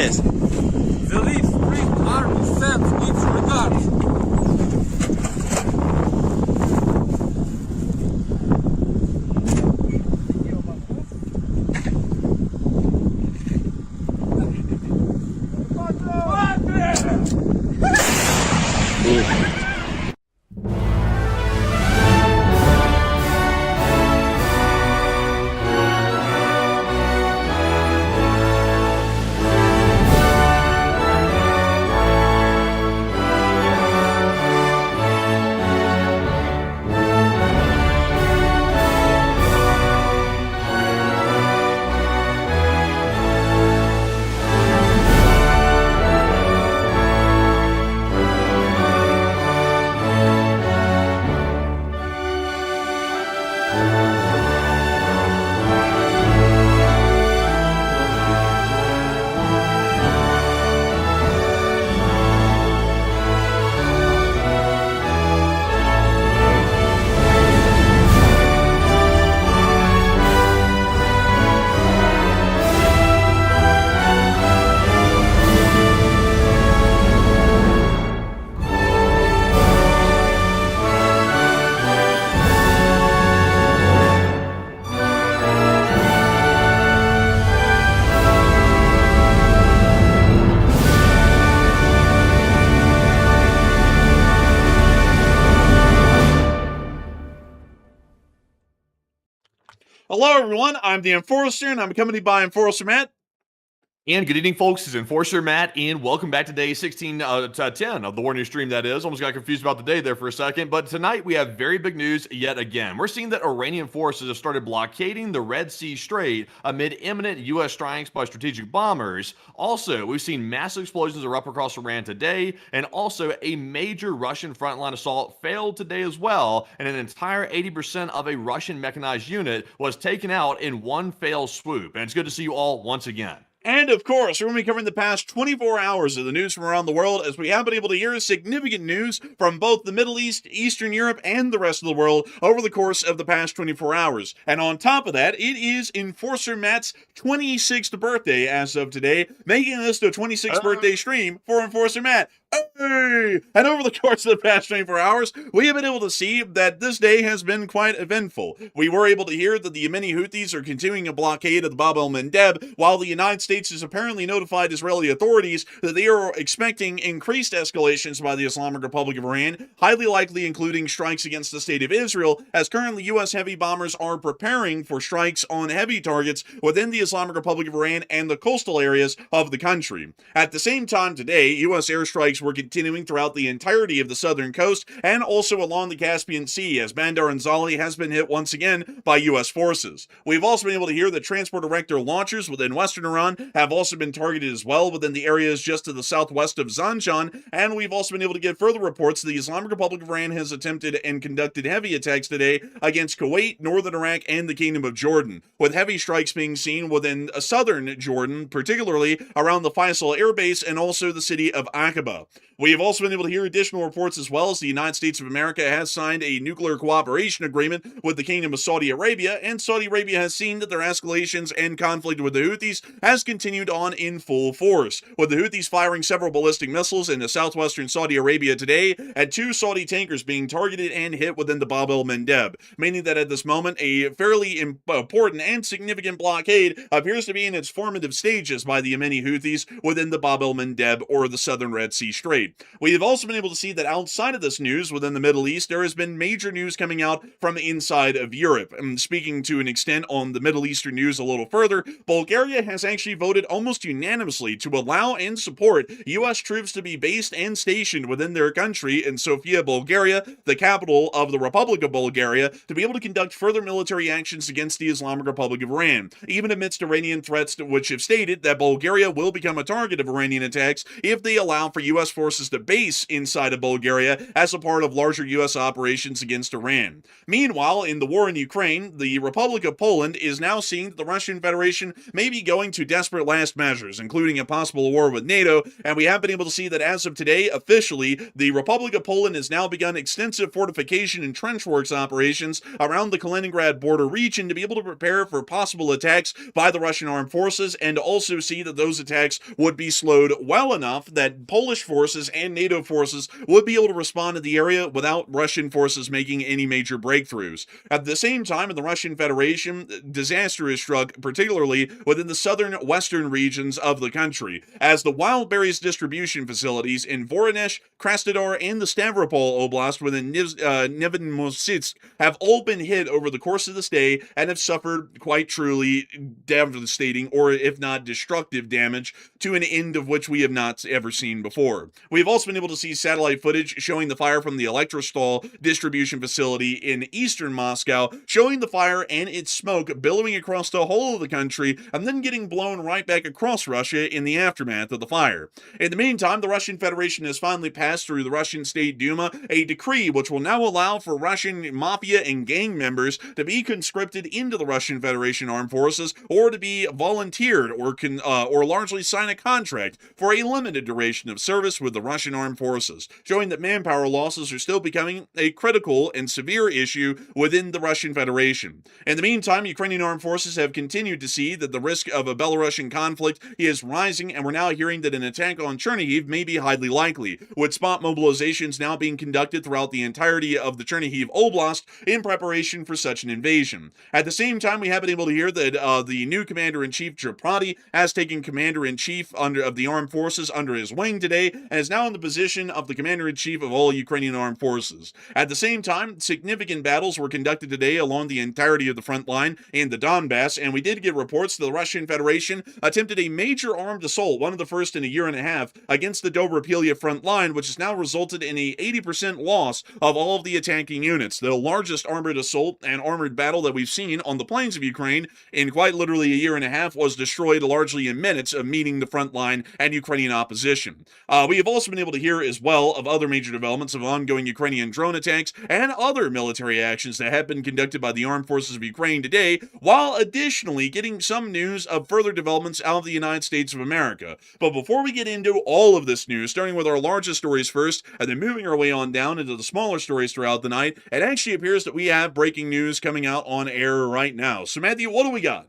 Yes. The Leaf Spring Army sends its regards. Hello, everyone. I'm the Enforcer, and I'm accompanied by Enforcer Matt. And good evening, folks. This is Enforcer Matt, and welcome back to day 16 of the Voronezh stream, that is. Almost got confused about the day there for a second, but tonight we have very big news yet again. We're seeing that Iranian forces have started blockading the Red Sea Strait amid imminent U.S. strikes by strategic bombers. Also, we've seen massive explosions erupt across Iran today, and also a major Russian frontline assault failed today as well, and an entire 80% of a Russian mechanized unit was taken out in one fell swoop. And it's good to see you all once again. And of course, we're going to be covering the past 24 hours of the news from around the world, as we have been able to hear significant news from both the Middle East, Eastern Europe, and the rest of the world over the course of the past 24 hours. And on top of that, it is Enforcer Matt's 26th birthday as of today, making this the 26th birthday stream for Enforcer Matt. Hey! And over the course of the past 24 hours, we have been able to see that this day has been quite eventful. We were able to hear that the Yemeni Houthis are continuing a blockade of the Bab el-Mandeb, while the United States has apparently notified Israeli authorities that they are expecting increased escalations by the Islamic Republic of Iran, highly likely including strikes against the state of Israel, as currently U.S. heavy bombers are preparing for strikes on heavy targets within the Islamic Republic of Iran and the coastal areas of the country. At the same time today, U.S. airstrikes were continuing throughout the entirety of the southern coast and also along the Caspian Sea, as Bandar Anzali has been hit once again by U.S. forces. We've also been able to hear that transport erector launchers within western Iran have also been targeted as well within the areas just to the southwest of Zanjan, and we've also been able to get further reports that the Islamic Republic of Iran has attempted and conducted heavy attacks today against Kuwait, northern Iraq, and the Kingdom of Jordan, with heavy strikes being seen within southern Jordan, particularly around the Faisal Air Base and also the city of Aqaba. We have also been able to hear additional reports as well as the United States of America has signed a nuclear cooperation agreement with the Kingdom of Saudi Arabia, and Saudi Arabia has seen that their escalations and conflict with the Houthis has continued on in full force, with the Houthis firing several ballistic missiles into southwestern Saudi Arabia today, and 2 Saudi tankers being targeted and hit within the Bab el-Mandeb, meaning that at this moment a fairly important and significant blockade appears to be in its formative stages by the Yemeni Houthis within the Bab el-Mandeb or the southern Red Sea Strait. We have also been able to see that outside of this news within the Middle East, there has been major news coming out from inside of Europe. And speaking to an extent on the Middle Eastern news a little further, Bulgaria has actually voted almost unanimously to allow and support U.S. troops to be based and stationed within their country in Sofia, Bulgaria, the capital of the Republic of Bulgaria, to be able to conduct further military actions against the Islamic Republic of Iran, even amidst Iranian threats which have stated that Bulgaria will become a target of Iranian attacks if they allow for U.S. forces to base inside of Bulgaria as a part of larger U.S. operations against Iran. Meanwhile, in the war in Ukraine, the Republic of Poland is now seeing that the Russian Federation may be going to desperate last measures, including a possible war with NATO, and we have been able to see that as of today, officially, the Republic of Poland has now begun extensive fortification and trench works operations around the Kaliningrad border region to be able to prepare for possible attacks by the Russian armed forces, and also see that those attacks would be slowed well enough that Polish forces and NATO forces would be able to respond to the area without Russian forces making any major breakthroughs. At the same time, in the Russian Federation, disaster is struck, particularly within the southern western regions of the country, as the wildberries distribution facilities in Voronezh, Krasnodar, and the Stavropol Oblast within Novosibirsk have all been hit over the course of this day and have suffered quite truly devastating, or if not destructive, damage to an end of which we have not ever seen before. We have also been able to see satellite footage showing the fire from the Elektrostal distribution facility in eastern Moscow, showing the fire and its smoke billowing across the whole of the country and then getting blown right back across Russia in the aftermath of the fire. In the meantime, the Russian Federation has finally passed through the Russian State Duma a decree which will now allow for Russian mafia and gang members to be conscripted into the Russian Federation armed forces, or to be volunteered or largely sign a contract for a limited duration of service with the Russian armed forces, showing that manpower losses are still becoming a critical and severe issue within the Russian Federation. In the meantime, Ukrainian armed forces have continued to see that the risk of a Belarusian conflict is rising, and we're now hearing that an attack on Chernihiv may be highly likely, with spot mobilizations now being conducted throughout the entirety of the Chernihiv Oblast in preparation for such an invasion. At the same time, we have been able to hear that the new Commander-in-Chief Japrati has taken Commander-in-Chief of the armed forces under his wing today, and is now in the position of the Commander-in-Chief of all Ukrainian armed forces. At the same time, significant battles were conducted today along the entirety of the front line in the Donbass, and we did get reports that the Russian Federation attempted a major armed assault, one of the first in a year and a half, against the Dobropilia front line, which has now resulted in a 80% loss of all of the attacking units, the largest armored assault and armored battle that we've seen on the plains of Ukraine in quite literally a year and a half was destroyed largely in minutes of meeting the front line and Ukrainian opposition. We have also been able to hear as well of other major developments of ongoing Ukrainian drone attacks and other military actions that have been conducted by the armed forces of Ukraine today, while additionally getting some news of further developments out of the United States of America. But before we get into all of this news, starting with our largest stories first, and then moving our way on down into the smaller stories throughout the night, it actually appears that we have breaking news coming out on air right now. So Matthew, what do we got?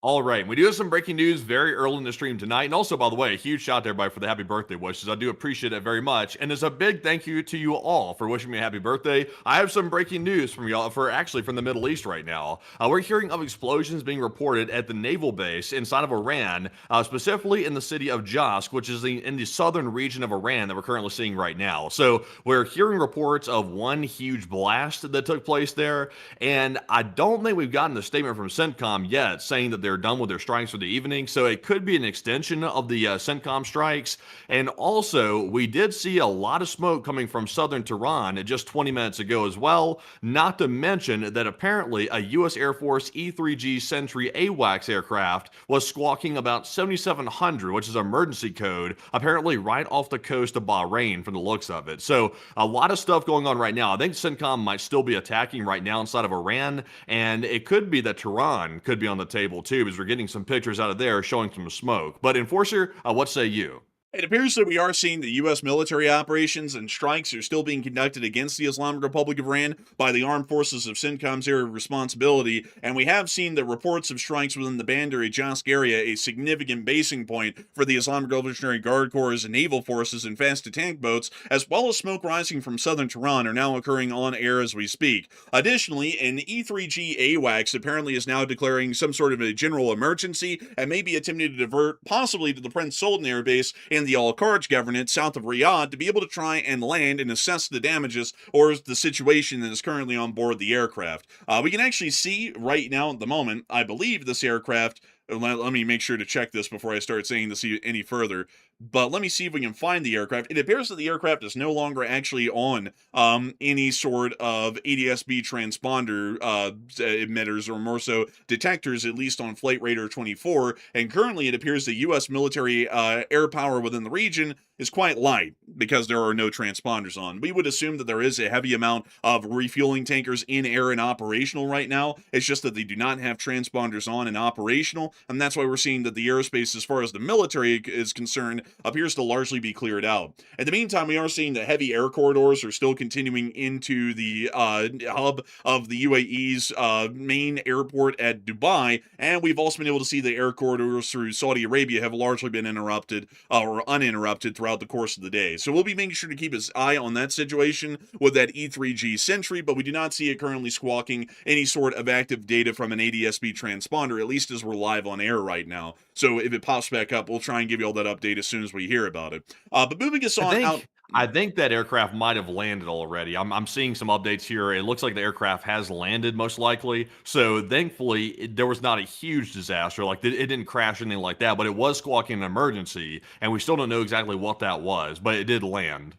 All right, we do have some breaking news very early in the stream tonight. And also, by the way, a huge shout out to everybody for the happy birthday wishes. I do appreciate it very much. And as a big thank you to you all for wishing me a happy birthday, I have some breaking news from y'all, from the Middle East right now. We're hearing of explosions being reported at the naval base inside of Iran, specifically in the city of Jask, which is in the southern region of Iran that we're currently seeing right now. So we're hearing reports of one huge blast that took place there. And I don't think we've gotten a statement from CENTCOM yet saying that they're done with their strikes for the evening, so it could be an extension of the CENTCOM strikes. And also, we did see a lot of smoke coming from southern Tehran just 20 minutes ago as well, not to mention that apparently a U.S. Air Force E-3G Sentry AWACS aircraft was squawking about 7700, which is emergency code, apparently right off the coast of Bahrain from the looks of it. So a lot of stuff going on right now. I think CENTCOM might still be attacking right now inside of Iran, and it could be that Tehran could be on the table too, because we're getting some pictures out of there showing some smoke. But Enforcer, what say you? It appears that we are seeing the U.S. military operations and strikes are still being conducted against the Islamic Republic of Iran by the armed forces of CENTCOM's area of responsibility, and we have seen the reports of strikes within the Bandar-e-Jask area, a significant basing point for the Islamic Revolutionary Guard Corps' and naval forces and fast tank boats, as well as smoke rising from southern Tehran, are now occurring on air as we speak. Additionally, an E3G AWACS apparently is now declaring some sort of a general emergency and may be attempting to divert possibly to the Prince Sultan Air Base in the Al-Kharj Governorate south of Riyadh to be able to try and land and assess the damages or the situation that is currently on board the aircraft. We can actually see right now at the moment, I believe this aircraft, let me make sure to check this before I start saying this any further, but let me see if we can find the aircraft. It appears that the aircraft is no longer actually on any sort of ADS-B transponder emitters, or more so detectors, at least on Flight Radar 24, and currently it appears the U.S. military air power within the region is quite light because there are no transponders on. We would assume that there is a heavy amount of refueling tankers in air and operational right now. It's just that they do not have transponders on and operational, and that's why we're seeing that the airspace, as far as the military is concerned, appears to largely be cleared out. In the meantime, we are seeing that heavy air corridors are still continuing into the hub of the UAE's main airport at Dubai, and we've also been able to see the air corridors through Saudi Arabia have largely been interrupted or uninterrupted throughout the course of the day. So we'll be making sure to keep his eye on that situation with that E3G Sentry, but we do not see it currently squawking any sort of active data from an ADS-B transponder, at least as we're live on air right now. So if it pops back up, we'll try and give you all that update as soon as we hear about it. But moving us on out. I think that aircraft might have landed already. I'm seeing some updates here. It looks like the aircraft has landed, most likely. So thankfully, there was not a huge disaster. Like, it didn't crash, anything like that, but it was squawking an emergency, and we still don't know exactly what that was, but it did land.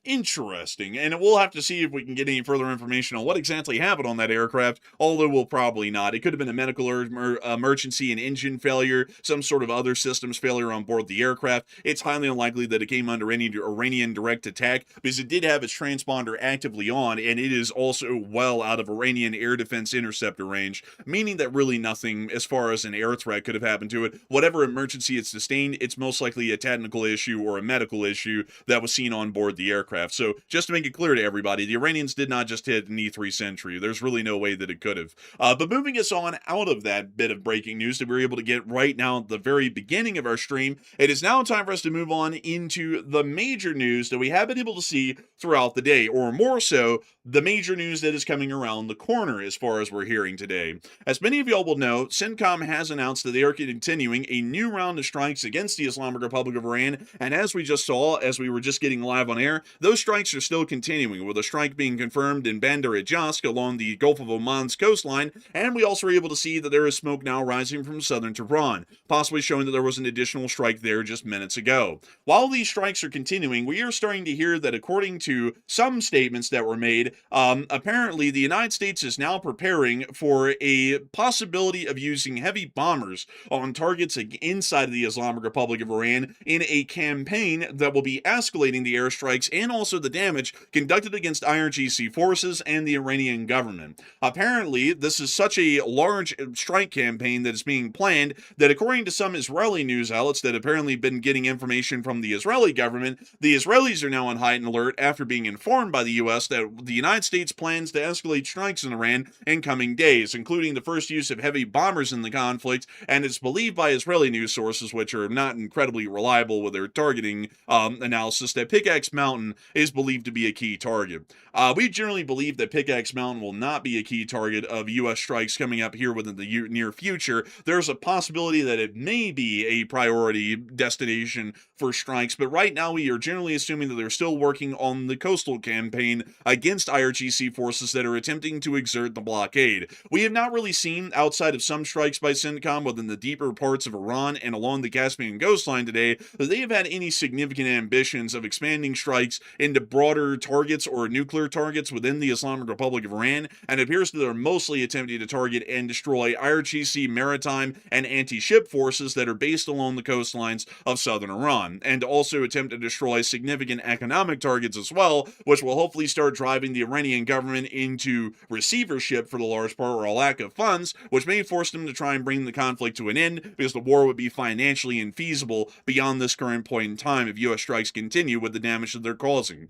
Interesting, and we'll have to see if we can get any further information on what exactly happened on that aircraft, although we'll probably not. It could have been a medical emergency, an engine failure, some sort of other systems failure on board the aircraft. It's highly unlikely that it came under any Iranian direct attack, because it did have its transponder actively on, and it is also well out of Iranian air defense interceptor range, meaning that really nothing as far as an air threat could have happened to it. Whatever emergency it sustained, it's most likely a technical issue or a medical issue that was seen on board the aircraft. So just to make it clear to everybody, the Iranians did not just hit an E3 Sentry. There's really no way that it could have. But moving us on out of that bit of breaking news that we were able to get right now at the very beginning of our stream, it is now time for us to move on into the major news that we have been able to see throughout the day, or more so, the major news that is coming around the corner as far as we're hearing today. As many of y'all will know, CENTCOM has announced that they are continuing a new round of strikes against the Islamic Republic of Iran, and as we just saw, as we were just getting live on air, those strikes are still continuing, with a strike being confirmed in Bandar-e-Jask along the Gulf of Oman's coastline, and we also were able to see that there is smoke now rising from southern Tehran, possibly showing that there was an additional strike there just minutes ago. While these strikes are continuing, we are starting to hear that according to some statements that were made, apparently the United States is now preparing for a possibility of using heavy bombers on targets inside of the Islamic Republic of Iran in a campaign that will be escalating the airstrikes and also the damage conducted against IRGC forces and the Iranian government. Apparently, this is such a large strike campaign that is being planned that, according to some Israeli news outlets that apparently been getting information from the Israeli government, the Israelis are now on heightened alert after being informed by the U.S. that the United States plans to escalate strikes in Iran in coming days, including the first use of heavy bombers in the conflict, and it's believed by Israeli news sources, which are not incredibly reliable with their targeting analysis, that Pickaxe Mountain is believed to be a key target. We generally believe that Pickaxe Mountain will not be a key target of U.S. strikes coming up here within the near future. There's a possibility that it may be a priority destination for strikes, but right now we are generally assuming that they're still working on the coastal campaign against IRGC forces that are attempting to exert the blockade. We have not really seen, outside of some strikes by CENTCOM within the deeper parts of Iran and along the Caspian coastline today, that they have had any significant ambitions of expanding strikes into broader targets or nuclear targets within the Islamic Republic of Iran, and it appears that they're mostly attempting to target and destroy IRGC maritime and anti-ship forces that are based along the coastlines of southern Iran, and also attempt to destroy significant economic targets as well, which will hopefully start driving the Iranian government into receivership for the large part or a lack of funds, which may force them to try and bring the conflict to an end because the war would be financially infeasible beyond this current point in time if U.S. strikes continue with the damage that they're causing.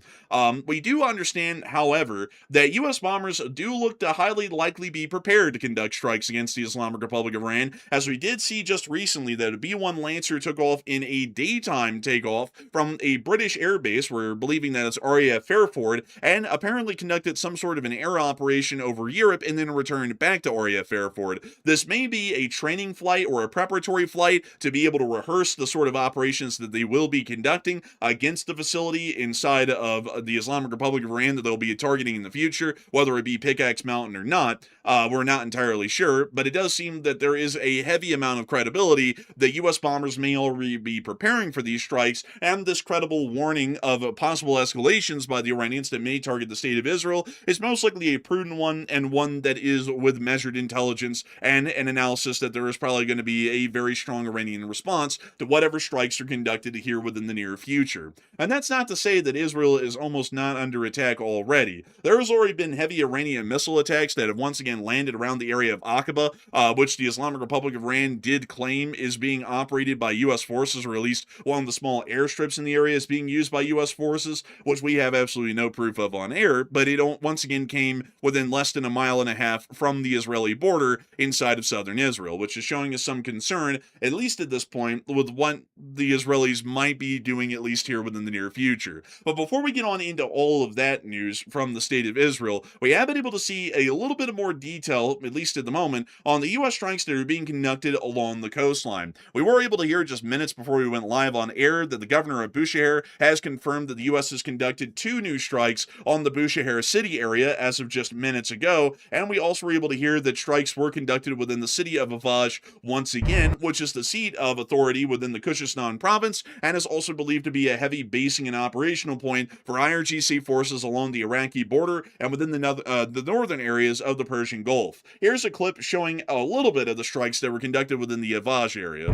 We do understand, however, that U.S. bombers do look to highly likely be prepared to conduct strikes against the Islamic Republic of Iran, as we did see just recently that a B-1 Lancer took off in a daytime takeoff from a British air base, we're believing that it's RAF Fairford, and apparently conducted some sort of an air operation over Europe and then returned back to RAF Fairford. This may be a training flight or a preparatory flight to be able to rehearse the sort of operations that they will be conducting against the facility inside of the Islamic Republic of Iran that they'll be targeting in the future, whether it be Pickaxe Mountain or not. We're not entirely sure, but it does seem that there is a heavy amount of credibility that U.S. bombers may already be preparing for these strikes, and this credible warning of possible escalations by the Iranians that may target the state of Israel is most likely a prudent one, and one that is with measured intelligence and an analysis that there is probably going to be a very strong Iranian response to whatever strikes are conducted here within the near future. And that's not to say that Israel is almost not under attack already. There has already been heavy Iranian missile attacks that have once again landed around the area of Aqaba, which the Islamic Republic of Iran did claim is being operated by U.S. forces, or at least one of the small airstrips in the area is being used by U.S. forces, which we have absolutely no proof of on air, but it once again came within less than a mile and a half from the Israeli border inside of southern Israel, which is showing us some concern, at least at this point, with what the Israelis might be doing, at least here within the near future. But before we get on into all of that news from the state of Israel, we have been able to see a little bit of more detail, at least at the moment, on the U.S. strikes that are being conducted along the coastline. We were able to hear just minutes before we went live on air that the governor of Bushehr has confirmed that the U.S. has conducted 2 new strikes on the Bushehr city area as of just minutes ago, and we also were able to hear that strikes were conducted within the city of Voronezh once again, which is the seat of authority within the Khuzestan province, and is also believed to be a heavy basing and operational point for IRGC forces along the Iraqi border and within the northern areas of the Persian Gulf. Here's a clip showing a little bit of the strikes that were conducted within the Voronezh area.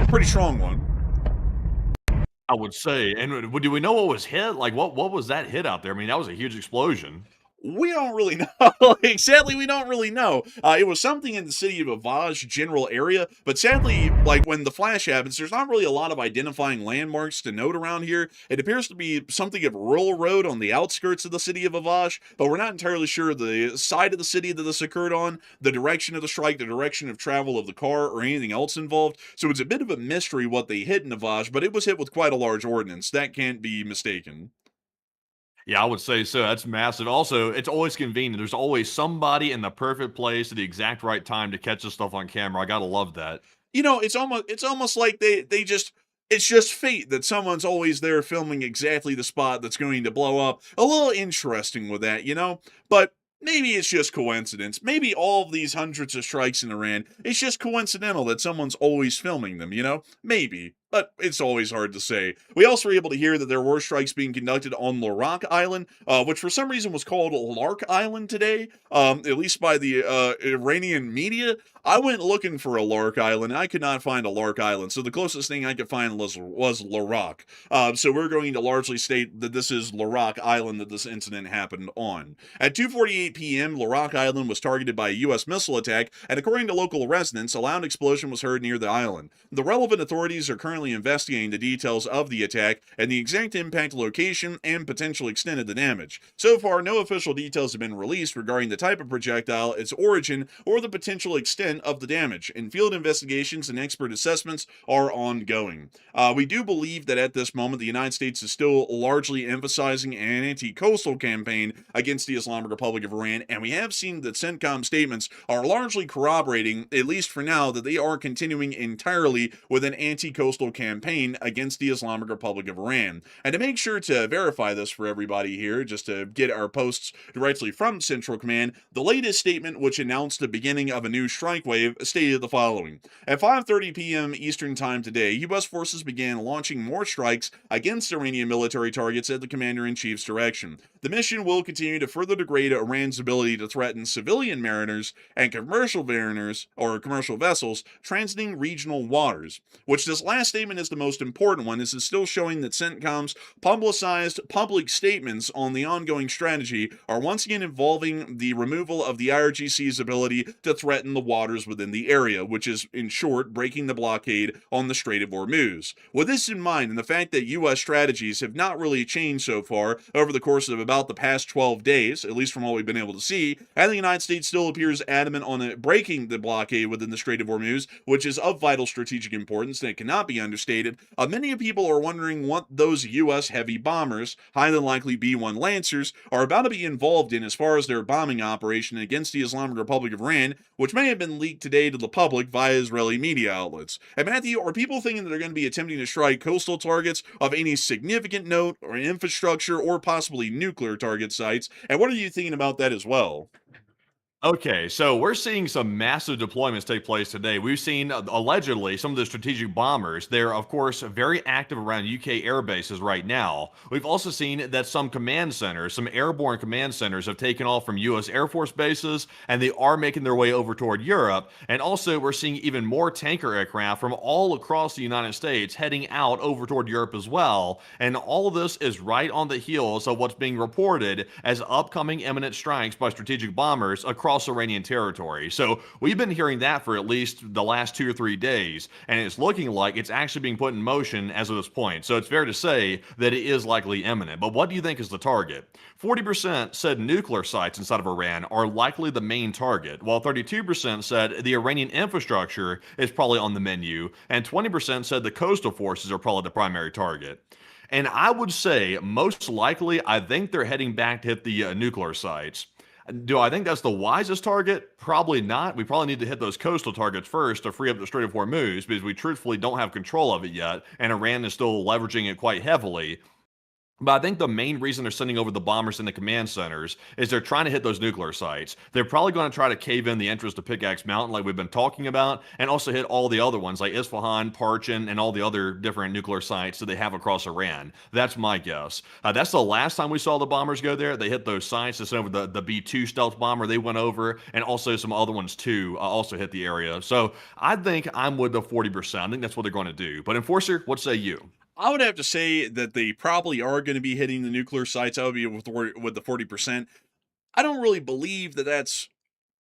Pretty strong one, I would say. And do we know what was hit? Like, what was that hit out there? I mean, that was a huge explosion. We don't really know. Exactly, we don't really know. It was something in the city of Voronezh general area, but sadly, like when the flash happens, there's not really a lot of identifying landmarks to note around here. It appears to be something of a rural road on the outskirts of the city of Voronezh, but we're not entirely sure the side of the city that this occurred on, the direction of the strike, the direction of travel of the car, or anything else involved. So it's a bit of a mystery what they hit in Voronezh, but it was hit with quite a large ordnance. That can't be mistaken. Yeah, I would say so. That's massive. Also, it's always convenient. There's always somebody in the perfect place at the exact right time to catch this stuff on camera. I gotta love that. You know, it's almost like they just, it's just fate that someone's always there filming exactly the spot that's going to blow up. A little interesting with that, you know? But maybe it's just coincidence. Maybe all of these hundreds of strikes in Iran, it's just coincidental that someone's always filming them, you know? Maybe. But it's always hard to say. We also were able to hear that there were strikes being conducted on Lorak Island, which for some reason was called Lark Island today, at least by the Iranian media. I went looking for a Lark Island, and I could not find a Lark Island, so the closest thing I could find was Lorak. So we're going to largely state that this is Lorak Island that this incident happened on. At 2:48 p.m., Lorak Island was targeted by a U.S. missile attack, and according to local residents, a loud explosion was heard near the island. The relevant authorities are currently investigating the details of the attack and the exact impact location and potential extent of the damage. So far, no official details have been released regarding the type of projectile, its origin, or the potential extent of the damage, and field investigations and expert assessments are ongoing. We do believe that at this moment the United States is still largely emphasizing an anti-coastal campaign against the Islamic Republic of Iran, and we have seen that CENTCOM statements are largely corroborating, at least for now, that they are continuing entirely with an anti-coastal campaign against the Islamic Republic of Iran. And to make sure to verify this for everybody here, just to get our posts directly from Central Command, the latest statement, which announced the beginning of a new strike wave, stated the following. At 5:30 p.m. Eastern Time today, U.S. forces began launching more strikes against Iranian military targets at the Commander-in-Chief's direction. The mission will continue to further degrade Iran's ability to threaten civilian mariners and commercial mariners, or commercial vessels, transiting regional waters. Which this last statement is the most important one. This is still showing that CENTCOM's publicized public statements on the ongoing strategy are once again involving the removal of the IRGC's ability to threaten the waters within the area, which is, in short, breaking the blockade on the Strait of Hormuz. With this in mind, and the fact that U.S. strategies have not really changed so far over the course of about the past 12 days, at least from what we've been able to see, and the United States still appears adamant on breaking the blockade within the Strait of Hormuz, which is of vital strategic importance and it cannot be understated. Many people are wondering what those U.S. heavy bombers, highly likely B-1 Lancers, are about to be involved in as far as their bombing operation against the Islamic Republic of Iran, which may have been leaked today to the public via Israeli media outlets. And Matthew, are people thinking that they're going to be attempting to strike coastal targets of any significant note, or infrastructure, or possibly nuclear target sites? And what are you thinking about that as well? Okay, so we're seeing some massive deployments take place today. We've seen allegedly some of the strategic bombers. They're, of course, very active around UK air bases right now. We've also seen that some command centers, some airborne command centers, have taken off from US Air Force bases, and they are making their way over toward Europe. And also, we're seeing even more tanker aircraft from all across the United States heading out over toward Europe as well. And all of this is right on the heels of what's being reported as upcoming imminent strikes by strategic bombers across Iranian territory. So we've been hearing that for at least the last 2 or 3 days, and it's looking like it's actually being put in motion as of this point. So it's fair to say that it is likely imminent. But what do you think is the target? 40% said nuclear sites inside of Iran are likely the main target, while 32% said the Iranian infrastructure is probably on the menu, and 20% said the coastal forces are probably the primary target. And I would say, most likely, I think they're heading back to hit the nuclear sites. Do I think that's the wisest target? Probably not. We probably need to hit those coastal targets first to free up the Strait of Hormuz, because we truthfully don't have control of it yet, and Iran is still leveraging it quite heavily. But I think the main reason they're sending over the bombers in the command centers is they're trying to hit those nuclear sites. They're probably going to try to cave in the entrance to Pickaxe Mountain like we've been talking about, and also hit all the other ones like Isfahan, Persian, and all the other different nuclear sites that they have across Iran. That's my guess. That's the last time we saw the bombers go there. They hit those sites. It's over the B-2 stealth bomber they went over, and also some other ones too also hit the area. So I think I'm with the 40%. I think that's what they're going to do. But Enforcer, what say you? I would have to say that they probably are going to be hitting the nuclear sites. I would be with the 40%. I don't really believe that that's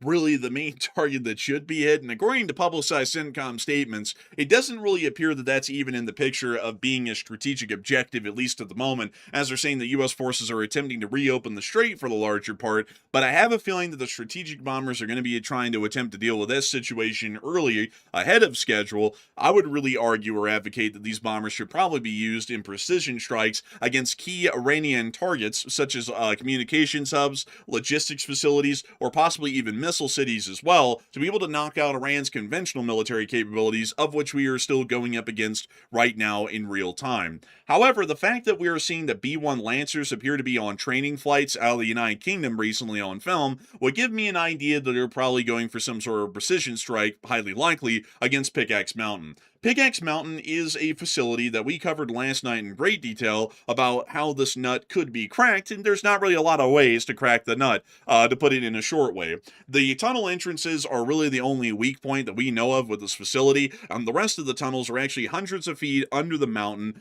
really the main target that should be hit. And according to publicized CENTCOM statements, it doesn't really appear that that's even in the picture of being a strategic objective, at least at the moment, as they're saying that U.S. forces are attempting to reopen the strait for the larger part. But I have a feeling that the strategic bombers are going to be trying to attempt to deal with this situation early, ahead of schedule. I would really argue or advocate that these bombers should probably be used in precision strikes against key Iranian targets, such as communications hubs, logistics facilities, or possibly even missile cities as well, to be able to knock out Iran's conventional military capabilities, of which we are still going up against right now in real time. However, the fact that we are seeing the B-1 Lancers appear to be on training flights out of the United Kingdom recently on film would give me an idea that they're probably going for some sort of precision strike, highly likely, against Pickaxe Mountain. Pickaxe Mountain is a facility that we covered last night in great detail about how this nut could be cracked, and there's not really a lot of ways to crack the nut, to put it in a short way. The tunnel entrances are really the only weak point that we know of with this facility. The rest of the tunnels are actually hundreds of feet under the mountain,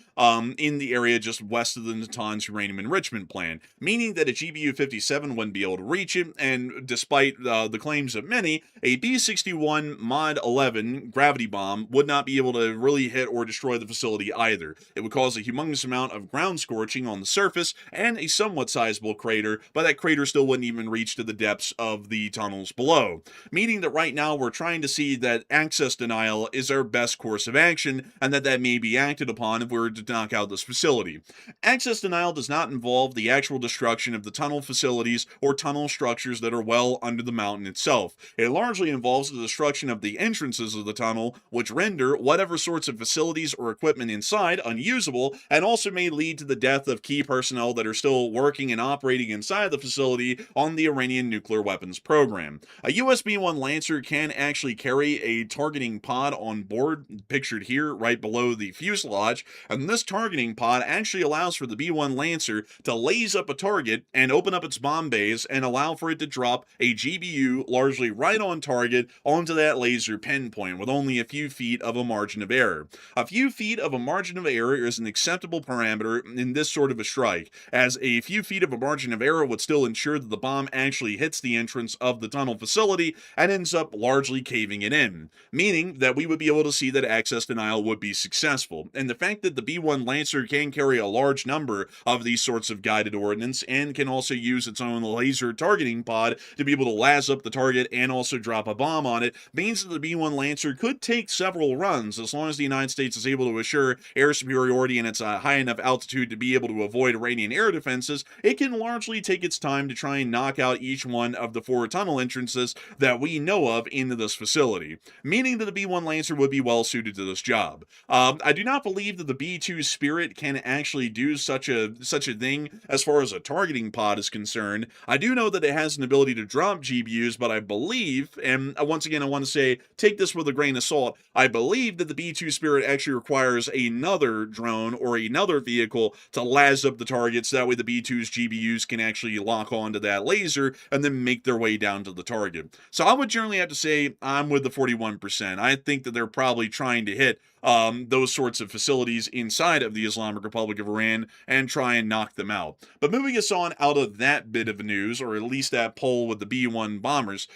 in the area just west of the Natanz uranium enrichment plant, meaning that a GBU-57 wouldn't be able to reach it, and despite the claims of many, a B-61 Mod 11 gravity bomb would not be able to really hit or destroy the facility either. It would cause a humongous amount of ground scorching on the surface and a somewhat sizable crater, but that crater still wouldn't even reach to the depths of the tunnels below. Meaning that right now we're trying to see that access denial is our best course of action, and that may be acted upon if we were to knock out this facility. Access denial does not involve the actual destruction of the tunnel facilities or tunnel structures that are well under the mountain itself. It largely involves the destruction of the entrances of the tunnel, which render whatever whatever sorts of facilities or equipment inside unusable, and also may lead to the death of key personnel that are still working and operating inside the facility on the Iranian nuclear weapons program. A US B-1 Lancer can actually carry a targeting pod on board, pictured here right below the fuselage, and this targeting pod actually allows for the B-1 Lancer to laze up a target and open up its bomb bays and allow for it to drop a GBU largely right on target onto that laser pinpoint with only a few feet of a margin of error. A few feet of a margin of error is an acceptable parameter in this sort of a strike, as a few feet of a margin of error would still ensure that the bomb actually hits the entrance of the tunnel facility and ends up largely caving it in, meaning that we would be able to see that access denial would be successful. And the fact that the B-1 Lancer can carry a large number of these sorts of guided ordnance and can also use its own laser targeting pod to be able to laz up the target and also drop a bomb on it means that the B-1 Lancer could take several runs as long as the United States is able to assure air superiority and it's a high enough altitude to be able to avoid Iranian air defenses. It can largely take its time to try and knock out each one of the 4 tunnel entrances that we know of into this facility, meaning that the B-1 Lancer would be well suited to this job. I do not believe that the B-2 Spirit can actually do such a thing as far as a targeting pod is concerned. I do know that it has an ability to drop GBUs, but I believe, and once again I want to say, take this with a grain of salt, I believe that the B-2 Spirit actually requires another drone or another vehicle to laz up the targets. That way the B-2's GBUs can actually lock onto that laser and then make their way down to the target. So I would generally have to say I'm with the 41%. I think that they're probably trying to hit those sorts of facilities inside of the Islamic Republic of Iran and try and knock them out. But moving us on out of that bit of news, or at least that poll with the B-1 bombers,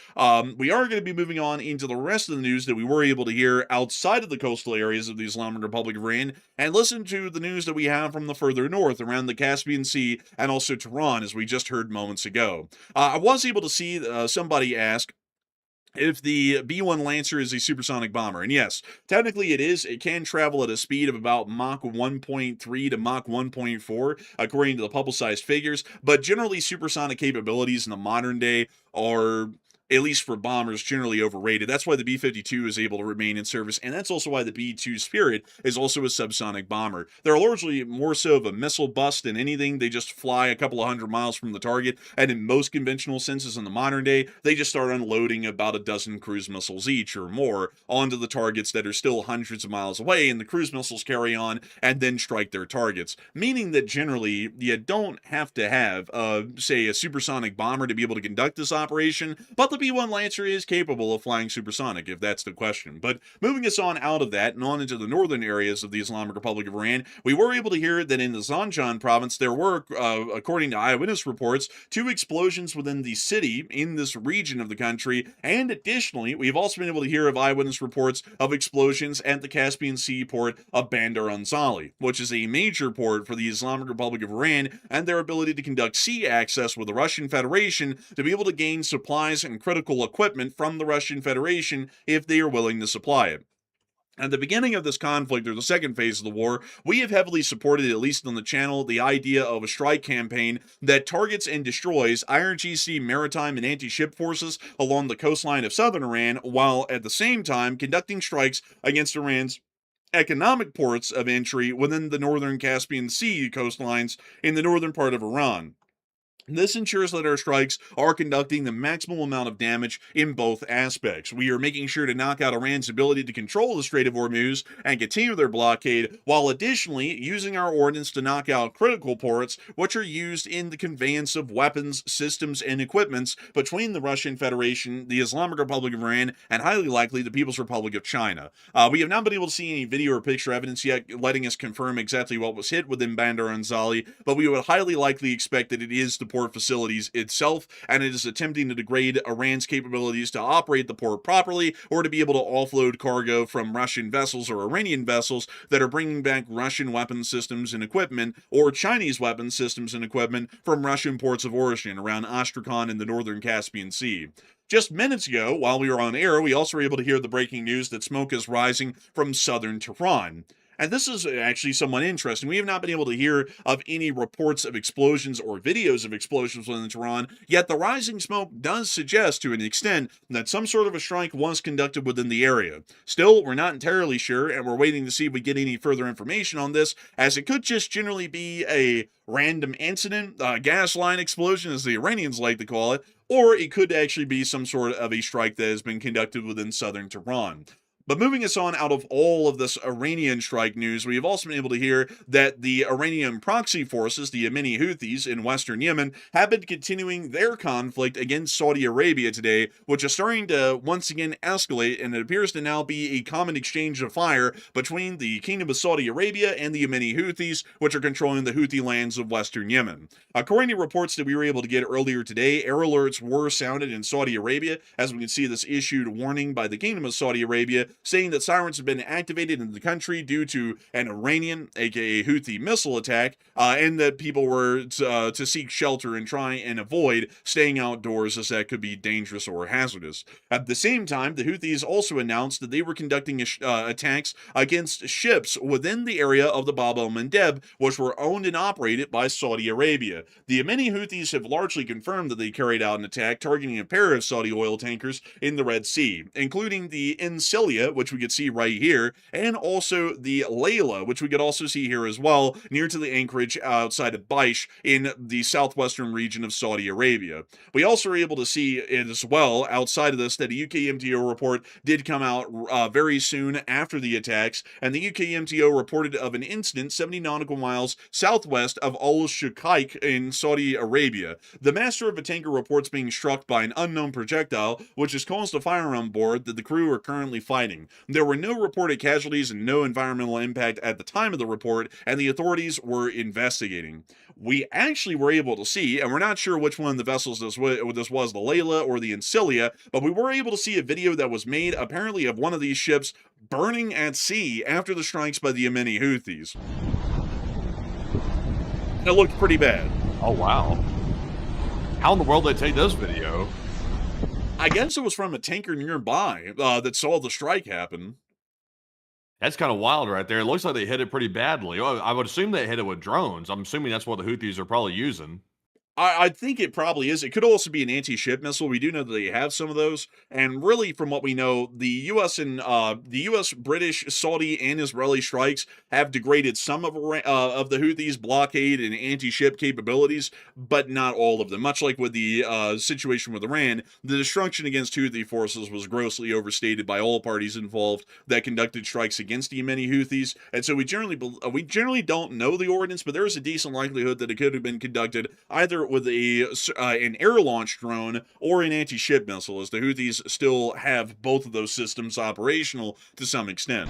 we are going to be moving on into the rest of the news that we were able to hear outside of the coastal areas of the Islamic Republic of Iran, and listen to the news that we have from the further north around the Caspian Sea and also Tehran, as we just heard moments ago. I was able to see somebody ask if the B-1 Lancer is a supersonic bomber. And yes, technically it is. It can travel at a speed of about Mach 1.3 to Mach 1.4, according to the publicized figures. But generally, supersonic capabilities in the modern day are, at least for bombers, generally overrated. That's why the B-52 is able to remain in service, and that's also why the B-2 Spirit is also a subsonic bomber. They're largely more so of a missile bust than anything. They just fly a couple of hundred miles from the target, and in most conventional senses in the modern day, they just start unloading about a dozen cruise missiles each or more onto the targets that are still hundreds of miles away, and the cruise missiles carry on and then strike their targets, meaning that generally you don't have to have, say, a supersonic bomber to be able to conduct this operation, but the B-1 Lancer is capable of flying supersonic, if that's the question. But moving us on out of that and on into the northern areas of the Islamic Republic of Iran, we were able to hear that in the Zanjan province there were, according to eyewitness reports, 2 explosions within the city in this region of the country, and additionally, we've also been able to hear of eyewitness reports of explosions at the Caspian Sea port of Bandar Anzali, which is a major port for the Islamic Republic of Iran, and their ability to conduct sea access with the Russian Federation to be able to gain supplies and critical equipment from the Russian Federation if they are willing to supply it. At the beginning of this conflict, or the second phase of the war, we have heavily supported, at least on the channel, the idea of a strike campaign that targets and destroys IRGC maritime and anti-ship forces along the coastline of southern Iran, while at the same time conducting strikes against Iran's economic ports of entry within the northern Caspian Sea coastlines in the northern part of Iran. This ensures that our strikes are conducting the maximum amount of damage in both aspects. We are making sure to knock out Iran's ability to control the Strait of Hormuz and continue their blockade, while additionally using our ordnance to knock out critical ports, which are used in the conveyance of weapons, systems, and equipments between the Russian Federation, the Islamic Republic of Iran, and highly likely the People's Republic of China. We have not been able to see any video or picture evidence yet letting us confirm exactly what was hit within Bandar Anzali, but we would highly likely expect that it is the port facilities itself, and it is attempting to degrade Iran's capabilities to operate the port properly, or to be able to offload cargo from Russian vessels or Iranian vessels that are bringing back Russian weapon systems and equipment, or Chinese weapon systems and equipment from Russian ports of origin around Astrakhan in the northern Caspian Sea. Just minutes ago, while we were on air, we also were able to hear the breaking news that smoke is rising from southern Tehran. And this is actually somewhat interesting. We have not been able to hear of any reports of explosions or videos of explosions within Tehran, yet the rising smoke does suggest to an extent that some sort of a strike was conducted within the area. Still, we're not entirely sure, and we're waiting to see if we get any further information on this, as it could just generally be a random incident, a gas line explosion, as the Iranians like to call it, or it could actually be some sort of a strike that has been conducted within southern Tehran. But moving us on out of all of this Iranian strike news, we have also been able to hear that the Iranian proxy forces, the Yemeni Houthis in western Yemen, have been continuing their conflict against Saudi Arabia today, which is starting to once again escalate, and it appears to now be a common exchange of fire between the Kingdom of Saudi Arabia and the Yemeni Houthis, which are controlling the Houthi lands of western Yemen. According to reports that we were able to get earlier today, air alerts were sounded in Saudi Arabia, as we can see this issued warning by the Kingdom of Saudi Arabia, saying that sirens have been activated in the country due to an Iranian, aka Houthi, missile attack, and that people were to seek shelter and try and avoid staying outdoors, as that could be dangerous or hazardous. At the same time, the Houthis also announced that they were conducting attacks against ships within the area of the Bab el-Mandeb, which were owned and operated by Saudi Arabia. The Yemeni Houthis have largely confirmed that they carried out an attack targeting a pair of Saudi oil tankers in the Red Sea, including the Encilia, which we could see right here, and also the Layla, which we could also see here as well, near to the anchorage outside of Baish in the southwestern region of Saudi Arabia. We also are able to see it as well, outside of this, that a UK MTO report did come out very soon after the attacks, and the UK MTO reported of an incident 70 nautical miles southwest of Al-Shukaik in Saudi Arabia. The master of a tanker reports being struck by an unknown projectile, which has caused a fire on board that the crew are currently fighting. There were no reported casualties and no environmental impact at the time of the report, and the authorities were investigating. We actually were able to see, and we're not sure which one of the vessels this was, the Layla or the Encilia, but we were able to see a video that was made apparently of one of these ships burning at sea after the strikes by the Yemeni Houthis. It looked pretty bad. Oh, wow. How in the world did they take this video? I guess it was from a tanker nearby that saw the strike happen. That's kind of wild right there. It looks like they hit it pretty badly. Well, I would assume they hit it with drones. I'm assuming that's what the Houthis are probably using. I think it probably is. It could also be an anti-ship missile. We do know that they have some of those. And really, from what we know, the U.S. and the U.S., British, Saudi, and Israeli strikes have degraded some of the Houthis' blockade and anti-ship capabilities, but not all of them. Much like with the situation with Iran, the destruction against Houthi forces was grossly overstated by all parties involved that conducted strikes against the Yemeni Houthis. And so we generally don't know the ordinance, but there is a decent likelihood that it could have been conducted either with an air-launched drone or an anti-ship missile, as the Houthis still have both of those systems operational to some extent.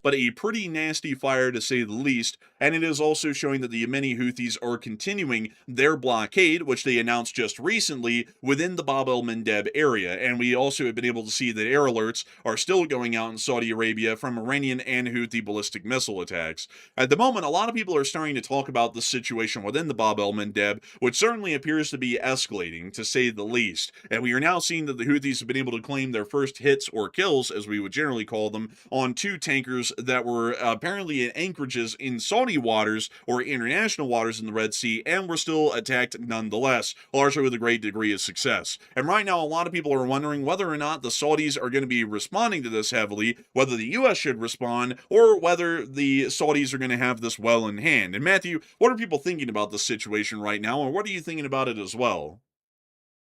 But a pretty nasty fire to say the least, and it is also showing that the Yemeni Houthis are continuing their blockade, which they announced just recently, within the Bab el-Mandeb area, and we also have been able to see that air alerts are still going out in Saudi Arabia from Iranian and Houthi ballistic missile attacks. At the moment, a lot of people are starting to talk about the situation within the Bab el-Mandeb, which certainly appears to be escalating, to say the least, and we are now seeing that the Houthis have been able to claim their first hits or kills, as we would generally call them, on two tankers that were apparently in anchorages in Saudi waters or international waters in the Red Sea, and were still attacked nonetheless, largely with a great degree of success. And right now, a lot of people are wondering whether or not the Saudis are going to be responding to this heavily, whether the U.S. should respond, or whether the Saudis are going to have this well in hand. And Matthew, what are people thinking about this situation right now, and what are you thinking about it as well?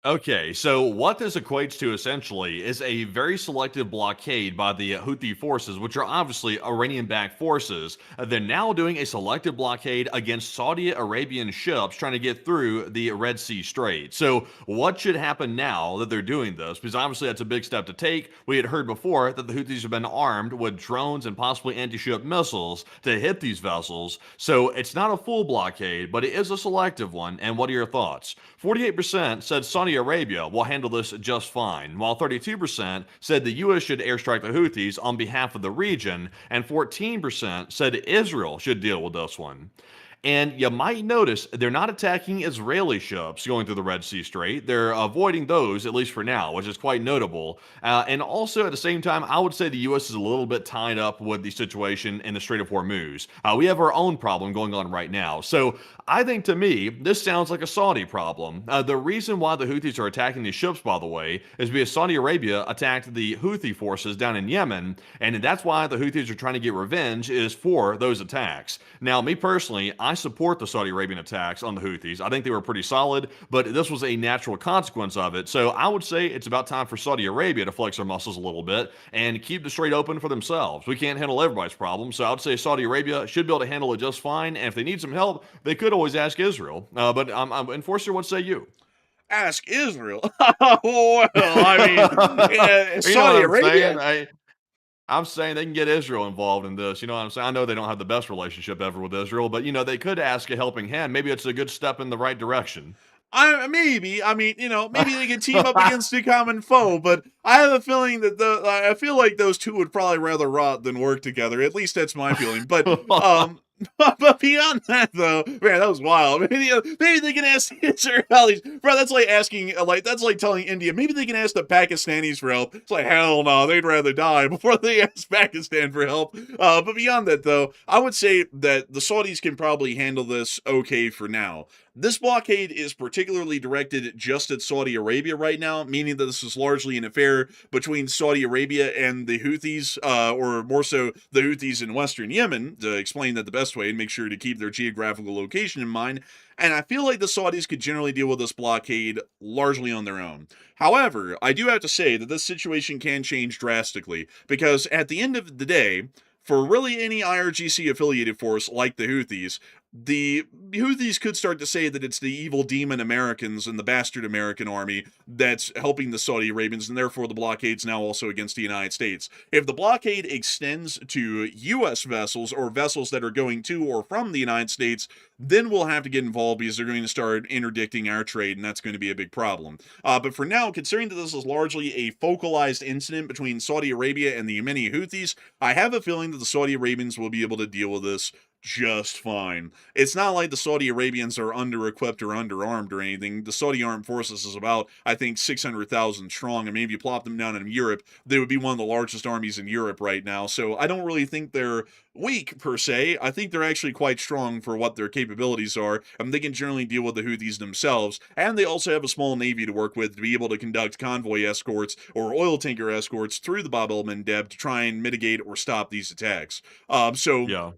Okay, so what this equates to essentially is a very selective blockade by the Houthi forces, which are obviously Iranian-backed forces. They're now doing a selective blockade against Saudi Arabian ships trying to get through the Red Sea Strait. So what should happen now that they're doing this? Because obviously that's a big step to take. We had heard before that the Houthis have been armed with drones and possibly anti-ship missiles to hit these vessels. So it's not a full blockade, but it is a selective one. And what are your thoughts? 48% said Saudi Arabia will handle this just fine, while 32% said the U.S. should airstrike the Houthis on behalf of the region, and 14% said Israel should deal with this one. And you might notice they're not attacking Israeli ships going through the Red Sea Strait. They're avoiding those, at least for now, which is quite notable. And also, at the same time, I would say the U.S. is a little bit tied up with the situation in the Strait of Hormuz. We have our own problem going on right now. So I think, to me, this sounds like a Saudi problem. The reason why the Houthis are attacking these ships, by the way, is because Saudi Arabia attacked the Houthi forces down in Yemen, and that's why the Houthis are trying to get revenge, is for those attacks. Now, me personally, I support the Saudi Arabian attacks on the Houthis. I think they were pretty solid, but this was a natural consequence of it. So I would say it's about time for Saudi Arabia to flex their muscles a little bit and keep the strait open for themselves. We can't handle everybody's problems, so I would say Saudi Arabia should be able to handle it just fine, and if they need some help, they could always ask Israel. But Enforcer, what say you? Ask Israel. Well, I mean, yeah, Saudi Arabia. I'm saying they can get Israel involved in this. You know what I'm saying? I know they don't have the best relationship ever with Israel, but they could ask a helping hand. Maybe it's a good step in the right direction. Maybe. I mean, maybe they can team up against a common foe, but I have a feeling that I feel like those two would probably rather rot than work together. At least that's my feeling. But but beyond that, though, man, that was wild. Maybe they can ask the Israelis, bro. That's like asking, that's like telling India. Maybe they can ask the Pakistanis for help. It's like, hell no, they'd rather die before they ask Pakistan for help. But beyond that, though, I would say that the Saudis can probably handle this okay for now. This blockade is particularly directed just at Saudi Arabia right now, meaning that this is largely an affair between Saudi Arabia and the Houthis, or more so the Houthis in western Yemen, to explain that the best way and make sure to keep their geographical location in mind. And I feel like the Saudis could generally deal with this blockade largely on their own. However, I do have to say that this situation can change drastically, because at the end of the day, for really any IRGC affiliated force like the Houthis could start to say that it's the evil demon Americans and the bastard American army that's helping the Saudi Arabians, and therefore the blockade's now also against the United States. If the blockade extends to U.S. vessels or vessels that are going to or from the United States, then we'll have to get involved because they're going to start interdicting our trade, and that's going to be a big problem. But for now, considering that this is largely a focalized incident between Saudi Arabia and the Yemeni Houthis, I have a feeling that the Saudi Arabians will be able to deal with this just fine. It's not like the Saudi Arabians are under-equipped or underarmed or anything. The Saudi armed forces is about, I think, 600,000 strong, and maybe you plop them down in Europe, they would be one of the largest armies in Europe right now. So I don't really think they're weak, per se. I think they're actually quite strong for what their capabilities are, and they can generally deal with the Houthis themselves, and they also have a small navy to work with to be able to conduct convoy escorts or oil tanker escorts through the Bab el-Mandeb to try and mitigate or stop these attacks. Yeah.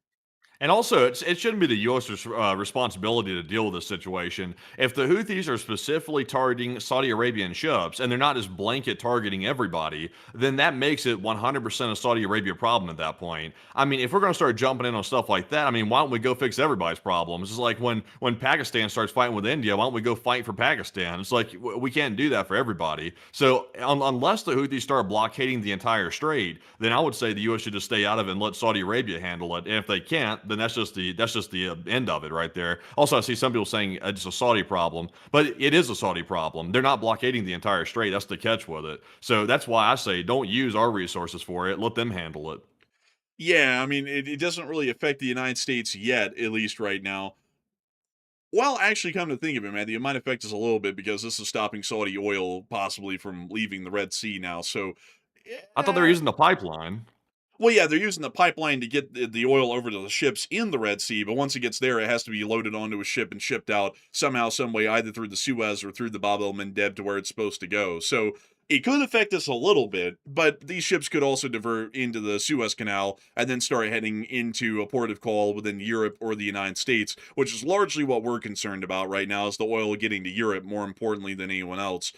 And also, it shouldn't be the U.S.'s responsibility to deal with this situation. If the Houthis are specifically targeting Saudi Arabian ships, and they're not just blanket targeting everybody, then that makes it 100% a Saudi Arabia problem at that point. I mean, if we're going to start jumping in on stuff like that, I mean, why don't we go fix everybody's problems? It's like when Pakistan starts fighting with India, why don't we go fight for Pakistan? It's like, we can't do that for everybody. So unless the Houthis start blockading the entire strait, then I would say the U.S. should just stay out of it and let Saudi Arabia handle it. And if they can't, then that's just the end of it right there. Also, I see some people saying it's a Saudi problem, but it is a Saudi problem. They're not blockading the entire strait. That's the catch with it. So that's why I say don't use our resources for it. Let them handle it. Yeah, I mean, it doesn't really affect the United States yet, at least right now. Well, actually, come to think of it, man, it might affect us a little bit because this is stopping Saudi oil possibly from leaving the Red Sea now. So, I thought they were using the pipeline. well, yeah, they're using the pipeline to get the oil over to the ships in the Red Sea, but once it gets there, it has to be loaded onto a ship and shipped out somehow, some way, either through the Suez or through the Bab el-Mandeb to where it's supposed to go. So it could affect us a little bit, but these ships could also divert into the Suez Canal and then start heading into a port of call within Europe or the United States, which is largely what we're concerned about right now, is the oil getting to Europe more importantly than anyone else.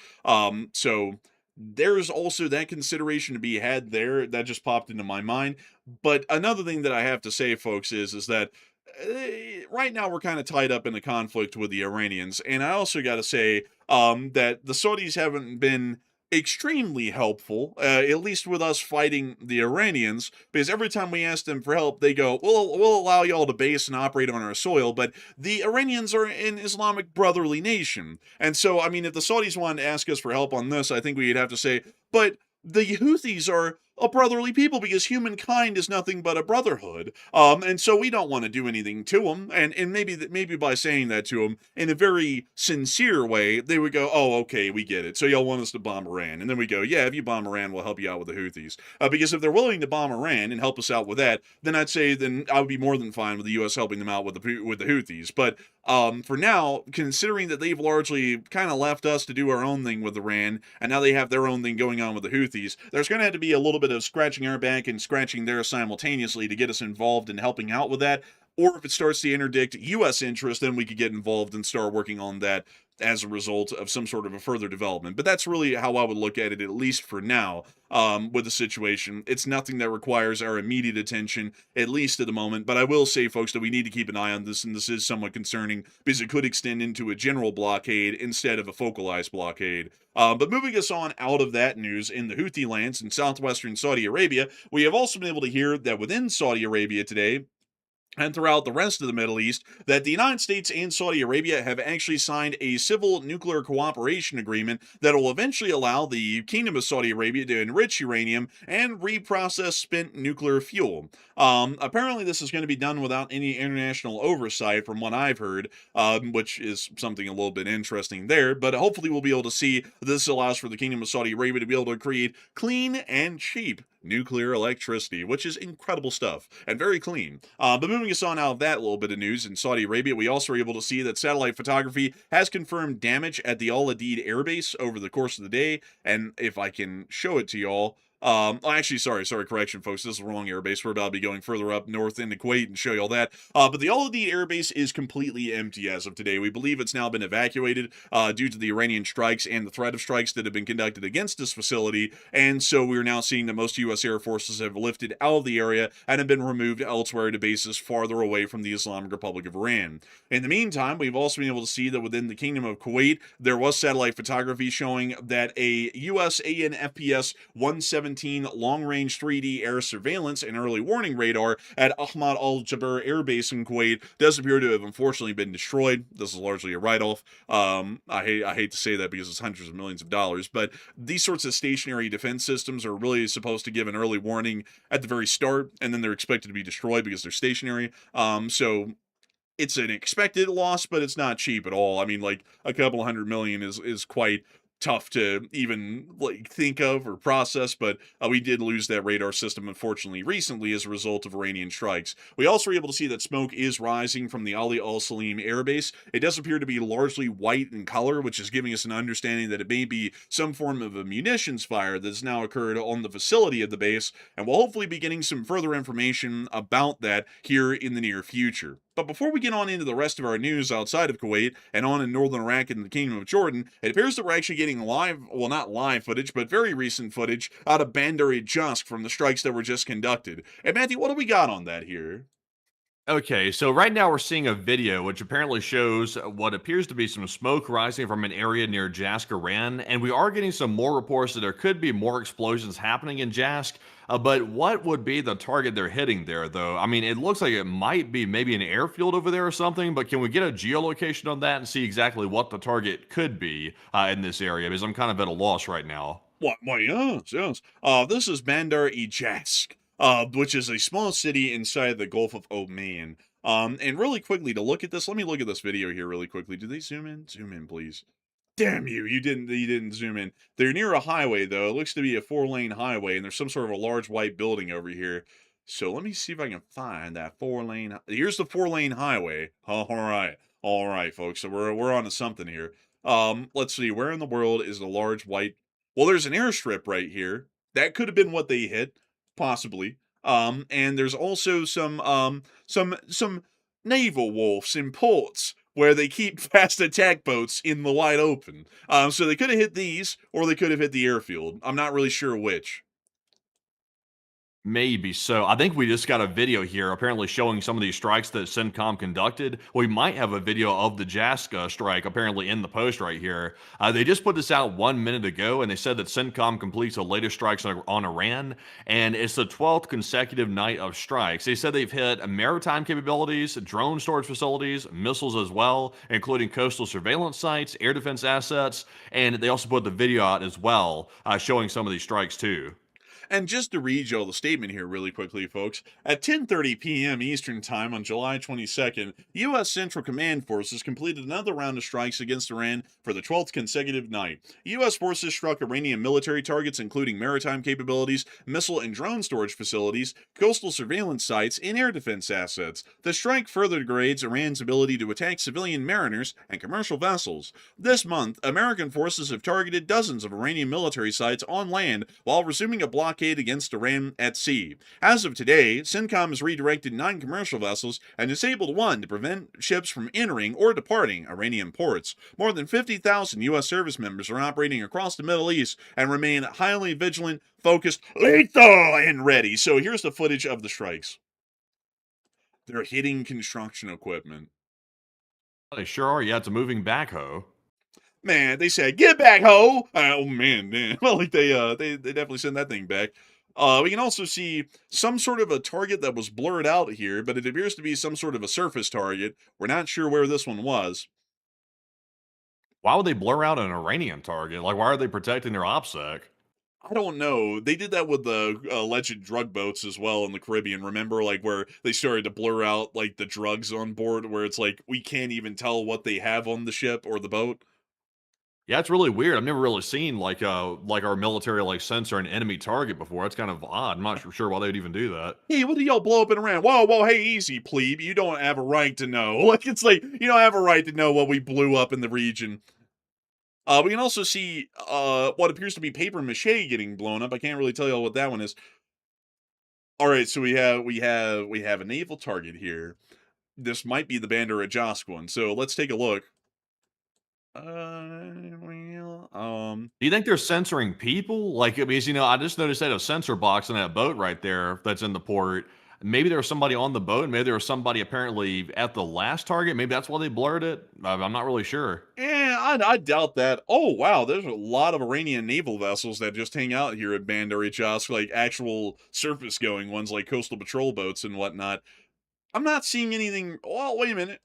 So there's also that consideration to be had there. That just popped into my mind. But another thing that I have to say, folks, is that right now we're kind of tied up in a conflict with the Iranians. And I also got to say that the Saudis haven't been extremely helpful, at least with us fighting the Iranians, because every time we ask them for help, they go, we'll allow y'all to base and operate on our soil, but the Iranians are an Islamic brotherly nation. And so, I mean, if the Saudis wanted to ask us for help on this, I think we'd have to say, but the Houthis are a brotherly people because humankind is nothing but a brotherhood. And so we don't want to do anything to them. And maybe by saying that to them in a very sincere way, they would go, "Oh, okay, we get it. So y'all want us to bomb Iran?" And then we go, "Yeah, if you bomb Iran, we'll help you out with the Houthis." Because if they're willing to bomb Iran and help us out with that, then I'd say then I would be more than fine with the U.S. helping them out with the Houthis. But for now, considering that they've largely kind of left us to do our own thing with Iran, and now they have their own thing going on with the Houthis, there's going to have to be a little bit of scratching our back and scratching theirs simultaneously to get us involved in helping out with that. Or if it starts to interdict U.S. interest, then we could get involved and start working on that as a result of some sort of a further development. But that's really how I would look at it, at least for now, with the situation. It's nothing that requires our immediate attention, at least at the moment. But I will say, folks, that we need to keep an eye on this, and this is somewhat concerning because it could extend into a general blockade instead of a focalized blockade. But moving us on out of that news, in the Houthi lands in southwestern Saudi Arabia, we have also been able to hear that within Saudi Arabia today, and throughout the rest of the Middle East, that the United States and Saudi Arabia have actually signed a civil nuclear cooperation agreement that will eventually allow the Kingdom of Saudi Arabia to enrich uranium and reprocess spent nuclear fuel. Apparently, this is going to be done without any international oversight, from what I've heard, which is something a little bit interesting there. But hopefully, we'll be able to see this allows for the Kingdom of Saudi Arabia to be able to create clean and cheap nuclear electricity, which is incredible stuff and very clean. But moving us on out of that little bit of news, in Saudi Arabia, we also were able to see that satellite photography has confirmed damage at the Al Adid Air Base over the course of the day. And if I can show it to y'all, actually, sorry, correction, folks. This is the wrong airbase. We're about to be going further up north into Kuwait and show you all that. But the Al Adid airbase is completely empty as of today. We believe it's now been evacuated due to the Iranian strikes and the threat of strikes that have been conducted against this facility. And so we're now seeing that most U.S. Air Forces have lifted out of the area and have been removed elsewhere to bases farther away from the Islamic Republic of Iran. In the meantime, we've also been able to see that within the Kingdom of Kuwait, there was satellite photography showing that a U.S. AN/FPS 117 long-range 3D air surveillance and early warning radar at Ahmad al-Jaber Air Base in Kuwait does appear to have unfortunately been destroyed. This is largely a write-off. I hate to say that because it's hundreds of millions of dollars, but these sorts of stationary defense systems are really supposed to give an early warning at the very start, and then they're expected to be destroyed because they're stationary. So it's an expected loss, but it's not cheap at all. I mean, like, a couple $100 million is quite tough to even think of or process, but we did lose that radar system, unfortunately, recently as a result of Iranian strikes. We also were able to see that smoke is rising from the Ali Al Salim Air Base. It does appear to be largely white in color, which is giving us an understanding that it may be some form of a munitions fire that's now occurred on the facility of the base, and we'll hopefully be getting some further information about that here in the near future. But before we get on into the rest of our news outside of Kuwait and on in northern Iraq and the Kingdom of Jordan, it appears that we're actually getting live, well, not live footage, but very recent footage out of Bandar-e-Jashk from the strikes that were just conducted. And Matthew, what do we got on that here? Okay, so right now we're seeing a video which apparently shows what appears to be some smoke rising from an area near Jask, Iran, and we are getting some more reports that there could be more explosions happening in Jask. But what would be the target they're hitting there, though? I mean, it looks like it might be maybe an airfield over there or something, but can we get a geolocation on that and see exactly what the target could be in this area? Because I'm kind of at a loss right now. Why, yes. This is Bandar-e-Jashk, which is a small city inside the Gulf of Oman. And really quickly to look at this, let me look at this video here really quickly. Do they zoom in? Zoom in, please. Damn you, you didn't zoom in. They're near a highway, though. It looks to be a 4-lane highway, and there's some sort of a large white building over here. So let me see if I can find that 4-lane. Here's the 4-lane highway. All right, folks. So we're on to something here. Let's see. Where in the world is the large white? Well, there's an airstrip right here. That could have been what they hit, possibly. And there's also some naval wolves in ports where they keep fast attack boats in the wide open. So they could have hit these, or they could have hit the airfield. I'm not really sure which. Maybe so. I think we just got a video here apparently showing some of these strikes that CENTCOM conducted. We might have a video of the Jaska strike apparently in the post right here. They just put this out 1 minute ago, and they said that CENTCOM completes the latest strikes on Iran, and it's the 12th consecutive night of strikes. They said they've hit maritime capabilities, drone storage facilities, missiles as well, including coastal surveillance sites, air defense assets, and they also put the video out as well, showing some of these strikes too. And just to read y'all the statement here really quickly, folks, at 10:30 p.m. Eastern Time on July 22nd, U.S. Central Command forces completed another round of strikes against Iran for the 12th consecutive night. U.S. forces struck Iranian military targets, including maritime capabilities, missile and drone storage facilities, coastal surveillance sites, and air defense assets. The strike further degrades Iran's ability to attack civilian mariners and commercial vessels. This month, American forces have targeted dozens of Iranian military sites on land while resuming a blockade against Iran at sea. As of today, CENTCOM has redirected 9 commercial vessels and disabled 1 to prevent ships from entering or departing Iranian ports. More than 50,000 U.S. service members are operating across the Middle East and remain highly vigilant, focused, lethal, and ready. So here's the footage of the strikes. They're hitting construction equipment. They sure are. Yeah, it's a moving backhoe. Man, they said, "Get back, ho!" Oh man. Well, like they definitely send that thing back. We can also see some sort of a target that was blurred out here, but it appears to be some sort of a surface target. We're not sure where this one was. Why would they blur out an Iranian target? Like, why are they protecting their OPSEC? I don't know. They did that with the alleged drug boats as well in the Caribbean. Remember, like where they started to blur out like the drugs on board, where it's like we can't even tell what they have on the ship or the boat. Yeah, it's really weird. I've never really seen like our military like censor an enemy target before. That's kind of odd. I'm not sure why they'd even do that. Hey, what do y'all blow up in Iran? Whoa, whoa, hey, easy, plebe. You don't have a right to know. Like, it's like, you don't have a right to know what we blew up in the region. We can also see what appears to be paper mache getting blown up. I can't really tell y'all what that one is. All right, so we have a naval target here. This might be the Bandar Ajavsk one. So let's take a look. Do you think they're censoring people? Like, because, I just noticed that a sensor box in that boat right there that's in the port. Maybe there was somebody on the boat. Maybe there was somebody apparently at the last target. Maybe that's why they blurred it. I'm not really sure. Yeah, I doubt that. Oh, wow, there's a lot of Iranian naval vessels that just hang out here at Bandar Ajavsk, like actual surface-going ones, like coastal patrol boats and whatnot. I'm not seeing anything. Oh, wait a minute.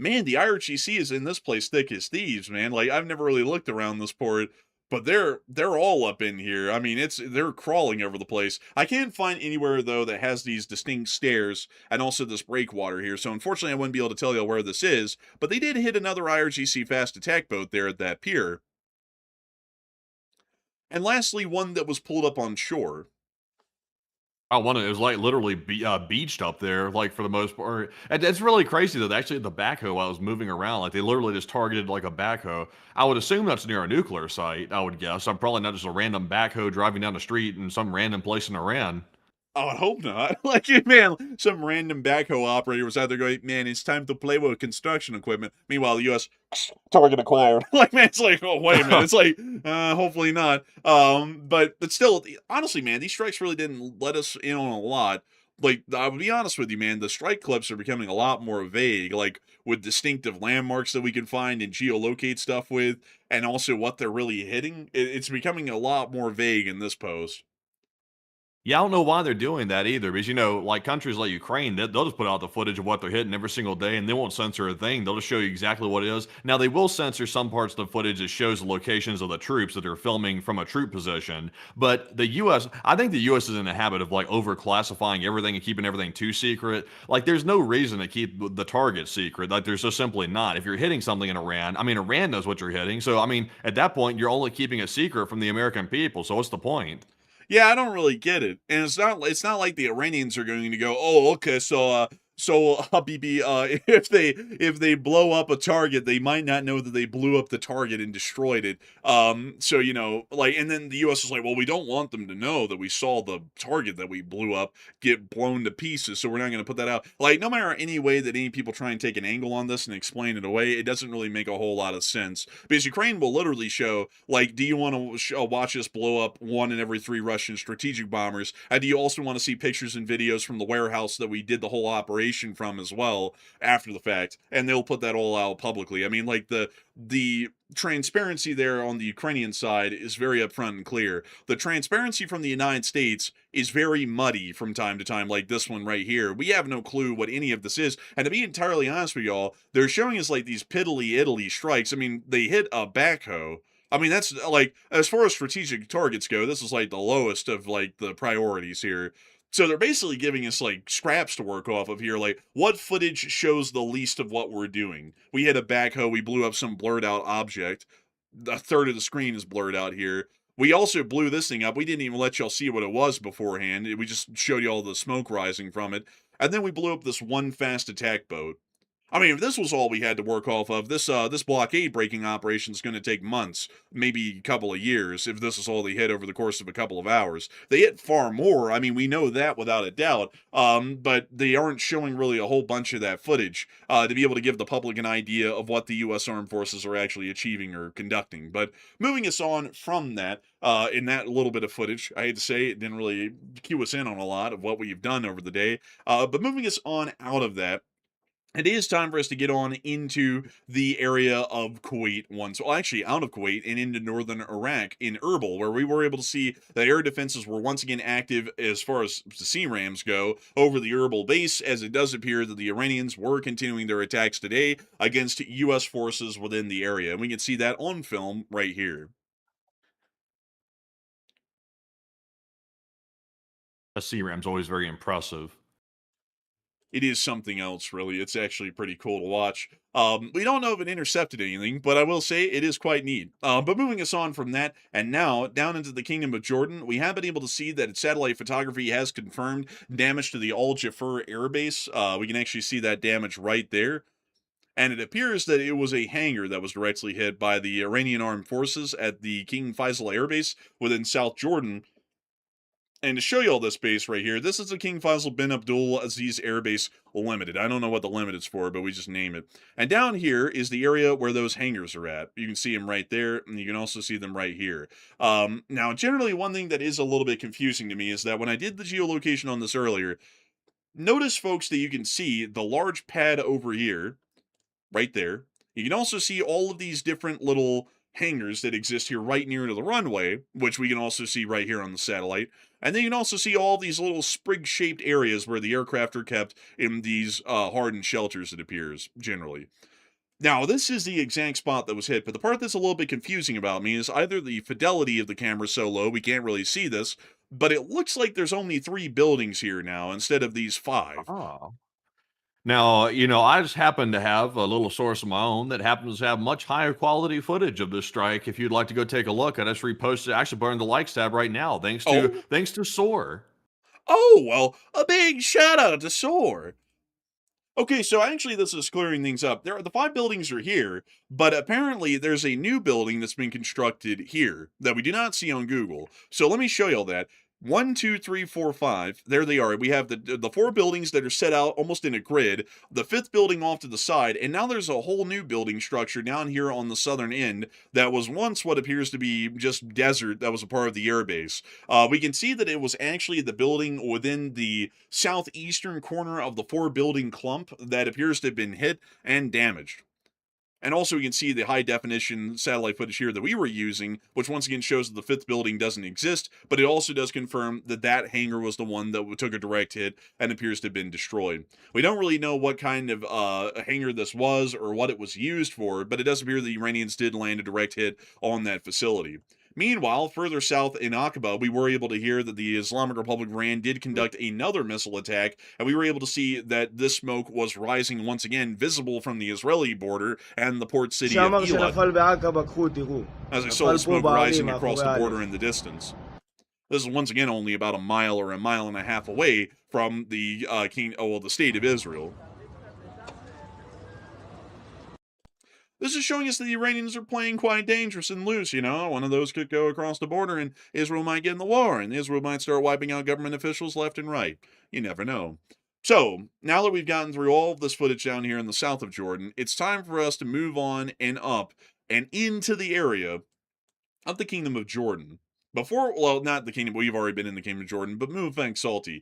Man, the IRGC is in this place thick as thieves, man. Like, I've never really looked around this port, but they're all up in here. I mean, they're crawling over the place. I can't find anywhere though that has these distinct stairs and also this breakwater here. So unfortunately, I wouldn't be able to tell you where this is. But they did hit another IRGC fast attack boat there at that pier. And lastly, one that was pulled up on shore. It was like literally beached up there, like for the most part. And it's really crazy that actually the backhoe while it was moving around, like they literally just targeted like a backhoe. I would assume that's near a nuclear site, I would guess. I'm probably not just a random backhoe driving down the street in some random place in Iran. Oh, I hope not. Like, man, some random backhoe operator was out there going, man, it's time to play with construction equipment. Meanwhile, the U.S. target acquired. Like, man, it's like, oh, wait a minute. It's like, hopefully not. But still, honestly, man, these strikes really didn't let us in on a lot. Like, I'll be honest with you, man, the strike clips are becoming a lot more vague, like, with distinctive landmarks that we can find and geolocate stuff with, and also what they're really hitting. It's becoming a lot more vague in this post. Yeah, I don't know why they're doing that either, because, like countries like Ukraine, they'll just put out the footage of what they're hitting every single day, and they won't censor a thing. They'll just show you exactly what it is. Now, they will censor some parts of the footage that shows the locations of the troops that they're filming from a troop position. But the U.S., I think the U.S. is in the habit of, like, over-classifying everything and keeping everything too secret. Like, there's no reason to keep the target secret. Like, there's just simply not. If you're hitting something in Iran, Iran knows what you're hitting. So, at that point, you're only keeping it secret from the American people. So what's the point? Yeah, I don't really get it. And it's not like the Iranians are going to go, "Oh, okay, so Habibi, if they blow up a target, they might not know that they blew up the target and destroyed it." So like, and then the U.S. is like, "Well, we don't want them to know that we saw the target that we blew up get blown to pieces, so we're not going to put that out." Like, no matter any way that any people try and take an angle on this and explain it away, it doesn't really make a whole lot of sense, because Ukraine will literally show, like, do you want to watch us blow up 1 in every 3 Russian strategic bombers? And do you also want to see pictures and videos from the warehouse that we did the whole operation from as well after the fact? And they'll put that all out publicly. Like, the transparency there on the Ukrainian side is very upfront and clear. The transparency from the United States is very muddy from time to time, like this one right here. We have no clue what any of this is. And to be entirely honest with y'all, they're showing us like these piddly Italy strikes. They hit a backhoe. I mean, that's like, as far as strategic targets go, this is like the lowest of like the priorities here. So they're basically giving us like scraps to work off of here. Like, what footage shows the least of what we're doing? We hit a backhoe, we blew up some blurred out object. A third of the screen is blurred out here. We also blew this thing up. We didn't even let y'all see what it was beforehand. We just showed you all the smoke rising from it. And then we blew up this one fast attack boat. I mean, if this was all we had to work off of, this blockade breaking operation is going to take months, maybe a couple of years, if this is all they hit over the course of a couple of hours. They hit far more. I mean, we know that without a doubt. But they aren't showing really a whole bunch of that footage to be able to give the public an idea of what the U.S. Armed Forces are actually achieving or conducting. But moving us on from that, in that little bit of footage, I hate to say it didn't really cue us in on a lot of what we've done over the day. But moving us on out of that, it is time for us to get on into the area of Kuwait once, well, actually out of Kuwait and into northern Iraq in Erbil, where we were able to see that air defenses were once again active as far as the CRAMs go over the Erbil base, as it does appear that the Iranians were continuing their attacks today against U.S. forces within the area. And we can see that on film right here. A CRAM's always very impressive. It is something else, really. It's actually pretty cool to watch. We don't know if it intercepted anything, but I will say it is quite neat. But moving us on from that, and now down into the Kingdom of Jordan, we have been able to see that its satellite photography has confirmed damage to the Al Jafur Air Base. We can actually see that damage right there. And it appears that it was a hangar that was directly hit by the Iranian Armed Forces at the King Faisal Air Base within South Jordan. And to show you all this base right here, this is the King Faisal bin Abdul Aziz Air Base Limited. I don't know what the limited is for, but we just name it. And down here is the area where those hangars are at. You can see them right there, and you can also see them right here. Now, generally, one thing that is a little bit confusing to me is that when I did the geolocation on this earlier, notice, folks, that you can see the large pad over here, right there. You can also see all of these different little hangars that exist here right near to the runway, which we can also see right here on the satellite. And then you can also see all these little sprig-shaped areas where the aircraft are kept in these hardened shelters, it appears, generally. Now, this is the exact spot that was hit, but the part that's a little bit confusing about me is either the fidelity of the camera is so low we can't really see this, but it looks like there's only 3 buildings here now instead of these 5. Oh. Now, I just happen to have a little source of my own that happens to have much higher quality footage of this strike. If you'd like to go take a look, I just reposted, actually burn the likes tab right now, thanks to SOAR. Oh, well, a big shout out to SOAR. Okay, so actually this is clearing things up. The 5 buildings are here, but apparently there's a new building that's been constructed here that we do not see on Google. So let me show you all that. 1, 2, 3, 4, 5. There they are. We have the 4 buildings that are set out almost in a grid, the 5th building off to the side, and now there's a whole new building structure down here on the southern end that was once what appears to be just desert that was a part of the airbase. We can see that it was actually the building within the southeastern corner of the 4-building clump that appears to have been hit and damaged. And also you can see the high definition satellite footage here that we were using, which once again shows that the 5th building doesn't exist, but it also does confirm that that hangar was the one that took a direct hit and appears to have been destroyed. We don't really know what kind of hangar this was or what it was used for, but it does appear the Iranians did land a direct hit on that facility. Meanwhile, further south in Aqaba, we were able to hear that the Islamic Republic of Iran did conduct another missile attack, and we were able to see that this smoke was rising once again, visible from the Israeli border and the port city of Eilat, as I saw the smoke rising across the border in the distance. This is once again only about a mile or a mile and a half away from the the state of Israel. This is showing us that the Iranians are playing quite dangerous and loose, One of those could go across the border and Israel might get in the war, and Israel might start wiping out government officials left and right. You never know. So, now that we've gotten through all of this footage down here in the south of Jordan, it's time for us to move on and up and into the area of the Kingdom of Jordan. Not the Kingdom, we've already been in the Kingdom of Jordan, but move thanks Salty.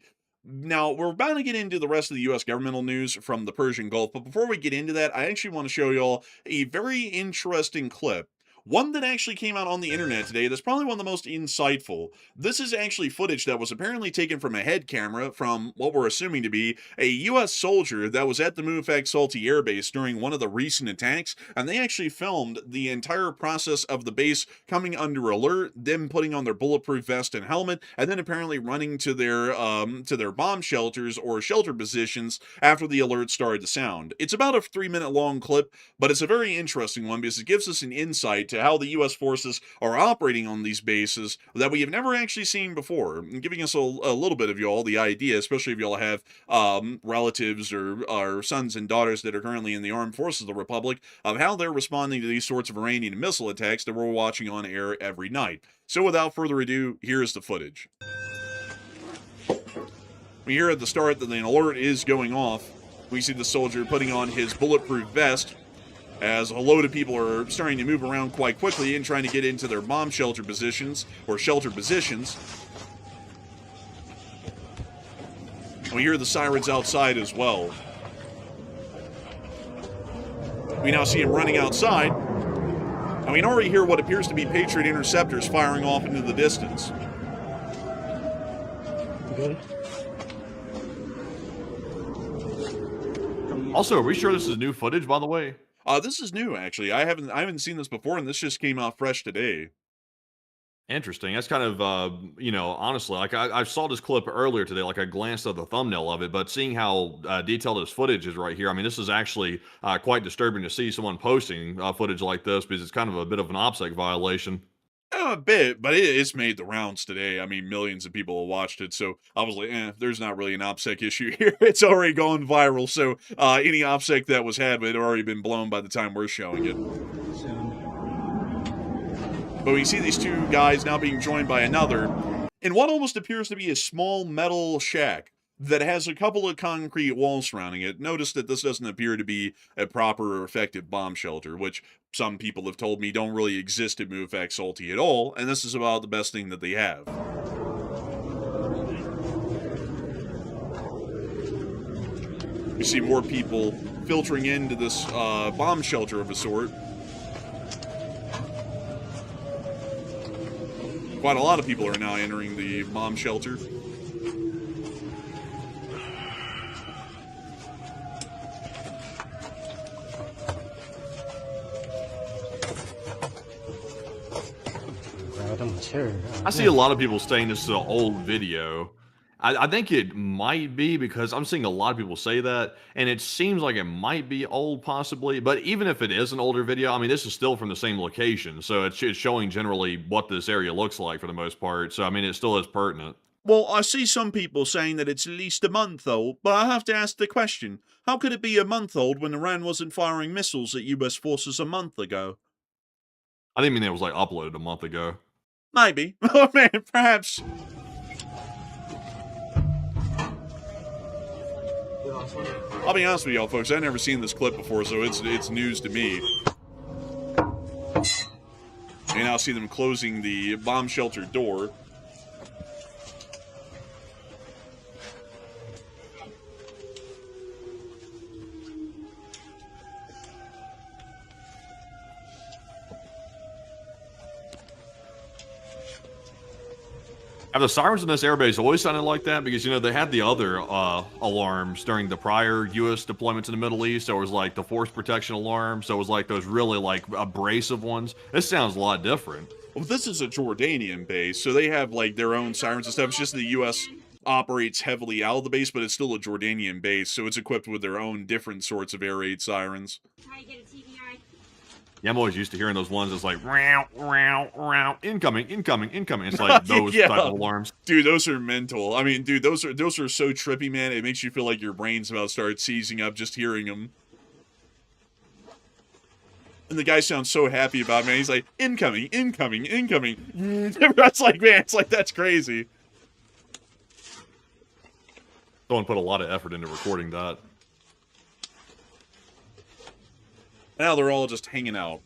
Now, we're about to get into the rest of the U.S. governmental news from the Persian Gulf, but before we get into that, I actually want to show y'all a very interesting clip One that actually came out on the internet today that's probably one of the most insightful. This is actually footage that was apparently taken from a head camera from what we're assuming to be a U.S. soldier that was at the Mufak Salty Air Base during one of the recent attacks, and they actually filmed the entire process of the base coming under alert, them putting on their bulletproof vest and helmet, and then apparently running to their bomb shelters or shelter positions after the alert started to sound. It's about a 3-minute long clip, but it's a very interesting one because it gives us an insight to how the U.S. forces are operating on these bases that we have never actually seen before, and giving us a little bit of y'all the idea, especially if y'all have relatives or sons and daughters that are currently in the armed forces of the Republic, of how they're responding to these sorts of Iranian missile attacks that we're watching on air every night. So without further ado, here's the footage. We hear at the start that an alert is going off. We see the soldier putting on his bulletproof vest, as a load of people are starting to move around quite quickly and trying to get into their bomb shelter positions, or shelter positions. We hear the sirens outside as well. We now see him running outside, and we can already hear what appears to be Patriot interceptors firing off into the distance. Okay. Also, are we sure this is new footage, by the way? This is new, actually. I haven't seen this before, and this just came out fresh today. Interesting. That's kind of, honestly, like I saw this clip earlier today, like I glanced at the thumbnail of it, but seeing how detailed this footage is right here, I mean, this is actually quite disturbing to see someone posting footage like this because it's kind of a bit of an OPSEC violation. A bit, but it's made the rounds today. I mean, millions of people have watched it, so I was like, there's not really an OPSEC issue here. It's already gone viral, so any OPSEC that was had had already been blown by the time we're showing it. But we see these two guys now being joined by another in what almost appears to be a small metal shack that has a couple of concrete walls surrounding it. Notice that this doesn't appear to be a proper or effective bomb shelter, which some people have told me don't really exist at Mufak Salty at all, and this is about the best thing that they have. We see more people filtering into this bomb shelter of a sort. Quite a lot of people are now entering the bomb shelter. I see a lot of people saying this is an old video. I think it might be because I'm seeing a lot of people say that, and it seems like it might be old possibly, but even if it is an older video, I mean, this is still from the same location, so it's showing generally what this area looks like for the most part, so I mean, it still is pertinent. Well, I see some people saying that it's at least a month old, but I have to ask the question, how could it be a month old when Iran wasn't firing missiles at US forces a month ago? I didn't mean it was like uploaded a month ago. Maybe. Oh man, perhaps. I'll be honest with y'all, folks. I've never seen this clip before, so it's news to me. And now see them closing the bomb shelter door. Have the sirens in this airbase always sounded like that? Because, you know, they had the other alarms during the prior U.S. deployments in the Middle East. There was, like, the force protection alarm. So it was, like, those really, like, abrasive ones. This sounds a lot different. Well, this is a Jordanian base, so they have, like, their own sirens and stuff. It's just the U.S. operates heavily out of the base, but it's still a Jordanian base, so it's equipped with their own different sorts of air raid sirens. Try to get a TBI. Yeah, I'm always used to hearing those ones that's like, row, row, row, incoming, incoming, incoming. It's like those Yeah. type of alarms. Dude, those are mental. I mean, dude, those are so trippy, man. It makes you feel like your brain's about to start seizing up just hearing them. And the guy sounds so happy about it, man. He's like, incoming, incoming, incoming. That's like, man, it's like, that's crazy. Someone put a lot of effort into recording that. Now they're all just hanging out.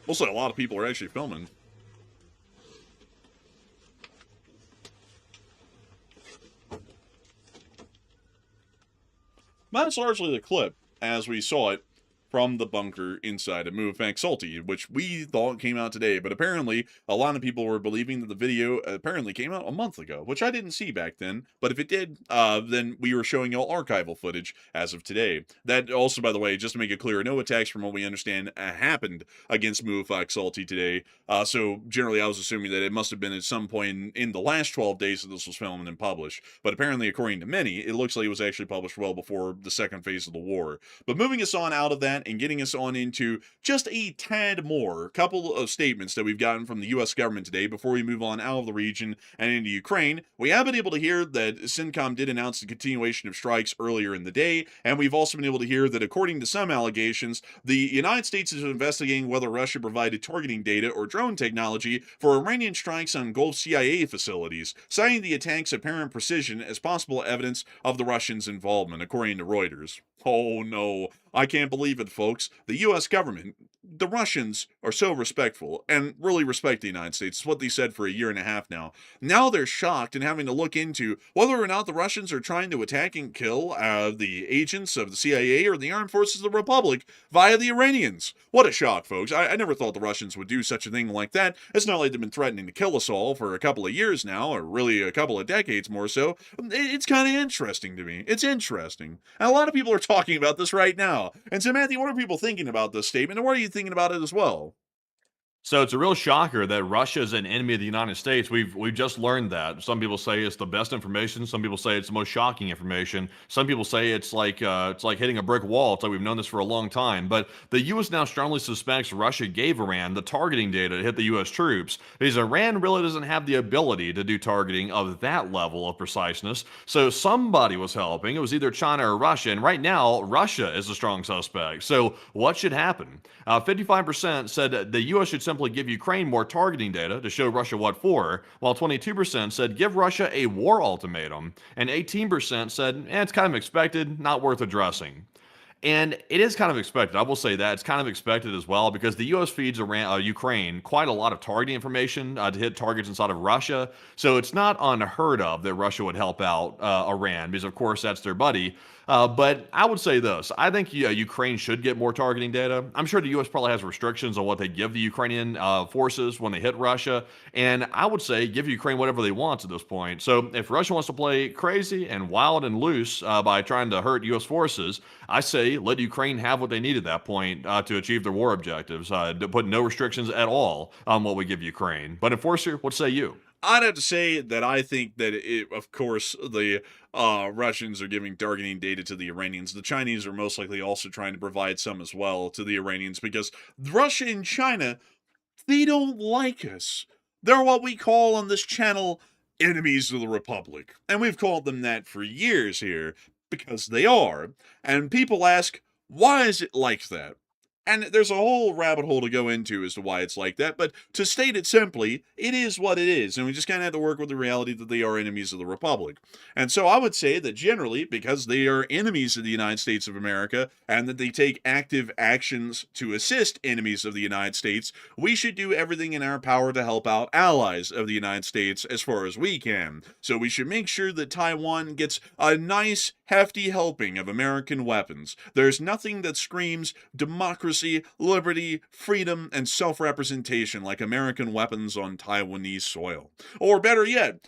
Looks like a lot of people are actually filming. That's largely the clip, as we saw it. from the bunker inside of Salty, which we thought came out today, but apparently a lot of people were believing that the video apparently came out a month ago, which I didn't see back then, but if it did, then we were showing y'all archival footage as of today. That also, by the way, just to make it clear, no attacks from what we understand happened against Salty today, so generally I was assuming that it must have been at some point in the last 12 days that this was filmed and published, but apparently according to many, it looks like it was actually published well before the second phase of the war. But moving us on out of that and getting us on into just a tad more, couple of statements that we've gotten from the U.S. government today before we move on out of the region and into Ukraine. We have been able to hear that CENTCOM did announce the continuation of strikes earlier in the day, and we've also been able to hear that according to some allegations, the United States is investigating whether Russia provided targeting data or drone technology for Iranian strikes on Gulf CIA facilities, citing the attack's apparent precision as possible evidence of the Russians' involvement, according to Reuters. Oh no, I can't believe it, folks. The U.S. government, the Russians, are so respectful and really respect the United States. It's what they said for a year and a half now. Now they're shocked and having to look into whether or not the Russians are trying to attack and kill the agents of the CIA or the armed forces of the Republic via the Iranians. What a shock, folks. I never thought the Russians would do such a thing like that. It's not like they've been threatening to kill us all for a couple of years now, or really a couple of decades more so. It's kind of interesting to me. It's interesting. And a lot of people are talking about this right now. And so, Matthew, what are people thinking about this statement, and what are you thinking about it as well? So it's a real shocker that Russia is an enemy of the United States. We've just learned that. Some people say it's the best information. Some people say it's the most shocking information. Some people say it's like hitting a brick wall. It's like we've known this for a long time. But the U.S. now strongly suspects Russia gave Iran the targeting data to hit the U.S. troops, because Iran really doesn't have the ability to do targeting of that level of preciseness. So somebody was helping. It was either China or Russia. And right now, Russia is a strong suspect. So what should happen? 55% said the U.S. should simply give Ukraine more targeting data to show Russia what for, while 22% said give Russia a war ultimatum, and 18% said it's kind of expected, not worth addressing. And it is kind of expected. I will say that it's kind of expected as well, because the U.S. feeds Ukraine quite a lot of targeting information to hit targets inside of Russia. So it's not unheard of that Russia would help out Iran, because of course that's their buddy. But I would say this. I think Ukraine should get more targeting data. I'm sure the U.S. probably has restrictions on what they give the Ukrainian forces when they hit Russia. And I would say give Ukraine whatever they want at this point. So if Russia wants to play crazy and wild and loose by trying to hurt U.S. forces, I say let Ukraine have what they need at that point to achieve their war objectives. To put no restrictions at all on what we give Ukraine. But Enforcer, what say you? I'd have to say that I think that, of course, the Russians are giving targeting data to the Iranians. The Chinese are most likely also trying to provide some as well to the Iranians, because Russia and China, they don't like us. They're what we call on this channel enemies of the Republic. And we've called them that for years here, because they are. And people ask, why is it like that? And there's a whole rabbit hole to go into as to why it's like that, but to state it simply, it is what it is, and we just kind of have to work with the reality that they are enemies of the Republic. And so I would say that generally, because they are enemies of the United States of America, and that they take active actions to assist enemies of the United States, we should do everything in our power to help out allies of the United States as far as we can. So we should make sure that Taiwan gets a nice, hefty helping of American weapons. There's nothing that screams democracy, liberty, freedom, and self-representation like American weapons on Taiwanese soil. Or better yet,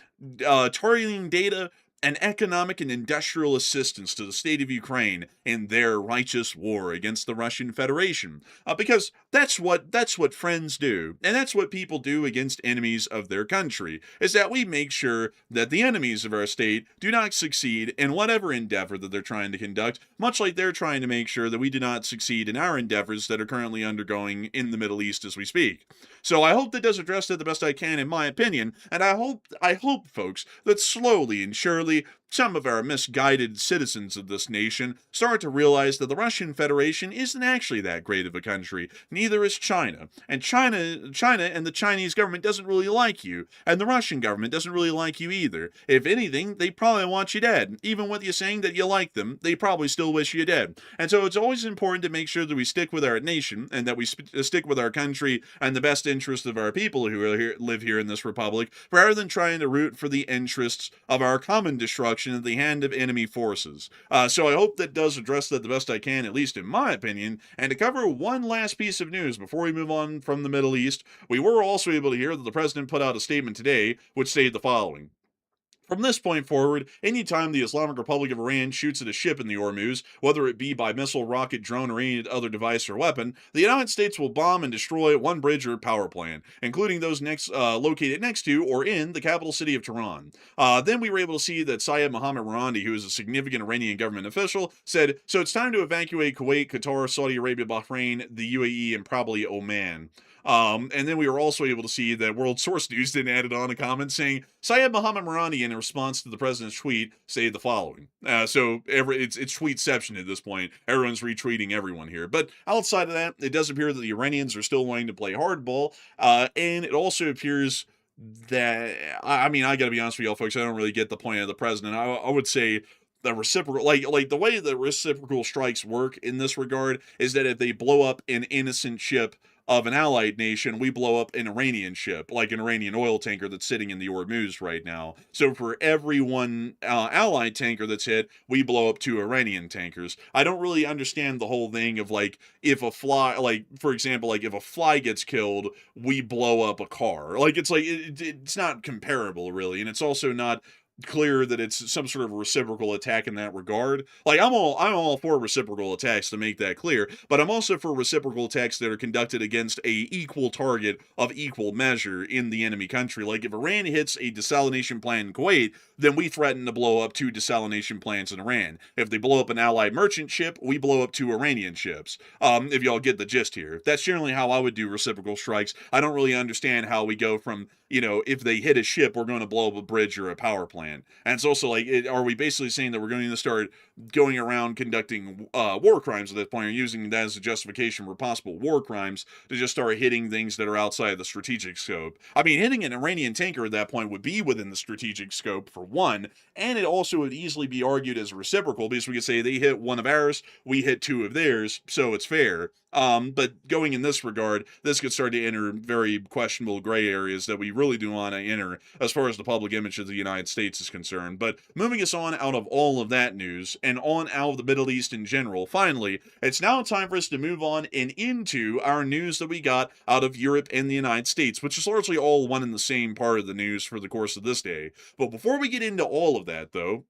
targeting data and economic and industrial assistance to the state of Ukraine in their righteous war against the Russian Federation. Because that's what friends do, and that's what people do against enemies of their country, is that we make sure that the enemies of our state do not succeed in whatever endeavor that they're trying to conduct, much like they're trying to make sure that we do not succeed in our endeavors that are currently undergoing in the Middle East as we speak. So I hope that does address that the best I can, in my opinion, and I hope, folks, that slowly and surely some of our misguided citizens of this nation start to realize that the Russian Federation isn't actually that great of a country. Neither is China. And China and the Chinese government doesn't really like you. And the Russian government doesn't really like you either. If anything, they probably want you dead. Even with you saying that you like them, they probably still wish you dead. And so it's always important to make sure that we stick with our nation and that we stick with our country and the best interest of our people who live here in this republic, rather than trying to root for the interests of our common destruction destruction at the hand of enemy forces. So I hope that does address that the best I can, at least in my opinion. And to cover one last piece of news before we move on from the Middle East, we were also able to hear that the president put out a statement today which stated the following. From this point forward, anytime the Islamic Republic of Iran shoots at a ship in the Hormuz, whether it be by missile, rocket, drone, or any other device or weapon, the United States will bomb and destroy one bridge or power plant, including those located next to or in the capital city of Tehran. Then we were able to see that Syed Mohammed Rouhani, who is a significant Iranian government official, said, "So it's time to evacuate Kuwait, Qatar, Saudi Arabia, Bahrain, the UAE, and probably Oman." And then we were also able to see that World Source News then added on a comment saying, Syed Mohammed Rouhani, in response to the president's tweet, stated the following. So it's tweetception at this point. Everyone's retweeting everyone here. But outside of that, it does appear that the Iranians are still wanting to play hardball. And it also appears that, I mean, I got to be honest with y'all, folks, I don't really get the point of the president. I would say the reciprocal, like the way that reciprocal strikes work in this regard is that if they blow up an innocent ship of an allied nation, we blow up an Iranian ship, like an Iranian oil tanker that's sitting in the Hormuz right now. So for every one allied tanker that's hit, we blow up 2 Iranian tankers. I don't really understand the whole thing of like, if a fly, like for example, like if a fly gets killed, we blow up a car. Like it's like, it's not comparable really. And it's also not clear that it's some sort of reciprocal attack in that regard. Like I'm all for reciprocal attacks, to make that clear, but I'm also for reciprocal attacks that are conducted against a equal target of equal measure in the enemy country. Like if Iran hits a desalination plant in Kuwait, then we threaten to blow up 2 desalination plants in Iran. If they blow up an allied merchant ship, we blow up 2 Iranian ships. If y'all get the gist here. That's generally how I would do reciprocal strikes. I don't really understand how we go from, you know, if they hit a ship, we're going to blow up a bridge or a power plant. And it's also like, are we basically saying that we're going to start going around conducting war crimes at this point, or using that as a justification for possible war crimes to just start hitting things that are outside the strategic scope? I mean, hitting an Iranian tanker at that point would be within the strategic scope, for one, and it also would easily be argued as reciprocal, because we could say they hit 1 of ours, we hit 2 of theirs, so it's fair. But going in this regard, this could start to enter very questionable gray areas that we really do want to enter as far as the public image of the United States is concerned. But moving us on out of all of that news and on out of the Middle East in general, finally, it's now time for us to move on and into our news that we got out of Europe and the United States, which is largely all one and the same part of the news for the course of this day. But before we get into all of that, though,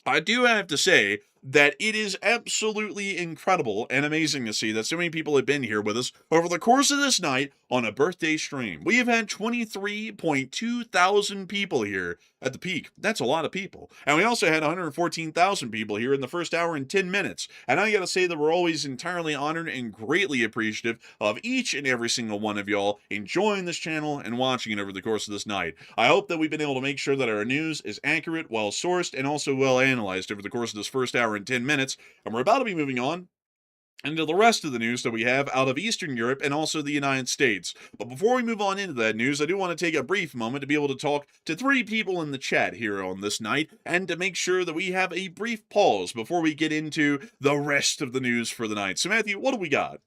I do have to say that it is absolutely incredible and amazing to see that so many people have been here with us over the course of this night on a birthday stream. We have had 23.2 thousand people here at the peak. That's a lot of people. And we also had 114,000 people here in the first hour and 10 minutes. And I gotta say that we're always entirely honored and greatly appreciative of each and every single one of y'all enjoying this channel and watching it over the course of this night. I hope that we've been able to make sure that our news is accurate, well sourced, and also well analyzed over the course of this first hour and 10 minutes. And we're about to be moving on into the rest of the news that we have out of Eastern Europe and also the United States. But before we move on into that news, I do want to take a brief moment to be able to talk to 3 people in the chat here on this night, and to make sure that we have a brief pause before we get into the rest of the news for the night. So Matthew, what do we got?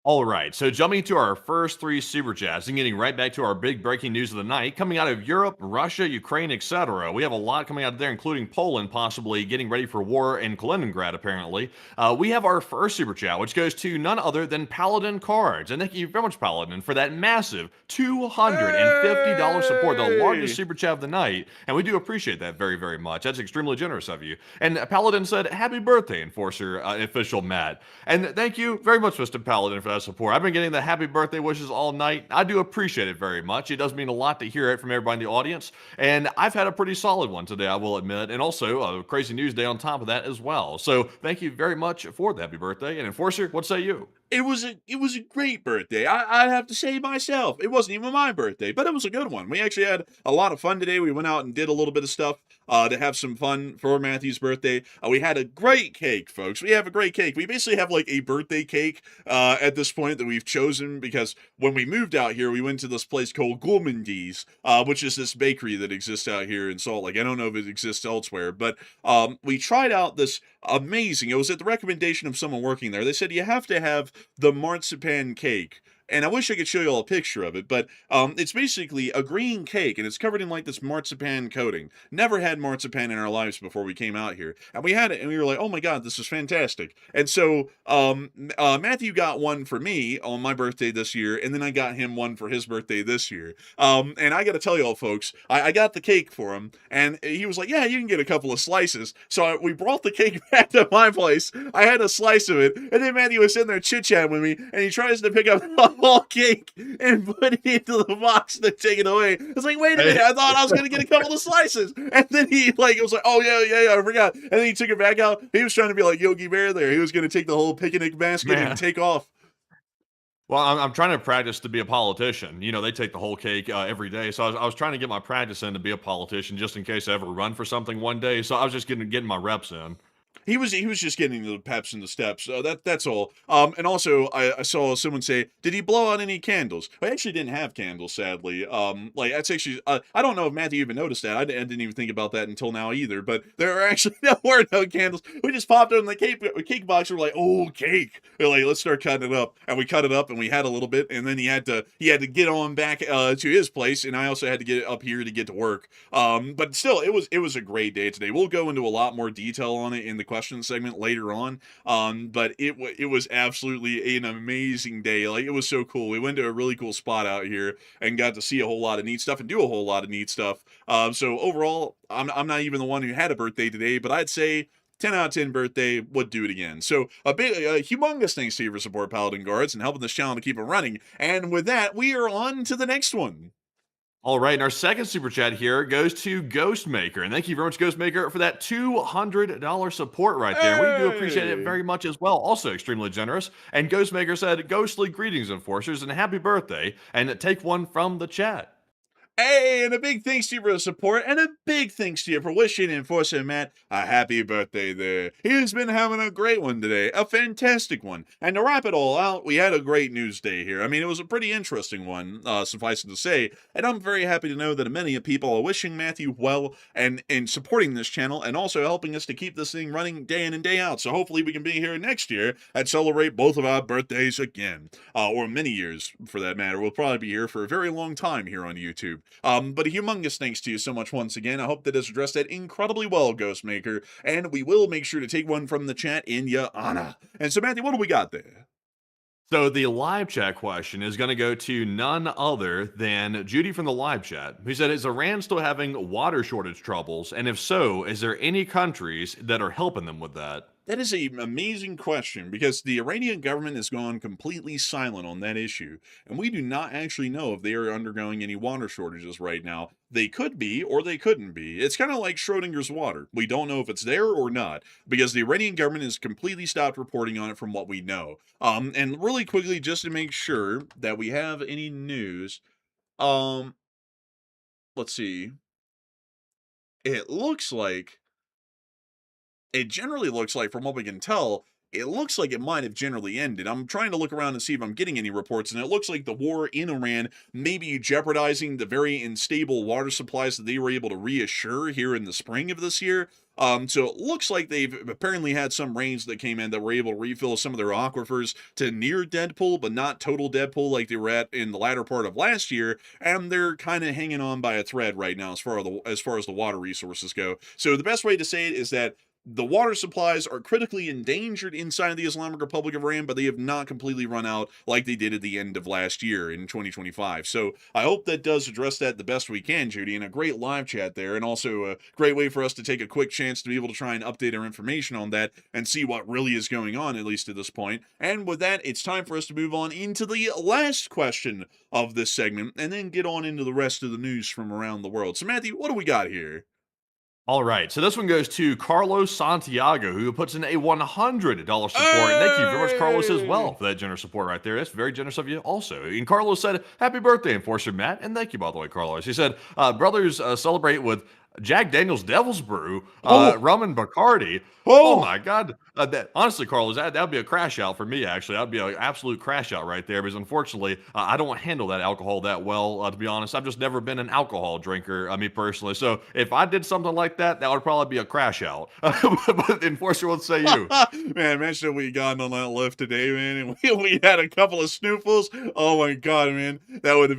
All right, so jumping to our first 3 super chats and getting right back to our big breaking news of the night, coming out of Europe, Russia, Ukraine, etc. We have a lot coming out of there, including Poland possibly getting ready for war in Kaliningrad, apparently. We have our first super chat, which goes to none other than Paladin Cards. And thank you very much, Paladin, for that massive $250 support, the largest super chat of the night. And we do appreciate that very, very much. That's extremely generous of you. And Paladin said, happy birthday, Enforcer official Matt. And thank you very much, Mr. Paladin, for that support. I've been getting the happy birthday wishes all night. I do appreciate it very much. It does mean a lot to hear it from everybody in the audience. And I've had a pretty solid one today, I will admit. And also a crazy news day on top of that as well. So thank you very much for the happy birthday. And Enforcer, what say you? It was a great birthday. I have to say myself. It wasn't even my birthday, but it was a good one. We actually had a lot of fun today. We went out and did a little bit of stuff to have some fun for Matthew's birthday. We had a great cake, folks. We have a great cake. We basically have like a birthday cake at this point that we've chosen, because when we moved out here, we went to this place called Gourmandise, which is this bakery that exists out here in Salt Lake. I don't know if it exists elsewhere, but we tried out this amazing, it was at the recommendation of someone working there. They said you have to have the marzipan cake and I wish I could show you all a picture of it, but it's basically a green cake, and it's covered in like this marzipan coating. Never had marzipan in our lives before we came out here, and we had it, and we were like, oh my god, this is fantastic. And so Matthew got one for me on my birthday this year, and then I got him one for his birthday this year. And I got to tell y'all, folks, I got the cake for him, and he was like, yeah, you can get a couple of slices. So we brought the cake back to my place. I had a slice of it, and then Matthew was sitting there chit-chatting with me, and he tries to pick up the whole cake and put it into the box and then take it away. I was like, wait a minute, I thought I was going to get a couple of slices. And then he was like, oh, yeah, I forgot. And then he took it back out. He was trying to be like Yogi Bear there. He was going to take the whole picnic basket and take off. Well, I'm trying to practice to be a politician. You know, they take the whole cake every day. So I was trying to get my practice in to be a politician just in case I ever run for something one day. So I was just getting my reps in. He was just getting the peps and the steps. That's all. And also, I saw someone say, "Did he blow out any candles?" I actually didn't have candles, sadly. Like that's actually, I don't know if Matthew even noticed that. I didn't even think about that until now either. But there were no candles. We just popped open the cake box. We're like, "Oh, cake!" We're like, let's start cutting it up. And we cut it up, and we had a little bit. And then he had to get on back to his place, and I also had to get up here to get to work. But still, it was a great day today. We'll go into a lot more detail on it in the question segment later on, but it was absolutely an amazing day. Like, it was so cool. We went to a really cool spot out here and got to see a whole lot of neat stuff and do a whole lot of neat stuff. So overall, I'm not even the one who had a birthday today, but I'd say 10 out of 10 birthday, would do it again. So a humongous thanks to you for support, Paladin Guards, and helping this channel to keep it running. And with that, we are on to the next one. All right, and our second super chat here goes to Ghostmaker. And thank you very much, Ghostmaker, for that $200 support right there. We do appreciate it very much as well. Also extremely generous. And Ghostmaker said, ghostly greetings, Enforcers, and happy birthday. And take one from the chat. Hey, and a big thanks to you for the support, and a big thanks to you for wishing Enforcer Matt a happy birthday there. He's been having a great one today, a fantastic one. And to wrap it all out, we had a great news day here. I mean, it was a pretty interesting one, suffice it to say, and I'm very happy to know that many people are wishing Matthew well and supporting this channel, and also helping us to keep this thing running day in and day out. So hopefully we can be here next year and celebrate both of our birthdays again, or many years for that matter. We'll probably be here for a very long time here on YouTube. But a humongous thanks to you so much once again. I hope that has addressed that incredibly well, Ghostmaker, and we will make sure to take one from the chat in your honor. And so, Matthew, what do we got there? So the live chat question is going to go to none other than Judy from the live chat, who said, is Iran still having water shortage troubles? And if so, is there any countries that are helping them with that? That is an amazing question, because the Iranian government has gone completely silent on that issue, and we do not actually know if they are undergoing any water shortages right now. They could be, or they couldn't be. It's kind of like Schrodinger's water. We don't know if it's there or not, because the Iranian government has completely stopped reporting on it from what we know. And really quickly, just to make sure that we have any news, let's see. It generally looks like, from what we can tell, it looks like it might have generally ended. I'm trying to look around and see if I'm getting any reports, and it looks like the war in Iran may be jeopardizing the very unstable water supplies that they were able to reassure here in the spring of this year. So it looks like they've apparently had some rains that came in that were able to refill some of their aquifers to near dead pool, but not total dead pool like they were at in the latter part of last year, and they're kind of hanging on by a thread right now as far as the water resources go. So the best way to say it is that the water supplies are critically endangered inside of the Islamic Republic of Iran, but they have not completely run out like they did at the end of last year in 2025. So I hope that does address that the best we can, Judy, and a great live chat there, and also a great way for us to take a quick chance to be able to try and update our information on that and see what really is going on, at least at this point. And with that, it's time for us to move on into the last question of this segment, and then get on into the rest of the news from around the world. So Matthew, what do we got here? All right, so this one goes to Carlos Santiago, who puts in a $100 support. Hey! Thank you very much, Carlos, as well, for that generous support right there. That's very generous of you also. And Carlos said, happy birthday, Enforcer Matt. And thank you, by the way, Carlos. He said, brothers celebrate with Jack Daniel's Devil's Brew, Oh, rum and Bacardi. Oh oh, my God! That honestly, Carlos, that'd be a crash out for me. Actually, that'd be an absolute crash out right there. Because unfortunately, I don't handle that alcohol that well. To be honest, I've just never been an alcohol drinker. I mean, personally. So if I did something like that, that would probably be a crash out. But Enforcer, what say you? man, imagine if we gotten on that lift today, man, and we had a couple of snoofles. Oh my god, man, that would have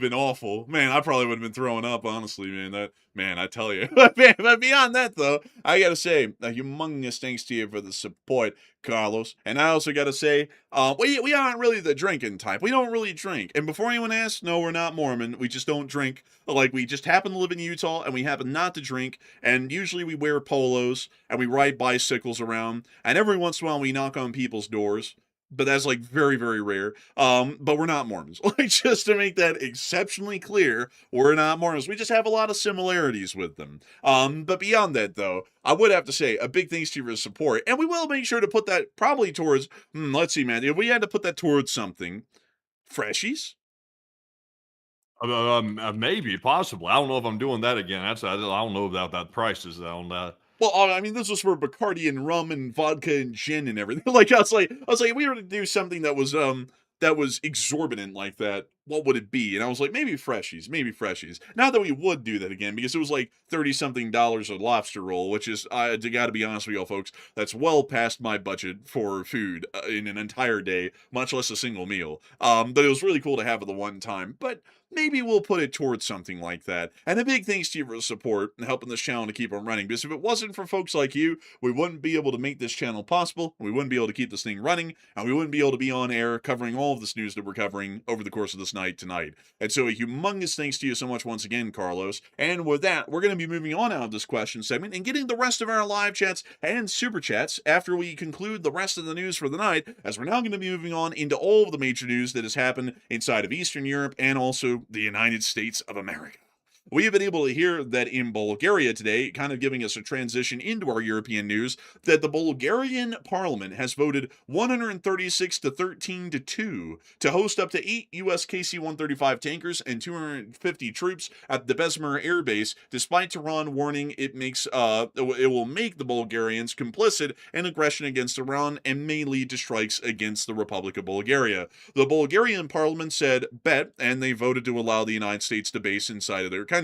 been awful, man. I probably would have been throwing up, honestly, man. Man, I tell you, man, but beyond that, though, I gotta say a humongous thanks to you for the support, Carlos. And I also gotta say, we aren't really the drinking type. We don't really drink. And before anyone asks, no, we're not Mormon. We just don't drink. Like, we just happen to live in Utah, and we happen not to drink. And usually we wear polos, and we ride bicycles around. And every once in a while we knock on people's doors. But that's like very, very rare. But we're not Mormons. Like, just to make that exceptionally clear, we're not Mormons. We just have a lot of similarities with them. But beyond that, though, I would have to say a big thanks to you for the support. And we will make sure to put that probably towards, let's see, man, if we had to put that towards something, Freshies? Maybe, possibly. I don't know if I'm doing that again. I don't know about that prices on that. Well, I mean, this was for Bacardi and rum and vodka and gin and everything. Like, I was like, if we were to do something that was exorbitant like that, what would it be? And I was like, maybe Freshies, maybe Freshies. Not that we would do that again, because it was like $30-something a lobster roll, which is, I got to be honest with y'all, folks, that's well past my budget for food in an entire day, much less a single meal. But it was really cool to have it the one time. But maybe we'll put it towards something like that. And a big thanks to you for the support and helping this channel to keep on running. Because if it wasn't for folks like you, we wouldn't be able to make this channel possible. We wouldn't be able to keep this thing running. And we wouldn't be able to be on air covering all of this news that we're covering over the course of this night tonight. And so a humongous thanks to you so much once again, Carlos. And with that, we're going to be moving on out of this question segment and getting the rest of our live chats and super chats after we conclude the rest of the news for the night, as we're now going to be moving on into all of the major news that has happened inside of Eastern Europe and also the United States of America. We have been able to hear that in Bulgaria today, kind of giving us a transition into our European news, that the Bulgarian parliament has voted 136 to 13 to 2 to host up to 8 U.S. KC-135 tankers and 250 troops at the Besmer Air Base, despite Tehran warning it will make the Bulgarians complicit in aggression against Iran and may lead to strikes against the Republic of Bulgaria. The Bulgarian parliament said bet, and they voted to allow the United States to base inside of their country,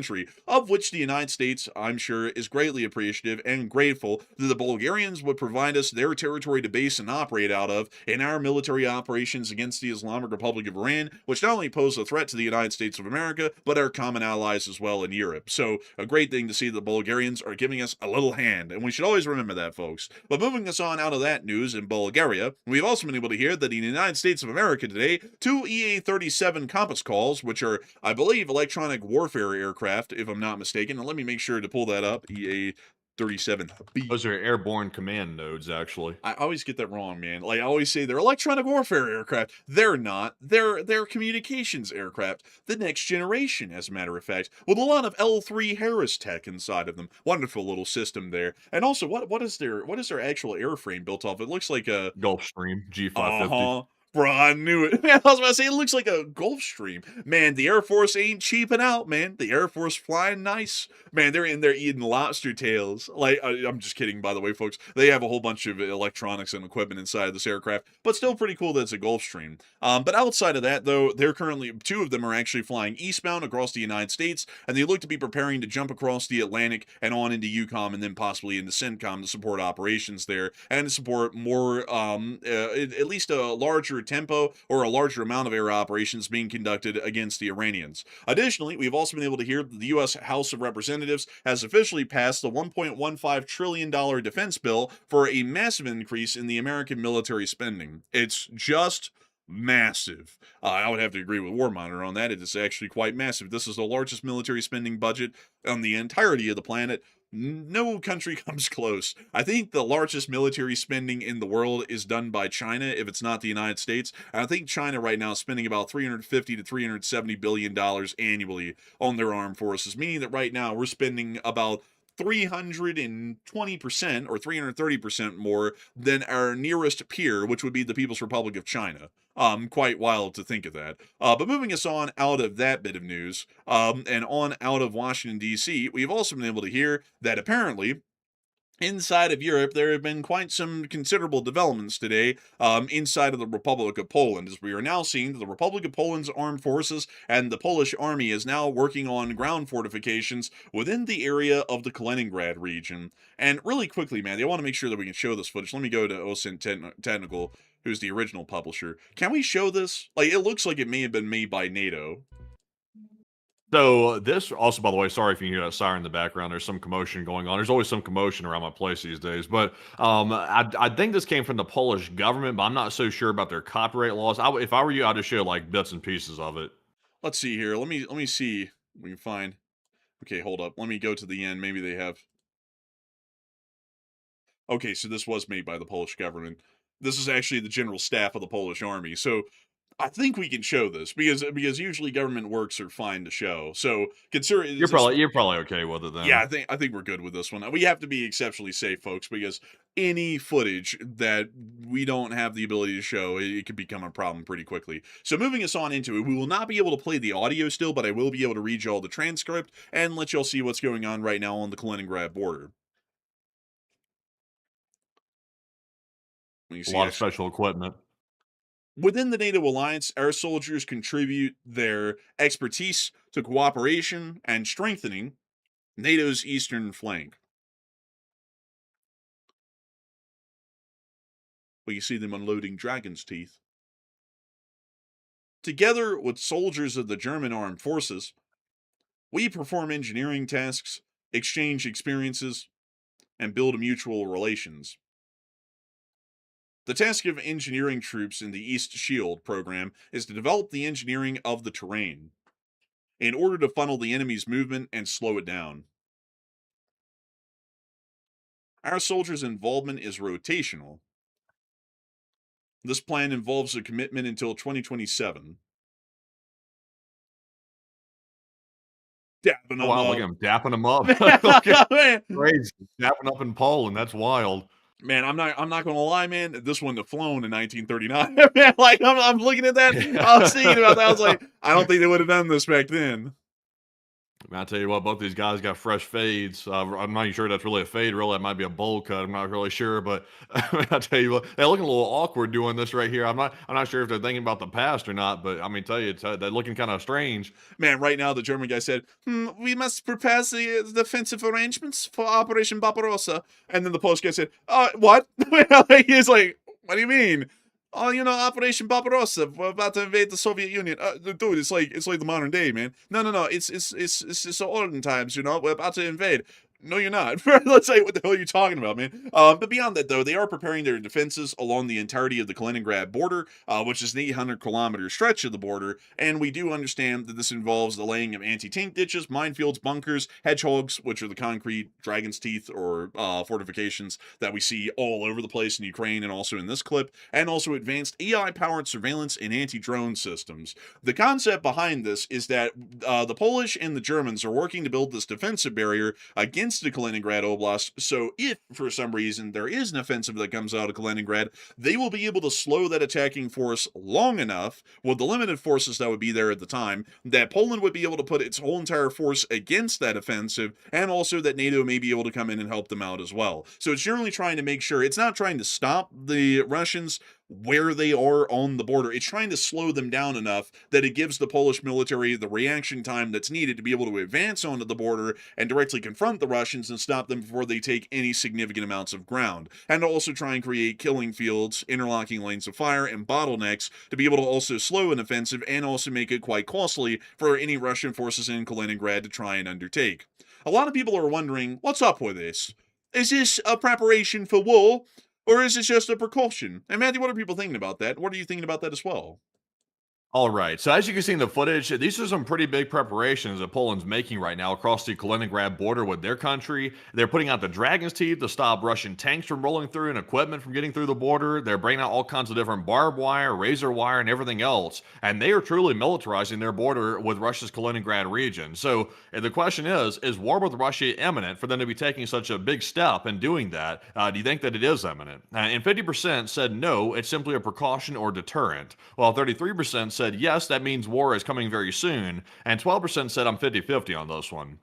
of which the United States, I'm sure, is greatly appreciative and grateful that the Bulgarians would provide us their territory to base and operate out of in our military operations against the Islamic Republic of Iran, which not only pose a threat to the United States of America, but our common allies as well in Europe. So, a great thing to see the Bulgarians are giving us a little hand, and we should always remember that, folks. But moving us on out of that news in Bulgaria, we've also been able to hear that in the United States of America today, 2 EA-37 Compass calls, which are, I believe, electronic warfare aircraft, if I'm not mistaken. And let me make sure to pull that up. EA-37B. Those are airborne command nodes, actually. I always get that wrong, man. Like, I always say they're electronic warfare aircraft. They're not. They're communications aircraft. The next generation, as a matter of fact, with a lot of L3 Harris tech inside of them. Wonderful little system there. And also, what is their actual airframe built off? It looks like a Gulfstream G550. Bro, I knew it. Man, I was about to say, it looks like a Gulfstream. Man, the Air Force ain't cheaping out, man. The Air Force flying nice. Man, they're in there eating lobster tails. Like, I'm just kidding, by the way, folks. They have a whole bunch of electronics and equipment inside of this aircraft, but still pretty cool that it's a Gulfstream. But outside of that, though, they're currently, 2 of them are actually flying eastbound across the United States, and they look to be preparing to jump across the Atlantic and on into EUCOM and then possibly into CENTCOM to support operations there and to support more, at least a larger tempo or a larger amount of air operations being conducted against the Iranians. Additionally, we've also been able to hear that the U.S. House of Representatives has officially passed the $1.15 trillion defense bill for a massive increase in the American military spending. It's just massive. I would have to agree with War Monitor on that. It is actually quite massive. This is the largest military spending budget on the entirety of the planet. No country comes close. I think the largest military spending in the world is done by China, if it's not the United States. And I think China right now is spending about $350 to $370 billion annually on their armed forces, meaning that right now we're spending about 320% or 330% more than our nearest peer, which would be the People's Republic of China. Quite wild to think of that. But moving us on out of that bit of news, and on out of Washington, D.C., we've also been able to hear that apparently inside of Europe, there have been quite some considerable developments today inside of the Republic of Poland, as we are now seeing that the Republic of Poland's armed forces and the Polish army is now working on ground fortifications within the area of the Kaliningrad region. And really quickly, man, I want to make sure that we can show this footage. Let me go to OSINT Technical, who's the original publisher. Can we show this? Like, it looks like it may have been made by NATO. So this also, by the way, sorry if you hear that siren in the background. There's some commotion going on. There's always some commotion around my place these days. But I think this came from the Polish government, but I'm not so sure about their copyright laws. If I were you, I'd just show like bits and pieces of it. Let's see here. Let me see if we can find. Okay, hold up. Let me go to the end. Maybe they have. Okay, so this was made by the Polish government. This is actually the general staff of the Polish army. So I think we can show this because usually government works are fine to show. So consider You're probably okay with it then. yeah, I think we're good with this one. We have to be exceptionally safe, folks, because any footage that we don't have the ability to show, it could become a problem pretty quickly. So moving us on into it, we will not be able to play the audio still, but I will be able to read y'all the transcript and let y'all see what's going on right now on the Kaliningrad border. A lot of special equipment. Within the NATO alliance, our soldiers contribute their expertise to cooperation and strengthening NATO's eastern flank. Well, you see them unloading dragon's teeth. Together with soldiers of the German armed forces, we perform engineering tasks, exchange experiences, and build mutual relations. The task of engineering troops in the East Shield program is to develop the engineering of the terrain in order to funnel the enemy's movement and slow it down. Our soldiers' involvement is rotational. This plan involves a commitment until 2027. Dapping them Oh, wow, up. look at him dapping them up. Crazy. Dapping up in Poland. That's wild. Man, I'm not gonna lie, man. This wouldn't have flown in 1939. Man, like I'm looking at that. I was thinking about that. I was like, I don't think they would have done this back then. Man, I tell you what, both these guys got fresh fades. I'm not even sure that's really a fade. Really, that might be a bowl cut. I'm not really sure, but I tell you what, they're looking a little awkward doing this right here. I'm not sure if they're thinking about the past or not, but I mean, tell you, they're looking kind of strange. Man, right now the German guy said, "We must prepare the defensive arrangements for Operation Barbarossa," and then the Polish guy said, "What?" He's like, "What do you mean?" "Oh, Operation Barbarossa. We're about to invade the Soviet Union." Dude, it's like the modern day, man. No. It's the olden times. We're about to invade. No, you're not. Let's say, what the hell are you talking about, man? But beyond that, though, they are preparing their defenses along the entirety of the Kaliningrad border, which is an 800-kilometer stretch of the border, and we do understand that this involves the laying of anti-tank ditches, minefields, bunkers, hedgehogs, which are the concrete dragon's teeth or fortifications that we see all over the place in Ukraine and also in this clip, and also advanced AI-powered surveillance and anti-drone systems. The concept behind this is that the Polish and the Germans are working to build this defensive barrier against the Kaliningrad Oblast, so if, for some reason, there is an offensive that comes out of Kaliningrad, they will be able to slow that attacking force long enough, with the limited forces that would be there at the time, that Poland would be able to put its whole entire force against that offensive, and also that NATO may be able to come in and help them out as well. So it's generally trying to make sure, it's not trying to stop the Russians where they are on the border. It's trying to slow them down enough that it gives the Polish military the reaction time that's needed to be able to advance onto the border and directly confront the Russians and stop them before they take any significant amounts of ground. And also try and create killing fields, interlocking lanes of fire, and bottlenecks to be able to also slow an offensive and also make it quite costly for any Russian forces in Kaliningrad to try and undertake. A lot of people are wondering, what's up with this? Is this a preparation for war? Or is it just a precaution? And Matthew, what are people thinking about that? What are you thinking about that as well? All right. So as you can see in the footage, these are some pretty big preparations that Poland's making right now across the Kaliningrad border with their country. They're putting out the dragon's teeth to stop Russian tanks from rolling through and equipment from getting through the border. They're bringing out all kinds of different barbed wire, razor wire, and everything else. And they are truly militarizing their border with Russia's Kaliningrad region. So the question is war with Russia imminent for them to be taking such a big step in doing that? Do you think that it is imminent? And 50% said no, it's simply a precaution or deterrent. While 33% said yes, that means war is coming very soon, and 12% said I'm 50-50 on this one.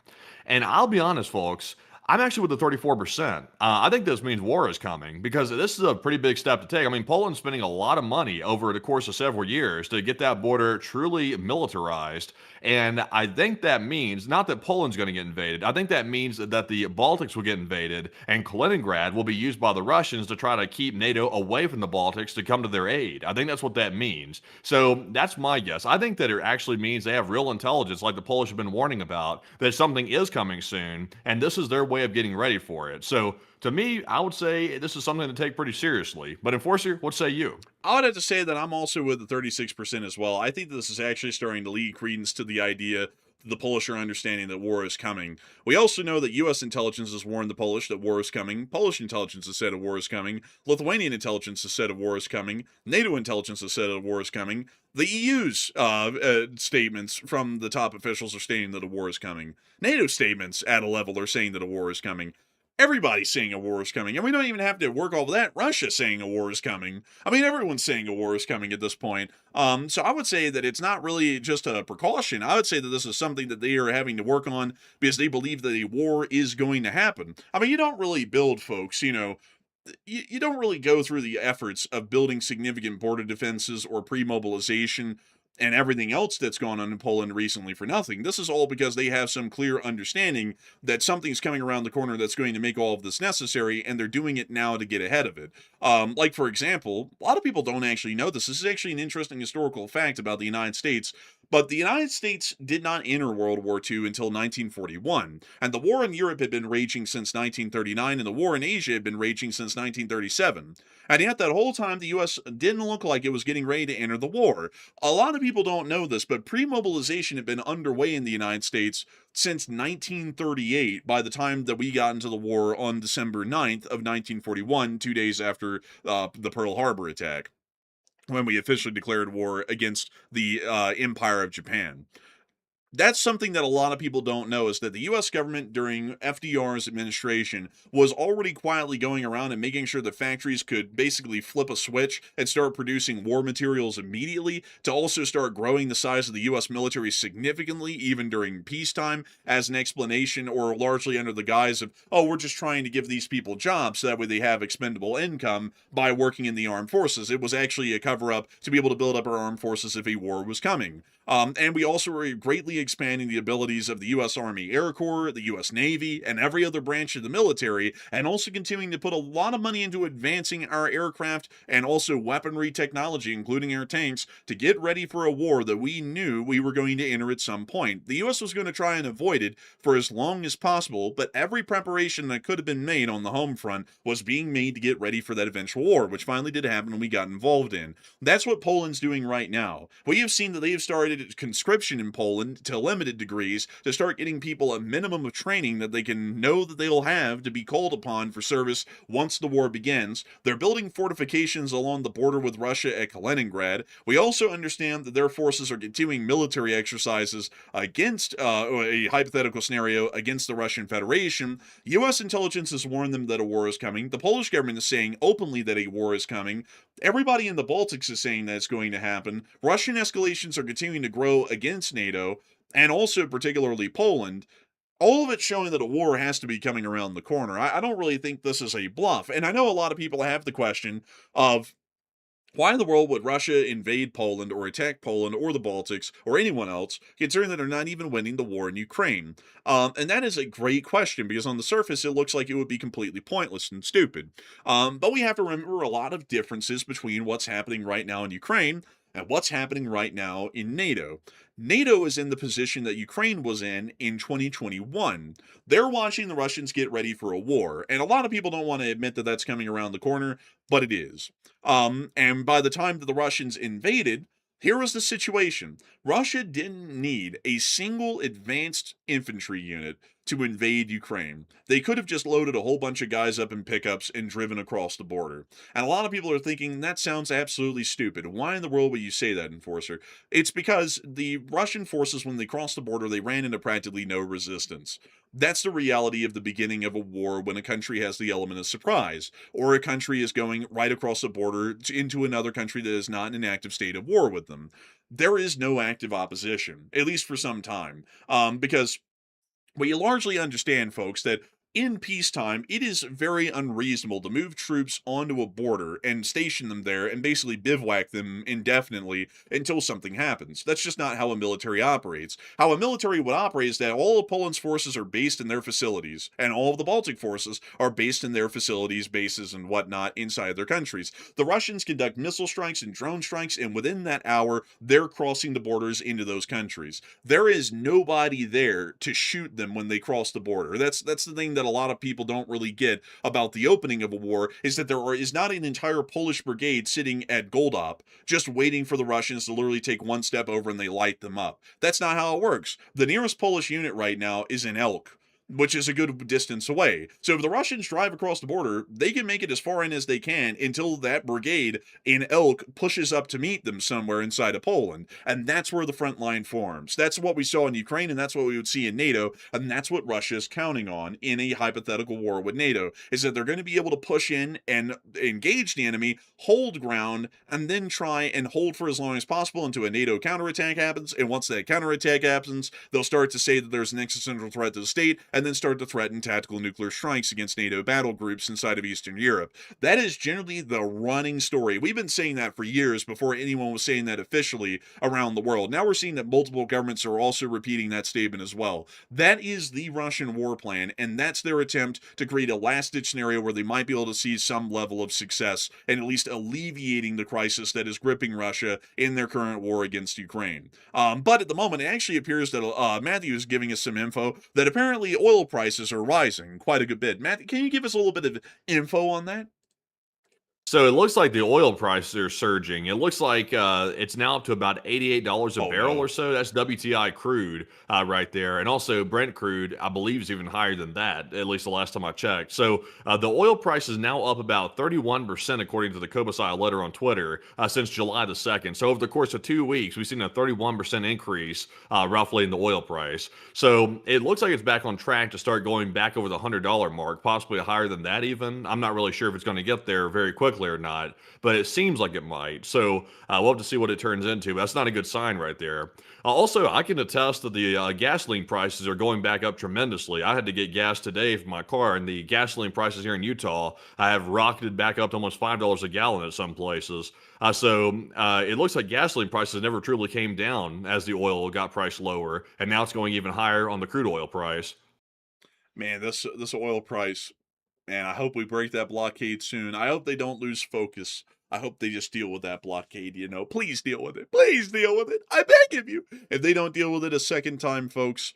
And I'll be honest, folks, I'm actually with the 34%. I think this means war is coming because this is a pretty big step to take. I mean, Poland's spending a lot of money over the course of several years to get that border truly militarized. And I think that means not that Poland's going to get invaded. I think that means that the Baltics will get invaded and Kaliningrad will be used by the Russians to try to keep NATO away from the Baltics to come to their aid. I think that's what that means. So that's my guess. I think that it actually means they have real intelligence, like the Polish have been warning about, that something is coming soon, and this is their way of getting ready for it. So to me, I would say this is something to take pretty seriously. But Enforcer, what say you? I would have to say that I'm also with the 36% as well. I think this is actually starting to lead credence to the idea the Polish are understanding that war is coming. We also know that U.S. intelligence has warned the Polish that war is coming. Polish intelligence has said a war is coming. Lithuanian intelligence has said a war is coming. NATO intelligence has said a war is coming. The EU's statements from the top officials are stating that a war is coming. NATO statements at a level are saying that a war is coming. Everybody's saying a war is coming, and we don't even have to work all of that. Russia's saying a war is coming. I mean, everyone's saying a war is coming at this point. So I would say that it's not really just a precaution. I would say that this is something that they are having to work on because they believe that a war is going to happen. I mean, you don't really build, folks, you don't really go through the efforts of building significant border defenses or pre-mobilization and everything else that's gone on in Poland recently for nothing. This is all because they have some clear understanding that something's coming around the corner that's going to make all of this necessary, and they're doing it now to get ahead of it. Like, for example, a lot of people don't actually know this. This is actually an interesting historical fact about the United States. But the United States did not enter World War II until 1941, and the war in Europe had been raging since 1939, and the war in Asia had been raging since 1937. And yet that whole time, the U.S. didn't look like it was getting ready to enter the war. A lot of people don't know this, but pre-mobilization had been underway in the United States since 1938, by the time that we got into the war on December 9th of 1941, 2 days after the Pearl Harbor attack, when we officially declared war against the Empire of Japan. That's something that a lot of people don't know, is that the U.S. government during FDR's administration was already quietly going around and making sure that factories could basically flip a switch and start producing war materials immediately, to also start growing the size of the U.S. military significantly, even during peacetime, as an explanation, or largely under the guise of, oh, we're just trying to give these people jobs so that way they have expendable income by working in the armed forces. It was actually a cover-up to be able to build up our armed forces if a war was coming. And we also were greatly expanding the abilities of the U.S. Army Air Corps, the U.S. Navy, and every other branch of the military, and also continuing to put a lot of money into advancing our aircraft and also weaponry technology, including our tanks, to get ready for a war that we knew we were going to enter at some point. The U.S. was going to try and avoid it for as long as possible, but every preparation that could have been made on the home front was being made to get ready for that eventual war, which finally did happen and we got involved in. That's what Poland's doing right now. We have seen that they have started conscription in Poland to limited degrees to start getting people a minimum of training that they can know that they'll have to be called upon for service once the war begins. They're building fortifications along the border with Russia at Kaliningrad. We also understand that their forces are continuing military exercises against a hypothetical scenario against the Russian Federation. U.S. intelligence has warned them that a war is coming. The Polish government is saying openly that a war is coming. Everybody in the Baltics is saying that it's going to happen. Russian escalations are continuing to grow against NATO, and also particularly Poland. All of it showing that a war has to be coming around the corner. I don't really think this is a bluff. And I know a lot of people have the question of, why in the world would Russia invade Poland or attack Poland or the Baltics or anyone else, considering that they're not even winning the war in Ukraine? And that is a great question, because on the surface, it looks like it would be completely pointless and stupid. But we have to remember a lot of differences between what's happening right now in Ukraine and what's happening right now in NATO. NATO is in the position that Ukraine was in 2021. They're watching the Russians get ready for a war, and a lot of people don't want to admit that that's coming around the corner, but it is. And by the time that the Russians invaded, Here was the situation. Russia didn't need a single advanced infantry unit to invade Ukraine. They could have just loaded a whole bunch of guys up in pickups and driven across the border. And a lot of people are thinking that sounds absolutely stupid. Why in the world would you say that, Enforcer? It's because the Russian forces, when they crossed the border, they ran into practically no resistance. That's the reality of the beginning of a war when a country has the element of surprise, or a country is going right across the border into another country that is not in an active state of war with them. There is no active opposition, at least for some time, because well, you largely understand, folks, that in peacetime, it is very unreasonable to move troops onto a border and station them there and basically bivouac them indefinitely until something happens. That's just not how a military operates. How a military would operate is that all of Poland's forces are based in their facilities, and all of the Baltic forces are based in their facilities, bases, and whatnot inside their countries. The Russians conduct missile strikes and drone strikes, and within that hour, they're crossing the borders into those countries. There is nobody there to shoot them when they cross the border. That's the thing that a lot of people don't really get about the opening of a war, is that there is not an entire Polish brigade sitting at Goldop just waiting for the Russians to literally take one step over and they light them up. That's not how it works. The nearest Polish unit right now is in Elk, which is a good distance away. So if the Russians drive across the border, they can make it as far in as they can until that brigade in Elk pushes up to meet them somewhere inside of Poland. And that's where the front line forms. That's what we saw in Ukraine, and that's what we would see in NATO, and that's what Russia is counting on in a hypothetical war with NATO, is that they're going to be able to push in and engage the enemy, hold ground, and then try and hold for as long as possible until a NATO counterattack happens. And once that counterattack happens, they'll start to say that there's an existential threat to the state, and then start to threaten tactical nuclear strikes against NATO battle groups inside of Eastern Europe. That is generally the running story. We've been saying that for years before anyone was saying that officially around the world. Now we're seeing that multiple governments are also repeating that statement as well. That is the Russian war plan, and that's their attempt to create a last-ditch scenario where they might be able to see some level of success and at least alleviating the crisis that is gripping Russia in their current war against Ukraine. But at the moment, it actually appears that Matthew is giving us some info that apparently oil prices are rising quite a good bit. Matt, can you give us a little bit of info on that? So it looks like the oil prices are surging. It looks like it's now up to about $88 a barrel no. or so. That's WTI crude right there. And also Brent crude, I believe, is even higher than that, at least the last time I checked. So the oil price is now up about 31%, according to the Kobasai letter on Twitter, since July the 2nd. So over the course of 2 weeks, we've seen a 31% increase roughly in the oil price. So it looks like it's back on track to start going back over the $100 mark, possibly higher than that even. I'm not really sure if it's going to get there very quickly or not, but it seems like it might. So we'll have to see what it turns into. But that's not a good sign right there. Also, I can attest that the gasoline prices are going back up tremendously. I had to get gas today for my car, and the gasoline prices here in Utah have rocketed back up to almost $5 a gallon at some places. So it looks like gasoline prices never truly came down as the oil got priced lower, and now it's going even higher on the crude oil price. Man, this oil price, man, I hope we break that blockade soon. I hope they don't lose focus. I hope they just deal with that blockade, Please deal with it. Please deal with it. I beg of you. If they don't deal with it a second time, folks,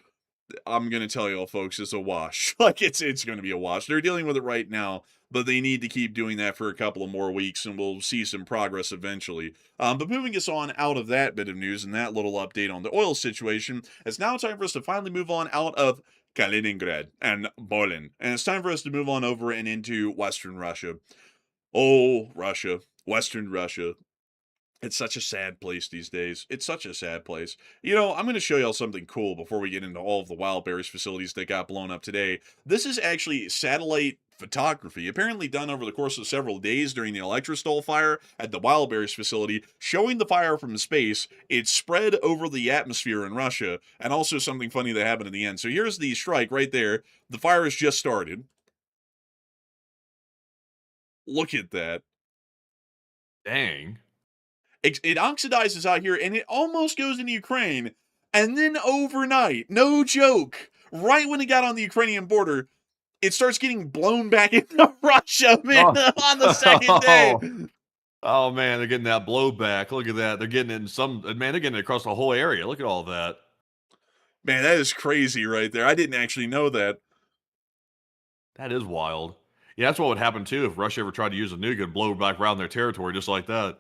I'm going to tell y'all, folks, it's a wash. Like, it's going to be a wash. They're dealing with it right now, but they need to keep doing that for a couple of more weeks, and we'll see some progress eventually. But moving us on out of that bit of news and that little update on the oil situation, it's now time for us to finally move on out of Kaliningrad and Poland. And it's time for us to move on over and into Western Russia. Oh, Russia. Western Russia. It's such a sad place these days. It's such a sad place. I'm going to show y'all something cool before we get into all of the wildberries facilities that got blown up today. This is actually satellite photography, apparently done over the course of several days during the Electrostall fire at the wildberries facility, showing the fire from space. It spread over the atmosphere in Russia, and also something funny that happened at the end. So here's the strike right there. The fire has just started. Look at that. Dang. It oxidizes out here, and it almost goes into Ukraine. And then overnight, no joke, right when it got on the Ukrainian border, it starts getting blown back into Russia, man, on the second day. Oh, man, they're getting that blowback. Look at that. They're getting it they're getting it across the whole area. Look at all that. Man, that is crazy right there. I didn't actually know that. That is wild. Yeah, that's what would happen, too, if Russia ever tried to use a nuke and blow back around their territory just like that.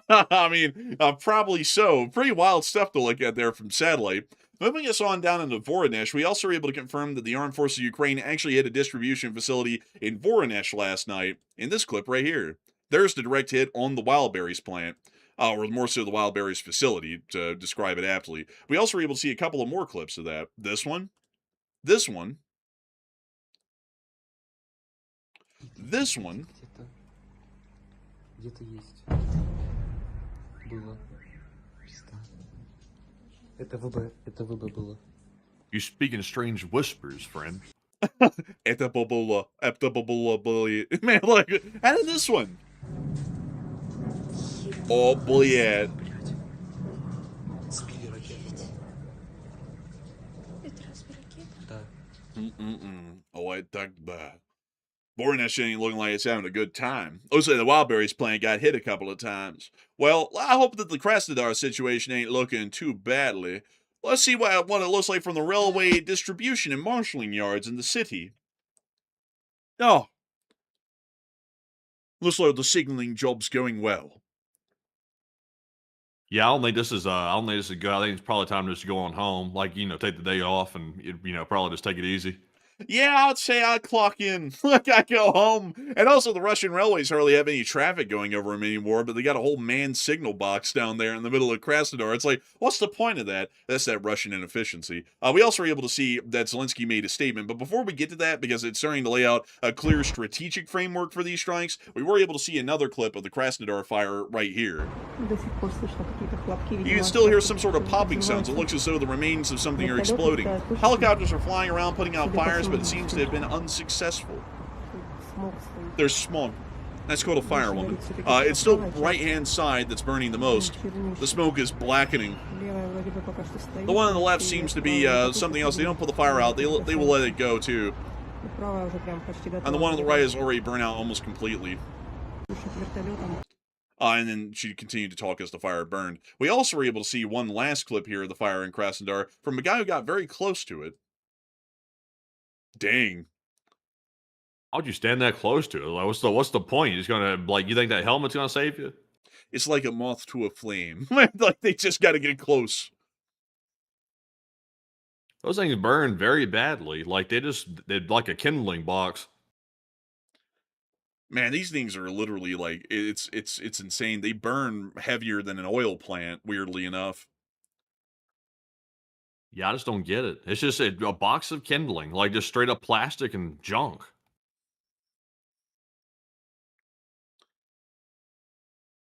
I mean, probably so. Pretty wild stuff to look at there from satellite. Moving us on down into Voronezh, we also were able to confirm that the armed forces of Ukraine actually hit a distribution facility in Voronezh last night in this clip right here. There's the direct hit on the wildberries plant, or more so the wildberries facility, to describe it aptly. We also were able to see a couple of more clips of that. This one, this one, this one. Где-то есть. Было. Это ВБ было. You speak in strange whispers, friend. Man, look, how did this one? Oh, блядь. Сбили ракету. Это разве ракета? Да. Oh, I так bad. Voronezh ain't looking like it's having a good time. Looks like the wildberries plant got hit a couple of times. Well, I hope that the Krasnodar situation ain't looking too badly. Let's see what it looks like from the railway distribution and marshalling yards in the city. Oh. Looks like the signaling job's going well. Yeah, I don't think this is good. I think it's probably time just to go on home. Like, take the day off and probably just take it easy. Yeah, I'd say I clock in. Like, I go home. And also, the Russian railways hardly have any traffic going over them anymore, but they got a whole manned signal box down there in the middle of Krasnodar. It's like, what's the point of that? That's that Russian inefficiency. We also were able to see that Zelensky made a statement, but before we get to that, because it's starting to lay out a clear strategic framework for these strikes, we were able to see another clip of the Krasnodar fire right here. You can still hear some sort of popping sounds. It looks as though the remains of something are exploding. Helicopters are flying around putting out fires, but it seems to have been unsuccessful. There's smoke. That's called a fire, woman. It's still right-hand side that's burning the most. The smoke is blackening. The one on the left seems to be something else. They don't put the fire out. They will let it go, too. And the one on the right is already burnt out almost completely. And then she continued to talk as the fire burned. We also were able to see one last clip here of the fire in Krasnodar from a guy who got very close to it. Dang. How'd you stand that close to it? Like, what's the point? You're just gonna you think that helmet's gonna save you? It's like a moth to a flame. Like, they just gotta get close. Those things burn very badly. Like they're like a kindling box. Man, these things are literally like it's insane. They burn heavier than an oil plant, weirdly enough. Yeah, I just don't get it. It's just a box of kindling, like just straight up plastic and junk.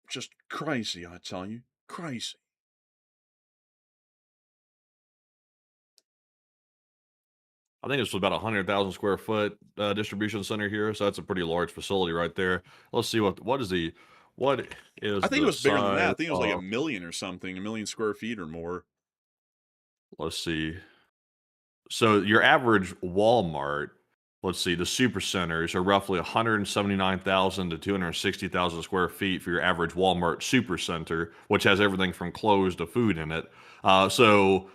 Just crazy, I tell you. Crazy. I think it's about 100,000 square foot distribution center here, so that's a pretty large facility right there. Let's see what is. I think it was bigger than that. I think it was like a million or something, 1,000,000 square feet or more. Let's see. So your average Walmart, let's see, the super centers are roughly 179,000 to 260,000 square feet for your average Walmart super center, which has everything from clothes to food in it. So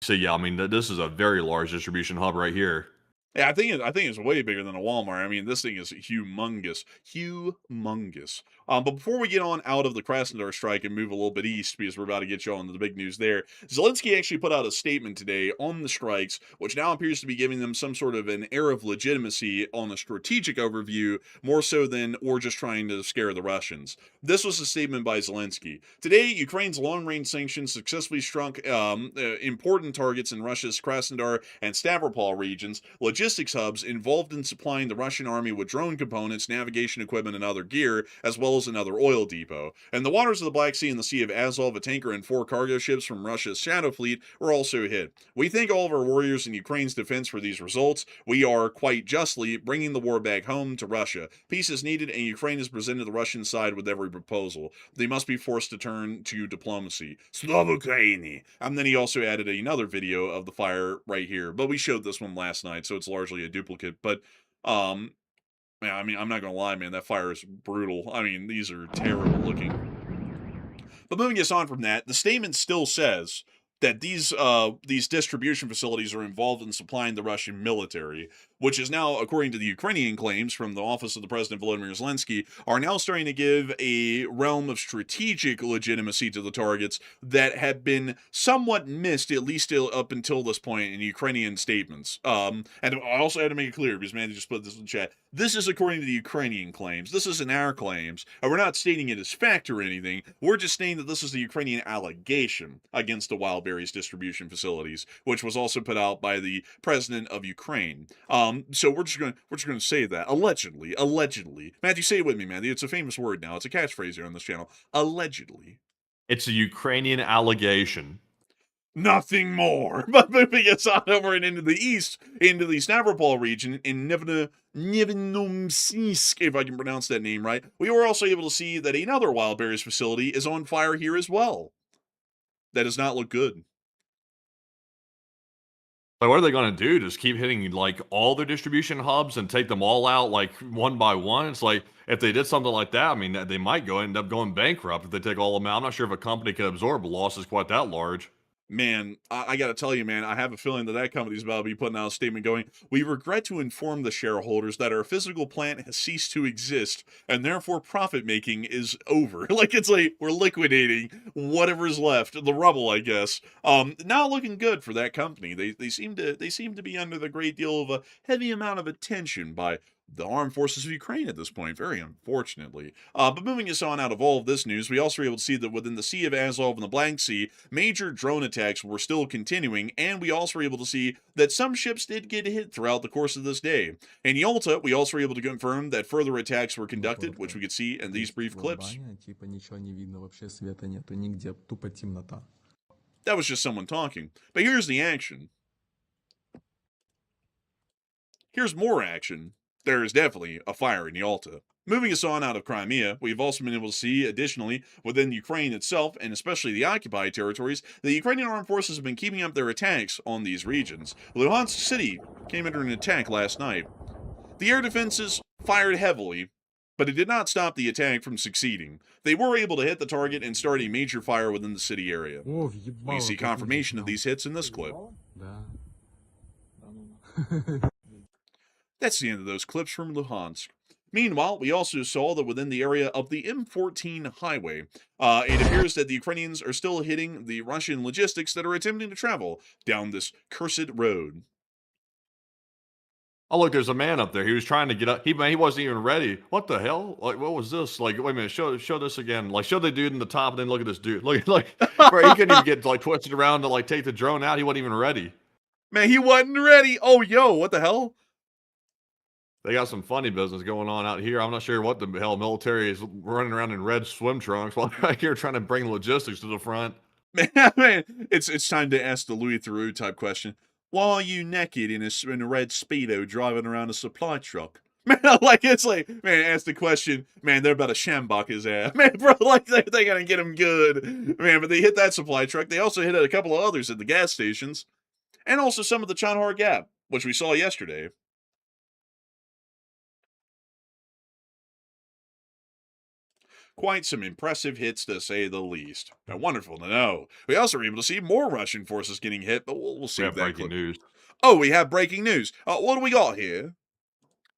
yeah, I mean, this is a very large distribution hub right here. Yeah, I think it's way bigger than a Walmart. I mean, this thing is humongous, humongous. But before we get on out of the Krasnodar strike and move a little bit east, because we're about to get you on to the big news there, Zelensky actually put out a statement today on the strikes, which now appears to be giving them some sort of an air of legitimacy on a strategic overview, more so than or just trying to scare the Russians. This was a statement by Zelensky. Today, Ukraine's long-range sanctions successfully struck important targets in Russia's Krasnodar and Stavropol regions, logistics hubs involved in supplying the Russian army with drone components, navigation equipment, and other gear, as well as another oil depot. In the waters of the Black Sea and the Sea of Azov, a tanker and 4 cargo ships from Russia's Shadow Fleet were also hit. We thank all of our warriors in Ukraine's defense for these results. We are, quite justly, bringing the war back home to Russia. Peace is needed, and Ukraine has presented the Russian side with every proposal. They must be forced to turn to diplomacy. Slava Ukraini! And then he also added another video of the fire right here, but we showed this one last night, so it's largely a duplicate. But man, I mean, I'm not gonna lie, man, that fire is brutal. I mean, these are terrible looking. But moving us on from that, the statement still says that these distribution facilities are involved in supplying the Russian military, which is now, according to the Ukrainian claims from the office of the President Volodymyr Zelensky, are now starting to give a realm of strategic legitimacy to the targets that have been somewhat missed, at least up until this point, in Ukrainian statements. And I also had to make it clear, because Mandy just put this in the chat, this is according to the Ukrainian claims. This isn't our claims, and we're not stating it as fact or anything. We're just stating that this is the Ukrainian allegation against the wildberries distribution facilities, which was also put out by the president of Ukraine. So we're just going to say that allegedly. Matthew, say it with me, Matthew. It's a famous word now. It's a catchphrase here on this channel. Allegedly. It's a Ukrainian allegation. Nothing more. But moving us on over and into the east, into the Stavropol region in Nevenomtsinsk, if I can pronounce that name right, we were also able to see that another wildberries facility is on fire here as well. That does not look good. Like, what are they going to do? Just keep hitting, like, all their distribution hubs and take them all out, like, one by one? It's like, if they did something like that, I mean, they might end up going bankrupt if they take all of them out. I'm not sure if a company can absorb losses quite that large. Man, I got to tell you, man, I have a feeling that company's about to be putting out a statement going, we regret to inform the shareholders that our physical plant has ceased to exist, and therefore profit-making is over. Like, it's like, we're liquidating whatever's left, the rubble, I guess. Not looking good for that company. They seem to be under the great deal of a heavy amount of attention by the armed forces of Ukraine at this point, very unfortunately. But moving us on out of all of this news, we also were able to see that within the Sea of Azov and the Black Sea, major drone attacks were still continuing, and we also were able to see that some ships did get hit throughout the course of this day. In Yalta, we also were able to confirm that further attacks were conducted, which we could see in these brief clips. That was just someone talking. But here's the action. Here's more action. There is definitely a fire in Yalta. Moving us on out of Crimea, we've also been able to see, additionally, within Ukraine itself, and especially the occupied territories, the Ukrainian armed forces have been keeping up their attacks on these regions. Luhansk City came under an attack last night. The air defenses fired heavily, but it did not stop the attack from succeeding. They were able to hit the target and start a major fire within the city area. We see confirmation of these hits in this clip. That's the end of those clips from Luhansk. Meanwhile, we also saw that within the area of the M14 highway, it appears that the Ukrainians are still hitting the Russian logistics that are attempting to travel down this cursed road. Oh, look, there's a man up there. He was trying to get up. He wasn't even ready. What the hell? Like, what was this? Like, wait a minute. Show this again. Like, show the dude in the top, and then look at this dude. Look, bro, he couldn't even get, like, twisted around to, like, take the drone out. He wasn't even ready. Man, he wasn't ready. Oh, yo, what the hell? They got some funny business going on out here. I'm not sure what the hell military is running around in red swim trunks while they're out here trying to bring logistics to the front. Man, it's time to ask the Louis Theroux type question. Why are you naked in a red Speedo driving around a supply truck? Man, like, it's like, man, ask the question, man, they're about to shambok his ass. Man, bro, like, they're gonna get him good. Man, but they hit that supply truck. They also hit a couple of others at the gas stations. And also some of the Chandhar Gap, which we saw yesterday. Quite some impressive hits, to say the least. Now, wonderful to know. We also were able to see more Russian forces getting hit, but we'll see. We have breaking news. Oh, we have breaking news. What do we got here?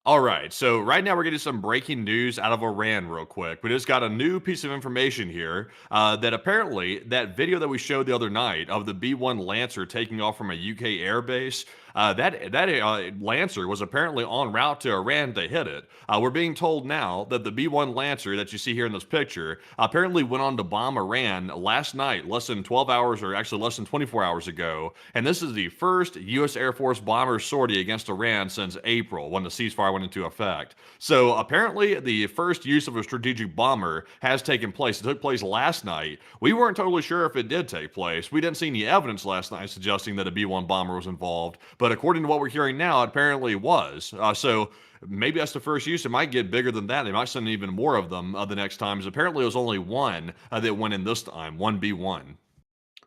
All right, so right now we're getting some breaking news out of Iran real quick. We just got a new piece of information here that apparently that video that we showed the other night of the B-1 Lancer taking off from a UK airbase, that Lancer was apparently en route to Iran to hit it. We're being told now that the B-1 Lancer that you see here in this picture apparently went on to bomb Iran last night, less than 12 hours, or actually less than 24 hours ago. And this is the first U.S. Air Force bomber sortie against Iran since April, when the ceasefire went into effect. So apparently the first use of a strategic bomber has taken place. It took place last night. We weren't totally sure if it did take place. We didn't see any evidence last night suggesting that a B-1 bomber was involved. But according to what we're hearing now, it apparently was. So maybe that's the first use. It might get bigger than that. They might send even more of them the next times. Apparently, it was only one that went in this time, one B-1.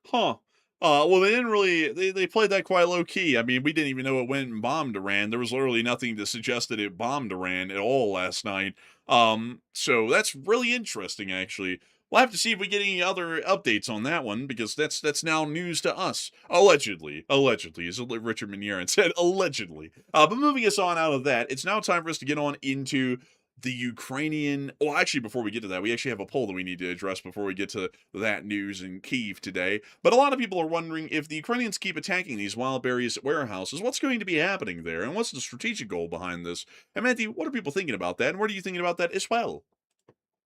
Huh. Well, they didn't really, they played that quite low key. I mean, we didn't even know it went and bombed Iran. There was literally nothing to suggest that it bombed Iran at all last night. So that's really interesting, actually. We'll have to see if we get any other updates on that one, because that's now news to us. Allegedly, as Richard Minieren said, allegedly. But moving us on out of that, it's now time for us to get on into the Ukrainian. Well, actually, before we get to that, we actually have a poll that we need to address before we get to that news in Kyiv today. But a lot of people are wondering, if the Ukrainians keep attacking these wildberries warehouses, what's going to be happening there, and what's the strategic goal behind this? And Matthew, what are people thinking about that, and what are you thinking about that as well?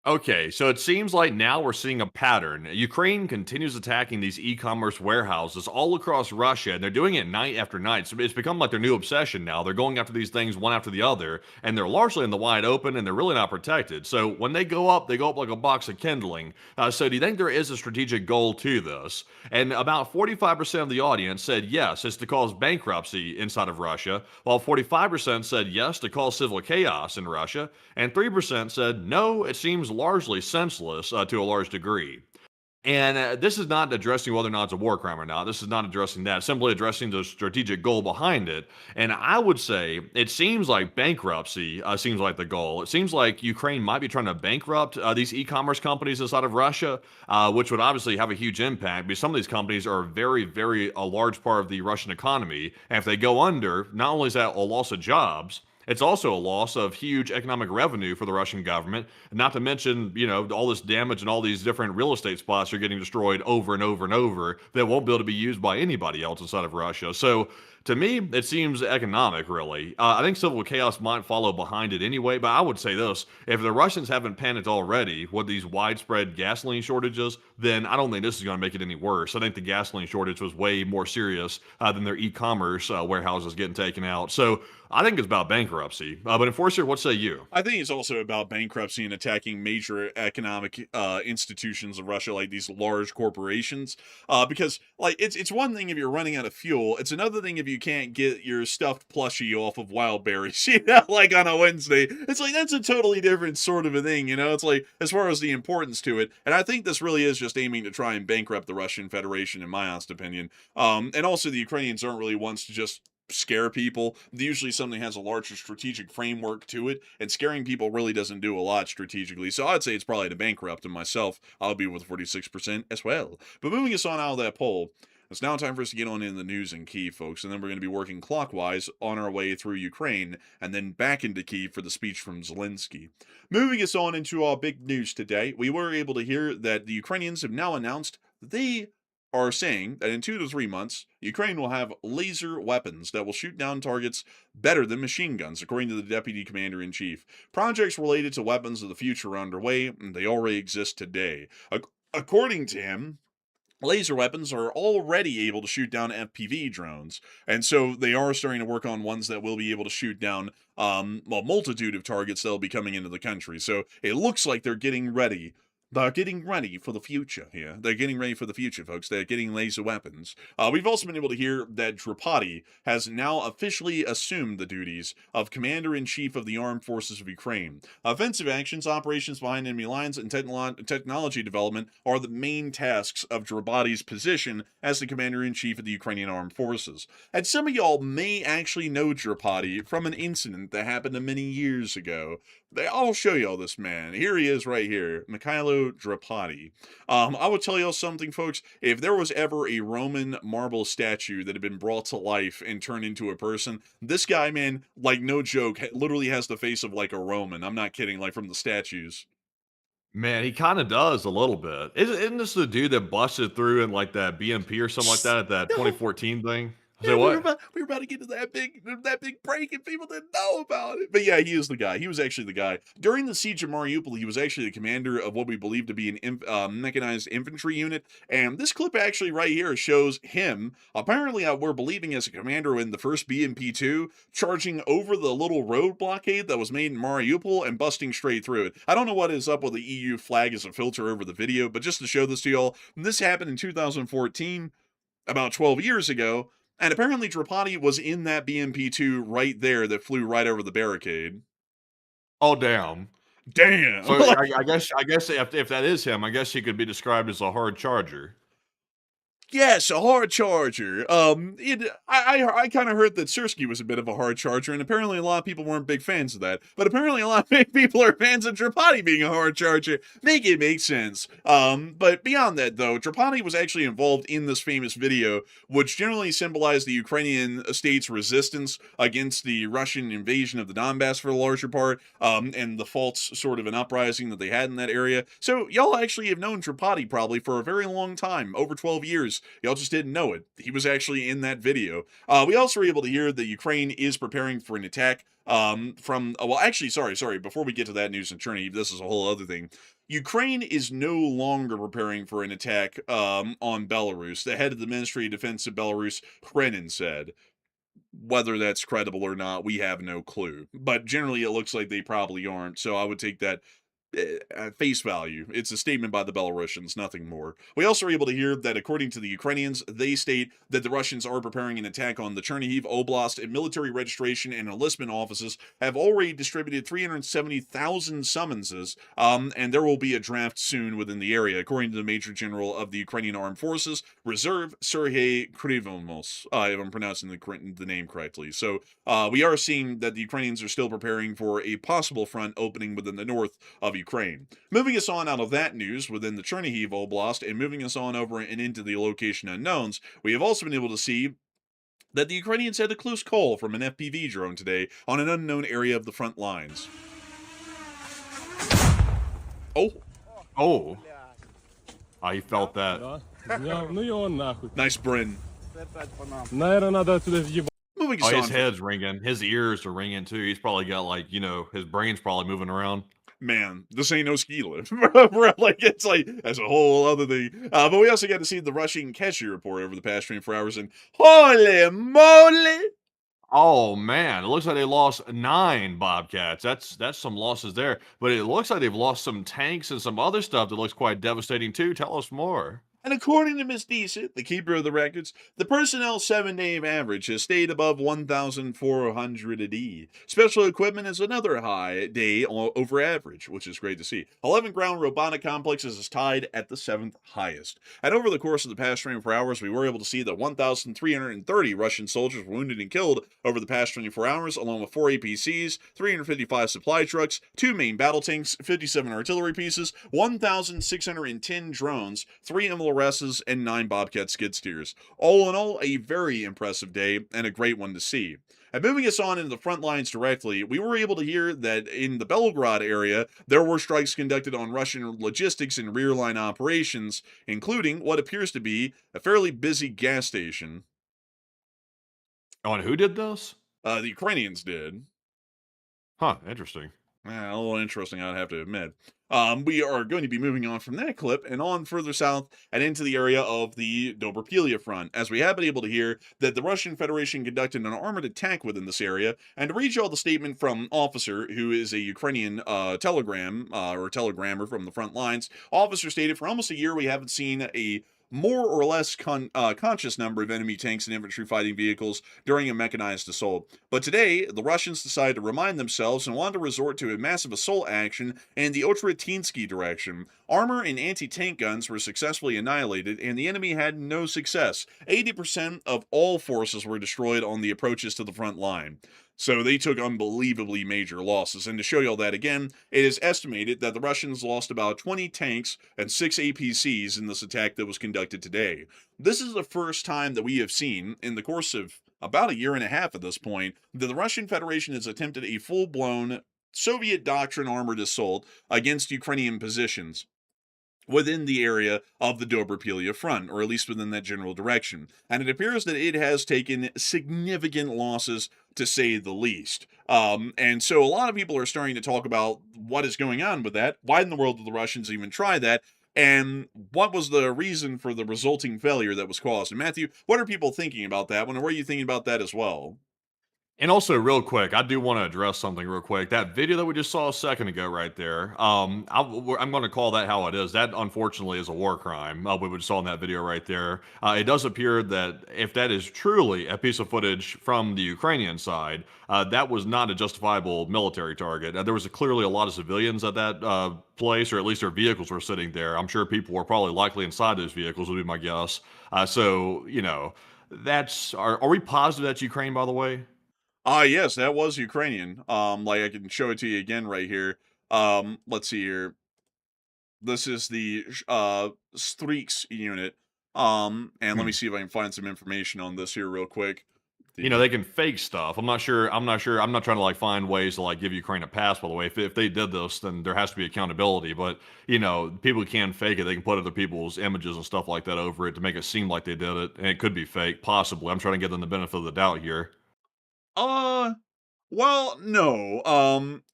Okay, so it seems like now we're seeing a pattern. Ukraine continues attacking these e-commerce warehouses all across Russia, and they're doing it night after night. So it's become like their new obsession now. They're going after these things one after the other, and they're largely in the wide open, and they're really not protected. So when they go up like a box of kindling. So do you think there is a strategic goal to this? And about 45% of the audience said yes, it's to cause bankruptcy inside of Russia, while 45% said yes, to cause civil chaos in Russia, and 3% said no, it seems largely senseless to a large degree. And this is not addressing whether or not it's a war crime or not. This is not addressing that. Simply addressing the strategic goal behind it. And I would say it seems like bankruptcy seems like the goal. It seems like Ukraine might be trying to bankrupt these e-commerce companies inside of Russia, which would obviously have a huge impact because some of these companies are very, very a large part of the Russian economy. And if they go under, not only is that a loss of jobs, it's also a loss of huge economic revenue for the Russian government, not to mention, all this damage and all these different real estate spots are getting destroyed over and over and over that won't be able to be used by anybody else inside of Russia. So to me, it seems economic, really. I think civil chaos might follow behind it anyway, but I would say this. If the Russians haven't panicked already with these widespread gasoline shortages, then I don't think this is going to make it any worse. I think the gasoline shortage was way more serious than their e-commerce warehouses getting taken out. So I think it's about bankruptcy. But Enforcer, what say you? I think it's also about bankruptcy and attacking major economic institutions of Russia, like these large corporations. Because like it's one thing if you're running out of fuel; it's another thing if you can't get your stuffed plushie off of wildberries, like on a Wednesday. It's like that's a totally different sort of a thing, It's like as far as the importance to it, and I think this really is just aiming to try and bankrupt the Russian Federation, in my honest opinion. And also the Ukrainians aren't really ones to just scare people. Usually something has a larger strategic framework to it, and scaring people really doesn't do a lot strategically. So I'd say it's probably to bankrupt them. Myself, I'll be with 46% as well. But moving us on out of that poll, it's now time for us to get on in the news in Kyiv, folks, and then we're going to be working clockwise on our way through Ukraine, and then back into Kyiv for the speech from Zelensky. Moving us on into our big news today, we were able to hear that the Ukrainians have now announced that they are saying that in 2 to 3 months, Ukraine will have laser weapons that will shoot down targets better than machine guns, according to the deputy commander-in-chief. Projects related to weapons of the future are underway, and they already exist today. According to him, laser weapons are already able to shoot down FPV drones, and so they are starting to work on ones that will be able to shoot down a multitude of targets that will be coming into the country. So it looks like they're getting ready. They're getting ready for the future here. They're getting ready for the future, folks. They're getting laser weapons. We've also been able to hear that Drupadi has now officially assumed the duties of Commander-in-Chief of the Armed Forces of Ukraine. Offensive actions, operations behind enemy lines, and technology development are the main tasks of Drupadi's position as the Commander-in-Chief of the Ukrainian Armed Forces. And some of y'all may actually know Drupadi from an incident that happened many years ago. I'll show y'all this man. Here he is right here, Mikhailo Drupadi. I will tell y'all something, folks. If there was ever a Roman marble statue that had been brought to life and turned into a person, this guy, man, like no joke, literally has the face of like a Roman. I'm not kidding, like from the statues. Man, he kind of does a little bit. Isn't this the dude that busted through in like that BMP or something like that at that No. 2014 thing? Yeah, Say what? we were about to get to that big break, and people didn't know about it. But yeah, he is the guy. He was actually the guy. During the siege of Mariupol, he was actually the commander of what we believe to be an mechanized infantry unit. And this clip actually right here shows him, apparently we're believing as a commander in the first BMP-2, charging over the little road blockade that was made in Mariupol and busting straight through it. I don't know what is up with the EU flag as a filter over the video, but just to show this to y'all, this happened in 2014, about 12 years ago. And apparently Drupadi was in that BMP-2 right there that flew right over the barricade. Oh, damn. Damn! So I guess if that is him, I guess he could be described as a hard charger. Yes, a hard charger. I kind of heard that Sirski was a bit of a hard charger, and apparently a lot of people weren't big fans of that. But apparently a lot of people are fans of Trapani being a hard charger. Make it make sense. But beyond that, though, Trapani was actually involved in this famous video, which generally symbolized the Ukrainian state's resistance against the Russian invasion of the Donbass for the larger part, and the false sort of an uprising that they had in that area. So y'all actually have known Trapani probably for a very long time, over 12 years. Y'all just didn't know it. He was actually in that video. We also were able to hear that Ukraine is preparing for an attack sorry. Before we get to that news in Chernihiv, this is a whole other thing. Ukraine is no longer preparing for an attack on Belarus. The head of the Ministry of Defense of Belarus, Krenin, said. Whether that's credible or not, we have no clue. But generally, it looks like they probably aren't. So I would take that at face value. It's a statement by the Belarusians, nothing more. We also are able to hear that according to the Ukrainians, they state that the Russians are preparing an attack on the Chernihiv Oblast, and military registration and enlistment offices have already distributed 370,000 summonses, and there will be a draft soon within the area, according to the Major General of the Ukrainian Armed Forces Reserve, Sergei Krivomos, if I'm pronouncing the name correctly. So we are seeing that the Ukrainians are still preparing for a possible front opening within the north of Ukraine. Moving us on out of that news within the Chernihiv Oblast and moving us on over and into the location unknowns, we have also been able to see that the Ukrainians had a close call from an FPV drone today on an unknown area of the front lines. Oh. I felt that. Ну его нахуй. Nice, Bryn. Наверное, надо отсюда въебать. Moving us Oh, on. his head's ringing. His ears are ringing too. He's probably got his brain's probably moving around. Man, this ain't no ski lift. It's like, that's a whole other thing. But we also got to see the Russian casualty report over the past 24 hours, and holy moly! Oh man, it looks like they lost 9 Bobcats. That's some losses there. But it looks like they've lost some tanks and some other stuff that looks quite devastating too. Tell us more. And according to Ms. Decent, the keeper of the records, the personnel 7-day average has stayed above 1,400 a day. Special equipment is another high day over average, which is great to see. 11 ground robotic complexes is tied at the 7th highest. And over the course of the past 24 hours, we were able to see that 1,330 Russian soldiers were wounded and killed over the past 24 hours, along with 4 APCs, 355 supply trucks, 2 main battle tanks, 57 artillery pieces, 1,610 drones, 3 MLRSs, and 9 Bobcat skid steers. All in all, a very impressive day and a great one to see. And moving us on into the front lines directly, we were able to hear that in the Belgrade area, there were strikes conducted on Russian logistics and rear line operations, including what appears to be a fairly busy gas station. Oh, and who did this? The Ukrainians did. Huh, interesting. A little interesting, I'd have to admit. We are going to be moving on from that clip and on further south and into the area of the Dobropilia front, as we have been able to hear that the Russian Federation conducted an armored attack within this area. And to read you all the statement from Officer, who is a Ukrainian telegrammer from the front lines, Officer stated, for almost a year we haven't seen a more or less conscious number of enemy tanks and infantry fighting vehicles during a mechanized assault. But today, the Russians decided to remind themselves and wanted to resort to a massive assault action in the Otratinsky direction. Armor and anti-tank guns were successfully annihilated, and the enemy had no success. 80% of all forces were destroyed on the approaches to the front line. So they took unbelievably major losses. And to show you all that again, it is estimated that the Russians lost about 20 tanks and 6 APCs in this attack that was conducted today. This is the first time that we have seen, in the course of about a year and a half at this point, that the Russian Federation has attempted a full-blown Soviet doctrine armored assault against Ukrainian positions within the area of the Dobropilia front, or at least within that general direction. And it appears that it has taken significant losses, to say the least. And so a lot of people are starting to talk about what is going on with that. Why in the world did the Russians even try that? And what was the reason for the resulting failure that was caused? And Matthew, what are people thinking about that one? And were you thinking about that as well? And also, real quick, I do want to address something real quick. That video that we just saw a second ago, right there. I'm going to call that how it is. That unfortunately is a war crime. We saw in that video right there. It does appear that if that is truly a piece of footage from the Ukrainian side, that was not a justifiable military target. There was clearly a lot of civilians at that place, or at least their vehicles were sitting there. I'm sure people were probably likely inside those vehicles, would be my guess. So that's. Are we positive that's Ukraine, by the way? Yes, that was Ukrainian. Like I can show it to you again right here. Let's see here. This is the Streaks unit. And let me see if I can find some information on this here real quick. They can fake stuff. I'm not sure. I'm not sure. I'm not trying to find ways to give Ukraine a pass. By the way, if they did this, then there has to be accountability. But people can fake it. They can put other people's images and stuff like that over it to make it seem like they did it, and it could be fake, possibly. I'm trying to give them the benefit of the doubt here. Uh, well, no.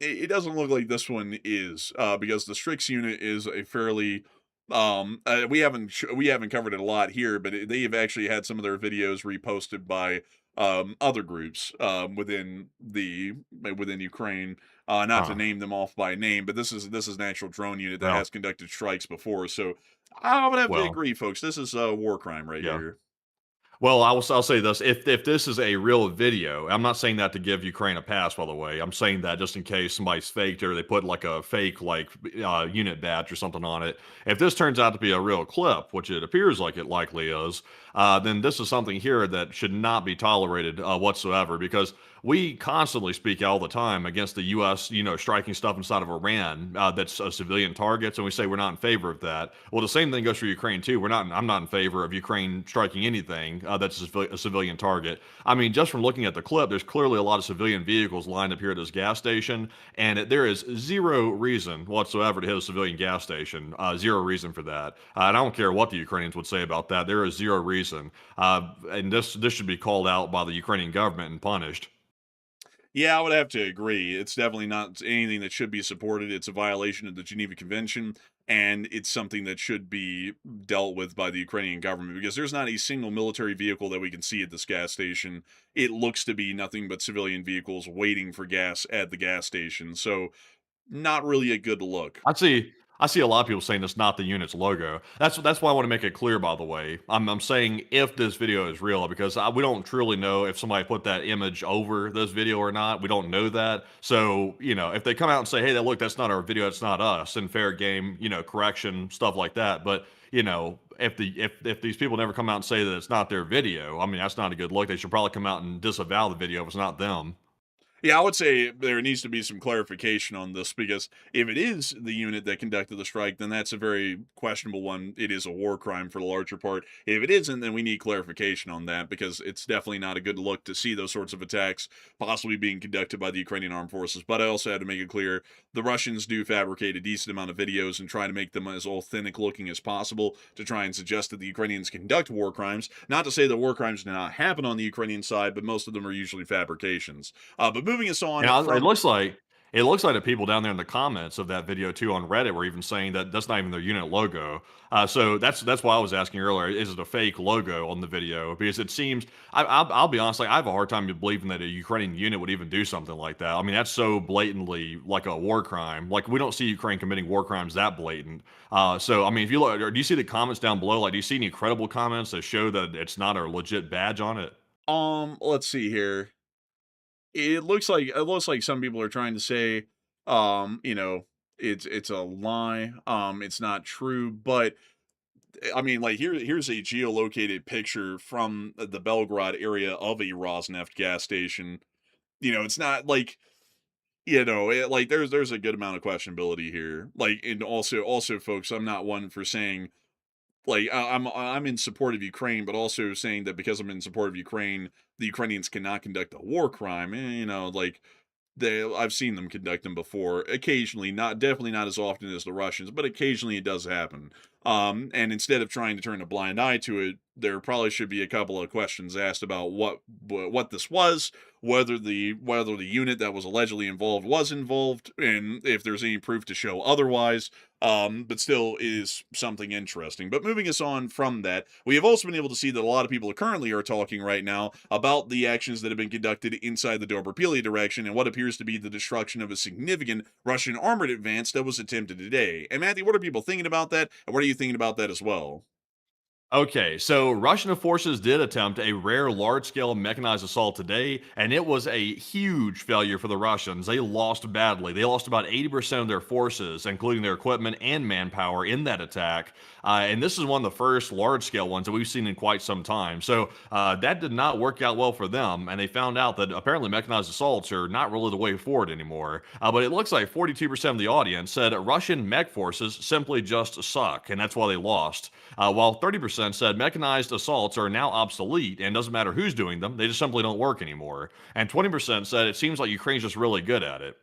It doesn't look like this one is, because the Strix unit is a fairly, we haven't covered it a lot here, but they've actually had some of their videos reposted by other groups within Ukraine. Not to Uh, name them off by name, but this is an actual drone unit that well, has conducted strikes before. So I would have to well, agree, folks. This is a war crime right yeah. here. Well, I'll say this: if this is a real video, I'm not saying that to give Ukraine a pass. By the way, I'm saying that just in case somebody's faked or they put a fake unit badge or something on it. If this turns out to be a real clip, which it appears like it likely is, then this is something here that should not be tolerated whatsoever. Because we constantly speak all the time against the U.S. Striking stuff inside of Iran that's civilian targets, and we say we're not in favor of that. Well, the same thing goes for Ukraine too. I'm not in favor of Ukraine striking anything that's a civilian target. I mean, just from looking at the clip, there's clearly a lot of civilian vehicles lined up here at this gas station, and there is zero reason whatsoever to hit a civilian gas station. Zero reason for that. And I don't care what the Ukrainians would say about that. There is zero reason. And this should be called out by the Ukrainian government and punished. Yeah, I would have to agree. It's definitely not anything that should be supported. It's a violation of the Geneva Convention, and it's something that should be dealt with by the Ukrainian government because there's not a single military vehicle that we can see at this gas station. It looks to be nothing but civilian vehicles waiting for gas at the gas station. So, not really a good look. I see a lot of people saying it's not the unit's logo. That's why I want to make it clear. By the way, I'm saying if this video is real because we don't truly know if somebody put that image over this video or not. We don't know that. So if they come out and say, "Hey, that's not our video. It's not us," and fair game, correction, stuff like that. But if these people never come out and say that it's not their video, I mean that's not a good look. They should probably come out and disavow the video if it's not them. Yeah, I would say there needs to be some clarification on this because if it is the unit that conducted the strike, then that's a very questionable one. It is a war crime for the larger part. If it isn't, then we need clarification on that because it's definitely not a good look to see those sorts of attacks possibly being conducted by the Ukrainian armed forces. But I also had to make it clear the Russians do fabricate a decent amount of videos and try to make them as authentic looking as possible to try and suggest that the Ukrainians conduct war crimes. Not to say that war crimes do not happen on the Ukrainian side, but most of them are usually fabrications. But moving us on It from looks like the people down there in the comments of that video too on Reddit were even saying that that's not even their unit logo. So that's why I was asking earlier: is it a fake logo on the video? Because it seems I'll be honest, I have a hard time believing that a Ukrainian unit would even do something like that. I mean, that's so blatantly like a war crime. Like we don't see Ukraine committing war crimes that blatant. So I mean, if you look, or do you see the comments down below? Like, do you see any credible comments that show that it's not a legit badge on it? let's see here. It looks like some people are trying to say, you know, it's a lie. It's not true, but I mean, like here's a geolocated picture from the Belgrade area of a Rosneft gas station. It's not like there's a good amount of questionability here. Like, and also, folks, I'm not one for saying I'm in support of Ukraine, but also saying that because I'm in support of Ukraine, the Ukrainians cannot conduct a war crime. I've seen them conduct them before, occasionally, not definitely not as often as the Russians, but occasionally it does happen. And instead of trying to turn a blind eye to it, there probably should be a couple of questions asked about what this was, whether the unit that was allegedly involved was involved, and if there's any proof to show otherwise. But still is something interesting. But moving us on from that, we have also been able to see that a lot of people currently are talking right now about the actions that have been conducted inside the Dobropili direction and what appears to be the destruction of a significant Russian armored advance that was attempted today. And Matthew, what are people thinking about that? And what are you thinking about that as well? Okay, so Russian forces did attempt a rare large-scale mechanized assault today, and it was a huge failure for the Russians. They lost badly. They lost about 80% of their forces, including their equipment and manpower, in that attack. And this is one of the first large-scale ones that we've seen in quite some time. So that did not work out well for them, and they found out that apparently mechanized assaults are not really the way forward anymore. But it looks like 42% of the audience said Russian mech forces simply just suck, and that's why they lost. While 30% said mechanized assaults are now obsolete and doesn't matter who's doing them, they just simply don't work anymore. And 20% said it seems like Ukraine's just really good at it.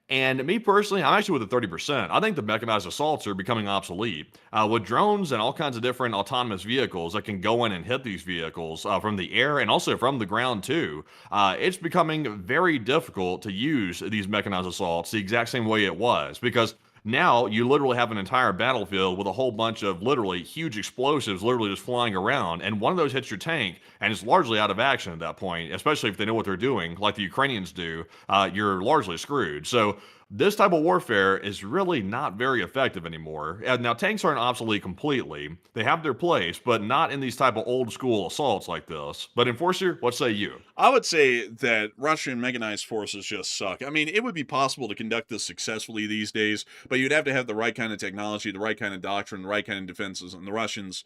And me personally, I'm actually with the 30%. I think the mechanized assaults are becoming obsolete. With drones and all kinds of different autonomous vehicles that can go in and hit these vehicles from the air and also from the ground too, it's becoming very difficult to use these mechanized assaults the exact same way it was, because now you literally have an entire battlefield with a whole bunch of literally huge explosives literally just flying around, and one of those hits your tank and it's largely out of action at that point, especially if they know what they're doing, like the Ukrainians do. You're largely screwed. So this type of warfare is really not very effective anymore. Now, tanks aren't obsolete completely. They have their place, but not in these type of old school assaults like this. But Enforcer, what say you? I would say that Russian mechanized forces just suck. I mean, it would be possible to conduct this successfully these days, but you'd have to have the right kind of technology, the right kind of doctrine, the right kind of defenses, and the Russians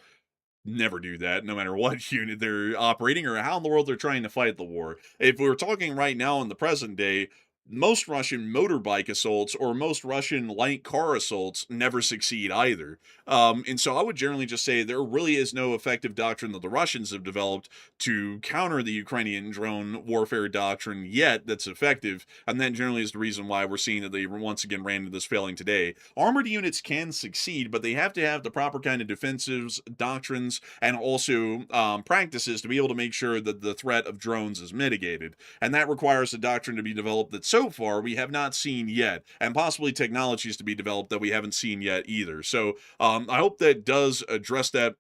never do that, no matter what unit they're operating or how in the world they're trying to fight the war. If we were talking right now in the present day, most Russian motorbike assaults or most Russian light car assaults never succeed either. And so I would generally just say there really is no effective doctrine that the Russians have developed to counter the Ukrainian drone warfare doctrine yet that's effective. And that generally is the reason why we're seeing that they once again ran into this failing today. Armored units can succeed, but they have to have the proper kind of defensives, doctrines, and also practices to be able to make sure that the threat of drones is mitigated. And that requires a doctrine to be developed that's so far we have not seen yet, and possibly technologies to be developed that we haven't seen yet either. So I hope that does address that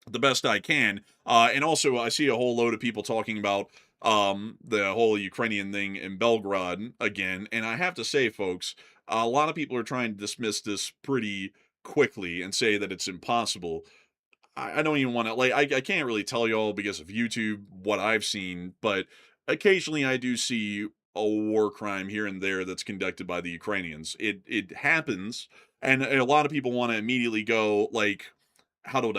the best I can. And also, I see a whole load of people talking about the whole Ukrainian thing in Belgrade again, and I have to say, folks, a lot of people are trying to dismiss this pretty quickly and say that it's impossible. I don't even want to, like, I can't really tell y'all because of YouTube what I've seen, but occasionally I do see a war crime here and there that's conducted by the Ukrainians. It happens, and a lot of people want to immediately go like, how do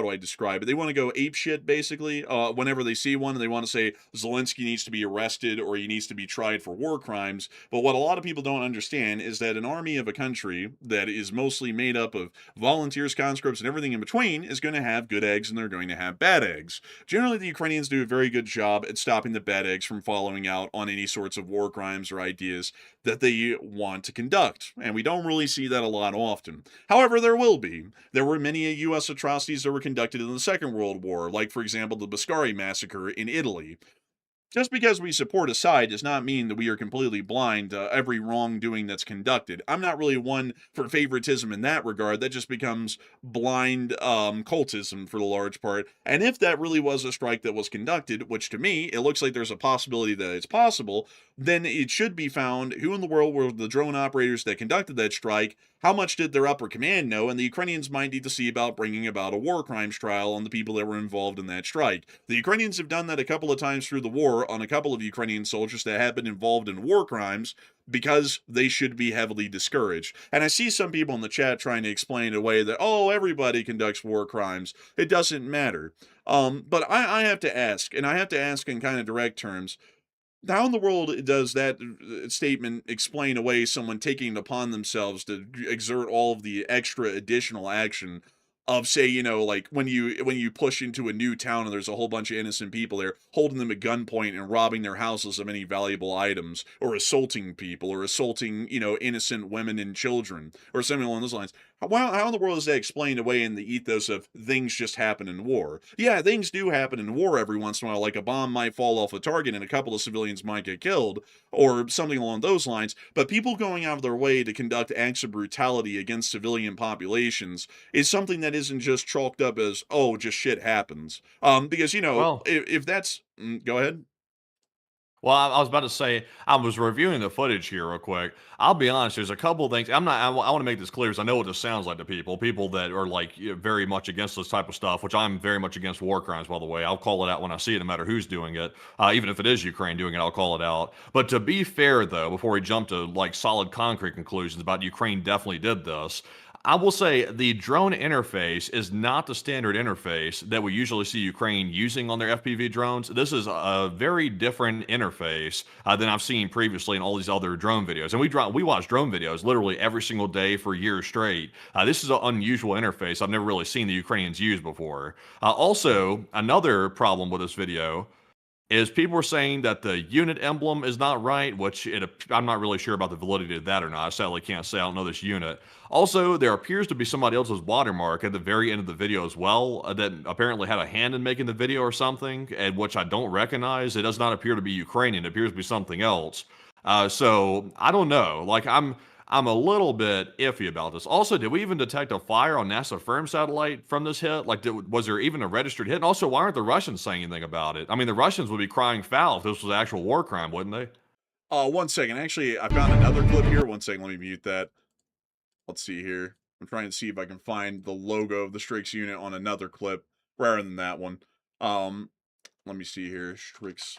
I describe it? They want to go ape shit basically. Whenever they see one, and they want to say Zelensky needs to be arrested or he needs to be tried for war crimes. But what a lot of people don't understand is that an army of a country that is mostly made up of volunteers, conscripts, and everything in between is going to have good eggs and they're going to have bad eggs. Generally, the Ukrainians do a very good job at stopping the bad eggs from following out on any sorts of war crimes or ideas that they want to conduct, and we don't really see that a lot often. However, there will be. There were many U.S. atrocities that were conducted in the Second World War, like, for example, the Boscari massacre in Italy. Just because we support a side does not mean that we are completely blind to every wrongdoing that's conducted. I'm not really one for favoritism in that regard. That just becomes blind cultism for the large part. And if that really was a strike that was conducted, which to me, it looks like there's a possibility that it's possible, then it should be found who in the world were the drone operators that conducted that strike, how much did their upper command know, and the Ukrainians might need to see about bringing about a war crimes trial on the people that were involved in that strike. The Ukrainians have done that a couple of times through the war on a couple of Ukrainian soldiers that have been involved in war crimes because they should be heavily discouraged. And I see some people in the chat trying to explain away that, oh, everybody conducts war crimes. It doesn't matter. But I have to ask, and I have to ask in kind of direct terms, how in the world does that statement explain away someone taking it upon themselves to exert all of the extra additional action of, say, you know, like when you push into a new town and there's a whole bunch of innocent people there, holding them at gunpoint and robbing their houses of any valuable items, or assaulting people, or assaulting, you know, innocent women and children, or something along those lines. How in the world is that explained away in the ethos of things just happen in war? Yeah, things do happen in war every once in a while, like a bomb might fall off a target and a couple of civilians might get killed, or something along those lines, but people going out of their way to conduct acts of brutality against civilian populations is something that isn't just chalked up as, oh, just shit happens. Because, Well, if that's... go ahead. Well, I was about to say, I was reviewing the footage here real quick. I'll be honest, there's a couple of things. I want to make this clear because I know what this sounds like to people that are like very much against this type of stuff, which I'm very much against war crimes, by the way. I'll call it out when I see it, no matter who's doing it. Even if it is Ukraine doing it, I'll call it out. But to be fair, though, before we jump to like solid concrete conclusions about Ukraine definitely did this, I will say the drone interface is not the standard interface that we usually see Ukraine using on their FPV drones. This is a very different interface than I've seen previously in all these other drone videos. And we watch drone videos literally every single day for years straight. This is an unusual interface I've never really seen the Ukrainians use before. Also, another problem with this video is people were saying that the unit emblem is not right, I'm not really sure about the validity of that or not. I sadly can't say. I don't know this unit. Also, there appears to be somebody else's watermark at the very end of the video as well that apparently had a hand in making the video or something, and which I don't recognize. It does not appear to be Ukrainian. It appears to be something else. So I don't know. Like I'm a little bit iffy about this. Also, did we even detect a fire on NASA firm satellite from this hit? Like, was there even a registered hit? And also, why aren't the Russians saying anything about it? I mean, the Russians would be crying foul if this was an actual war crime, wouldn't they? 1 second. Actually, I found another clip here. 1 second, let me mute that. Let's see here. I'm trying to see if I can find the logo of the Strix unit on another clip rather than that one. Let me see here. Strix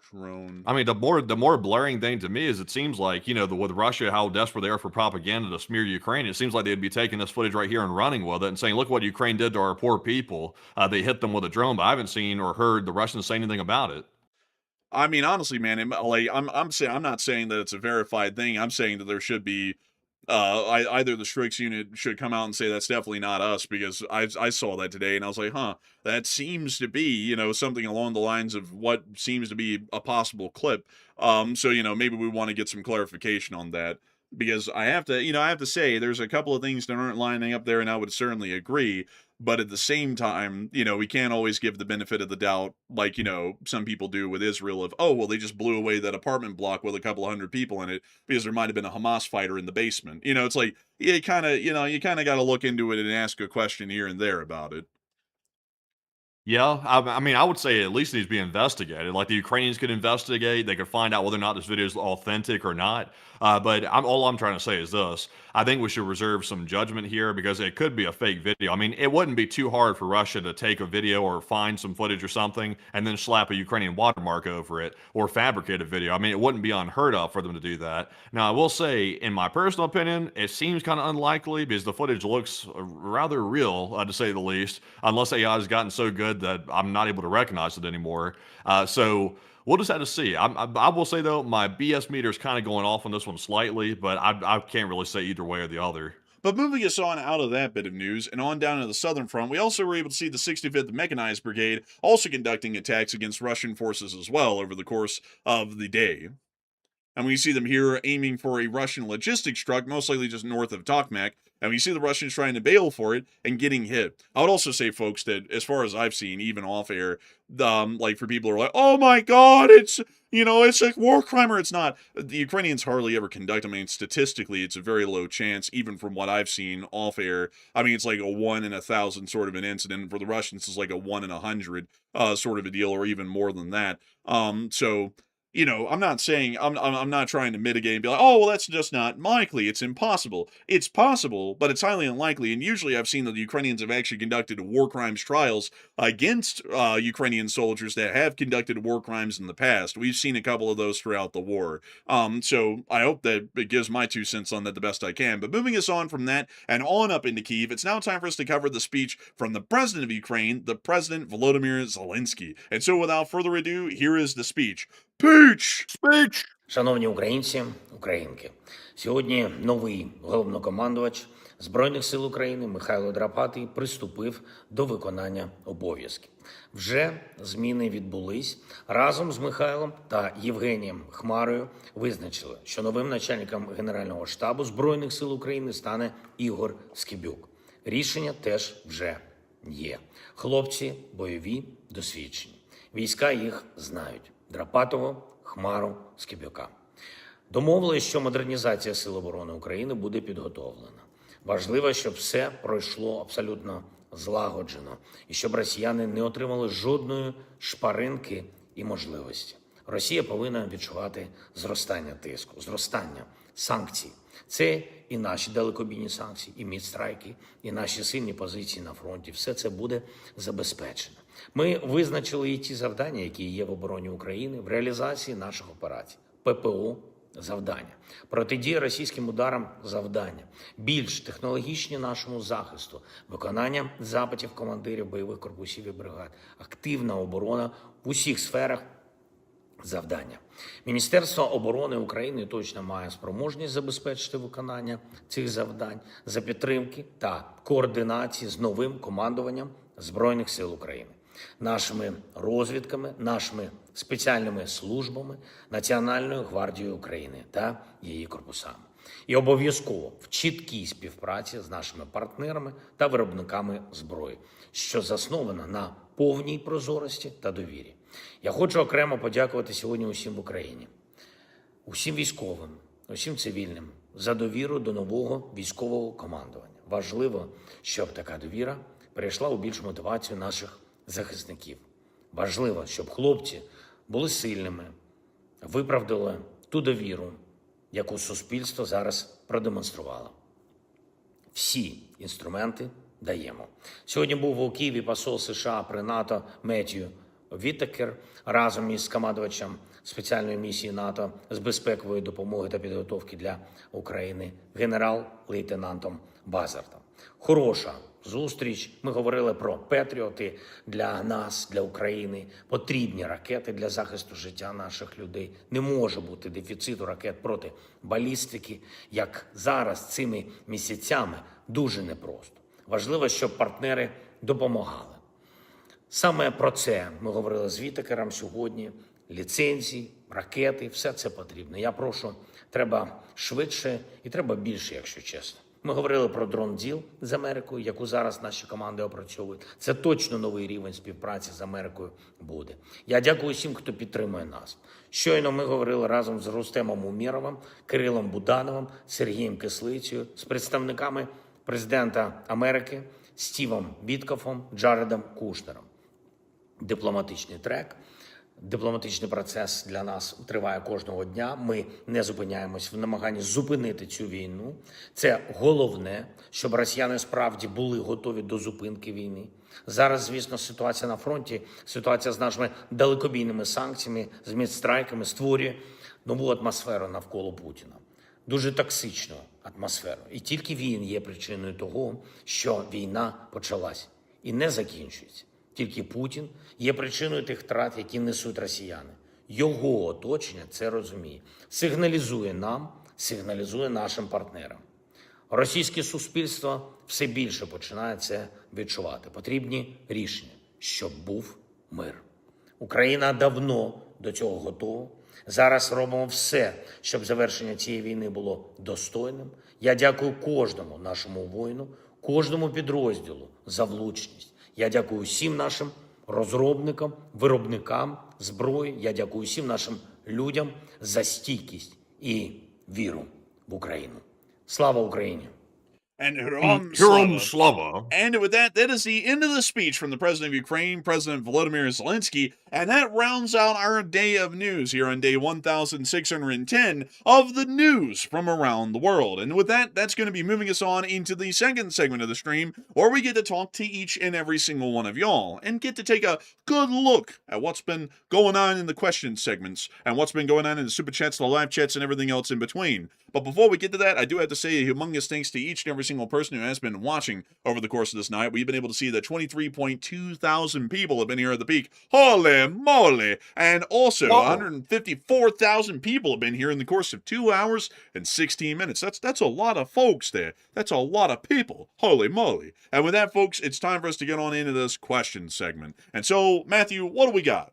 drone. I mean, the more blaring thing to me is it seems like, with Russia, how desperate they are for propaganda to smear Ukraine. It seems like they'd be taking this footage right here and running with it and saying, look what Ukraine did to our poor people. They hit them with a drone, but I haven't seen or heard the Russians say anything about it. I mean, honestly, man, I'm not saying that it's a verified thing. I'm saying that there should be either the Strix unit should come out and say that's definitely not us, because I saw that today and I was like, huh, that seems to be, something along the lines of what seems to be a possible clip. So, maybe we want to get some clarification on that, because I have to say there's a couple of things that aren't lining up there, and I would certainly agree. But at the same time, we can't always give the benefit of the doubt, like, some people do with Israel of, oh, well, they just blew away that apartment block with a couple of hundred people in it because there might have been a Hamas fighter in the basement. It's like, you kind of got to look into it and ask a question here and there about it. Yeah, I mean, I would say at least it needs to be investigated. Like the Ukrainians could investigate, they could find out whether or not this video is authentic or not. But all I'm trying to say is this: I think we should reserve some judgment here because it could be a fake video. I mean, it wouldn't be too hard for Russia to take a video or find some footage or something and then slap a Ukrainian watermark over it or fabricate a video. I mean, it wouldn't be unheard of for them to do that. Now, I will say, in my personal opinion, it seems kind of unlikely because the footage looks rather real, to say the least, unless AI has gotten so good that I'm not able to recognize it anymore. So we'll just have to see. I will say, though, my BS meter is kind of going off on this one slightly, but I can't really say either way or the other. But moving us on out of that bit of news and on down to the southern front, we also were able to see the 65th Mechanized Brigade also conducting attacks against Russian forces as well over the course of the day. And we see them here aiming for a Russian logistics truck, most likely just north of Tokmak. And we see the Russians trying to bail for it and getting hit. I would also say, folks, that as far as I've seen, even off air, like for people who are like, oh my God, it's like war crime, or it's not. The Ukrainians hardly ever conduct. I mean, statistically, it's a very low chance, even from what I've seen off air. I mean, it's like a 1 in 1,000 sort of an incident. For the Russians, it's like a 1 in 100 sort of a deal, or even more than that. So I'm not saying, I'm not trying to mitigate and be like, oh, well, that's just not likely. It's impossible. It's possible, but it's highly unlikely. And usually I've seen that the Ukrainians have actually conducted war crimes trials against Ukrainian soldiers that have conducted war crimes in the past. We've seen a couple of those throughout the war. So I hope that it gives my 2 cents on that the best I can. But moving us on from that and on up into Kyiv, it's now time for us to cover the speech from the president of Ukraine, the President Volodymyr Zelensky. And so without further ado, here is the speech. Speech! Шановні українці, українки, сьогодні новий головнокомандувач Збройних сил України Михайло Драпатий приступив до виконання обов'язків. Вже зміни відбулись. Разом з Михайлом та Євгенієм Хмарою визначили, що новим начальником Генерального штабу Збройних сил України стане Ігор Скибюк. Рішення теж вже є. Хлопці бойові, досвідчені. Війська їх знають. Драпатого, Хмару, Скибюка. Домовились, що модернізація Сил оборони України буде підготовлена. Важливо, щоб все пройшло абсолютно злагоджено і щоб росіяни не отримали жодної шпаринки і можливості. Росія повинна відчувати зростання тиску, зростання санкцій. Це і наші далекобійні санкції, і мідстрайки, і наші сильні позиції на фронті. Все це буде забезпечено. Ми визначили і ті завдання, які є в обороні України, в реалізації наших операцій. ППО – завдання. Протидія російським ударам – завдання. Більш технологічні нашому захисту, виконання запитів командирів бойових корпусів і бригад, активна оборона в усіх сферах – завдання. Міністерство оборони України точно має спроможність забезпечити виконання цих завдань за підтримки та координації з новим командуванням Збройних сил України, нашими розвідками, нашими спеціальними службами, Національною гвардією України та її корпусами. І обов'язково в чіткій співпраці з нашими партнерами та виробниками зброї, що заснована на повній прозорості та довірі. Я хочу окремо подякувати сьогодні усім в Україні, усім військовим, усім цивільним за довіру до нового військового командування. Важливо, щоб така довіра перейшла у більшу мотивацію наших захисників. Важливо, щоб хлопці були сильними, виправдали ту довіру, яку суспільство зараз продемонструвало. Всі інструменти даємо. Сьогодні був у Києві посол США при НАТО Меттью Віттекер разом із командувачем спеціальної місії НАТО з безпекової допомоги та підготовки для України генерал-лейтенантом Базартом. Хороша зустріч. Ми говорили про Петріоти для нас, для України, потрібні ракети для захисту життя наших людей. Не може бути дефіциту ракет проти балістики, як зараз цими місяцями, дуже непросто. Важливо, щоб партнери допомагали. Саме про це ми говорили з Вітекером сьогодні. Ліцензії, ракети, все це потрібно. Я прошу, треба швидше і треба більше, якщо чесно. Ми говорили про дрон-діл з Америкою, яку зараз наші команди опрацьовують. Це точно новий рівень співпраці з Америкою буде. Я дякую всім, хто підтримує нас. Щойно ми говорили разом з Рустемом Умєровим, Кирилом Будановим, Сергієм Кислицею, з представниками президента Америки Стівом Віткофом, Джаредом Кушнером. Дипломатичний трек. Дипломатичний процес для нас триває кожного дня. Ми не зупиняємось в намаганні зупинити цю війну. Це головне, щоб росіяни справді були готові до зупинки війни. Зараз, звісно, ситуація на фронті, ситуація з нашими далекобійними санкціями, з мідстрайками створює нову атмосферу навколо Путіна. Дуже токсичну атмосферу. І тільки він є причиною того, що війна почалась і не закінчується. Тільки Путін є причиною тих втрат, які несуть росіяни. Його оточення це розуміє. Сигналізує нам, сигналізує нашим партнерам. Російське суспільство все більше починає це відчувати. Потрібні рішення, щоб був мир. Україна давно до цього готова. Зараз робимо все, щоб завершення цієї війни було достойним. Я дякую кожному нашому воїну, кожному підрозділу за влучність. Я дякую всім нашим розробникам, виробникам зброї. Я дякую всім нашим людям за стійкість і віру в Україну. Слава Україні! And Herom Slava. And with that, that is the end of the speech from the President of Ukraine, President Volodymyr Zelensky, and that rounds out our day of news here on day 1610 of the news from around the world. And with that, that's going to be moving us on into the second segment of the stream, where we get to talk to each and every single one of y'all, and get to take a good look at what's been going on in the question segments, and what's been going on in the super chats, the live chats, and everything else in between. But before we get to that, I do have to say a humongous thanks to each and every single person who has been watching over the course of this night. We've been able to see that 23.2 thousand people have been here at the peak. Holy moly! And also, Whoa. 154,000 people have been here in the course of 2 hours and 16 minutes. That's a lot of folks there. That's a lot of people. Holy moly. And with that, folks, it's time for us to get on into this question segment. And so, Matthew, what do we got?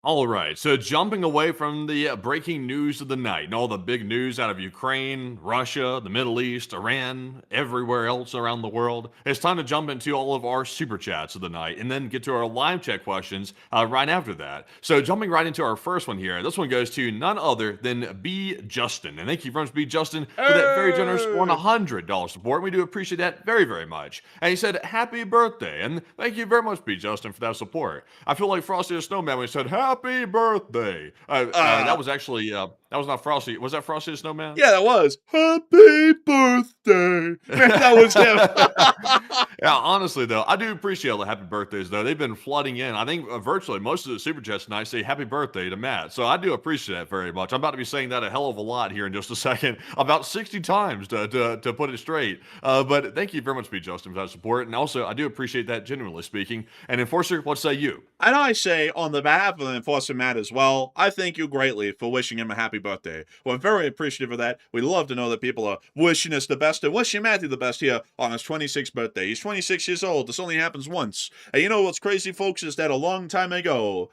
All right, so jumping away from the breaking news of the night and all the big news out of Ukraine, Russia, the Middle East, Iran, everywhere else around the world, it's time to jump into all of our super chats of the night and then get to our live chat questions right after that. So jumping right into our first one here, this one goes to none other than B. Justin. And thank you very much, B. Justin, for that very generous $100 support. We do appreciate that very, very much. And he said, happy birthday. And thank you very much, B. Justin, for that support. I feel like Frosty the Snowman when he said, happy birthday. That was actually, that was not Frosty. Was that Frosty the Snowman? Yeah, that was. Happy birthday. That was him. Yeah, honestly, though, I do appreciate all the happy birthdays, though. They've been flooding in. I think virtually most of the super chats tonight say happy birthday to Matt. So I do appreciate that very much. I'm about to be saying that a hell of a lot here in just a second, about 60 times to put it straight. But thank you very much, B. Justin, for that support. And also, I do appreciate that, genuinely speaking. And Enforcer, what say you? And I say, on the behalf of the Enforcer Matt as well, I thank you greatly for wishing him a happy birthday. We're very appreciative of that. We love to know that people are wishing us the best and wishing Matthew the best here on his 26th birthday. He's 26 years old. This only happens once. And you know what's crazy, folks, is that a long time ago,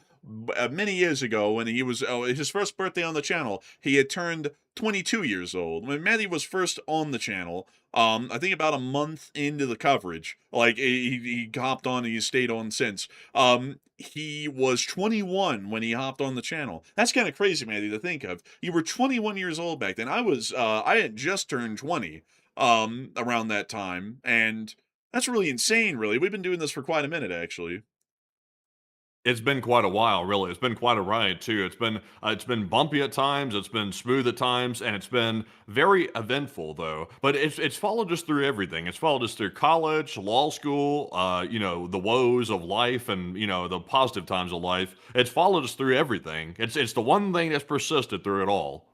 many years ago, when he was his first birthday on the channel, he had turned 22 years old. When Matthew was first on the channel, I think about a month into the coverage, like he hopped on and he stayed on since. He was 21 when he hopped on the channel. That's kind of crazy, Matthew, to think of. You were 21 years old back then. I had just turned 20 around that time, and that's really insane, really. We've been doing this for quite a minute, actually. It's been quite a while, really. It's been quite a ride too. It's been bumpy at times, it's been smooth at times, and it's been very eventful though. But it's followed us through everything. It's followed us through college, law school, the woes of life, and the positive times of life. It's followed us through everything. It's the one thing that's persisted through it all.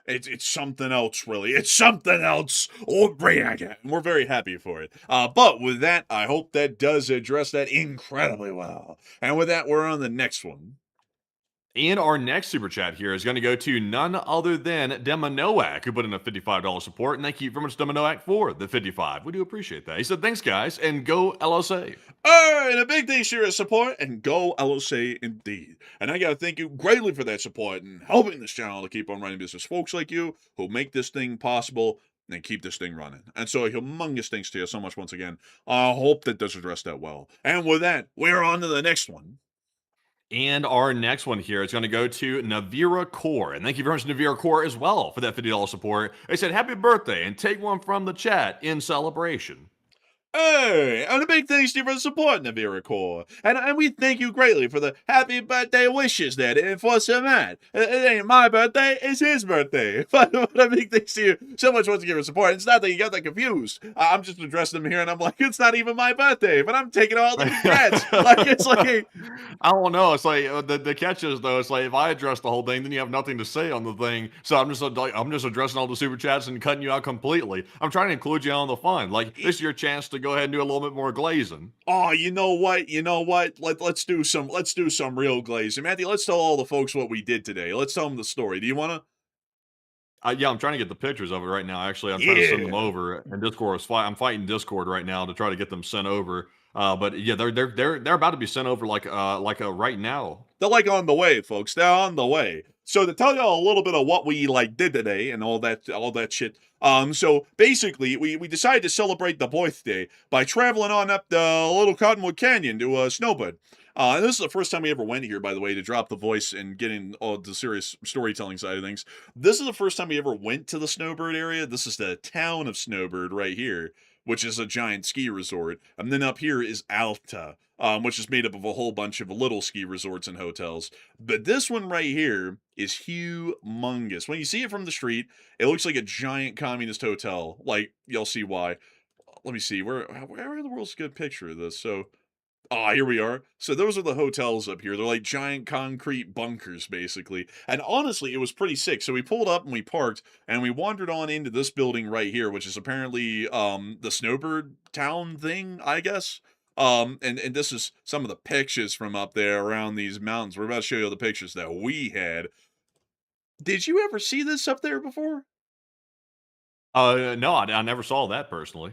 It's something else, really. It's something else. Oh, bring We're very happy for it. But with that, I hope that does address that incredibly well. And with that, we're on the next one. And our next super chat here is going to go to none other than Demanoac, who put in a $55 support. And thank you very much, Demanoac, for the 55. We do appreciate that. He said, thanks, guys, and go LSA. And a big thanks for your support, and go LSA indeed. And I got to thank you greatly for that support and helping this channel to keep on running business. Folks like you who make this thing possible and keep this thing running. And so a humongous thanks to you so much once again. I hope that does address that well. And with that, we're on to the next one. And our next one here is going to go to Navira Core. And thank you very much, Navira Core, as well, for that $50 support. They said, happy birthday, and take one from the chat in celebration. Hey, and a big thanks to you for supporting the Vera Core. And we thank you greatly for the happy birthday wishes there to Enforcer Matt. It ain't my birthday, it's his birthday. But a big thanks to you so much once again for support. It's not that you got that confused. I'm just addressing them here and I'm like, it's not even my birthday, but I'm taking all the congrats. It's like... I don't know. It's like, the catch is, though, it's like, if I address the whole thing, then you have nothing to say on the thing. So I'm just addressing all the super chats and cutting you out completely. I'm trying to include you on the fun. Like, this is your chance to go ahead and do a little bit more glazing. Oh, you know what? Let's do some real glazing. Matthew, let's tell all the folks what we did today. Let's tell them the story. Do you want to? Yeah, I'm trying to get the pictures of it right now. Actually, I'm trying to send them over. And Discord is I'm fighting Discord right now to try to get them sent over. But yeah, they're about to be sent over like right now. They're like on the way, folks. They're on the way. So to tell y'all a little bit of what we did today and all that shit. So basically we decided to celebrate the birthday by traveling on up the Little Cottonwood Canyon to Snowbird. And this is the first time we ever went here, by the way, to drop the voice and get in the serious storytelling side of things. This is the first time we ever went to the Snowbird area. This is the town of Snowbird right here, which is a giant ski resort. And then up here is Alta, which is made up of a whole bunch of little ski resorts and hotels. But this one right here is humongous. When you see it from the street, it looks like a giant communist hotel. Like, you'll see why. Let me see. Where in the world's a good picture of this? So, Ah, here we are. So those are the hotels up here. They're like giant concrete bunkers, basically. And honestly, it was pretty sick. So we pulled up and we parked, and we wandered on into this building right here, which is apparently the Snowbird Town thing, I guess. And this is some of the pictures from up there around these mountains. We're about to show you the pictures that we had. Did you ever see this up there before? No, I never saw that personally.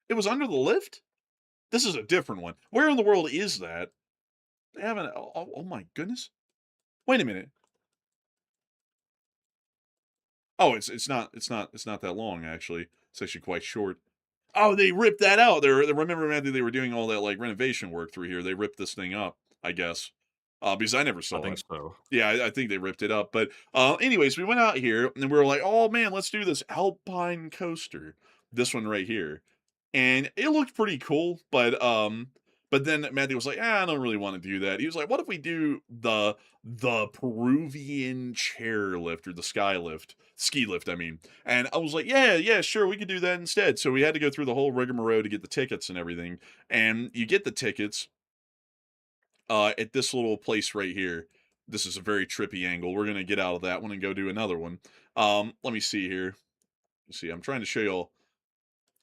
It was under the lift? This is a different one. Where in the world is that? They haven't. Oh my goodness. Wait a minute. Oh, it's not that long actually. It's actually quite short. Oh, they ripped that out. Remember, Matthew, they were doing all that like renovation work through here. They ripped this thing up, I guess. Because I never I saw think it. so. Yeah, I think they ripped it up. But anyways, we went out here and we were like, oh man, let's do this Alpine coaster. This one right here. And it looked pretty cool, but then Matthew was like, I don't really want to do that. He was like, what if we do the Peruvian chair lift or the ski lift, I mean. And I was like, yeah, sure, we could do that instead. So we had to go through the whole rigmarole to get the tickets and everything. And you get the tickets at this little place right here. This is a very trippy angle. We're gonna get out of that one and go do another one. Let me see here. Let's see, I'm trying to show y'all.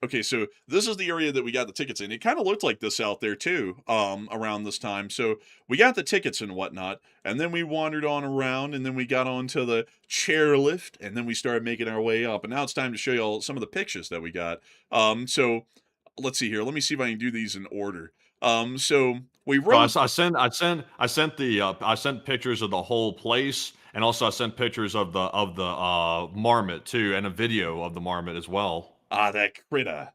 Okay, so this is the area that we got the tickets in. It kind of looked like this out there too, around this time. So we got the tickets and whatnot, and then we wandered on around, and then we got onto the chairlift, and then we started making our way up. And now it's time to show you all some of the pictures that we got. So let's see here. Let me see if I can do these in order. So we So rode. I sent pictures of the whole place, and also I sent pictures of the marmot too, and a video of the marmot as well. Ah, that critter.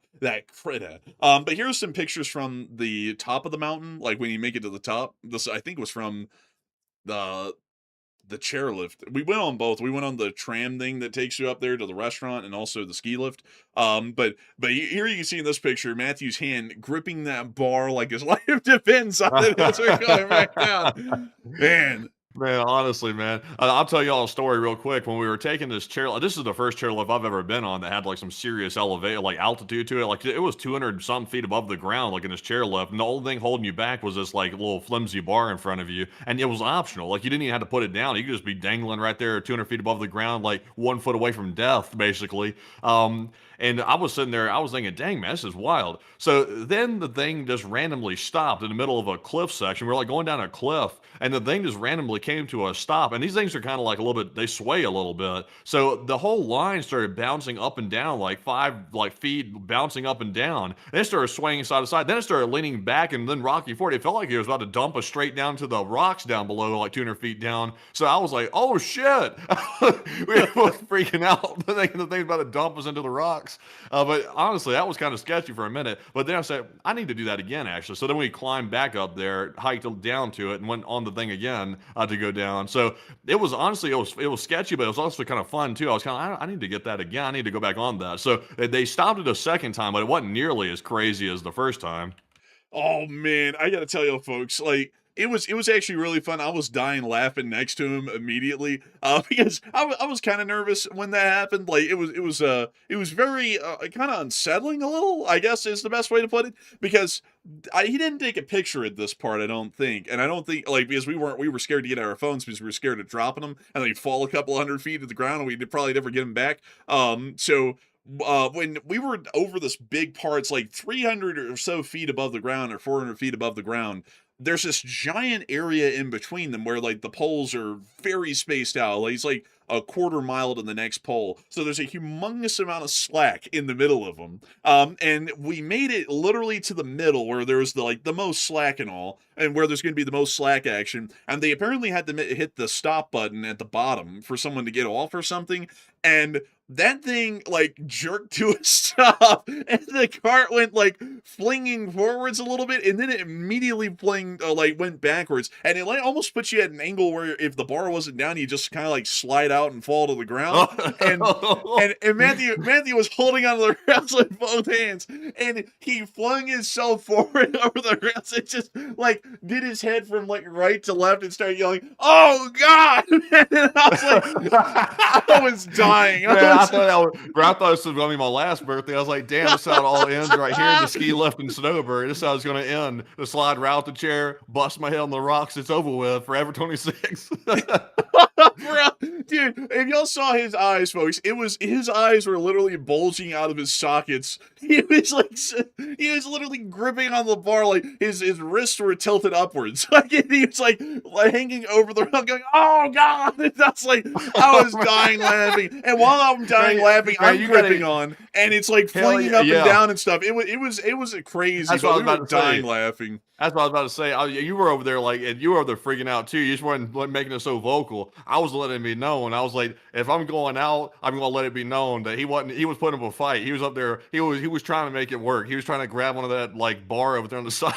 But here's some pictures from the top of the mountain, like when you make it to the top. This, I think, was from the chairlift. We went on both. We went on the tram thing that takes you up there to the restaurant, and also the ski lift. But here you can see in this picture Matthew's hand gripping that bar like his life depends on it as we're going back down. Man. Man, honestly, man, I'll tell y'all a story real quick. When we were taking this this is the first chairlift I've ever been on that had like some serious like altitude to it. Like it was 200 some feet above the ground, like in this chairlift, and the only thing holding you back was this like little flimsy bar in front of you, and it was optional. Like you didn't even have to put it down; you could just be dangling right there, 200 feet above the ground, like 1 foot away from death, basically. And I was sitting there, I was thinking, dang, man, this is wild. So then the thing just randomly stopped in the middle of a cliff section. We were like going down a cliff, and the thing just randomly came to a stop. And these things are kind of like a little bit, they sway a little bit. So the whole line started bouncing up and down, like 5 feet bouncing up and down. Then it started swaying side to side. Then it started leaning back and then rocking forward. It felt like it was about to dump us straight down to the rocks down below, like 200 feet down. So I was like, oh shit. We were both freaking out, thinking the thing's about to dump us into the rocks. But honestly, that was kind of sketchy for a minute. But then I said, I need to do that again, actually. So then we climbed back up there, hiked down to it, and went on the thing again to go down. So it was honestly, it was sketchy, but it was also kind of fun too. I was kind of, I need to get that again. I need to go back on that. So they stopped it a second time, but it wasn't nearly as crazy as the first time. Oh man, I gotta tell you, folks, like it was actually really fun. I was dying laughing next to him immediately because I was kind of nervous when that happened. Like it was very kind of unsettling a little, I guess is the best way to put it, because he didn't take a picture at this part, I don't think, and I don't think like because we were scared to get our phones because we were scared of dropping them and they'd fall a couple hundred feet to the ground and we'd probably never get them back. So when we were over this big part, it's like 300 or so feet above the ground or 400 feet above the ground. There's this giant area in between them where like the poles are very spaced out. Like it's like a quarter mile to the next pole. So there's a humongous amount of slack in the middle of them. And we made it literally to the middle where there's the most slack and all, and where there's going to be the most slack action. And they apparently had to hit the stop button at the bottom for someone to get off or something. And that thing like jerked to a stop and the cart went like flinging forwards a little bit, and then it immediately went backwards, and it like almost puts you at an angle where if the bar wasn't down you just kind of like slide out and fall to the ground. and Matthew was holding onto the rails with both hands, and he flung himself forward over the rails and just like did his head from like right to left and started yelling, oh god. And I was like I was dying. Man, I thought this was going to be my last birthday. I was like, damn, this is how it all ends right here. The ski lift and snowbird. This is how it's going to end. The slide right out the chair, bust my head on the rocks. It's over with. Forever 26. Bro, dude, if y'all saw his eyes, folks, his eyes were literally bulging out of his sockets. He was literally gripping on the bar, like his wrists were tilted upwards. Like he was like hanging over the rock, going, "Oh God!" And that's like I was dying laughing, and while I'm dying laughing, I'm gripping on, and it's like flinging up and down and stuff. It was crazy. That's what I was about to dying laughing. That's what I was about to say. You were over there and you were over there freaking out too. You just weren't making it so vocal. I was letting it be known. I was like, if I'm going out, I'm gonna let it be known that he wasn't. He was putting up a fight. He was up there. He was trying to make it work. He was trying to grab one of that like bar over there on the side.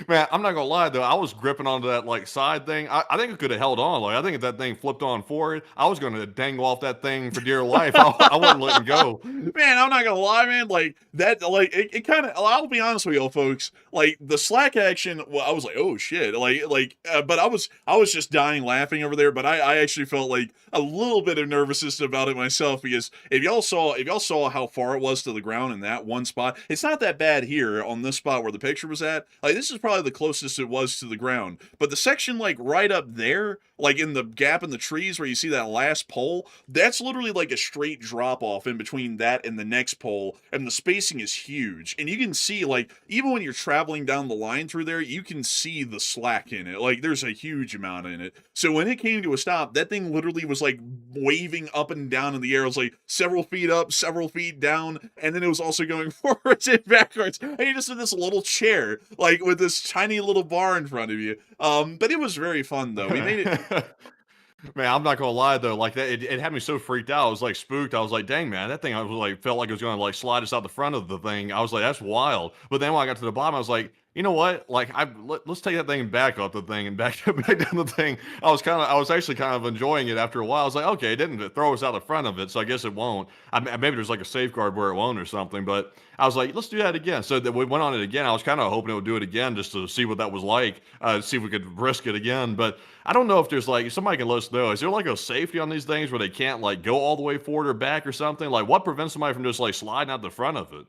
Man, I'm not gonna lie though. I was gripping onto that like side thing. I think it could have held on. Like I think if that thing flipped on forward, I was gonna dangle off that thing for dear life. I wasn't letting go. Man, I'm not gonna lie, man. Like that, like it kind of. I'll be honest with y'all, folks. Like the slack action. Well, I was like, oh shit. But I was just dying laughing over there. But I actually felt like a little bit of nervousness about it myself, because if y'all saw how far it was to the ground in that one spot, it's not that bad here on this spot where the picture was at. Like this is probably the closest it was to the ground. But the section like right up there, like in the gap in the trees where you see that last pole, that's literally like a straight drop off in between that and the next pole, and the spacing is huge. And you can see, like, even when you're traveling down the line through there, you can see the slack in it. Like there's a huge amount in it. So when it came to a stop, that thing literally was like waving up and down in the air. It was like several feet up, several feet down, and then it was also going forwards and backwards. And you just had this little chair, like with this tiny little bar in front of you. But it was very fun though. We made it. Man, I'm not gonna lie though, like that, it had me so freaked out. I was like spooked. I was like, dang man, that thing, I was like, felt like it was gonna like slide us out the front of the thing. I was like, that's wild. But then when I got to the bottom, I was like, you know what? Like, let's take that thing and back up the thing and back down the thing. I was actually kind of enjoying it after a while. I was like, okay, it didn't throw us out the front of it, so I guess it won't. Maybe there's like a safeguard where it won't or something. But I was like, let's do that again. So that we went on it again. I was kind of hoping it would do it again just to see what that was like, see if we could risk it again. But I don't know if there's like, somebody can let us know. Is there like a safety on these things where they can't like go all the way forward or back or something? Like, what prevents somebody from just like sliding out the front of it?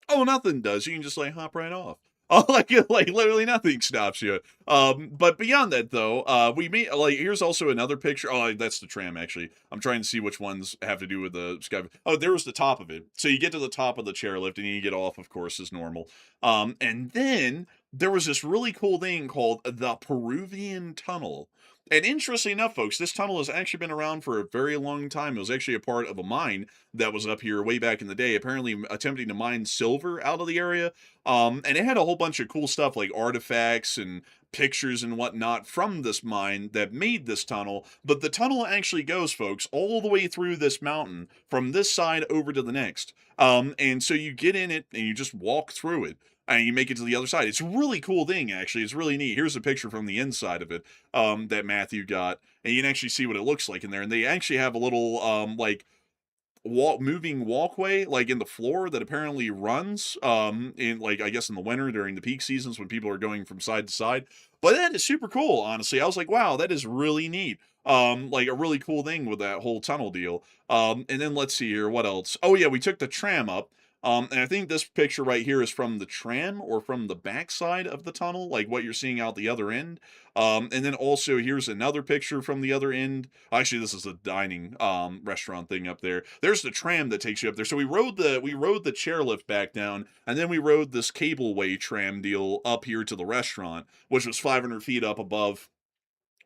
Oh, nothing does. You can just like hop right off. Oh, like literally nothing stops you. But beyond that though, we made like, here's also another picture. Oh, that's the tram actually. I'm trying to see which ones have to do with the sky. Oh, there was the top of it. So you get to the top of the chairlift and you get off, of course, as normal. And then there was this really cool thing called the Peruvian Tunnel. And interestingly enough, folks, this tunnel has actually been around for a very long time. It was actually a part of a mine that was up here way back in the day, apparently attempting to mine silver out of the area. And it had a whole bunch of cool stuff like artifacts and pictures and whatnot from this mine that made this tunnel. But the tunnel actually goes, folks, all the way through this mountain from this side over to the next. And so you get in it and you just walk through it. And you make it to the other side. It's a really cool thing, actually. It's really neat. Here's a picture from the inside of it that Matthew got. And you can actually see what it looks like in there. And they actually have a little, like, moving walkway, like, in the floor that apparently runs, in, like, I guess in the winter during the peak seasons when people are going from side to side. But that is super cool, honestly. I was like, wow, that is really neat. Like, a really cool thing with that whole tunnel deal. And then let's see here, what else? Oh, yeah, we took the tram up. And I think this picture right here is from the tram or from the backside of the tunnel, like what you're seeing out the other end. And then also here's another picture from the other end. Actually, this is a dining restaurant thing up there. There's the tram that takes you up there. So we rode the chairlift back down, and then we rode this cableway tram deal up here to the restaurant, which was 500 feet up above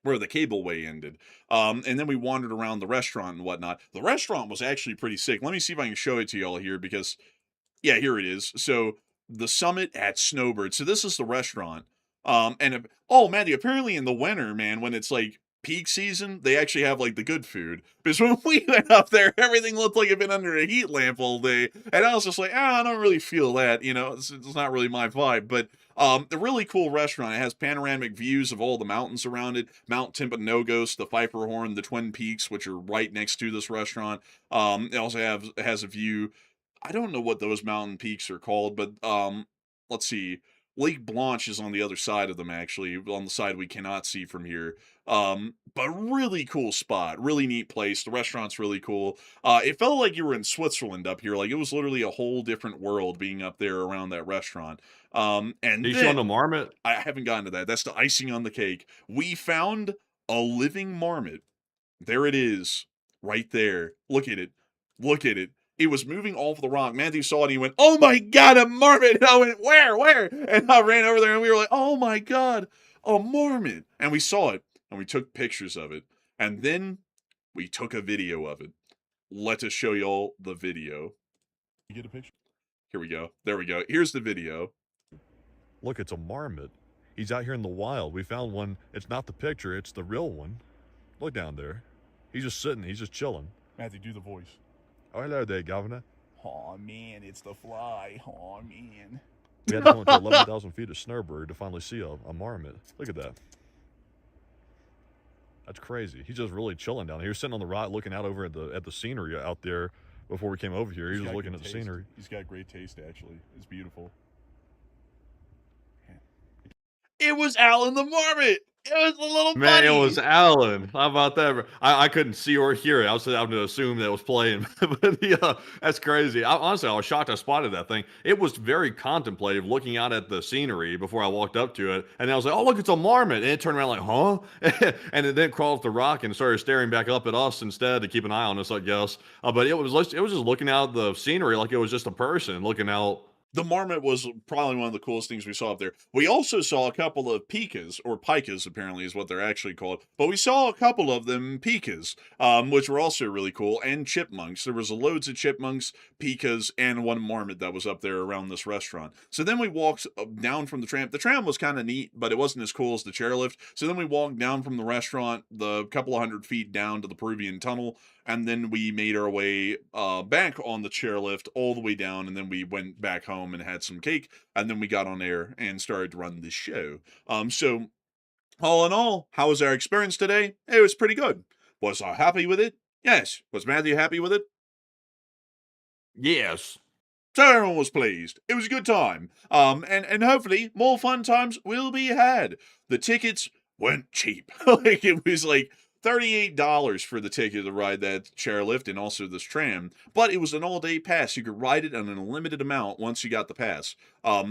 where the cableway ended. And then we wandered around the restaurant and whatnot. The restaurant was actually pretty sick. Let me see if I can show it to y'all here, because yeah, here it is. So the Summit at Snowbird. So this is the restaurant. Oh, Matthew, apparently in the winter, man, when it's like peak season, they actually have like the good food. Because when we went up there, everything looked like it'd been under a heat lamp all day. And I was just like, I don't really feel that, you know, it's not really my vibe. But a really cool restaurant. It has panoramic views of all the mountains around it. Mount Timpanogos, the Pfeifferhorn, the Twin Peaks, which are right next to this restaurant. It also has a view. I don't know what those mountain peaks are called, but let's see. Lake Blanche is on the other side of them, actually, on the side we cannot see from here. But really cool spot, really neat place. The restaurant's really cool. It felt like you were in Switzerland up here. Like, it was literally a whole different world being up there around that restaurant. And Are you showing then, the marmot? I haven't gotten to that. That's the icing on the cake. We found a living marmot. There it is, right there. Look at it. Look at it. It was moving off the rock. Matthew saw it and he went, "Oh my God, a marmot!" And I went, "Where? Where?" And I ran over there and we were like, "Oh my God, a marmot!" And we saw it and we took pictures of it. And then we took a video of it. Let us show y'all the video. You get a picture? Here we go. There we go. Here's the video. Look, it's a marmot. He's out here in the wild. We found one. It's not the picture, it's the real one. Look down there. He's just sitting. He's just chilling. Matthew, do the voice. Oh, hello there, Governor. Oh man, it's the fly. Oh man. We had to go into 11,000 feet of snowbird to finally see a marmot. Look at that. That's crazy. He's just really chilling down here. He was sitting on the rock looking out over at the scenery out there before we came over here. He was He's just got looking good at the taste. scenery. He's got great taste, actually. It's beautiful. It was Alan the marmot. It was the little Man, buddy. it was Alan. How about that? I couldn't see or hear it. I was having to assume that it was playing. But yeah, that's crazy. Honestly, I was shocked I spotted that thing. It was very contemplative, looking out at the scenery before I walked up to it. And I was like, "Oh, look, it's a marmot." And it turned around like, "Huh?" And it then crawled off the rock and started staring back up at us instead to keep an eye on us, I guess. But it was just looking out the scenery like it was just a person looking out. The marmot was probably one of the coolest things we saw up there. We also saw a couple of pikas, or pikas apparently is what they're actually called. But we saw a couple of them pikas, which were also really cool, and chipmunks. There was loads of chipmunks, pikas, and one marmot that was up there around this restaurant. So then we walked down from the tram. The tram was kind of neat, but it wasn't as cool as the chairlift. So then we walked down from the restaurant, the couple of 100 feet down to the Peruvian tunnel, and then we made our way back on the chairlift all the way down, and then we went back home and had some cake, and then we got on air and started to run this show. So all in all, how was our experience today? It was pretty good. Was I happy with it? Yes. Was Matthew happy with it? Yes. So everyone was pleased. It was a good time. And hopefully more fun times will be had. The tickets weren't cheap. Like, it was like $38 for the ticket to ride that chairlift and also this tram, but it was an all-day pass. You could ride it on an unlimited amount once you got the pass.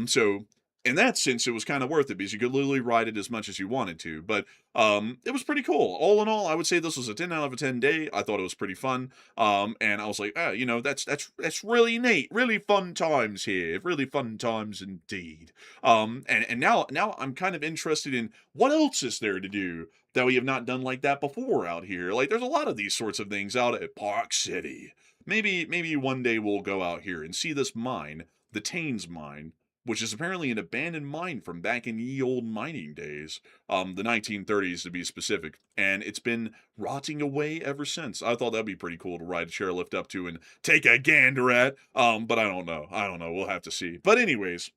So in that sense, it was kind of worth it because you could literally ride it as much as you wanted to. But it was pretty cool. All in all, I would say this was a 10 out of a 10 day. I thought it was pretty fun. And I was like, that's really neat. Really fun times here. Really fun times indeed. And now I'm kind of interested in what else is there to do that we have not done like that before out here. Like, there's a lot of these sorts of things out at Park City. Maybe one day we'll go out here and see this mine, the Taines mine, which is apparently an abandoned mine from back in ye old mining days, the 1930s to be specific, and it's been rotting away ever since. I thought that'd be pretty cool to ride a chairlift up to and take a gander at, but I don't know. We'll have to see. But anyways,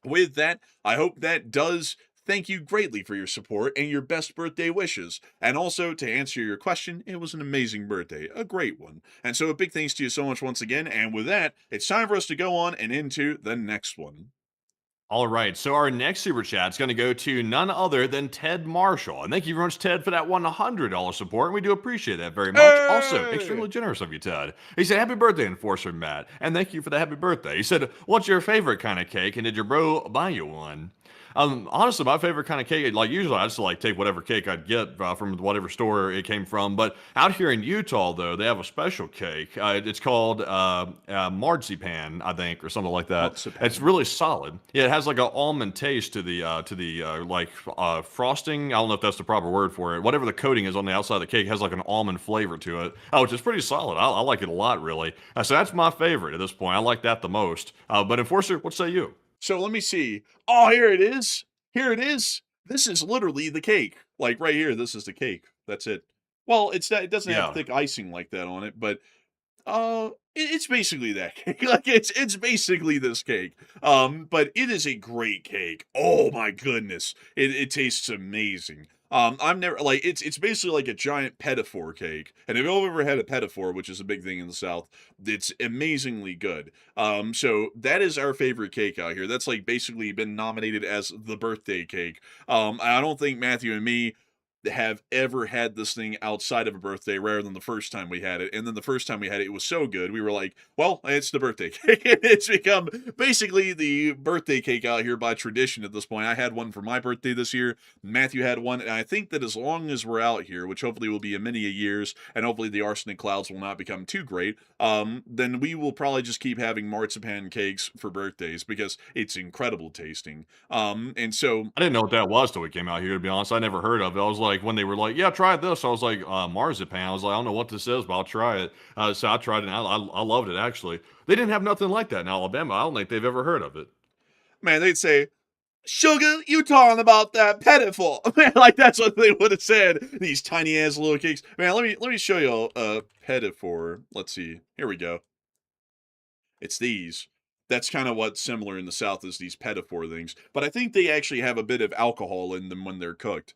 with that, I hope that does thank you greatly for your support and your best birthday wishes. And also, to answer your question, it was an amazing birthday, a great one. And so a big thanks to you so much once again. And with that, it's time for us to go on and into the next one. All right, so our next super chat is going to go to none other than Ted Marshall. And thank you very much, Ted, for that $100 support, and we do appreciate that very much. Hey! Also, extremely generous of you, Ted. He said, "Happy birthday, Enforcer Matt," and thank you for the happy birthday. He said, "What's your favorite kind of cake, and did your bro buy you one?" Honestly, my favorite kind of cake, like usually I just like take whatever cake I'd get from whatever store it came from. But out here in Utah, though, they have a special cake. It's called marzipan, I think, or something like that. Marzipan. It's really solid. Yeah, it has like an almond taste to the frosting. I don't know if that's the proper word for it. Whatever the coating is on the outside of the cake has like an almond flavor to it. Which is pretty solid. I like it a lot, really. So that's my favorite at this point. I like that the most. But Enforcer, what say you? So let me see. Oh, here it is. Here it is. This is literally the cake. Like right here, this is the cake. That's it. Well, it doesn't have Yeah. thick icing like that on it, but it's basically that cake. Like it's basically this cake. But it is a great cake. Oh my goodness. It tastes amazing. I've never like it's basically like a giant pedophore cake. And if you've ever had a pedophore, which is a big thing in the South, it's amazingly good. So that is our favorite cake out here. That's like basically been nominated as the birthday cake. I don't think Matthew and me have ever had this thing outside of a birthday rather than the first time we had it. And then the first time we had it, it was so good. We were like, well, it's the birthday cake. It's become basically the birthday cake out here by tradition at this point. I had one for my birthday this year. Matthew had one. And I think that as long as we're out here, which hopefully will be a many a years, and hopefully the arsenic clouds will not become too great, then we will probably just keep having marzipan cakes for birthdays because it's incredible tasting. And so I didn't know what that was till we came out here, to be honest. I never heard of it. I was like, when they were like, yeah, try this. I was like, marzipan. I was like, I don't know what this is, but I'll try it. So I tried it, and I loved it, actually. They didn't have nothing like that in Alabama. I don't think they've ever heard of it. man, they'd say, "Sugar, you talking about that pedophile?" Man, like that's what they would have said. These tiny ass little cakes. Man, let me show you a pedophile. Let's see. Here we go. It's these. That's kind of what's similar in the South is these pedophore things. But I think they actually have a bit of alcohol in them when they're cooked,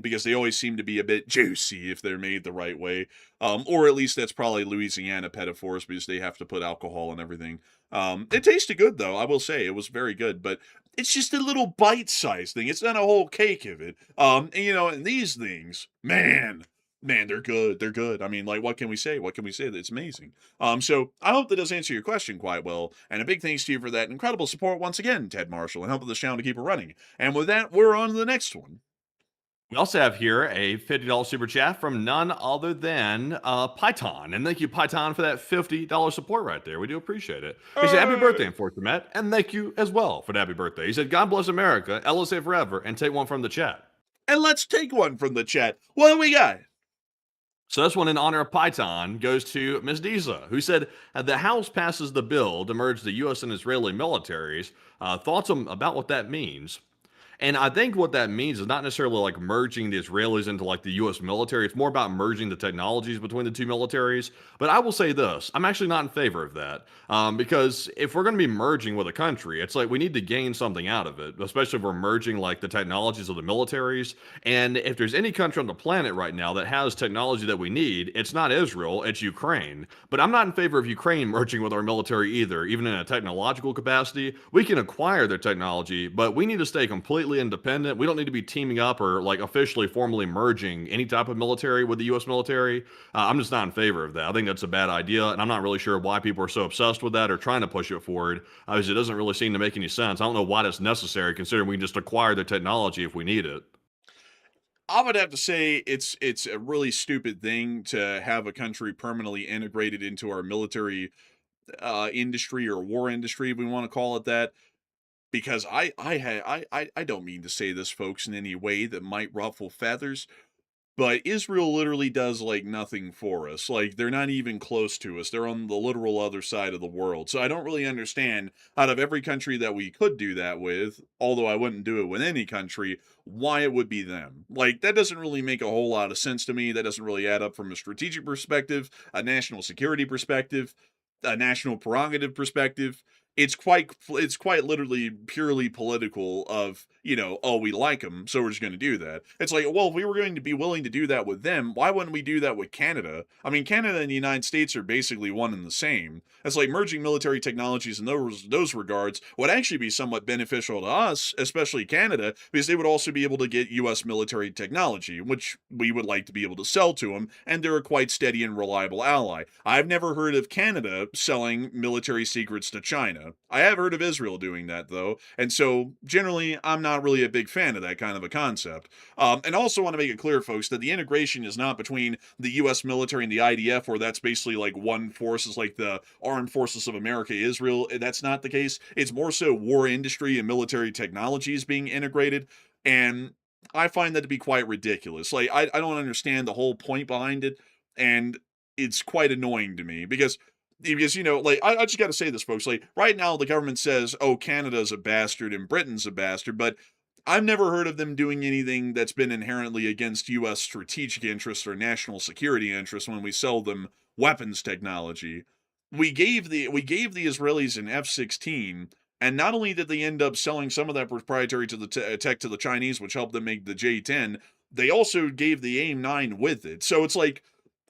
because they always seem to be a bit juicy if they're made the right way. Or at least that's probably Louisiana pedophores because they have to put alcohol and everything. It tasted good though, I will say. It was very good, but it's just a little bite-sized thing. It's not a whole cake of it. And, and these things, man, they're good. They're good. I mean, like, what can we say? What can we say? That's amazing. So I hope that does answer your question quite well. And a big thanks to you for that incredible support once again, Ted Marshall, and helping the channel to keep it running. And with that, we're on to the next one. We also have here a $50 super chat from none other than Python. And thank you, Python, for that $50 support right there. We do appreciate it. He said, happy birthday, Unfortunate, and thank you as well for the happy birthday. He said, God bless America, LSA forever, and take one from the chat. And let's take one from the chat. What do we got? So this one in honor of Python goes to Ms. Diza, who said, the House passes the bill to merge the U.S. and Israeli militaries. Thoughts about what that means? And I think what that means is not necessarily like merging the Israelis into like the U.S. military. It's more about merging the technologies between the two militaries. But I will say this, I'm actually not in favor of that. Because if we're going to be merging with a country, it's like we need to gain something out of it, especially if we're merging like the technologies of the militaries. And if there's any country on the planet right now that has technology that we need, it's not Israel, it's Ukraine. But I'm not in favor of Ukraine merging with our military either, even in a technological capacity. We can acquire their technology, but we need to stay completely independent. We don't need to be teaming up or like officially formally merging any type of military with the U.S. military. I'm just not in favor of that. I think that's a bad idea, and I'm not really sure why people are so obsessed with that or trying to push it forward, because it doesn't really seem to make any sense. I don't know why that's necessary, considering we can just acquire the technology if we need it. I would have to say it's a really stupid thing to have a country permanently integrated into our military industry or war industry, if we want to call it that. Because I don't mean to say this, folks, in any way that might ruffle feathers, but Israel literally does like nothing for us. Like they're not even close to us. They're on the literal other side of the world. So I don't really understand, out of every country that we could do that with, although I wouldn't do it with any country, why it would be them. Like that doesn't really make a whole lot of sense to me. That doesn't really add up from a strategic perspective, a national security perspective, a national prerogative perspective. It's quite literally purely political of, oh, we like them, so we're just going to do that. It's like, well, if we were going to be willing to do that with them, why wouldn't we do that with Canada? I mean, Canada and the United States are basically one and the same. It's like merging military technologies in those regards would actually be somewhat beneficial to us, especially Canada, because they would also be able to get U.S. military technology, which we would like to be able to sell to them, and they're a quite steady and reliable ally. I've never heard of Canada selling military secrets to China. I have heard of Israel doing that, though, and so generally I'm not really a big fan of that kind of a concept. And also want to make it clear, folks, that the integration is not between the U.S. military and the IDF, where that's basically like one force is like the Armed Forces of America, Israel. That's not the case. It's more so war industry and military technologies being integrated, and I find that to be quite ridiculous. Like, I don't understand the whole point behind it, and it's quite annoying to me because like, I just got to say this, folks. Like, right now, the government says, oh, Canada's a bastard and Britain's a bastard, but I've never heard of them doing anything that's been inherently against U.S. strategic interests or national security interests when we sell them weapons technology. We gave the Israelis an F-16, and not only did they end up selling some of that proprietary to the tech to the Chinese, which helped them make the J-10, they also gave the AIM-9 with it. So it's like,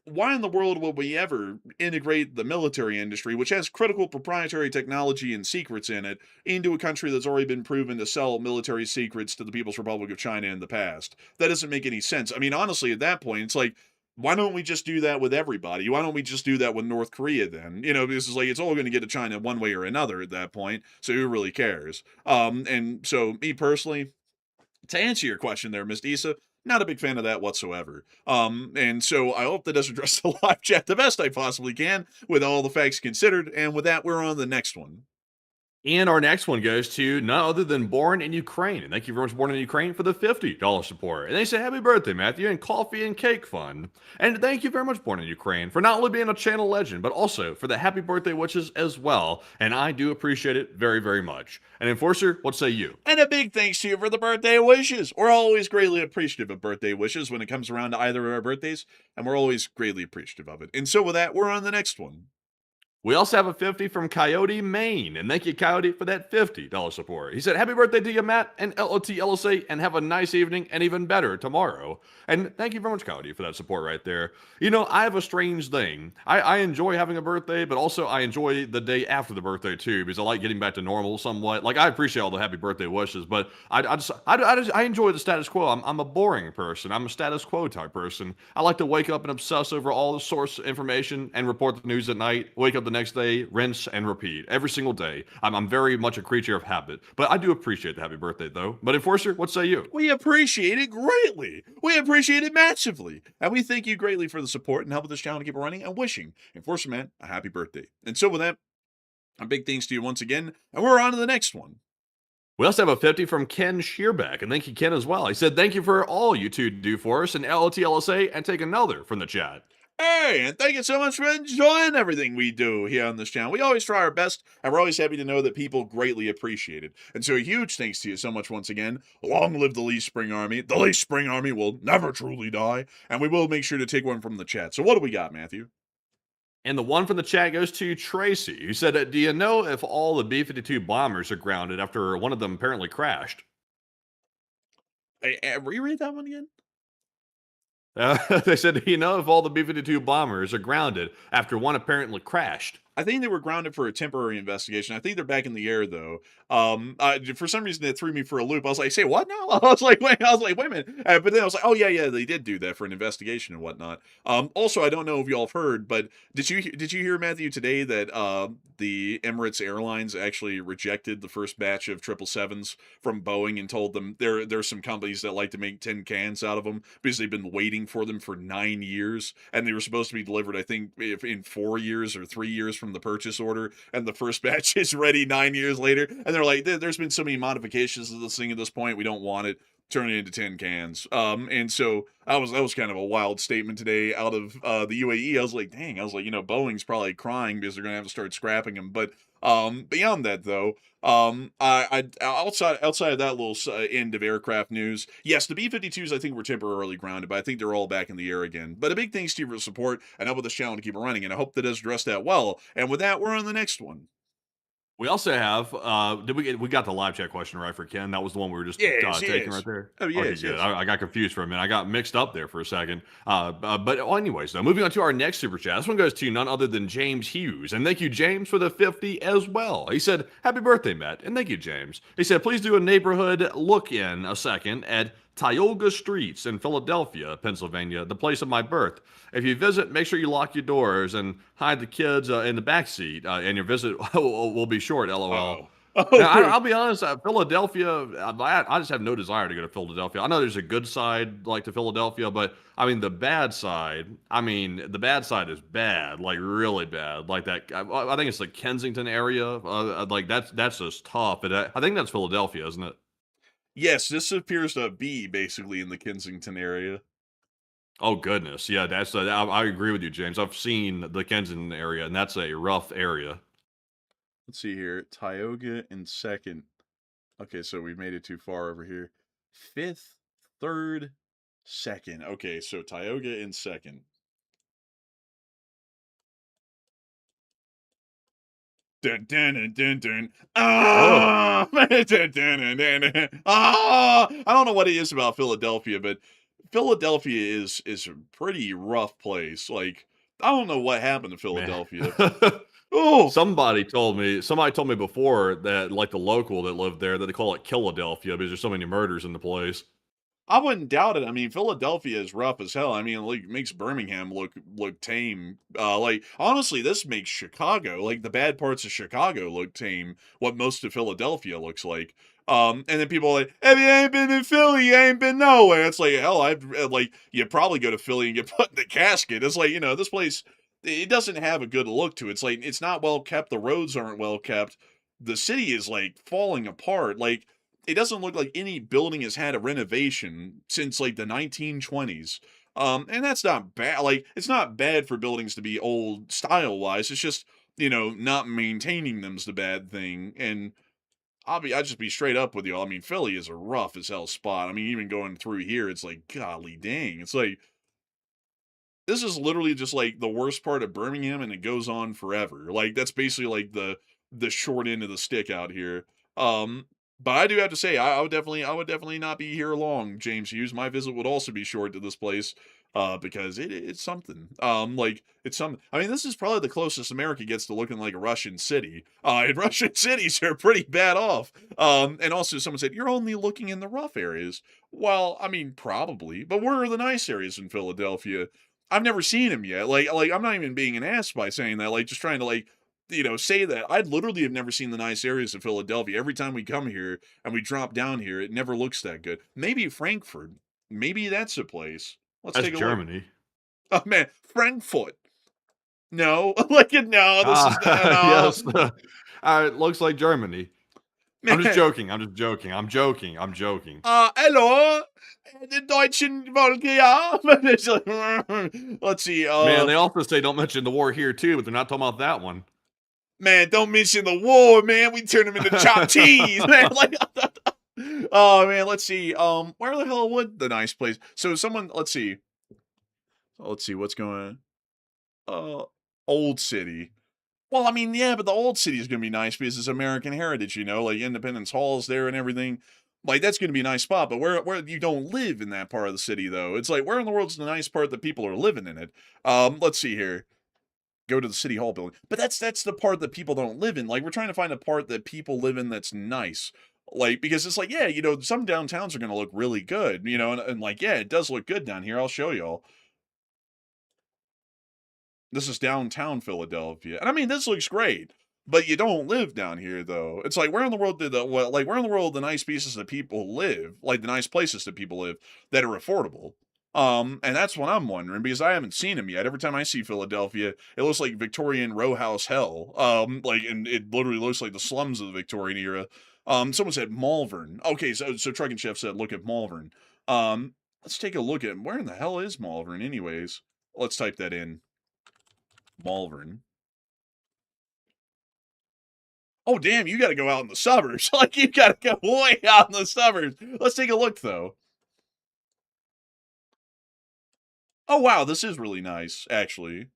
why in the world would we ever integrate the military industry, which has critical proprietary technology and secrets in it, into a country that's already been proven to sell military secrets to the People's Republic of China in the past? That doesn't make any sense. I mean, honestly, at that point, it's like, why don't we just do that with everybody? Why don't we just do that with North Korea then? You know, because it's like, it's all going to get to China one way or another at that point, so who really cares? And so, me personally, to answer your question there, Miss Disa, not a big fan of that whatsoever. And so I hope that does address the live chat the best I possibly can with all the facts considered. And with that, we're on the next one. And our next one goes to none other than Born in Ukraine. And thank you very much, Born in Ukraine, for the $50 support. And they say, happy birthday, Matthew, and coffee and cake fun. And thank you very much, Born in Ukraine, for not only being a channel legend, but also for the happy birthday wishes as well. And I do appreciate it very, very much. And Enforcer, what say you? And a big thanks to you for the birthday wishes. We're always greatly appreciative of birthday wishes when it comes around to either of our birthdays, and we're always greatly appreciative of it. And so with that, we're on the next one. We also have a 50 from Coyote, Maine. And thank you, Coyote, for that $50 support. He said, happy birthday to you, Matt, and LOT, and have a nice evening, and even better tomorrow. And thank you very much, Coyote, for that support right there. You know, I have a strange thing. I enjoy having a birthday, but also I enjoy the day after the birthday, too, because I like getting back to normal somewhat. Like, I appreciate all the happy birthday wishes, but I enjoy the status quo. I'm a boring person. I'm a status quo type person. I like to wake up and obsess over all the source information and report the news at night, wake up the next day, rinse and repeat every single day. I'm very much a creature of habit, but I do appreciate the happy birthday though. But Enforcer, what say you? We appreciate it greatly. We appreciate it massively. And we thank you greatly for the support and helping this channel to keep running and wishing Enforcer Man a happy birthday. And so with that, a big thanks to you once again. And we're on to the next one. We also have a 50 from Ken Shearback, and thank you, Ken, as well. He said, thank you for all you two do for us, and LOTLSA, and take another from the chat. Hey, and thank you so much for enjoying everything we do here on this channel. We always try our best, and we're always happy to know that people greatly appreciate it. And so a huge thanks to you so much once again. Long live the Lee Spring Army. The Lee Spring Army will never truly die, and we will make sure to take one from the chat. So what do we got, Matthew? And the one from the chat goes to Tracy, who said, do you know if all the B-52 bombers are grounded after one of them apparently crashed? Reread that one again? They said, do you know if all the B-52 bombers are grounded after one apparently crashed? I think they were grounded for a temporary investigation. I think they're back in the air though. For some reason that threw me for a loop. I was like, say what now? I was like, wait a minute. But then I was like, oh yeah, they did do that for an investigation and whatnot. Also, I don't know if y'all have heard, but did you hear, Matthew, today that the Emirates Airlines actually rejected the first batch of 777s from Boeing and told them there's some companies that like to make tin cans out of them because they've been waiting for them for 9 years and they were supposed to be delivered, I think, in 4 years or 3 years from the purchase order, and the first batch is ready 9 years later, and they're like, there's been so many modifications to this thing at this point, we don't want it, turn it into tin cans. And so that was kind of a wild statement today out of the UAE. I was like, dang, Boeing's probably crying because they're gonna have to start scrapping them. But beyond that though, I outside of that little end of aircraft news, yes, the B-52s I think were temporarily grounded, but I think they're all back in the air again. But a big thanks to you for the support and help with this channel to keep it running, and I hope that does address that well. And with that, we're on the next one. We also have, we got the live chat question right for Ken? That was the one we were just taking right there? Oh, yes, okay, good. yes. I got confused for a minute. I got mixed up there for a second. But anyways, though, moving on to our next super chat. This one goes to none other than James Hughes. And thank you, James, for the 50 as well. He said, happy birthday, Matt. And thank you, James. He said, please do a neighborhood look in a second at Tioga Streets in Philadelphia, Pennsylvania, the place of my birth. If you visit, make sure you lock your doors and hide the kids in the back seat, and your visit will be short, LOL. Now, I'll be honest, Philadelphia, I just have no desire to go to Philadelphia. I know there's a good side, like, to Philadelphia, but, I mean, the bad side is bad, like, really bad. Like, that, I think it's the Kensington area, like, that's just tough. But I think that's Philadelphia, isn't it? Yes, this appears to be basically in the Kensington area. Oh goodness, yeah, I agree with you, James. I've seen the Kensington area, and that's a rough area. Let's see here, Tioga in second. Okay, so we made it too far over here. Fifth, third, second. Okay, so Tioga in second. Dun, dun, dun, dun, dun. Ah! Dun, dun, dun, dun, dun. Ah! I don't know what it is about Philadelphia, but Philadelphia is a pretty rough place. Like, I don't know what happened to Man. Philadelphia. Oh, Somebody told me before that, like, the local that lived there, that they call it Killadelphia because there's so many murders in the place. I wouldn't doubt it. I mean, Philadelphia is rough as hell. I mean, like, it makes Birmingham look tame. Like, honestly, this makes Chicago, like the bad parts of Chicago, look tame. What most of Philadelphia looks like. And then people are like, if you ain't been in Philly, you ain't been nowhere. It's like, hell, like, you probably go to Philly and get put in the casket. It's like, this place, it doesn't have a good look to it. It's like, it's not well kept. The roads aren't well kept. The city is like falling apart. Like, it doesn't look like any building has had a renovation since like the 1920s. And that's not bad. Like, it's not bad for buildings to be old style wise. It's just, not maintaining them's the bad thing. And I'll just be straight up with you. I mean, Philly is a rough as hell spot. I mean, even going through here, it's like, golly dang. It's like, this is literally just like the worst part of Birmingham, and it goes on forever. Like, that's basically like the short end of the stick out here. But I do have to say, I would definitely not be here long, James Hughes. My visit would also be short to this place, because it's something. Like, it's some. I mean, this is probably the closest America gets to looking like a Russian city. And Russian cities are pretty bad off. And also someone said you're only looking in the rough areas. Well, I mean, probably, but where are the nice areas in Philadelphia? I've never seen him yet. Like I'm not even being an ass by saying that. Like, just trying to say that. I literally have never seen the nice areas of Philadelphia. Every time we come here and we drop down here, it never looks that good. Maybe Frankfurt. Maybe that's a place. Let's That's take a look. Germany. Oh man, Frankfurt. No, no. This is Yes. It looks like Germany. I'm just man. joking. I'm just joking. I'm joking. I'm joking. Hello, the Deutschen Volke, ja. It's like, let's see. Man, they also say don't mention the war here too, but they're not talking about that one. Man, don't mention the war, man. We turn them into chopped cheese, man. Like, oh man, let's see. Where the hell would the nice place? So let's see. Let's see what's going on. Old City. Well, I mean, yeah, but the old city is gonna be nice because it's American heritage, like Independence Hall is there and everything. Like, that's gonna be a nice spot. But where you don't live in that part of the city, though, it's like, where in the world's the nice part that people are living in it? Let's see here. Go to the city hall building. But that's the part that people don't live in. Like, we're trying to find a part that people live in that's nice. Like, because it's like, yeah, some downtowns are gonna look really good, and like, yeah, it does look good down here. I'll show y'all. This is downtown Philadelphia. And I mean, this looks great, but you don't live down here, though. It's like, where in the world where in the world the nice pieces that people live, like the nice places that people live that are affordable? And that's what I'm wondering, because I haven't seen them yet. Every time I see Philadelphia, it looks like Victorian row house hell. And it literally looks like the slums of the Victorian era. Someone said Malvern. Okay, so Truck and Chef said, look at Malvern. Let's take a look at, where in the hell is Malvern anyways? Let's type that in. Malvern. Oh, damn, you gotta go out in the suburbs. Like, you gotta go way out in the suburbs. Let's take a look, though. Oh, wow, this is really nice, actually.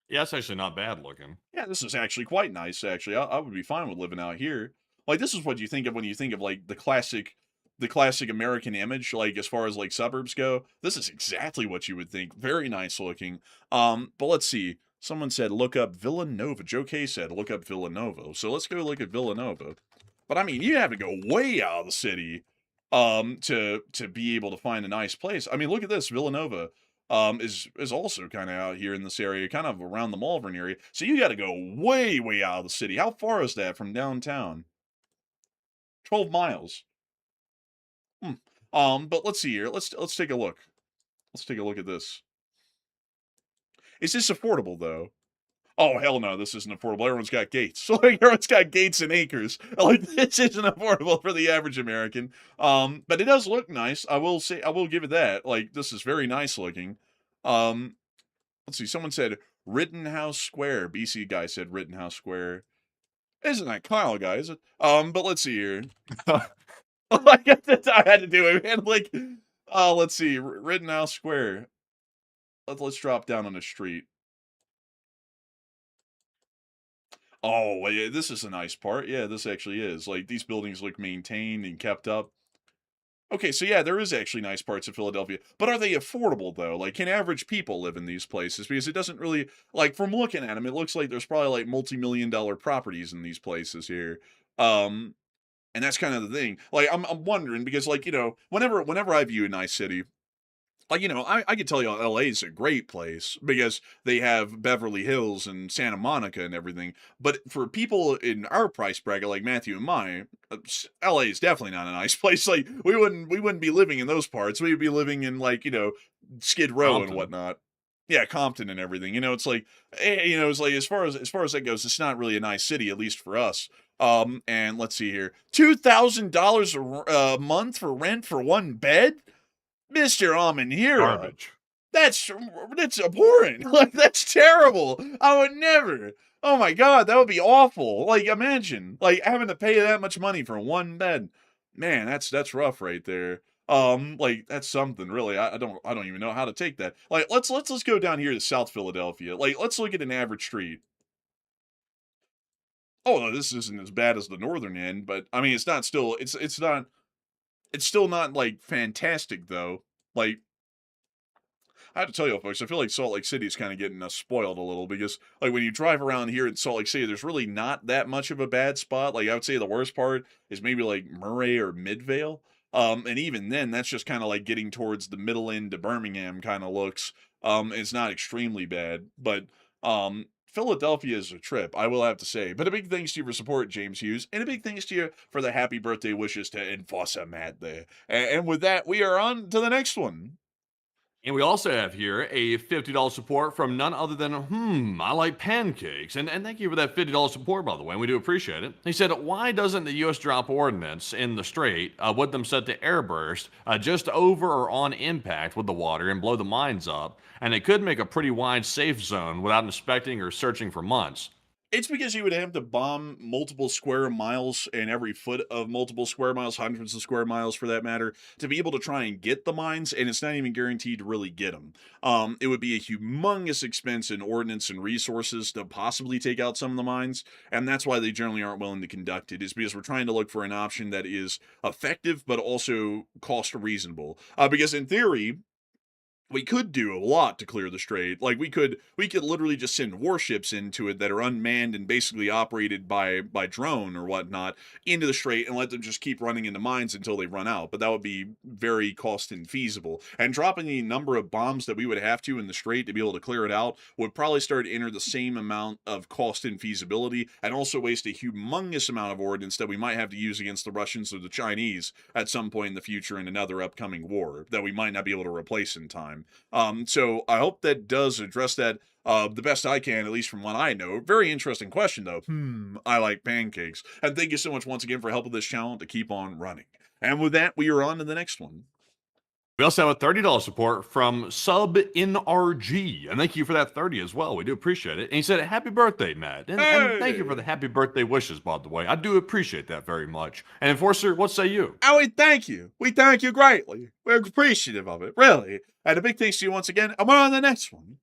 Yeah, it's actually not bad looking. Yeah, this is actually quite nice, actually. I would be fine with living out here. Like, this is what you think of when you think of, like, the classic American image, like, as far as, like, suburbs go. This is exactly what you would think. Very nice looking. But let's see. Someone said, look up Villanova. Joe K said, look up Villanova. So let's go look at Villanova. But, I mean, you have to go way out of the city, to be able to find a nice place. I mean, look at this. Villanova, is also kind of out here in this area, kind of around the Malvern area. So you got to go way, way out of the city. How far is that from downtown? 12 miles. But let's see here. Let's take a look. Let's take a look at this. Is this affordable, though? Oh, hell no, this isn't affordable. Everyone's got gates. Like, everyone's got gates and acres. Like, this isn't affordable for the average American. But it does look nice. I will give it that. Like, this is very nice looking. Let's see. Someone said Rittenhouse Square. BC guy said Rittenhouse Square. Isn't that Kyle, guy, is it? But let's see here. Like, I had to do it, man. Like, let's see. Rittenhouse Square. Let's drop down on the street. Oh, yeah, this is a nice part. Yeah, this actually is. Like, these buildings look maintained and kept up. Okay, so yeah, there is actually nice parts of Philadelphia, but are they affordable though? Like, can average people live in these places? Because it doesn't really, like, from looking at them, it looks like there's probably like multi-million dollar properties in these places here. Um, and that's kind of the thing. Like, I'm wondering because, like, whenever I view a nice city, like, I could tell you LA is a great place because they have Beverly Hills and Santa Monica and everything. But for people in our price bracket, like Matthew and mine, LA is definitely not a nice place. Like, we wouldn't be living in those parts. We would be living in, like, Skid Row and Compton. whatnot. Yeah, Compton and everything. It's like, it's like as far as that goes, it's not really a nice city, at least for us. And let's see here, $2,000 a month for rent for one bed. Mr. Amanhira, Garbage. that's abhorrent. Like, that's terrible. I would never. Oh my god, that would be awful. Like, imagine like having to pay that much money for one bed. Man, that's rough right there. Like, that's something really. I don't even know how to take that. Like, let's go down here to South Philadelphia. Like, let's look at an average street. Oh no, this isn't as bad as the northern end, but I mean, it's still not like fantastic though. Like, I have to tell you, folks, I feel like Salt Lake City is kind of getting us spoiled a little because, like, when you drive around here in Salt Lake City, there's really not that much of a bad spot. Like, I would say the worst part is maybe like Murray or Midvale. And even then, that's just kind of like getting towards the middle end to Birmingham kind of looks. It's not extremely bad, but Philadelphia is a trip, I will have to say. But a big thanks to you for support, James Hughes, and a big thanks to you for the happy birthday wishes to Enfossa Matt there. And with that, we are on to the next one. And we also have here a $50 support from none other than, I like pancakes. And thank you for that $50 support, by the way. We do appreciate it. He said, why doesn't the U.S. drop ordnance in the strait with them set to airburst just over or on impact with the water and blow the mines up? And it could make a pretty wide safe zone without inspecting or searching for months. It's because you would have to bomb multiple square miles and every foot of multiple square miles, hundreds of square miles for that matter, to be able to try and get the mines, and it's not even guaranteed to really get them. It would be a humongous expense in ordnance and resources to possibly take out some of the mines, and that's why they generally aren't willing to conduct it, is because we're trying to look for an option that is effective but also cost reasonable. Because in theory, we could do a lot to clear the strait. Like, we could literally just send warships into it that are unmanned and basically operated by drone or whatnot into the strait and let them just keep running into mines until they run out. But that would be very cost infeasible. And dropping the number of bombs that we would have to in the strait to be able to clear it out would probably start to enter the same amount of cost infeasibility and also waste a humongous amount of ordnance that we might have to use against the Russians or the Chinese at some point in the future in another upcoming war that we might not be able to replace in time. So I hope that does address that the best I can, at least from what I know. Very interesting question, though. I like pancakes. And thank you so much once again for helping this channel to keep on running. And with that, we are on to the next one. We also have a $30 support from Sub NRG. And thank you for that 30 as well. We do appreciate it. And he said, happy birthday, Matt. And thank you for the happy birthday wishes, by the way. I do appreciate that very much. And Enforcer, what say you? Oh, we thank you. We thank you greatly. We're appreciative of it, really. And a big thanks to you once again. And we're on the next one.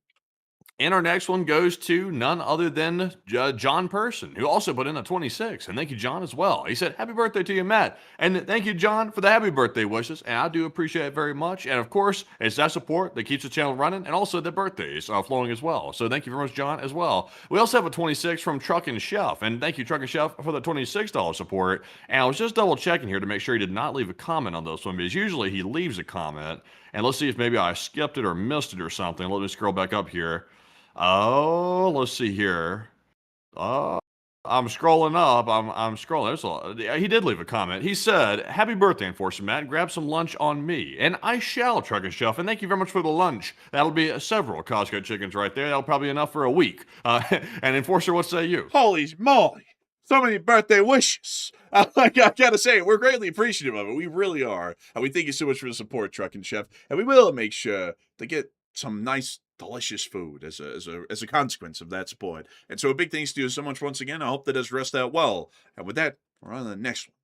And our next one goes to none other than John Person, who also put in a 26. And thank you, John, as well. He said, happy birthday to you, Matt. And thank you, John, for the happy birthday wishes. And I do appreciate it very much. And of course, it's that support that keeps the channel running and also the birthdays flowing as well. So thank you very much, John, as well. We also have a 26 from Truck and Chef. And thank you, Truck and Chef, for the $26 support. And I was just double checking here to make sure he did not leave a comment on this one, because usually he leaves a comment. And let's see if maybe I skipped it or missed it or something. Let me scroll back up here. Oh, let's see here. I'm scrolling up. I'm scrolling. He did leave a comment. He said, happy birthday, Enforcer Matt. Grab some lunch on me. And I shall, Truck and Chef. And thank you very much for the lunch. That'll be several Costco chickens right there. That'll probably be enough for a week. And Enforcer, what say you? Holy moly. So many birthday wishes. I gotta say, we're greatly appreciative of it. We really are. And we thank you so much for the support, Truck and Chef. And we will make sure to get some nice, delicious food as a consequence of that support. And so a big thanks to you so much once again. I hope that has addressed that well. And with that, we're on to the next one.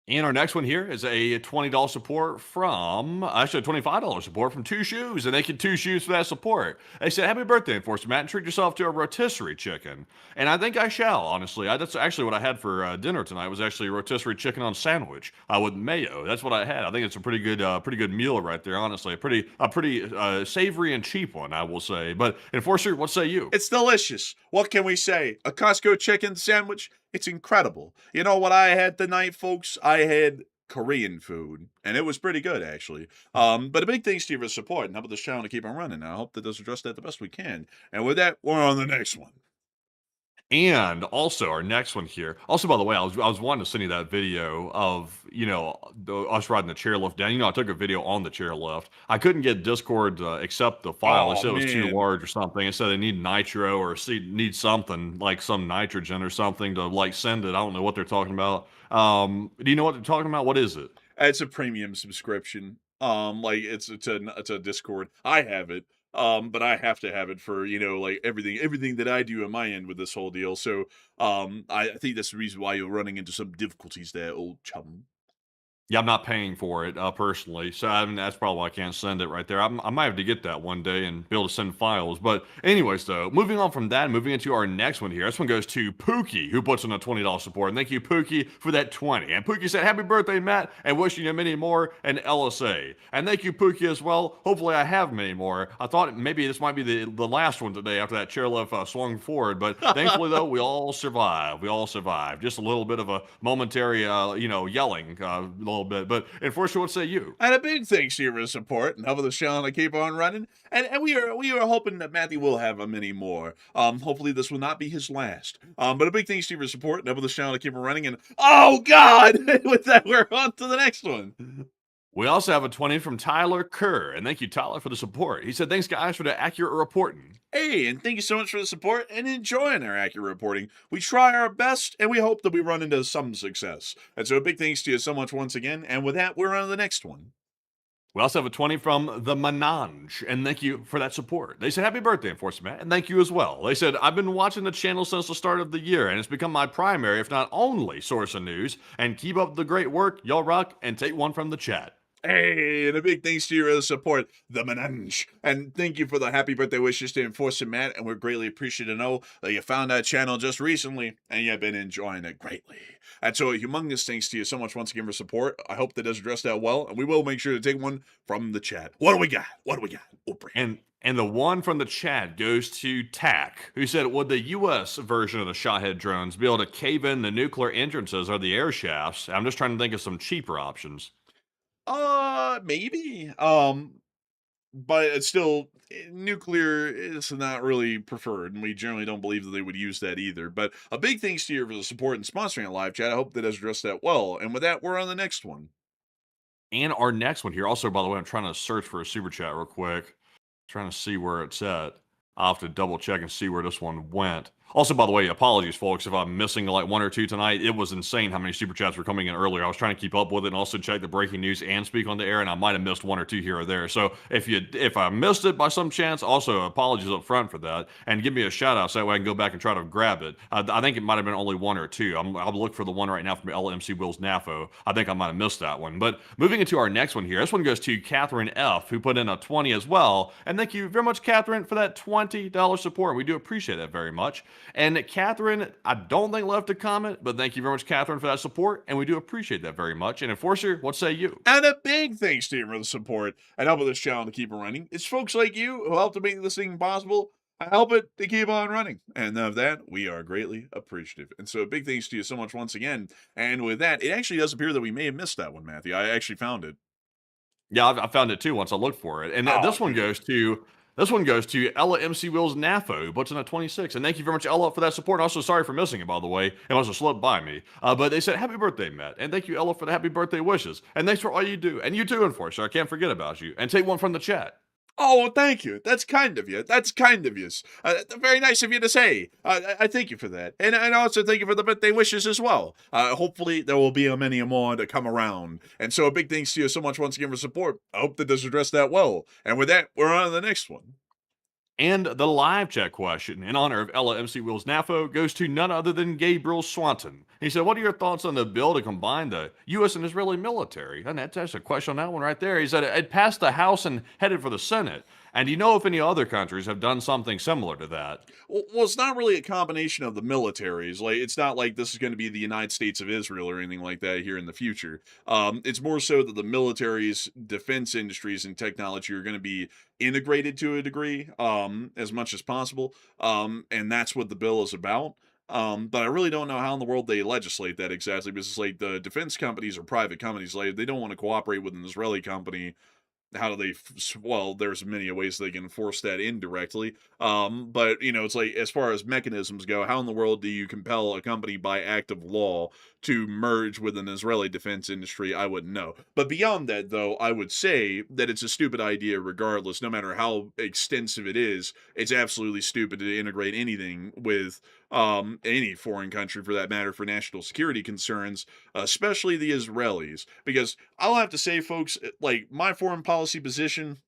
And our next one here is a $20 support from, actually a $25 support from Two Shoes, and they get Two Shoes for that support. They said, happy birthday, Enforcer Matt, and treat yourself to a rotisserie chicken. And I think I shall, honestly. That's actually what I had for dinner tonight, was actually a rotisserie chicken on sandwich with mayo. That's what I had. I think it's a pretty good meal right there, honestly. A pretty savory and cheap one, I will say. But Enforcer, what say you? It's delicious. What can we say? A Costco chicken sandwich? It's incredible. You know what I had tonight, folks? I had Korean food, and it was pretty good, actually. But a big thanks to you for support and helping this channel to keep on running. I hope that does address that the best we can. And with that, we're on the next one. And also our next one here. Also, by the way, I was wanting to send you that video of us riding the chairlift down. I took a video on the chairlift. I couldn't get Discord to accept the file. They said it was too large or something. It said they need nitro or need something like some nitrogen or something to like send it. I don't know what they're talking about. Do you know what they're talking about? What is it? It's a premium subscription. Like it's a Discord. I have it. But I have to have it for, like everything that I do on my end with this whole deal. So, I think that's the reason why you're running into some difficulties there, old chum. Yeah, I'm not paying for it personally, so I mean, that's probably why I can't send it right there. I might have to get that one day and be able to send files. But anyways, though, moving on from that, moving into our next one here. This one goes to Pookie, who puts in a $20 support. And thank you, Pookie, for that 20. And Pookie said, happy birthday, Matt, and wishing you many more and LSA. And thank you, Pookie, as well. Hopefully I have many more. I thought maybe this might be the last one today after that chairlift swung forward. But thankfully, though, we all survived. We all survived. Just a little bit of a momentary, yelling a little bit. But Enforcer, what say you? And a big thanks to you for the support and helping the channel to keep on running. And we are hoping that Matthew will have many more. Hopefully this will not be his last. But a big thanks to you for support and helping the channel to keep on running. And oh God, with that we're on to the next one. We also have a 20 from Tyler Kerr, and thank you, Tyler, for the support. He said, thanks, guys, for the accurate reporting. Hey, and thank you so much for the support and enjoying our accurate reporting. We try our best, and we hope that we run into some success. And so a big thanks to you so much once again. And with that, we're on to the next one. We also have a 20 from the Menage, and thank you for that support. They said, happy birthday, Enforcer Matt, and thank you as well. They said, I've been watching the channel since the start of the year, and it's become my primary, if not only, source of news. And keep up the great work. Y'all rock, and take one from the chat. Hey, and a big thanks to your support, the Menage. And thank you for the happy birthday wishes to Enforcer Matt, and we're greatly appreciative to know that you found that channel just recently, and you've been enjoying it greatly. And so a humongous thanks to you so much once again for support. I hope that does address that well, and we will make sure to take one from the chat. What do we got? What do we got? And the one from the chat goes to Tack, who said, would the U.S. version of the Shahed drones be able to cave in the nuclear entrances or the air shafts? I'm just trying to think of some cheaper options. Maybe. But it's still, nuclear is not really preferred, and we generally don't believe that they would use that either. But a big thanks to you for the support and sponsoring a live chat. I hope that has addressed that well. And with that, we're on the next one. And our next one here, also, by the way, I'm trying to search for a super chat real quick. Trying to see where it's at. I'll have to double check and see where this one went. Also, by the way, apologies, folks, if I'm missing like one or two tonight. It was insane how many super chats were coming in earlier. I was trying to keep up with it and also check the breaking news and speak on the air, and I might have missed one or two here or there. So if I missed it by some chance, also apologies up front for that, and give me a shout out so that way I can go back and try to grab it. I think it might have been only one or two. I'll look for the one right now from LMC Wills NAFO. I think I might have missed that one. But moving into our next one here, this one goes to Catherine F, who put in a 20 as well. And thank you very much, Catherine, for that $20 support. We do appreciate that very much. And Catherine, I don't think left a comment, but thank you very much, Catherine, for that support, and we do appreciate that very much. And Enforcer, what say you? And a big thanks to you for the support and helping this channel to keep it running. It's folks like you who help to make this thing possible. I help it to keep on running. And of that, we are greatly appreciative. And so a big thanks to you so much once again. And with that, it actually does appear that we may have missed that one, Matthew. I actually found it. Yeah, I found it too once I looked for it. And this one goes to Ella MC Wills NAFO, puts in at 26. And thank you very much, Ella, for that support. Also, sorry for missing it, by the way. It must have slipped by me. But they said, happy birthday, Matt. And thank you, Ella, for the happy birthday wishes. And thanks for all you do. And you too, Enforcer. I can't forget about you. And take one from the chat. Oh, thank you. That's kind of you. That's kind of you. Very nice of you to say. I thank you for that. And also thank you for the birthday wishes as well. Hopefully there will be many more to come around. And so a big thanks to you so much once again for support. I hope that this addressed that well. And with that, we're on to the next one. And the live chat question, in honor of Ella MC Wills NAFO, goes to none other than Gabriel Swanton. He said, "What are your thoughts on the bill to combine the U.S. and Israeli military?" And that's a question on that one right there. He said it passed the House and headed for the Senate. And do you know if any other countries have done something similar to that? Well, it's not really a combination of the militaries. Like, it's not like this is going to be the United States of Israel or anything like that here in the future. It's more so that the military's defense industries and technology are going to be integrated to a degree, as much as possible. And that's what the bill is about. But I really don't know how in the world they legislate that exactly, because it's like the defense companies are private companies. Like, they don't want to cooperate with an Israeli company. How do they well, there's many ways they can enforce that indirectly, but it's like, as far as mechanisms go, how in the world do you compel a company by act of law to merge with an Israeli defense industry? I wouldn't know. But beyond that, though, I would say that it's a stupid idea regardless. No matter how extensive it is, it's absolutely stupid to integrate anything with any foreign country, for that matter, for national security concerns, especially the Israelis. Because I'll have to say, folks, like, my foreign policy position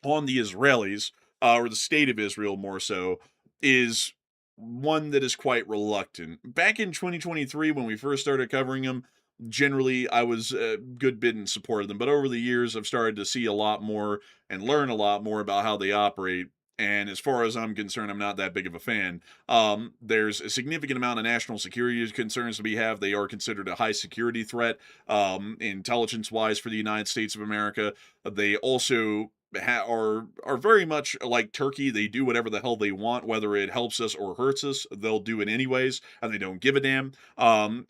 on the Israelis, or the state of Israel more so, is one that is quite reluctant. Back in 2023, when we first started covering them, generally I was a good bit in support of them. But over the years, I've started to see a lot more and learn a lot more about how they operate. And as far as I'm concerned, I'm not that big of a fan. There's a significant amount of national security concerns that we have. They are considered a high security threat, intelligence-wise, for the United States of America. They also are very much like Turkey. They do whatever the hell they want, whether it helps us or hurts us. They'll do it anyways, and they don't give a damn.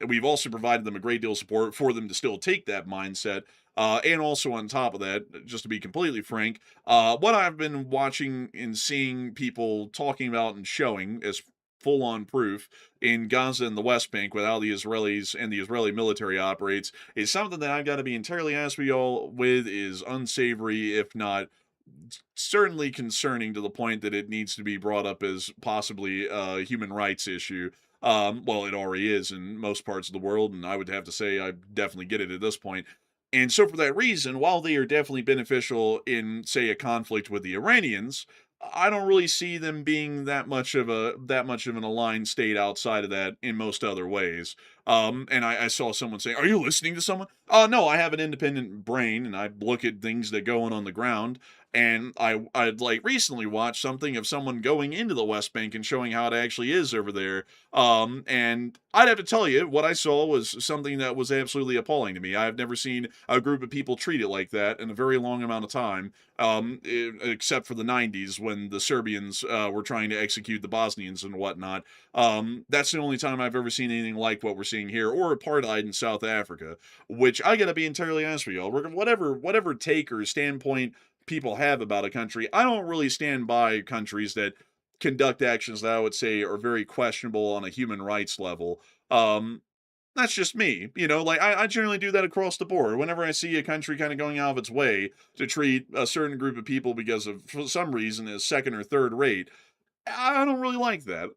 We've also provided them a great deal of support for them to still take that mindset. And also, on top of that, just to be completely frank, what I've been watching and seeing people talking about and showing as full-on proof in Gaza and the West Bank with how the Israelis and the Israeli military operates is something that I've got to be entirely honest with y'all with, is unsavory, if not certainly concerning, to the point that it needs to be brought up as possibly a human rights issue. Well, it already is in most parts of the world, and I would have to say I definitely get it at this point. And so, for that reason, while they are definitely beneficial in, say, a conflict with the Iranians, I don't really see them being that much of an aligned state outside of that in most other ways. And I saw someone saying, "Are you listening to someone?" No, I have an independent brain, and I look at things that go on the ground. And I'd like recently watched something of someone going into the West Bank and showing how it actually is over there. And I'd have to tell you, what I saw was something that was absolutely appalling to me. I've never seen a group of people treat it like that in a very long amount of time, except for the 90s, when the Serbians were trying to execute the Bosnians and whatnot. That's the only time I've ever seen anything like what we're seeing here, or apartheid in South Africa, which, I gotta be entirely honest with y'all, whatever take or standpoint people have about a country, I don't really stand by countries that conduct actions that I would say are very questionable on a human rights level. That's just me. Like, I generally do that across the board. Whenever I see a country kind of going out of its way to treat a certain group of people, because of, for some reason, as second or third rate, I don't really like that.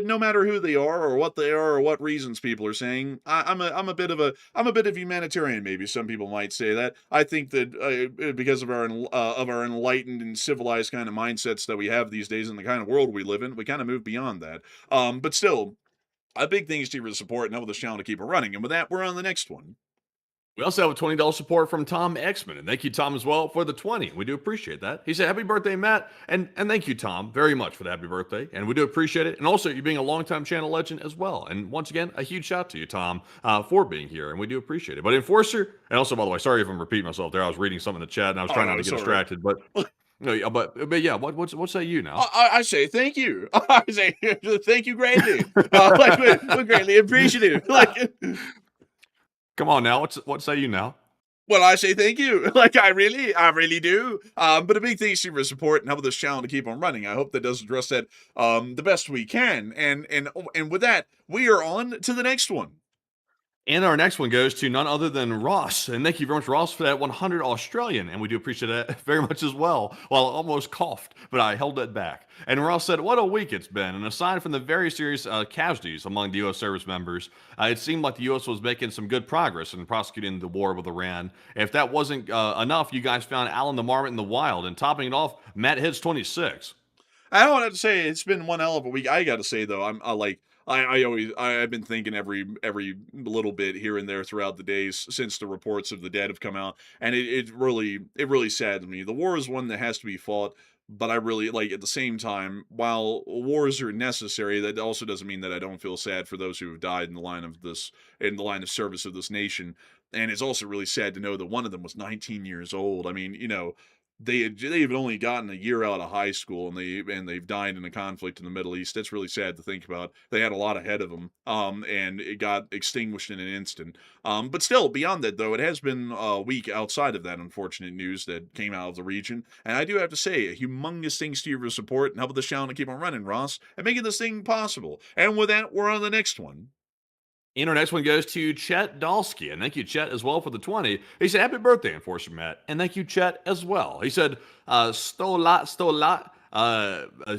No matter who they are or what they are or what reasons people are saying, I'm a bit of humanitarian. Maybe some people might say that. I think that because of our enlightened and civilized kind of mindsets that we have these days, and the kind of world we live in, we kind of move beyond that. But still, a big thanks to you for the support, and help this channel to keep it running. And with that, we're on the next one. We also have a $20 support from Tom Exman, and thank you, Tom, as well, for the 20. We do appreciate that. He said, "Happy birthday, Matt," and thank you, Tom, very much for the happy birthday, and we do appreciate it. And also, you being a longtime channel legend as well. And once again, a huge shout out to you, Tom, for being here, and we do appreciate it. But Enforcer, and also, by the way, sorry if I'm repeating myself there. I was reading something in the chat, and I was trying not to get distracted, but... No, yeah, but yeah, what say you now? I say thank you. I say thank you greatly. We're greatly appreciative. Come on now, what say you now? Well, I say thank you. I really do. But a big thanks to you for support and helping this channel to keep on running. I hope that does address that the best we can. And with that, we are on to the next one. And our next one goes to none other than Ross. And thank you very much, Ross, for that 100 Australian. And we do appreciate that very much as well. Well, I almost coughed, but I held it back. And Ross said, "What a week it's been. And aside from the very serious casualties among the U.S. service members, it seemed like the U.S. was making some good progress in prosecuting the war with Iran. And if that wasn't enough, you guys found Alan the Marmot in the wild. And topping it off, Matt hits 26. I don't have to say it's been one hell of a week. I got to say, though, I've been thinking every little bit here and there throughout the days since the reports of the dead have come out, and it really saddens me. The war is one that has to be fought, but I really like at the same time, while wars are necessary, that also doesn't mean that I don't feel sad for those who have died in the line of service of this nation. And it's also really sad to know that one of them was 19 years old. I mean, they've only gotten a year out of high school, and they've died in a conflict in the Middle East. That's really sad to think about. They had a lot ahead of them, and it got extinguished in an instant. But still, beyond that, though, it has been a week outside of that unfortunate news that came out of the region. And I do have to say, a humongous thanks to your support and helping this channel to keep on running, Ross, and making this thing possible. And with that, we're on the next one. And our next one goes to Chet Dalsky. And thank you, Chet, as well for the 20. He said, happy birthday, Enforcer Matt. And thank you, Chet, as well. He said, stolat.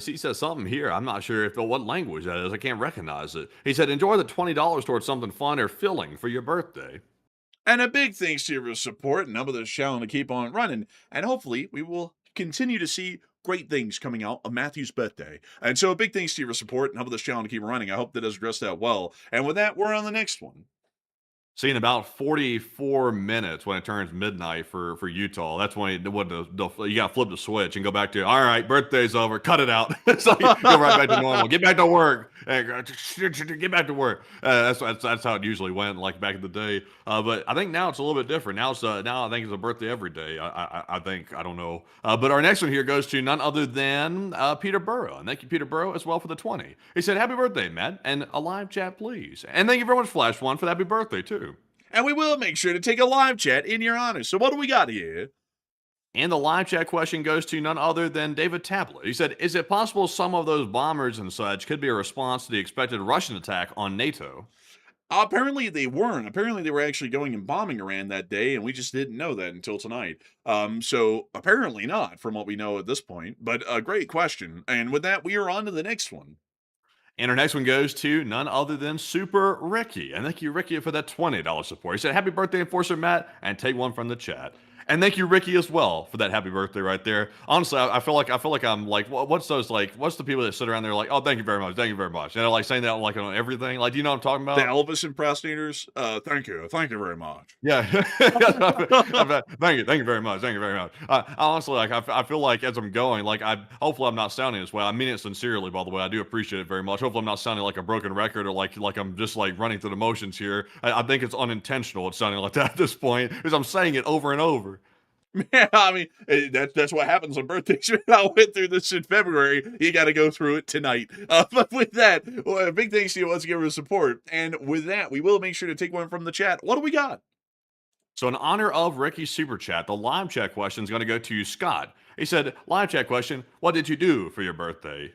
He says something here. I'm not sure what language that is. I can't recognize it. He said, enjoy the $20 towards something fun or filling for your birthday. And a big thanks to your support and helping this channel to keep on running. And hopefully, we will continue to see great things coming out of Matthew's birthday. And so a big thanks to your support and helping this channel to keep running. I hope that does address that well. And with that, we're on the next one. See, in about 44 minutes when it turns midnight for Utah, that's when you got to flip the switch and go back to, all right, birthday's over, cut it out. So you go right back to normal. Get back to work. Get back to work. That's how it usually went, like back in the day. But I think now it's a little bit different. Now I think it's a birthday every day. I think, I don't know. But our next one here goes to none other than Peter Burrow. And thank you, Peter Burrow, as well for the 20. He said, happy birthday, Matt, and a live chat, please. And thank you very much, Flash One, for the happy birthday, too. And we will make sure to take a live chat in your honor. So what do we got here? And the live chat question goes to none other than David Tablet. He said, is it possible some of those bombers and such could be a response to the expected Russian attack on NATO? Apparently they weren't. Apparently they were actually going and bombing Iran that day, and we just didn't know that until tonight. So apparently not, from what we know at this point. But a great question. And with that, we are on to the next one. And our next one goes to none other than Super Ricky. And thank you, Ricky, for that $20 support. He said, happy birthday, Enforcer Matt, and take one from the chat. And thank you, Ricky, as well for that happy birthday right there. Honestly, I feel like I'm like, what's the people that sit around there like, oh, thank you very much, and they're like saying that like on everything. Like, do you know what I'm talking about? The Elvis impersonators. Thank you very much. Yeah, thank you very much, honestly, like I feel like as I'm going, like hopefully I'm not sounding this way. I mean it sincerely, by the way. I do appreciate it very much. Hopefully I'm not sounding like a broken record or like I'm just like running through the motions here. I think it's unintentional. It's sounding like that at this point because I'm saying it over and over. Yeah, I mean, that's what happens on birthdays. I went through this in February. You got to go through it tonight. But with that, well, big thanks to you once again for support. And with that, we will make sure to take one from the chat. What do we got? So in honor of Ricky's super chat, the live chat question is going to go to Scott. He said, live chat question, what did you do for your birthday?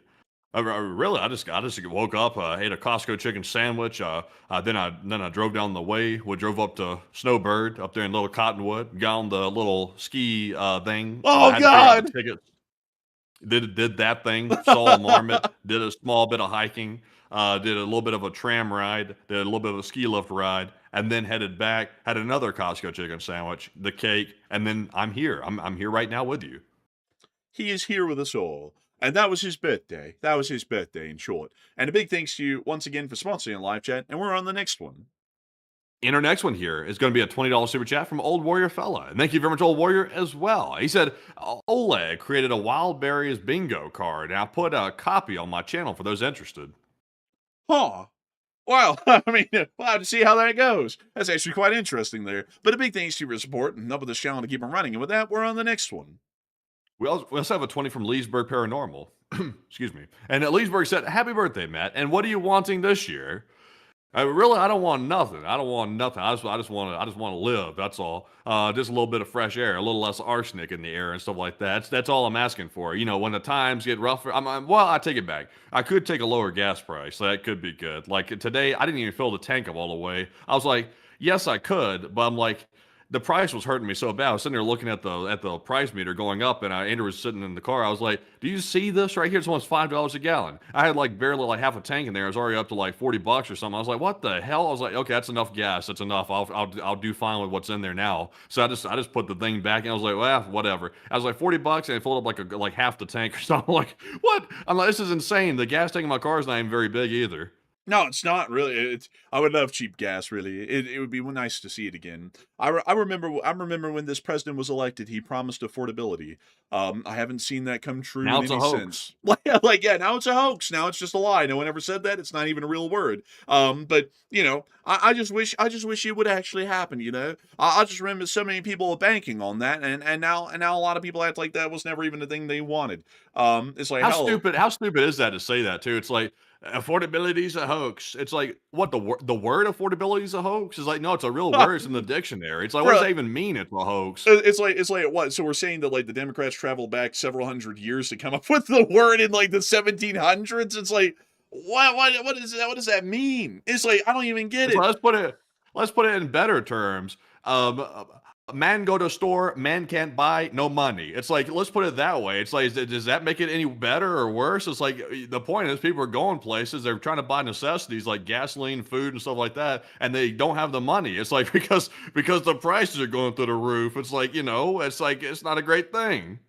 Really, I just woke up, ate a Costco chicken sandwich. Then I drove down the way. We drove up to Snowbird up there in Little Cottonwood. Got on the little ski thing. Oh God! Did that thing. Saw a marmot. Did a small bit of hiking. Did a little bit of a tram ride. Did a little bit of a ski lift ride, and then headed back. Had another Costco chicken sandwich, the cake, and then I'm here. I'm here right now with you. He is here with us all. And that was his birthday. That was his birthday, in short. And a big thanks to you once again for sponsoring live chat. And we're on the next one. And our next one here is going to be a $20 super chat from Old Warrior Fella. And thank you very much, Old Warrior, as well. He said, Oleg created a wildberries bingo card, and I put a copy on my channel for those interested. Huh. Well, I mean, we'll have to see how that goes. That's actually quite interesting there. But a big thanks to your support and helping this channel to keep on running. And with that, we're on the next one. We also have a 20 from Leesburg Paranormal. Excuse me. And Leesburg said, happy birthday, Matt. And what are you wanting this year? I don't want nothing. I just want to live. That's all. Just a little bit of fresh air, a little less arsenic in the air and stuff like that. That's all I'm asking for. You know, when the times get rougher, well, I take it back. I could take a lower gas price. So that could be good. Like today, I didn't even fill the tank up all the way. I was like, yes, I could, but I'm like, the price was hurting me so bad. I was sitting there looking at the price meter going up, and Andrew was sitting in the car. I was like, "Do you see this right here? It's almost $5 a gallon." I had like barely like half a tank in there. I was already up to like $40 or something. I was like, "What the hell?" I was like, "Okay, that's enough gas. That's enough. I'll do fine with what's in there now." So I just put the thing back, and I was like, "Well, whatever." I was like $40, and it filled up like half the tank or something. I'm like, what? I'm like, this is insane. The gas tank in my car is not even very big either. No, it's not really. I would love cheap gas. Really, it would be nice to see it again. I remember when this president was elected, he promised affordability. I haven't seen that come true Now in it's a any hoax. sense. Like yeah, now it's a hoax. Now it's just a lie. No one ever said that. It's not even a real word. But I just wish it would actually happen. I just remember so many people banking on that, and now a lot of people act like that was never even the thing they wanted. It's like hell. How stupid is that to say that too? It's like affordability is a hoax. It's like what the word affordability is a hoax? It's like no, it's a real word. It's in the dictionary. It's like what does Bro, that even mean? It's a hoax. it's like what? So we're saying that like the Democrats traveled back several hundred years to come up with the word in like the 1700s. It's like what is that? What does that mean? It's like I don't even get It's it. like, let's put it in better terms. Man go to store, man can't buy, no money. It's like let's put it that way. It's like does that make it any better or worse? It's like the point is people are going places, they're trying to buy necessities like gasoline, food, and stuff like that, and they don't have the money. It's like because the prices are going through the roof. It's like it's like it's not a great thing.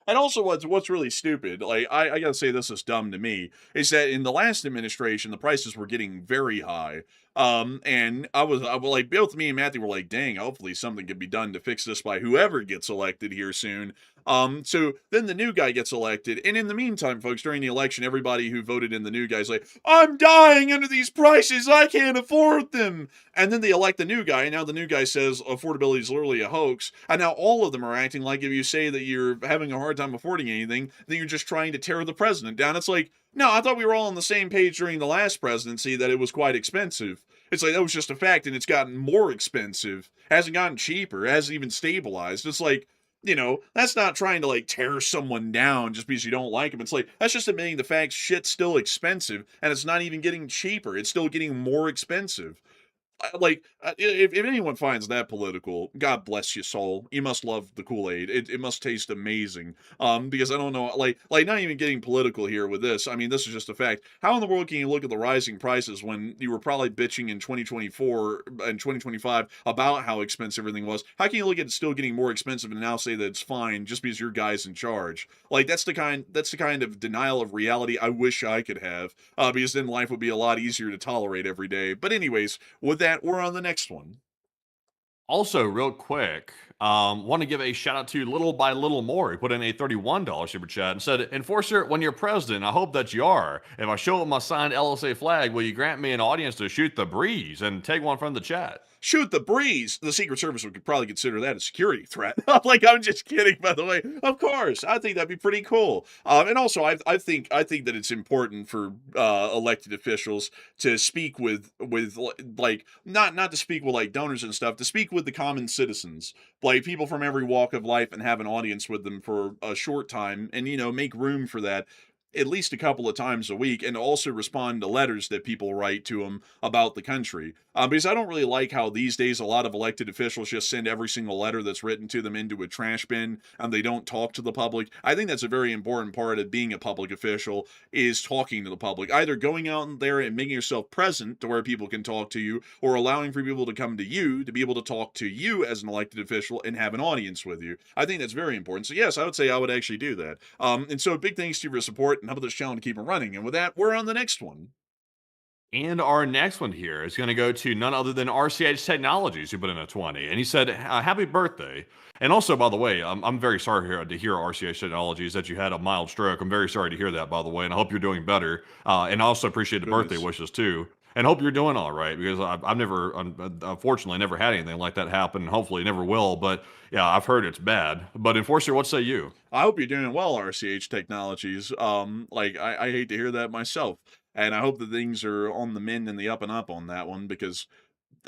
And also, what's really stupid, like I gotta say this is dumb to me, is that in the last administration the prices were getting very high. And I was like both me and Matthew were like, dang, hopefully something can be done to fix this by whoever gets elected here soon. So then the new guy gets elected, and in the meantime, folks, during the election, everybody who voted in the new guy's like, I'm dying under these prices, I can't afford them. And then they elect the new guy, and now the new guy says affordability is literally a hoax. And now all of them are acting like if you say that you're having a hard time affording anything, then you're just trying to tear the president down. It's like, no, I thought we were all on the same page during the last presidency that it was quite expensive. It's like that was just a fact, and it's gotten more expensive. Hasn't gotten cheaper, hasn't even stabilized. It's like, that's not trying to like tear someone down just because you don't like them. It's like that's just admitting the fact shit's still expensive and it's not even getting cheaper. It's still getting more expensive. If anyone finds that political, God bless your soul. You must love the Kool-Aid. It must taste amazing. Because I don't know, like not even getting political here with this. I mean, this is just a fact. How in the world can you look at the rising prices when you were probably bitching in 2024 and 2025 about how expensive everything was? How can you look at it still getting more expensive and now say that it's fine just because your guy's in charge? Like that's the kind of denial of reality I wish I could have. Because then life would be a lot easier to tolerate every day. But anyways, with that, we're on the next one. Also, real quick, want to give a shout out to Little by Little More. He put in a $31 super chat and said, Enforcer, when you're president, I hope that you are. If I show up my signed LSA flag, will you grant me an audience to shoot the breeze and take one from the chat? Shoot the breeze. The Secret Service would probably consider that a security threat. I'm just kidding, by the way. Of course, I think that'd be pretty cool. And also, I think that it's important for elected officials to speak with like not to speak with like donors and stuff, to speak with the common citizens, like people from every walk of life, and have an audience with them for a short time, and make room for that at least a couple of times a week, and also respond to letters that people write to them about the country. Because I don't really like how these days a lot of elected officials just send every single letter that's written to them into a trash bin and they don't talk to the public. I think that's a very important part of being a public official, is talking to the public, either going out there and making yourself present to where people can talk to you, or allowing for people to come to you to be able to talk to you as an elected official and have an audience with you. I think that's very important. So yes, I would say I would actually do that. And so big thanks to you for your support and help this channel to keep it running. And with that, we're on the next one. And our next one here is going to go to none other than RCH Technologies, who put in a 20. And he said, happy birthday. And also, by the way, I'm very sorry to hear RCH Technologies that you had a mild stroke. I'm very sorry to hear that, by the way. And I hope you're doing better. And I also appreciate the birthday wishes, too. And hope you're doing all right, because I've never, unfortunately, never had anything like that happen. Hopefully, never will. But yeah, I've heard it's bad. But Enforcer, what say you? I hope you're doing well, RCH Technologies. I hate to hear that myself. And I hope that things are on the mend and the up and up on that one, because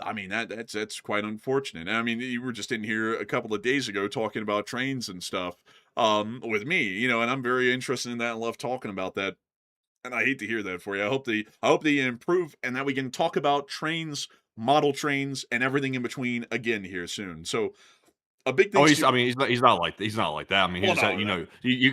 I mean that's quite unfortunate. I mean, you were just in here a couple of days ago talking about trains and stuff with me, and I'm very interested in that and love talking about that. And I hate to hear that for you. I hope they improve and that we can talk about trains, model trains, and everything in between again here soon. So a big thing. Oh, he's not like that. I mean, he Well, just had, no, no. you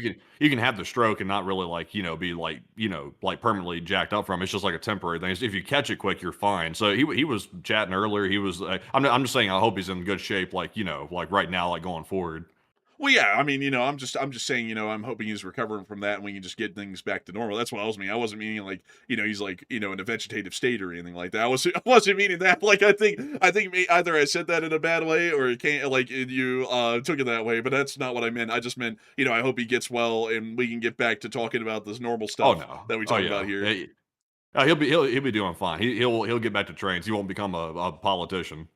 can have the stroke and not really like be like permanently jacked up from it. It's just like a temporary thing. If you catch it quick, you're fine. So he was chatting earlier. He was I'm just saying I hope he's in good shape, like like right now, like going forward. Well, yeah, I mean, I'm just saying, I'm hoping he's recovering from that and we can just get things back to normal. That's what I was meaning. I wasn't meaning like, he's like, in a vegetative state or anything like that. I wasn't meaning that. Like, I think either I said that in a bad way or it can't like you took it that way, but that's not what I meant. I just meant, I hope he gets well and we can get back to talking about this normal Oh stuff no. that we Oh talk about yeah. here. He'll be doing fine. He'll get back to trains. He won't become a politician.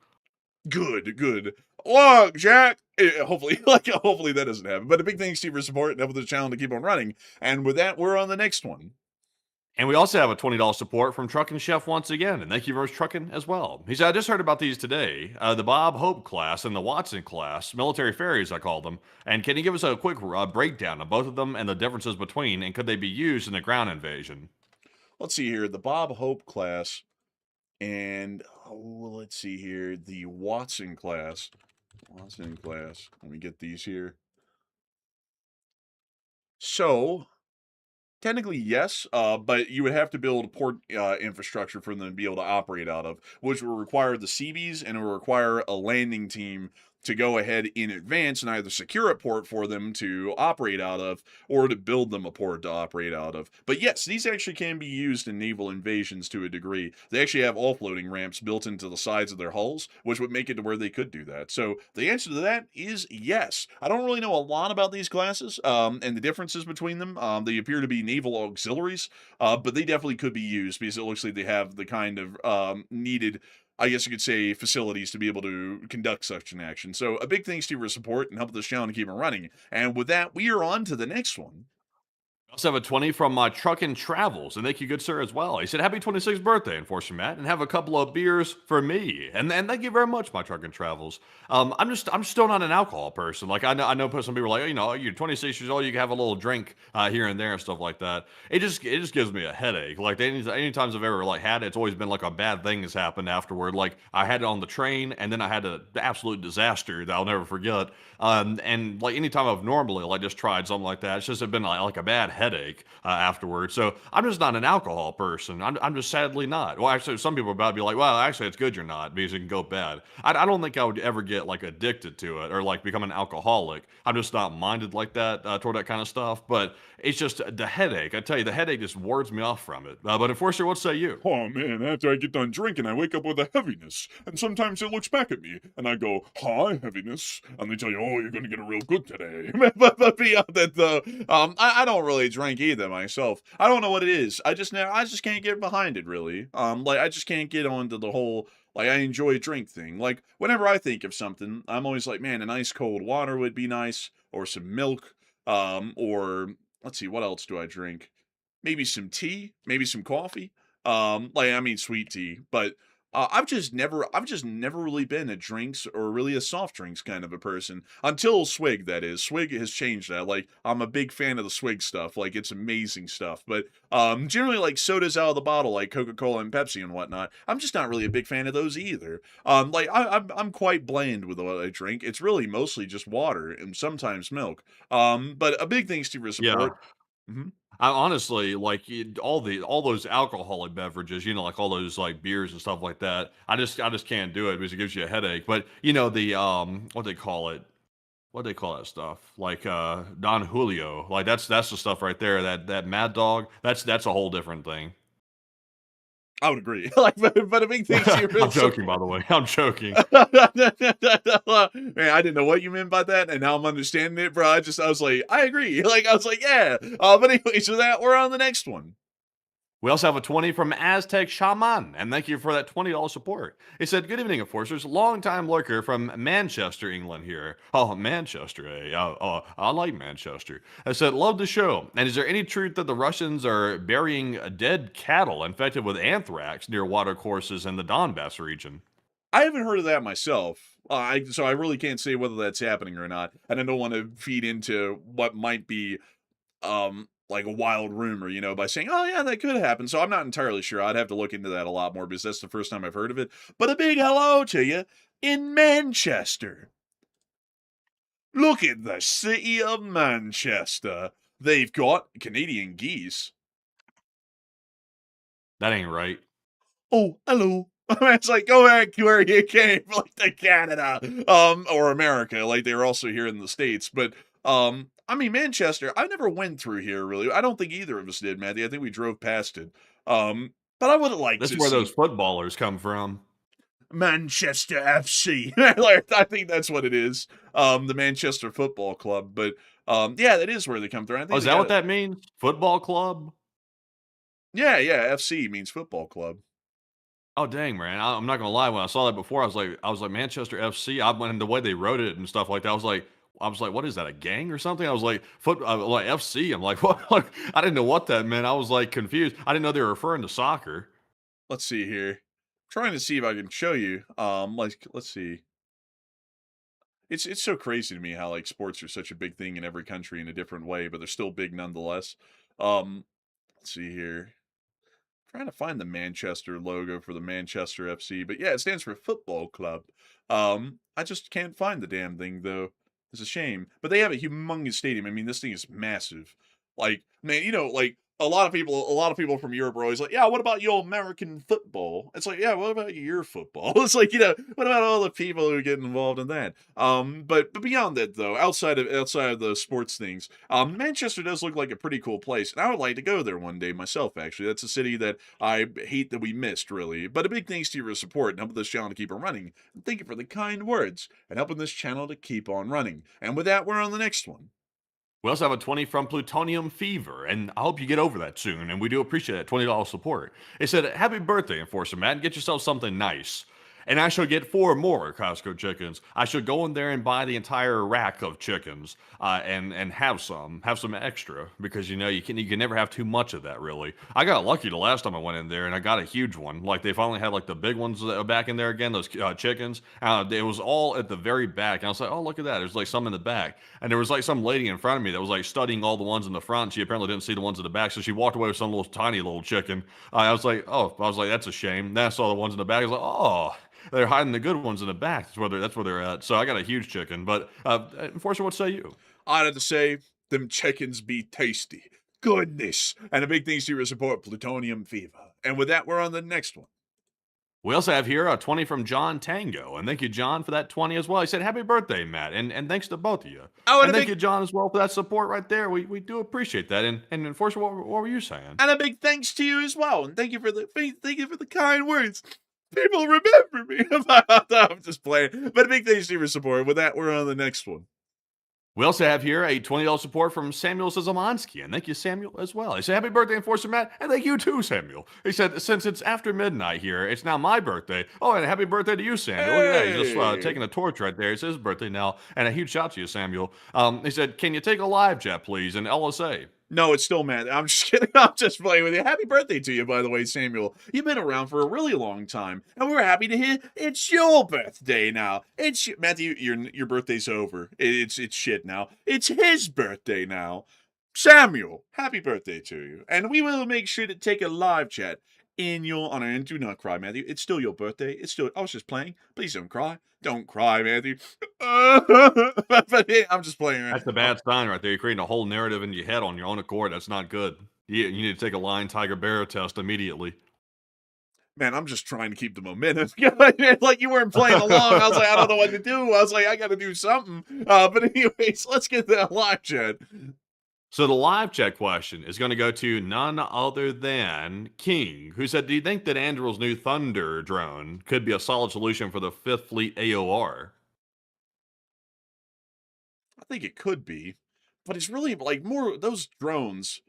Good, good. Look, Jack. Hopefully, hopefully that doesn't happen. But a big thanks to you for support and helping the channel to keep on running. And with that, we're on the next one. And we also have a $20 support from Trucking Chef once again, and thank you very much, Trucking, as well. He said, I just heard about these today, the Bob Hope class and the Watson class, military ferries, I call them. And can you give us a quick breakdown of both of them and the differences between, and could they be used in a ground invasion? Let's see here. The Bob Hope class and, let's see here. The Watson class. Watson class. Let me get these here. So, technically, yes, but you would have to build port infrastructure for them to be able to operate out of, which will require the Seabees and it will require a landing team to go ahead in advance and either secure a port for them to operate out of or to build them a port to operate out of. But yes, these actually can be used in naval invasions to a degree. They actually have offloading ramps built into the sides of their hulls, which would make it to where they could do that. So the answer to that is yes. I don't really know a lot about these classes and the differences between them. They appear to be naval auxiliaries, but they definitely could be used because it looks like they have the kind of needed, I guess you could say, facilities to be able to conduct such an action. So a big thanks to you for support and help this channel to keep it running. And with that, we are on to the next one. We also have a 20 from Truckin' Travels, and thank you, good sir, as well. He said, happy 26th birthday, Enforcer Matt, and have a couple of beers for me. And thank you very much, my Truckin' Travels. I'm still not an alcohol person. Like, I know some people are like, you're 26 years old, you can have a little drink here and there and stuff like that. It just gives me a headache. Like, any times I've ever, like, had it, it's always been, like, a bad thing has happened afterward. Like, I had it on the train, and then I had an absolute disaster that I'll never forget. And, like, anytime I've normally, like, just tried something like that, it's just been, like a bad headache afterwards. So I'm just not an alcohol person. I'm just sadly not. Well, actually, some people are about to be like, well, actually, it's good you're not because it can go bad. I don't think I would ever get like addicted to it or like become an alcoholic. I'm just not minded like that toward that kind of stuff. But it's just the headache. I tell you, the headache just wards me off from it. But Enforcer, what say you? Oh man, after I get done drinking, I wake up with a heaviness. And sometimes it looks back at me, and I go, hi, heaviness. And they tell you, oh, you're gonna get it real good today. but beyond that, though, I don't really drink either myself. I don't know what it is. I just can't get behind it really. Like I just can't get onto the whole like I enjoy a drink thing. Like whenever I think of something, I'm always like, man, an ice cold water would be nice, or some milk, or let's see, what else do I drink? Maybe some tea, maybe some coffee. Like I mean sweet tea, but I've just never really been a drinks or really a soft drinks kind of a person until Swig. That is, Swig has changed that. Like I'm a big fan of the Swig stuff. Like it's amazing stuff. But generally like sodas out of the bottle, like Coca-Cola and Pepsi and whatnot. I'm just not really a big fan of those either. Like I'm quite bland with what I drink. It's really mostly just water and sometimes milk. But a big thanks to your Yeah. support. Mhm. I honestly like all those alcoholic beverages, like all those like beers and stuff like that. I just can't do it because it gives you a headache. But the what they call that stuff? Like Don Julio. Like that's the stuff right there. That Mad Dog. That's a whole different thing. I would agree. Like, but a big thanks to your I'm joking, by the way. I'm joking. Man, I didn't know what you meant by that, and now I'm understanding it, bro. I was like, I agree. Like, I was like, yeah. But anyway, so that we're on the next one. We also have a 20 from Aztec Shaman, and thank you for that $20 support. It said, good evening, Enforcers. Long-time lurker from Manchester, England here. Oh, Manchester, eh? Oh, I like Manchester. I said, love the show. And is there any truth that the Russians are burying dead cattle infected with anthrax near watercourses in the Donbass region? I haven't heard of that myself. So I really can't say whether that's happening or not. And I don't want to feed into what might be like a wild rumor, by saying, oh yeah, that could happen. So I'm not entirely sure. I'd have to look into that a lot more because that's the first time I've heard of it. But a big hello to you in Manchester. Look at the city of Manchester. They've got Canadian geese. That ain't right. Oh, hello. It's like, go back to where you came, like to Canada, or America, like they were also here in the States. But, I mean, Manchester, I never went through here, really. I don't think either of us did, Matty. I think we drove past it. But I would have liked This is to where see those footballers come from. Manchester FC. Like, I think that's what it is. The Manchester Football Club. But, yeah, that is where they come through. I think Oh, is they that got what that means? Football club? Yeah, FC means football club. Oh, dang, man. I'm not gonna lie. When I saw that before, I was like Manchester FC. I went in the way they wrote it and stuff like that. I was like, what is that? A gang or something? I was like, like FC. I'm like, what? Like, I didn't know what that meant. I was like confused. I didn't know they were referring to soccer. Let's see here. Trying to see if I can show you. Like, let's see. It's so crazy to me how like sports are such a big thing in every country in a different way, but they're still big nonetheless. Let's see here. Trying to find the Manchester logo for the Manchester FC, but yeah, it stands for football club. I just can't find the damn thing though. It's a shame, but they have a humongous stadium. I mean, this thing is massive. Like, man, like a lot of people from Europe are always like, yeah, what about your American football? It's like, yeah, what about your football? It's like, what about all the people who get involved in that? But beyond that though, outside of the sports things, Manchester does look like a pretty cool place, and I would like to go there one day myself. Actually, that's a city that I hate that we missed, really. But a big thanks to your support and helping this channel to keep on running. And thank you for the kind words and helping this channel to keep on running. And with that, we're on the next one. We also have a 20 from Plutonium Fever, and I hope you get over that soon, and we do appreciate that $20 support. It said, happy birthday, Enforcer Matt, and get yourself something nice. And I shall get 4 more Costco chickens. I should go in there and buy the entire rack of chickens, and have some extra, because you can never have too much of that, really. I got lucky the last time I went in there, and I got a huge one. Like, they finally had like the big ones back in there again, those chickens. It was all at the very back, and I was like, oh, look at that. There's like some in the back, and there was like some lady in front of me that was like studying all the ones in the front. She apparently didn't see the ones in the back, so she walked away with some little tiny little chicken. I was like, that's a shame. Then I saw the ones in the back. I was like, oh. They're hiding the good ones in the back. That's where they're at. So I got a huge chicken. But Enforcer, what say you? I'd have to say, them chickens be tasty. Goodness. And a big thanks to your support, Plutonium Fever. And with that, we're on the next one. We also have here a 20 from John Tango. And thank you, John, for that 20 as well. He said, happy birthday, Matt. And thanks to both of you. Oh, and thank you, John, as well, for that support right there. We do appreciate that. And Enforcer, what were you saying? And a big thanks to you as well. And thank you for the kind words. People remember me. I'm just playing. But a big thanks to your support. With that, we're on the next one. We also have here a $20 support from Samuel Zazamanski, and thank you, Samuel, as well. He said, happy birthday, Enforcer Matt, and thank you too, Samuel. He said, since it's after midnight here, it's now my birthday. Oh, and happy birthday to you, Samuel. Look at that. He's just taking a torch right there. It's his birthday now, and a huge shout to you, Samuel. He said, can you take a live chat, please, in LSA? No, it's still Matt. I'm just kidding. I'm just playing with you. Happy birthday to you, by the way, Samuel. You've been around for a really long time, and we're happy to hear it's your birthday now. Matthew, your birthday's over. It's shit now. It's his birthday now. Samuel, happy birthday to you. And we will make sure to take a live chat in your honor. And do not cry, Matthew. It's still your birthday. I was just playing. Please don't cry. Don't cry, Matthew. But I'm just playing. That's the bad sign right there. You're creating a whole narrative in your head on your own accord. That's not good. You need to take a lion, tiger, bear test immediately. Man, I'm just trying to keep the momentum. Like you weren't playing along. I was like, I don't know what to do. I was like, I got to do something. But anyways, let's get to that live chat. So the live chat question is going to go to none other than King, who said, do you think that Anduril's new Thunder drone could be a solid solution for the 5th Fleet AOR? I think it could be, but it's really like more those drones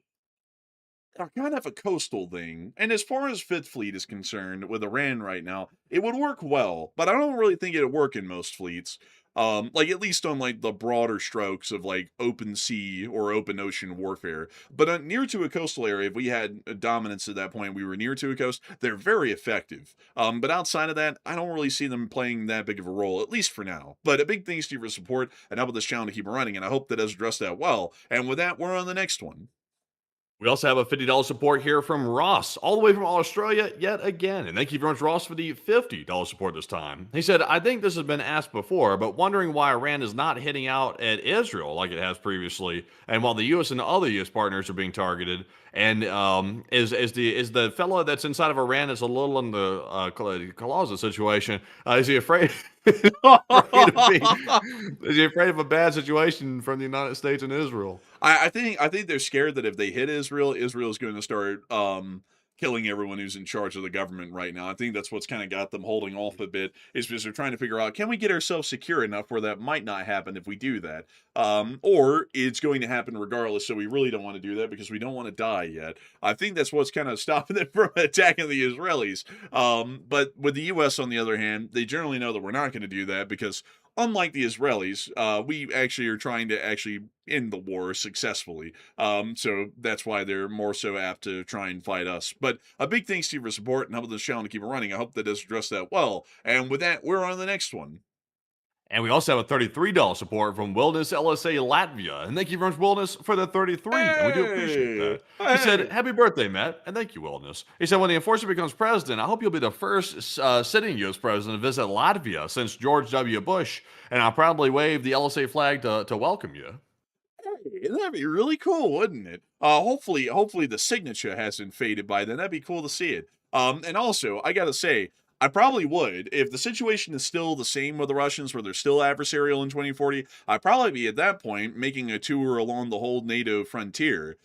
are kind of a coastal thing. And as far as 5th Fleet is concerned with Iran right now, it would work well, but I don't really think it would work in most fleets. Like at least on like the broader strokes of like open sea or open ocean warfare. But near to a coastal area, if we had a dominance at that point, we were near to a coast, they're very effective. But outside of that, I don't really see them playing that big of a role, at least for now. But a big thanks to you for support and helping this channel to keep running, and I hope that does address that well. And with that, we're on the next one. We also have a $50 support here from Ross, all the way from Australia yet again. And thank you very much, Ross, for the $50 support this time. He said, I think this has been asked before, but wondering why Iran is not hitting out at Israel like it has previously, and while the U.S. and other U.S. partners are being targeted. And is the fellow that's inside of Iran that's a little in the closet situation, is he afraid? Afraid of is he afraid of a bad situation from the United States and Israel? I think they're scared that if they hit Israel, Israel is going to start killing everyone who's in charge of the government right now. I think that's what's kind of got them holding off a bit, is because they're trying to figure out, can we get ourselves secure enough where that might not happen if we do that, or it's going to happen regardless. So we really don't want to do that because we don't want to die yet. I think that's what's kind of stopping them from attacking the Israelis. But with the U.S. on the other hand, they generally know that we're not going to do that because, unlike the Israelis, we actually are trying to actually end the war successfully. So that's why they're more so apt to try and fight us. But a big thanks to you for support and helping this channel to keep it running. I hope that does address that well. And with that, we're on to the next one. And we also have a $33 support from Wilderness LSA Latvia. And thank you very much, Wilderness, for the 33. And we do appreciate that. He said, happy birthday, Matt. And thank you, Wilderness. He said, when the enforcer becomes president, I hope you'll be the first sitting U.S. president to visit Latvia since George W. Bush. And I'll proudly wave the LSA flag to welcome you. Hey, that'd be really cool, wouldn't it? Hopefully the signature hasn't faded by then. That'd be cool to see it. And also, I gotta say, I probably would. If the situation is still the same with the Russians, where they're still adversarial in 2040, I'd probably be at that point making a tour along the whole NATO frontier.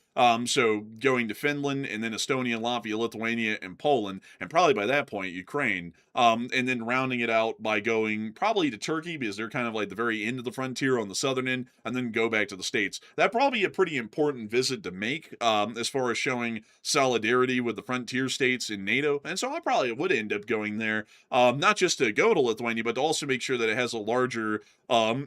So going to Finland and then Estonia, Latvia, Lithuania, and Poland, and probably by that point, Ukraine. And then rounding it out by going probably to Turkey because they're kind of like the very end of the frontier on the southern end, and then go back to the States. That'd probably be a pretty important visit to make, as far as showing solidarity with the frontier states in NATO. And so I probably would end up going there, not just to go to Lithuania, but to also make sure that it has a larger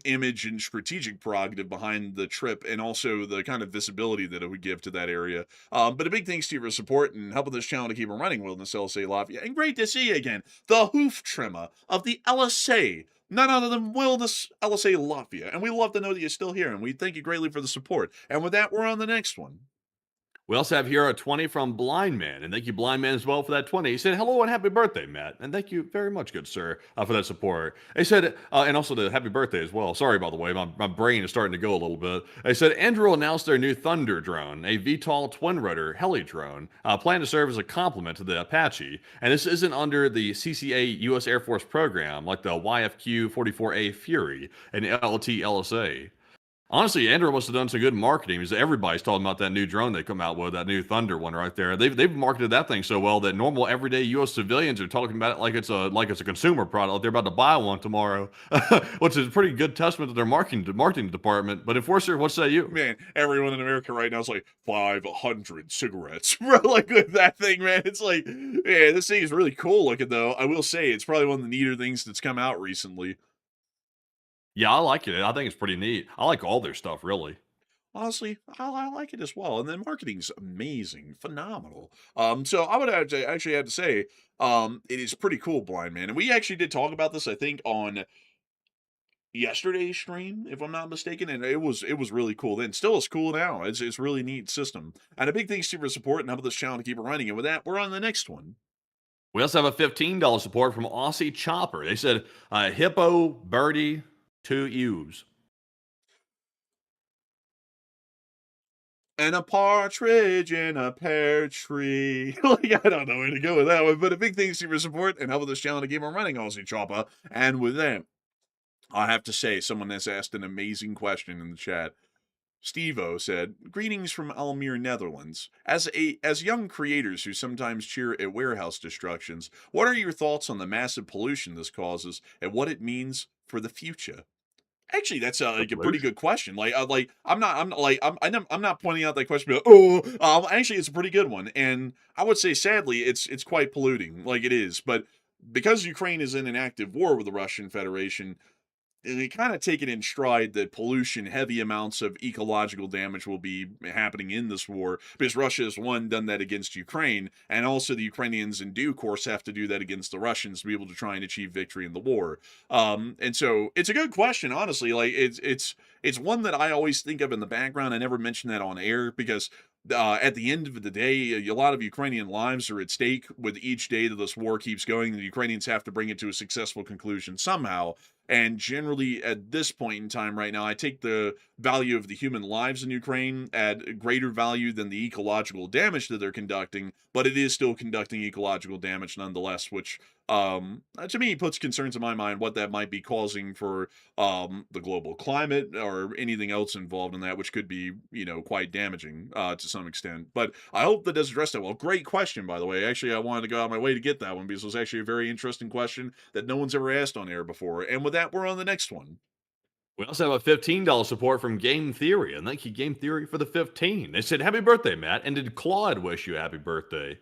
image and strategic prerogative behind the trip, and also the kind of visibility that it would give to that area. But a big thanks to you for support and helping this channel to keep it running, Wilderness LSA Latvia. And great to see you again. The hoof trimmer of the LSA. None other than Wilderness LSA Latvia. And we love to know that you're still here, and we thank you greatly for the support. And with that, we're on the next one. We also have here a 20 from Blind Man, and thank you, Blind Man, as well, for that 20. He said, hello and happy birthday, Matt. And thank you very much, good sir, for that support. He said, and also the happy birthday as well. Sorry, by the way, my brain is starting to go a little bit. They said, Andrew announced their new Thunder drone, a VTOL twin-rotor heli drone, planned to serve as a complement to the Apache. And this isn't under the CCA U.S. Air Force program, like the YFQ-44A Fury and LT-LSA. Honestly, Andrew must have done some good marketing because everybody's talking about that new drone they come out with, that new Thunder one right there. They've marketed that thing so well that normal everyday U.S. civilians are talking about it like it's a consumer product. They're about to buy one tomorrow, which is a pretty good testament to their marketing department. But Enforcer, what say you? Man, everyone in America right now is like 500 cigarettes, bro. Like with that thing, man. It's like, yeah, this thing is really cool looking though. I will say it's probably one of the neater things that's come out recently. Yeah, I like it. I think it's pretty neat. I like all their stuff, really. Honestly, I like it as well. And then marketing's amazing, phenomenal. So I would actually have to say, it is pretty cool, Blind Man. And we actually did talk about this, I think, on yesterday's stream, if I'm not mistaken, and it was really cool then. Still is cool now. It's really neat system. And a big thanks to you for support and helping this channel to keep it running. And with that, we're on the next one. We also have a $15 support from Aussie Chopper. They said, Hippo, Birdie, 2 U's. And a partridge in a pear tree. Like, I don't know where to go with that one, but a big thanks to you for support and helping this channel to keep on running, Aussie Chopper. And with that, I have to say, someone has asked an amazing question in the chat. Steve-O said, greetings from Almere, Netherlands. As young creators who sometimes cheer at warehouse destructions, what are your thoughts on the massive pollution this causes and what it means for the future? Actually, that's like a pretty good question. I'm not pointing out that question, but actually, it's a pretty good one, and I would say, sadly, it's quite polluting, like it is. But because Ukraine is in an active war with the Russian Federation, they kind of take it in stride that pollution, heavy amounts of ecological damage will be happening in this war, because Russia has, one, done that against Ukraine, and also the Ukrainians in due course have to do that against the Russians to be able to try and achieve victory in the war. And so it's a good question, honestly. Like it's It's one that I always think of in the background. I never mention that on air because at the end of the day, a lot of Ukrainian lives are at stake with each day that this war keeps going. The Ukrainians have to bring it to a successful conclusion somehow. And generally, at this point in time right now, I take the value of the human lives in Ukraine at greater value than the ecological damage that they're conducting, but it is still conducting ecological damage nonetheless, which to me puts concerns in my mind what that might be causing for the global climate or anything else involved in that, which could be, quite damaging to some extent. But I hope that does address that well. Great question, by the way. Actually, I wanted to go out of my way to get that one because it was actually a very interesting question that no one's ever asked on air before. And with that, we're on the next one. We also have a $15 support from Game Theory, and thank you, Game Theory, for the 15. They said, "Happy birthday, Matt." And did Claude wish you a happy birthday?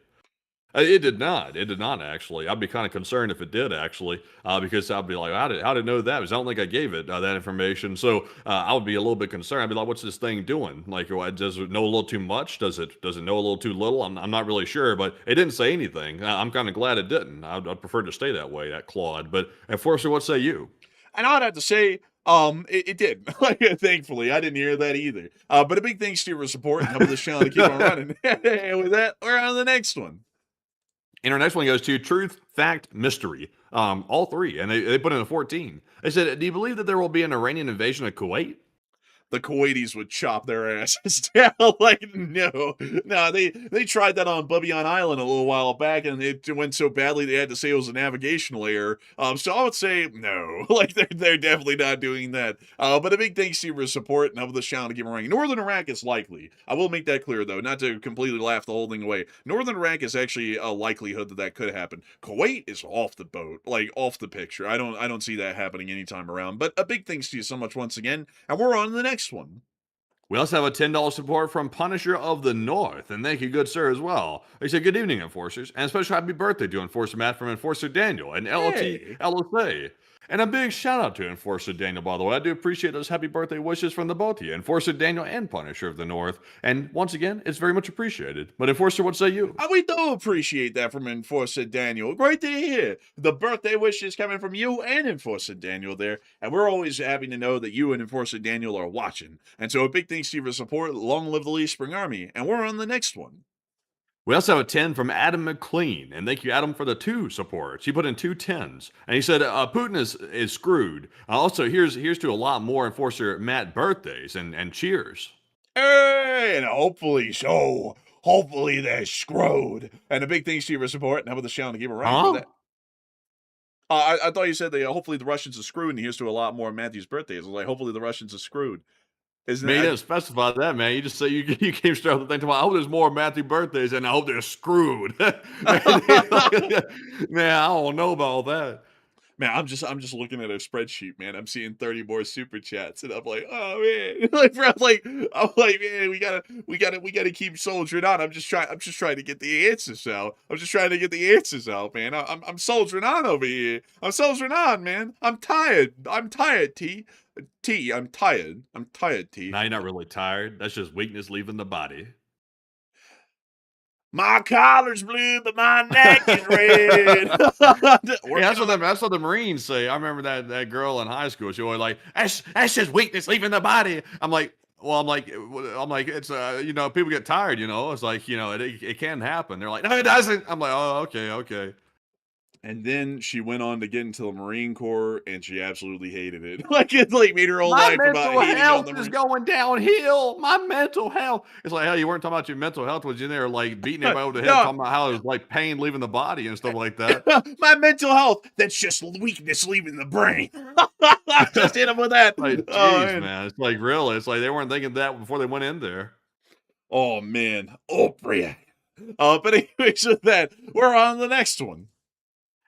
It did not. It did not, actually. I'd be kind of concerned if it did, actually, because I'd be like, how did it know that? Because I don't think I gave it that information. So I would be a little bit concerned. I'd be like, what's this thing doing? Like, does it know a little too much? Does it know a little too little? I'm not really sure, but it didn't say anything. I'm kind of glad it didn't. I'd prefer to stay that way, that Claude. But Enforcer, what say you? And I'd have to say, it did. Like, thankfully, I didn't hear that either. But a big thanks to your support and helping this channel to keep on running. And with that, we're on the next one. And our next one goes to Truth, Fact, Mystery. All three. And they put in a 14. They said, "Do you believe that there will be an Iranian invasion of Kuwait?" The Kuwaitis would chop their asses down. Like, no, they tried that on Bubbion Island a little while back, and it went so badly they had to say it was a navigational error. So I would say no, like they're definitely not doing that. But a big thanks to your support and help this channel to keep running. Northern Iraq is likely. I will make that clear though, not to completely laugh the whole thing away. Northern Iraq is actually a likelihood that could happen. Kuwait is off the boat, like off the picture. I don't see that happening anytime around. But a big thanks to you so much once again, and we're on to the next one. We also have a $10 support from Punisher of the North, and thank you, good sir, as well. They say, "Good evening, Enforcers, and a special happy birthday to Enforcer Matt from Enforcer Daniel and LLT LSA. And a big shout out to Enforcer Daniel, by the way. I do appreciate those happy birthday wishes from the both of you, Enforcer Daniel and Punisher of the North. And once again, it's very much appreciated. But Enforcer, what say you?" We do appreciate that from Enforcer Daniel. Great to hear the birthday wishes coming from you and Enforcer Daniel there. And we're always happy to know that you and Enforcer Daniel are watching. And so a big thanks to you for support. Long live the Lee Spring Army. And we're on the next one. We also have a 10 from Adam McLean, and thank you, Adam, for the 2 supports. He put in 2 10s, and he said, "Putin is screwed." Also, here's to a lot more Enforcer Matt birthdays, and cheers. Hey, and hopefully so. Hopefully they're screwed. And a big thanks to you for support and help with the channel to keep it running for that. I thought you said that hopefully the Russians are screwed, and here's to a lot more Matthew's birthdays. I was like, hopefully the Russians are screwed. Man, you didn't specify that, man. You just say you came straight off the thing to, "I hope there's more Matthew birthdays, and I hope they're screwed." Man, I don't know about all that. Man, I'm just looking at a spreadsheet, man. I'm seeing 30 more super chats, and I'm like, oh man, like, bro, I'm like, man, we gotta keep soldiering on. I'm just trying to get the answers out. Man. I'm soldiering on over here. I'm soldiering on, man. I'm tired, T. I'm tired, T. Now you're not really tired. That's just weakness leaving the body. My collar's blue, but my neck is red. That's what the Marines say. I remember that girl in high school. She was like, "That's just weakness leaving the body." I'm like, it's people get tired. It's like it can happen. They're like, "No, it doesn't." I'm like, "Oh, okay." And then she went on to get into the Marine Corps, and she absolutely hated it. It made her whole life about hating on the Marine. My mental health is going downhill. My mental health. It's like, hell, you weren't talking about your mental health. Was you in there like beating everybody over the head, talking about how it was like pain leaving the body and stuff like that? My mental health, that's just weakness leaving the brain. Just hit him with that. Like, jeez, man. It's like, really? It's like they weren't thinking that before they went in there. Oh, man. Oh, yeah. But anyways, with that, we're on the next one.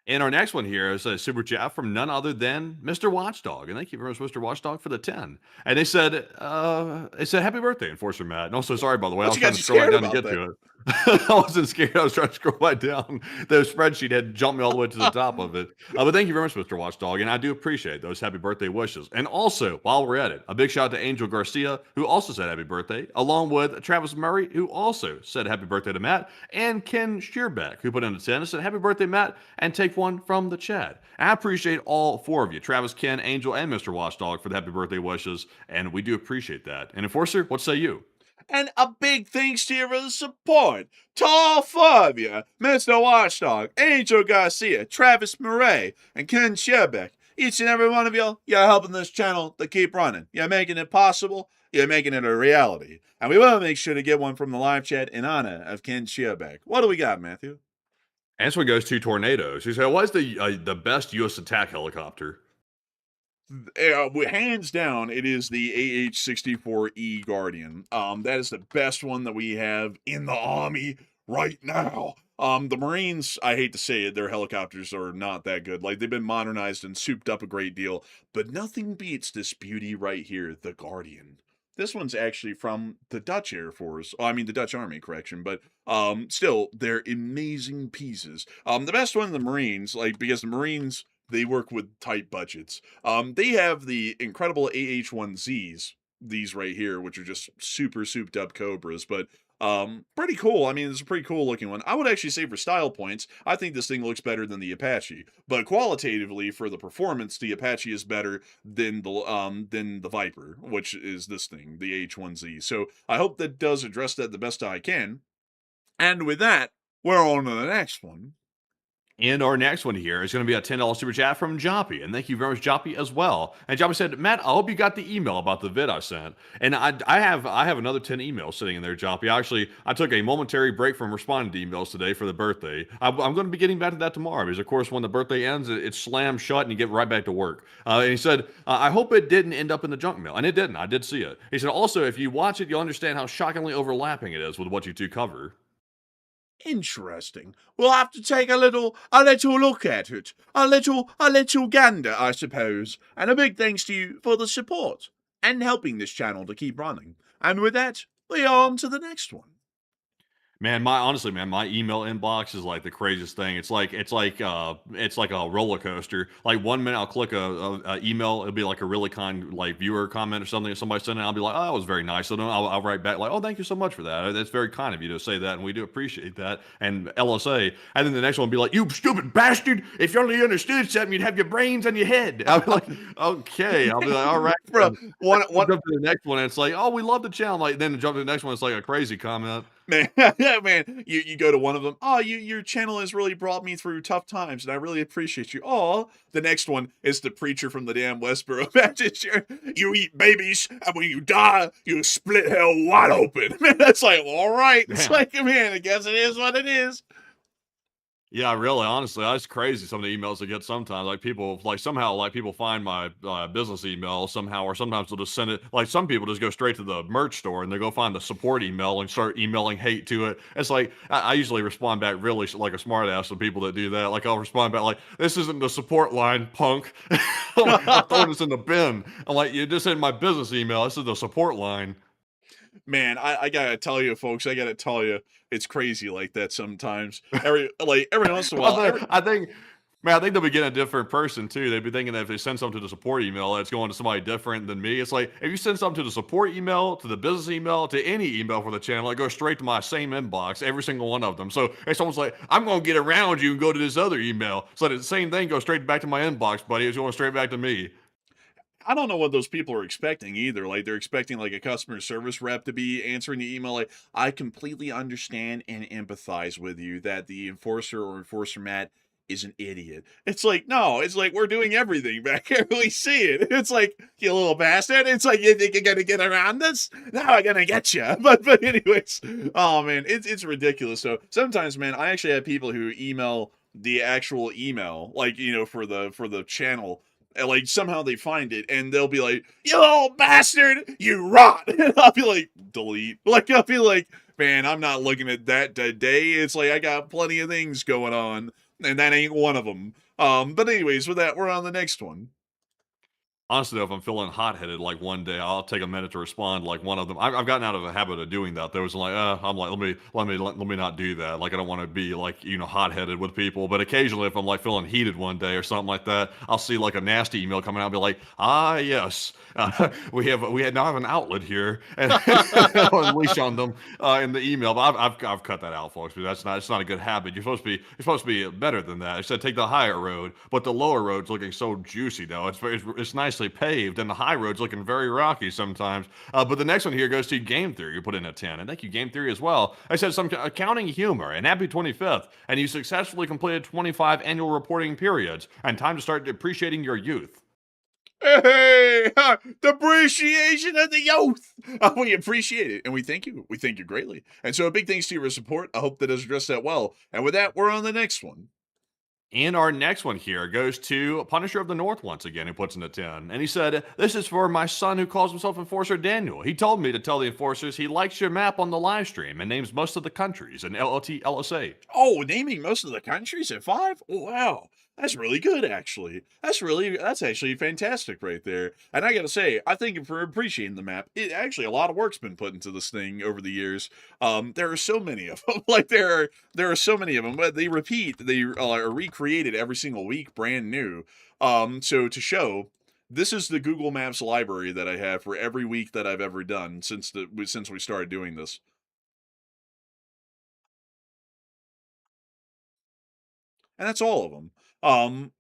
And our next one here is a super chat from none other than Mr. Watchdog. And thank you very much, Mr. Watchdog, for the 10. And they said, "Happy birthday, Enforcer Matt." And also, sorry, by the way, I was trying to scroll down to get to it. I wasn't scared. I was trying to scroll right down. The spreadsheet had jumped me all the way to the top of it. But thank you very much, Mr. Watchdog, and I do appreciate those happy birthday wishes. And also, while we're at it, a big shout out to Angel Garcia, who also said happy birthday, along with Travis Murray, who also said happy birthday to Matt, and Ken Shearbeck, who put in a 10 and said happy birthday, Matt, and take one from the chat. And I appreciate all four of you, Travis, Ken, Angel, and Mr. Watchdog, for the happy birthday wishes, and we do appreciate that. And Enforcer, what say you? And a big thanks to you for the support. To all four of you, Mr. Watchdog, Angel Garcia, Travis Murray, and Ken Shearbeck. Each and every one of you, you're helping this channel to keep running. You're making it possible. You're making it a reality. And we will make sure to get one from the live chat in honor of Ken Shearbeck. What do we got, Matthew? And this one goes to Tornadoes. He said, "What is the best U.S. attack helicopter?" Hands down, it is the AH-64E Guardian. That is the best one that we have in the Army right now. The Marines, I hate to say it, their helicopters are not that good. Like, they've been modernized and souped up a great deal, but nothing beats this beauty right here, the Guardian. This one's actually from the Dutch Air Force. Oh, I mean, the Dutch Army, correction. But still, they're amazing pieces. The best one, the Marines, like, because the Marines, they work with tight budgets. They have the incredible AH-1Zs, these right here, which are just super souped up Cobras, but pretty cool. I mean, it's a pretty cool looking one. I would actually say for style points, I think this thing looks better than the Apache, but qualitatively for the performance, the Apache is better than the Viper, which is this thing, the AH-1Z. So I hope that does address that the best I can. And with that, we're on to the next one. And our next one here is going to be a $10 super chat from Joppy. And thank you very much, Joppy, as well. And Joppy said, "Matt, I hope you got the email about the vid I sent." And I have another 10 emails sitting in there, Joppy. Actually, I took a momentary break from responding to emails today for the birthday. I'm going to be getting back to that tomorrow because, of course, when the birthday ends, it slams shut and you get right back to work. And he said, "I hope it didn't end up in the junk mail." And it didn't. I did see it. He said, "Also, if you watch it, you'll understand how shockingly overlapping it is with what you two cover." Interesting. We'll have to take a little look at it. A little gander, I suppose. And a big thanks to you for the support and helping this channel to keep running. And with that, we are on to the next one. Man, honestly, my email inbox is like the craziest thing. It's like a roller coaster. Like 1 minute I'll click a email, it'll be like a really kind like viewer comment or something that somebody sent, and I'll be like, "Oh, that was very nice." So then I'll write back like, "Oh, thank you so much for that. That's very kind of you to say that, and we do appreciate that." And LSA, and then the next one will be like, "You stupid bastard! If you only understood something, you'd have your brains on your head." I'll be like, "Okay." I'll be like, "All right, Bro, Jump to the next one, and it's like, "Oh, we love the channel." Like then jump to the next one, it's like a crazy comment. Man, man, you go to one of them. "Oh, your channel has really brought me through tough times, and I really appreciate you." Oh, the next one is the preacher from the damn Westboro Baptist Church. "You eat babies, and when you die, you split hell wide open." Man, that's like, all right. It's like, man, I guess it is what it is. Yeah, really, honestly, that's crazy. Some of the emails I get sometimes, like people, like somehow, like people find my business email somehow, or sometimes they'll just send it. Like some people just go straight to the merch store and they go find the support email and start emailing hate to it. It's like I usually respond back really like a smart ass to people that do that. Like I'll respond back like, "This isn't the support line, punk." I'm throwing this in the bin. I'm like, "You just sent my business email. This is the support line." Man, I gotta tell you, folks, it's crazy like that sometimes. Every once in a while. I think, man, I think they'll be getting a different person too. They'd be thinking that if they send something to the support email, it's going to somebody different than me. It's like if you send something to the support email, to the business email, to any email for the channel, it goes straight to my same inbox, every single one of them. So it's almost like I'm going to get around you and go to this other email. So that the same thing goes straight back to my inbox, buddy. It's going straight back to me. I don't know what those people are expecting either. Like, they're expecting, like, a customer service rep to be answering the email. Like, I completely understand and empathize with you that the enforcer or enforcer Matt is an idiot. It's like, no, it's like, we're doing everything back here. We see it. It's like, you little bastard. It's like, you think you're going to get around this? Now I'm going to get you. But anyways, oh, man, it's ridiculous. So sometimes, man, I actually have people who email the actual email, like, you know, for the channel. And like somehow they find it and they'll be like, "You little bastard, you rot." And I'll be like, delete. Like I'll be like, man, I'm not looking at that today. It's like I got plenty of things going on, and that ain't one of them. But anyways, with that, we're on the next one. Honestly, though, if I'm feeling hot-headed, like, one day, I'll take a minute to respond, like, one of them I've gotten out of the habit of doing that. There was like, I'm like, let me not do that. Like, I don't wanna be, like, hot-headed with people, but occasionally, if I'm, like, feeling heated one day or something like that, I'll see, like, a nasty email coming out and be like, "Ah, yes, we now have an outlet here," and I'll unleash on them, in the email, but I've cut that out, folks, because it's not a good habit. You're supposed to be better than that. I said take the higher road, but the lower road's looking so juicy, though. It's nicely paved, and the high road's looking very rocky sometimes. But the next one here goes to Game Theory. You put in a 10, and thank you, Game Theory, as well. I said some accounting humor, and happy 25th, and you successfully completed 25 annual reporting periods, and time to start appreciating your youth. Hey, depreciation of the youth. We appreciate it, and we thank you. We thank you greatly. And so a big thanks to your support. I hope that has addressed that well. And with that, we're on the next one. And our next one here goes to Punisher of the North once again, who puts in a 10. And he said, "This is for my son who calls himself Enforcer Daniel. He told me to tell the enforcers he likes your map on the live stream and names most of the countries in LLT LSA. Oh, naming most of the countries at 5? Oh, wow. That's really good, actually. That's actually fantastic right there. And I gotta say, I thank you for appreciating the map. A lot of work's been put into this thing over the years. There are so many of them. Like, there are so many of them, but they are recreated every single week, brand new. So to show, this is the Google Maps library that I have for every week that I've ever done since we started doing this. And that's all of them.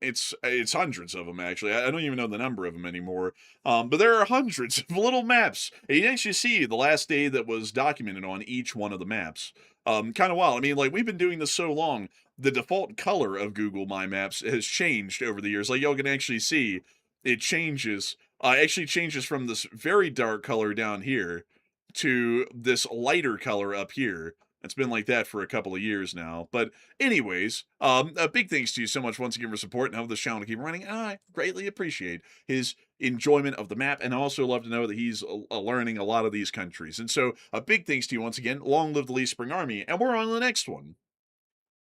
It's hundreds of them actually. I don't even know the number of them anymore. But there are hundreds of little maps. And you can actually see the last day that was documented on each one of the maps. Kind of wild. I mean, like, we've been doing this so long, the default color of Google My Maps has changed over the years. Like, y'all can actually see it changes. Actually changes from this very dark color down here to this lighter color up here. It's been like that for a couple of years now. But anyways, a big thanks to you so much once again for support and helping this channel to keep running. And I greatly appreciate his enjoyment of the map, and I also love to know that he's learning a lot of these countries. And so a big thanks to you once again. Long live the Lee Spring Army, and we're on to the next one.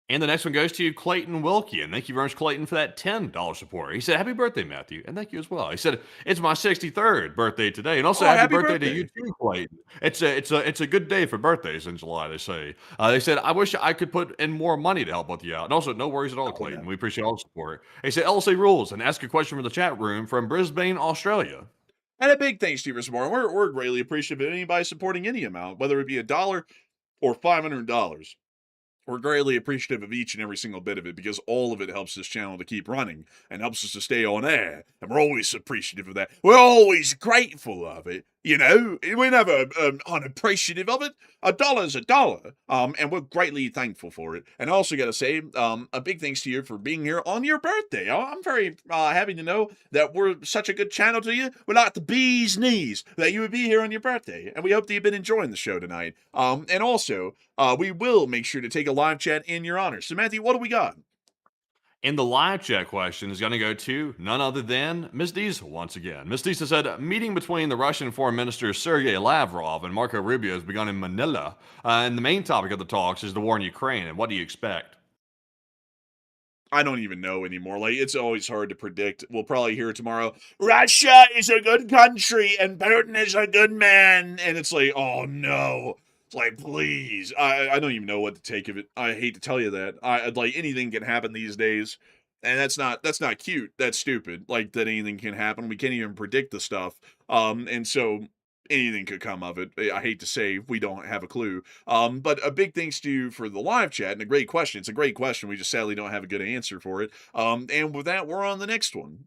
And the next one goes to Clayton Wilkie. And thank you very much, Clayton, for that $10 support. He said, "Happy birthday, Matthew." And thank you as well. He said, "It's my 63rd birthday today." And also, Oh, happy happy birthday to birthday. you too, Clayton. It's a good day for birthdays in July, they say. They said, "I wish I could put in more money to help with you out." And also, no worries at all, Clayton. no. We appreciate all the support. He said, "LSA rules," and ask a question from the chat room from Brisbane, Australia. And a big thanks to you for support. We're greatly appreciative of anybody supporting any amount, whether it be $1 or $500. We're greatly appreciative of each and every single bit of it, because all of it helps this channel to keep running and helps us to stay on air. And we're always appreciative of that. We're always grateful of it. You know, we're never unappreciative of it. $1's $1. And we're greatly thankful for it. And I also got to say, a big thanks to you for being here on your birthday. I'm very happy to know that we're such a good channel to you. We're like the bee's knees that you would be here on your birthday. And we hope that you've been enjoying the show tonight. And also, we will make sure to take a live chat in your honor. So, Matthew, what do we got? And the live chat question is going to go to none other than Ms. Dees once again. Ms. Dees said, "Meeting between the Russian Foreign Minister Sergei Lavrov and Marco Rubio has begun in Manila. And the main topic of the talks is the war in Ukraine. And what do you expect?" I don't even know anymore. Like, it's always hard to predict. We'll probably hear tomorrow, Russia is a good country and Putin is a good man. And it's like, oh no. It's like, please. I don't even know what to take of it. I hate to tell you that. Like, anything can happen these days. And that's not cute. That's stupid. Like, that anything can happen. We can't even predict the stuff. And so anything could come of it. I hate to say we don't have a clue. But a big thanks to you for the live chat, and a great question. It's a great question. We just sadly don't have a good answer for it. And with that, we're on the next one.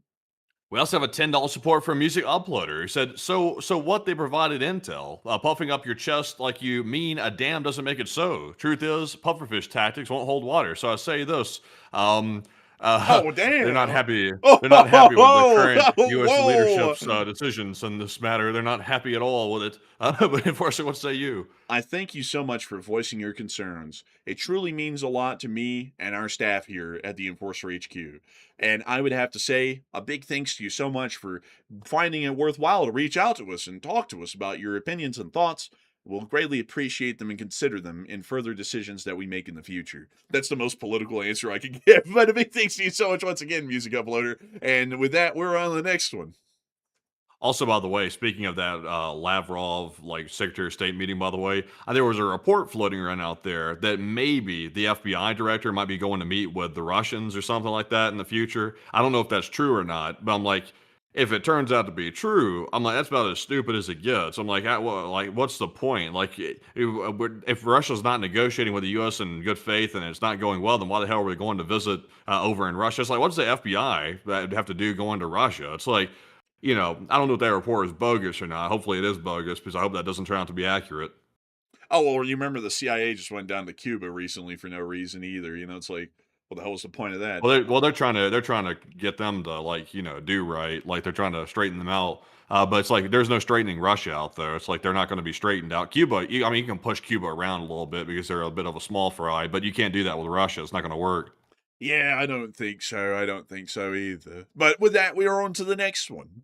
We also have a $10 support from Music Uploader. He said, so what they provided intel, puffing up your chest like you mean a dam doesn't make it so. Truth is, pufferfish tactics won't hold water. So I say this, Oh, damn. they're not happy. They're not happy with the current U.S. Whoa. leadership's decisions in this matter. They're not happy at all with it. But unfortunately, what say you? I thank you so much for voicing your concerns. It truly means a lot to me and our staff here at the Enforcer HQ. And I would have to say a big thanks to you so much for finding it worthwhile to reach out to us and talk to us about your opinions and thoughts. We'll greatly appreciate them and consider them in further decisions that we make in the future. That's the most political answer I can give. But a big thanks to you so much once again, Music Uploader. And with that, we're on the next one. Also, by the way, speaking of that Lavrov like Secretary of State meeting, by the way, there was a report floating around out there that maybe the FBI director might be going to meet with the Russians or something like that in the future. I don't know if that's true or not, but I'm like, if it turns out to be true, I'm like, that's about as stupid as it gets. I'm like, what's the point? Like, if Russia's not negotiating with the U.S. in good faith and it's not going well, then why the hell are we going to visit over in Russia? It's like, what's the FBI that have to do going to Russia? It's like, I don't know if that report is bogus or not. Hopefully it is bogus because I hope that doesn't turn out to be accurate. Oh, well, you remember the CIA just went down to Cuba recently for no reason either. It's like, what the hell was the point of that? They're trying to get them to do right. Like they're trying to straighten them out. But it's like there's no straightening Russia out there. It's like they're not going to be straightened out. Cuba, you can push Cuba around a little bit because they're a bit of a small fry, but you can't do that with Russia. It's not going to work. Yeah, I don't think so. I don't think so either. But with that, we are on to the next one.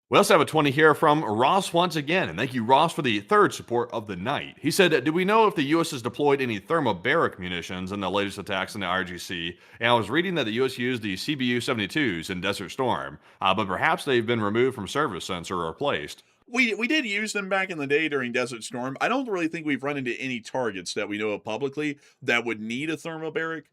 We also have a 20 here from Ross once again, and thank you, Ross, for the third support of the night. He said, do we know if the U.S. has deployed any thermobaric munitions in the latest attacks in the IRGC? And I was reading that the U.S. used the CBU-72s in Desert Storm, but perhaps they've been removed from service since or replaced. We did use them back in the day during Desert Storm. I don't really think we've run into any targets that we know of publicly that would need a thermobaric.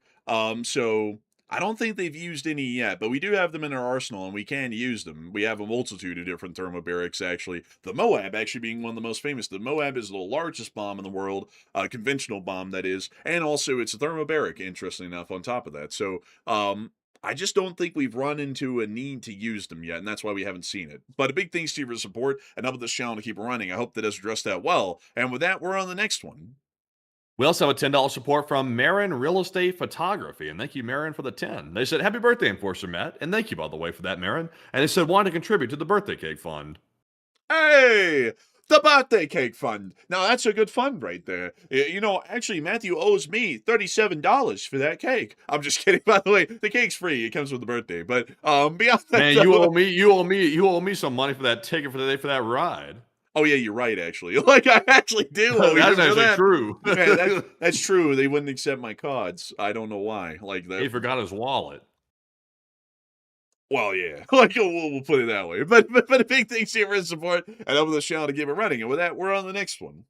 So I don't think they've used any yet, but we do have them in our arsenal and we can use them. We have a multitude of different thermobarics, actually. The Moab actually being one of the most famous. The Moab is the largest bomb in the world, conventional bomb that is, and also it's a thermobaric, interestingly enough, on top of that. So, I just don't think we've run into a need to use them yet, and that's why we haven't seen it. But a big thanks to you for the support and helping this channel to keep running. I hope that has addressed that well. And with that, we're on the next one. We also have a $10 support from Marin Real Estate Photography, and thank you, Marin, for the 10. They said, happy birthday, Enforcer Matt, and thank you, by the way, for that, Marin. And they said, wanted to contribute to the birthday cake fund. Hey! The birthday cake fund. Now, that's a good fund right there. Actually, Matthew owes me $37 for that cake. I'm just kidding, by the way. The cake's free. It comes with the birthday. But beyond that, Man, you owe me some money for that ticket for the day for that ride. Oh yeah, you're right. Actually, I actually do. That's actually true. Man, that's true. They wouldn't accept my cards. I don't know why. Like that. He forgot his wallet. Well, yeah. We'll put it that way. But a big thanks to you for the support and over the channel to keep it running. And with that, we're on the next one.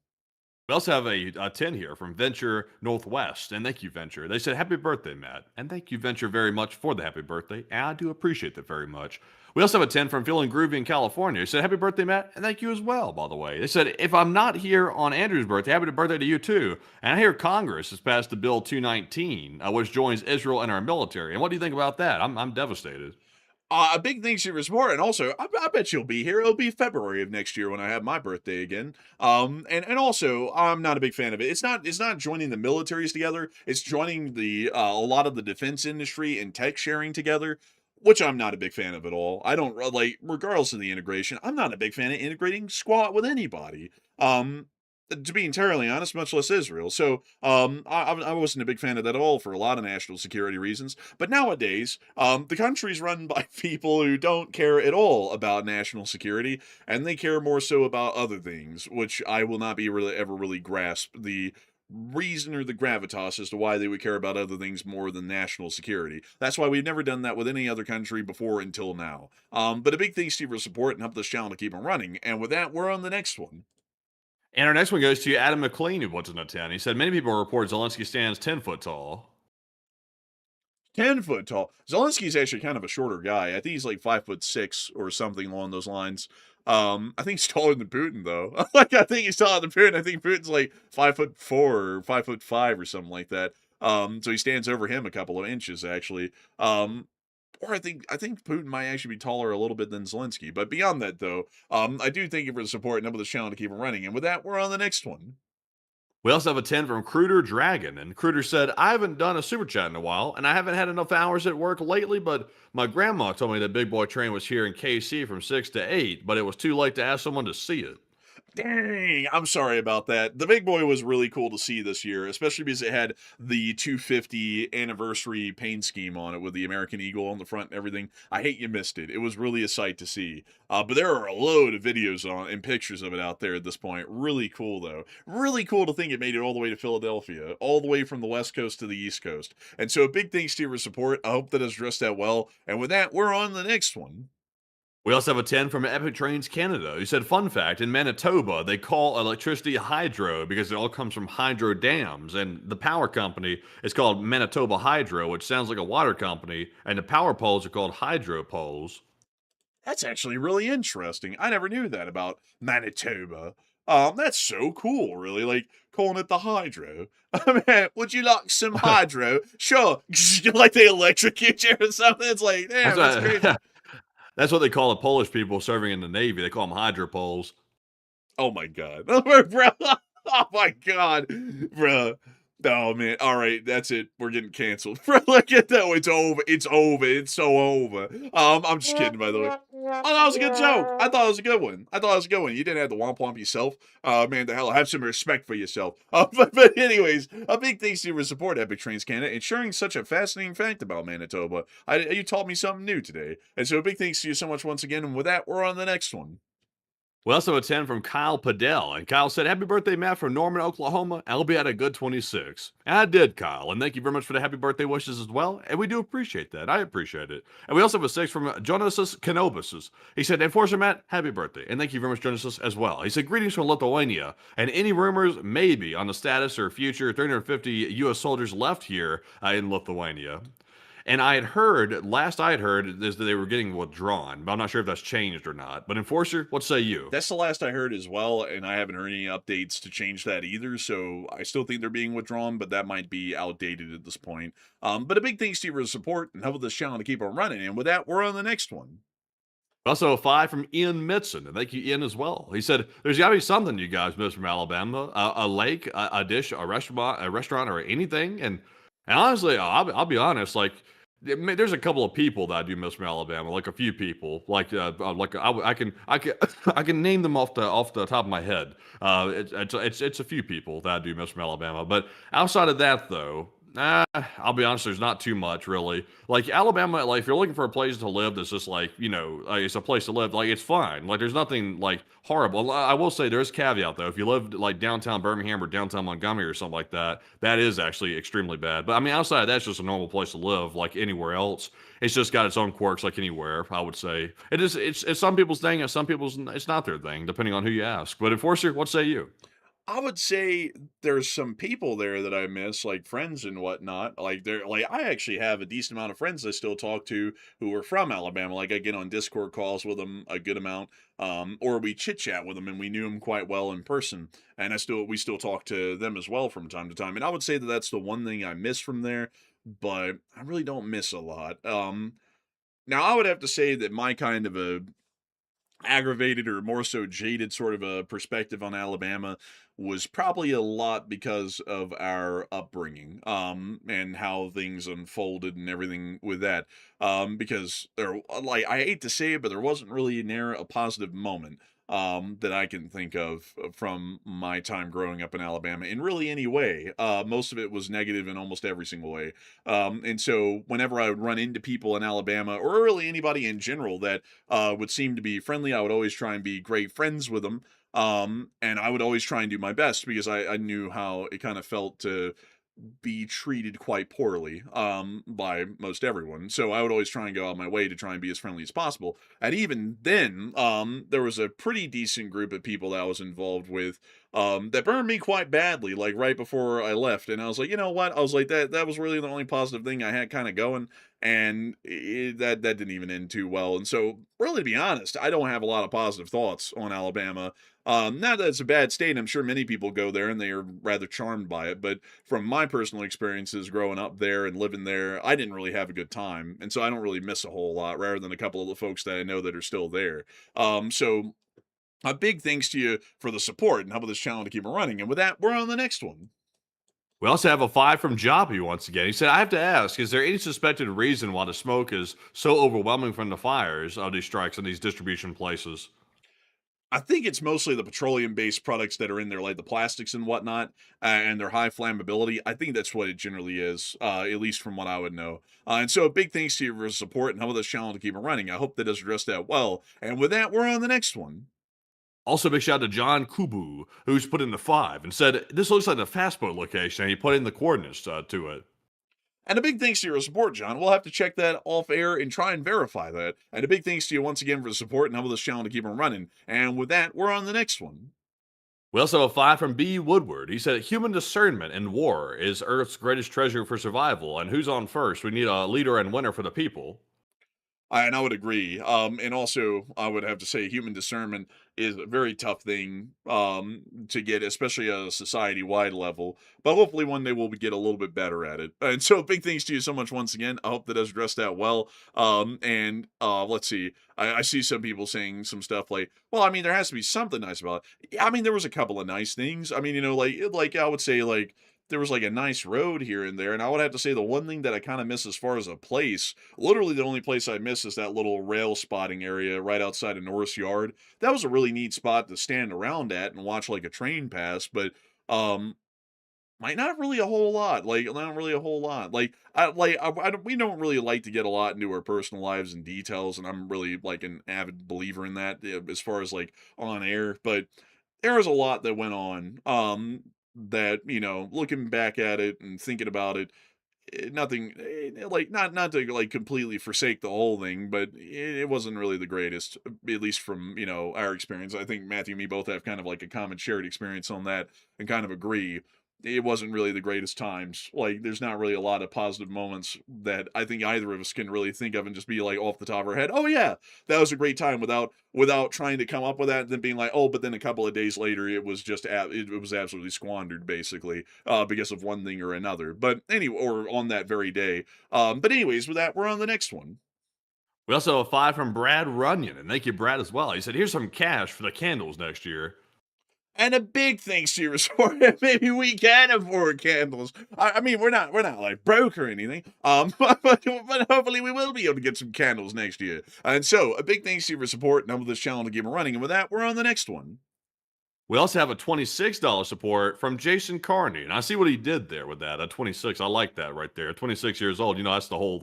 We also have a 10 here from Venture Northwest, and thank you, Venture. They said, happy birthday, Matt, and thank you, Venture, very much for the happy birthday, and I do appreciate that very much. We also have a 10 from Feeling Groovy in California. They said, happy birthday, Matt, and thank you as well, by the way. They said, if I'm not here on Andrew's birthday, happy birthday to you too. And I hear Congress has passed the Bill 219, which joins Israel and our military. And what do you think about that? I'm devastated. A big thanks to your support, and also, I bet you'll be here. It'll be February of next year when I have my birthday again. And also, I'm not a big fan of it. It's not joining the militaries together. It's joining the a lot of the defense industry and tech sharing together, which I'm not a big fan of at all. I don't regardless of the integration. I'm not a big fan of integrating squat with anybody. To be entirely honest, much less Israel. So I wasn't a big fan of that at all for a lot of national security reasons. But nowadays, the country's run by people who don't care at all about national security, and they care more so about other things, which I will not be ever really grasp the reason or the gravitas as to why they would care about other things more than national security. That's why we've never done that with any other country before until now. But a big thanks to you for support and help this channel to keep on running. And with that, we're on the next one. And our next one goes to Adam McLean, who puts in a 10. He said, many people report Zelensky stands 10 foot tall. 10 foot tall. Zelensky's actually kind of a shorter guy. I think he's like 5'6" or something along those lines. I think he's taller than Putin, though. I think he's taller than Putin. I think Putin's like 5'4" or 5'5" or something like that. So he stands over him a couple of inches, actually. Or I think Putin might actually be taller a little bit than Zelensky. But beyond that, though, I do thank you for the support and help this channel to keep it running. And with that, we're on the next one. We also have a 10 from Cruder Dragon. And Cruder said, I haven't done a super chat in a while, and I haven't had enough hours at work lately, but my grandma told me that Big Boy Train was here in KC from 6 to 8, but it was too late to ask someone to see it. Dang, I'm sorry about that. The Big Boy was really cool to see this year, especially because it had the 250 anniversary paint scheme on it with the American Eagle on the front and everything. I hate you missed it. It was really a sight to see. But there are a load of videos on and pictures of it out there at this point. Really cool, though. Really cool to think it made it all the way to Philadelphia, all the way from the West Coast to the East Coast. And so a big thanks to your support. I hope that has addressed that well. And with that, we're on the next one. We also have a 10 from Epic Trains Canada, who said, fun fact, in Manitoba, they call electricity hydro because it all comes from hydro dams. And the power company is called Manitoba Hydro, which sounds like a water company. And the power poles are called hydro poles. That's actually really interesting. I never knew that about Manitoba. That's so cool, really. Like calling it the hydro. Man, would you like some hydro? Sure. Like they electrocute you or something. It's like, damn, that's crazy. That's what they call the Polish people serving in the Navy. They call them hydro poles. Oh my god. Bro. Oh my god. Bro. Oh man. All right, that's it. We're getting canceled. Look at that. It's over. It's over. It's so over. I'm just kidding, by the way. Oh, that was a good joke. I thought it was a good one. You didn't have to womp womp yourself. Man, the hell, have some respect for yourself. But anyways, a big thanks to you for support Epic Trains Canada and sharing such a fascinating fact about Manitoba. You taught me something new today. And so a big thanks to you so much once again. And with that, we're on the next one. We also have a 10 from Kyle Padell, and Kyle said, happy birthday, Matt, from Norman, Oklahoma. I'll be at a good 26. And I did, Kyle, and thank you very much for the happy birthday wishes as well, and we do appreciate that. I appreciate it. And we also have a 6 from Jonas Kenobisus. He said, Enforcer Matt, happy birthday, and thank you very much, Jonas, as well. He said, greetings from Lithuania, and any rumors, maybe, on the status or future 350 U.S. soldiers left here in Lithuania. And last I had heard, is that they were getting withdrawn, but I'm not sure if that's changed or not. But Enforcer, what say you? That's the last I heard as well, and I haven't heard any updates to change that either, so I still think they're being withdrawn, but that might be outdated at this point. But a big thanks to you for the support and helping this channel to keep on running, and with that, we're on the next one. Also, a 5 from Ian Mitson, and thank you, Ian, as well. He said, there's got to be something you guys miss from Alabama, a lake, a dish, a restaurant, or anything. And honestly, I'll be honest, like, there's a couple of people that I do miss from Alabama, like a few people, I can name them off the top of my head. It's a few people that I do miss from Alabama, but outside of that, though, I'll be honest, there's not too much really. Like Alabama, like if you're looking for a place to live that's just like, like it's a place to live, like it's fine. Like there's nothing like horrible. I will say there's caveat though. If you lived like downtown Birmingham or downtown Montgomery or something like that, that is actually extremely bad. But I mean, outside of that, it's just a normal place to live, like anywhere else. It's just got its own quirks, like anywhere. I would say it's some people's thing, and some people's it's not their thing, depending on who you ask. But Enforcer, what say you? I would say there's some people there that I miss, like friends and whatnot. I actually have a decent amount of friends I still talk to who are from Alabama. Like I get on Discord calls with them a good amount, or we chit chat with them, and we knew them quite well in person. And we still talk to them as well from time to time. And I would say that that's the one thing I miss from there, but I really don't miss a lot. Now I would have to say that my kind of a aggravated or more so jaded sort of a perspective on Alabama was probably a lot because of our upbringing, and how things unfolded and everything with that. Because like, I hate to say it, but there wasn't really near a positive moment that I can think of from my time growing up in Alabama in really any way. Most of it was negative in almost every single way. And so whenever I would run into people in Alabama, or really anybody in general that would seem to be friendly, I would always try and be great friends with them. And I would always try and do my best because I knew how it kind of felt to be treated quite poorly by most everyone. So I would always try and go out my way to try and be as friendly as possible. And even then, there was a pretty decent group of people that I was involved with that burned me quite badly, like right before I left. And I was like, you know what? I was like, that was really the only positive thing I had kind of going. And that didn't even end too well. And so, really, to be honest, I don't have a lot of positive thoughts on Alabama. Not that it's a bad state. I'm sure many people go there and they are rather charmed by it. But from my personal experiences growing up there and living there, I didn't really have a good time. And so I don't really miss a whole lot, rather than a couple of the folks that I know that are still there. So a big thanks to you for the support and helping this channel to keep it running. And with that, we're on the next one. We also have a 5 from Joppy once again. He said, I have to ask, is there any suspected reason why the smoke is so overwhelming from the fires of these strikes in these distribution places? I think it's mostly the petroleum-based products that are in there, like the plastics and whatnot, and their high flammability. I think that's what it generally is, at least from what I would know. And so a big thanks to you for support and helping this channel to keep it running. I hope that does address that well. And with that, we're on the next one. Also, big shout out to John Kubu, who's put in the 5 and said, this looks like the fast boat location, and he put in the coordinates to it. And a big thanks to your support, John. We'll have to check that off air and try and verify that. And a big thanks to you once again for the support and helping this channel to keep on running. And with that, we're on the next one. We also have a 5 from B. Woodward. He said, human discernment in war is Earth's greatest treasure for survival. And who's on first? We need a leader and winner for the people. And I would agree. And also, I would have to say human discernment is a very tough thing to get, especially at a society-wide level. But hopefully one day we'll get a little bit better at it. And so big thanks to you so much once again. I hope that has addressed that well. Let's see. I see some people saying some stuff like, well, I mean, there has to be something nice about it. I mean, there was a couple of nice things. I mean, like I would say, like, there was like a nice road here and there, and I would have to say the one thing that I kind of miss as far as a place, literally the only place I miss is that little rail spotting area right outside of Norris Yard. That was a really neat spot to stand around at and watch like a train pass, but not really a whole lot. Like, not really a whole lot. We don't really like to get a lot into our personal lives and details, and I'm really like an avid believer in that as far as like on air, but there was a lot that went on. That, looking back at it and thinking about it, nothing, like, not to, like, completely forsake the whole thing, but it wasn't really the greatest, at least from, our experience. I think Matthew and me both have kind of, like, a common shared experience on that and kind of agree. It wasn't really the greatest times. Like, there's not really a lot of positive moments that I think either of us can really think of and just be like off the top of our head, oh yeah, that was a great time, without trying to come up with that and then being like, oh, but then a couple of days later it was just it was absolutely squandered basically because of one thing or another. But anyway, or on that very day. But anyways, with that, we're on the next one. We also have a 5 from Brad Runyon, and thank you, Brad, as well. He said, here's some cash for the candles next year. And a big thanks to your support. Maybe we can afford candles. I mean, we're not like broke or anything. But hopefully we will be able to get some candles next year. And so, a big thanks to you for support and helping this channel to keep running. And with that, we're on the next one. We also have a $26 support from Jason Carney, and I see what he did there with that. At 26, I like that right there. 26 years old, that's the whole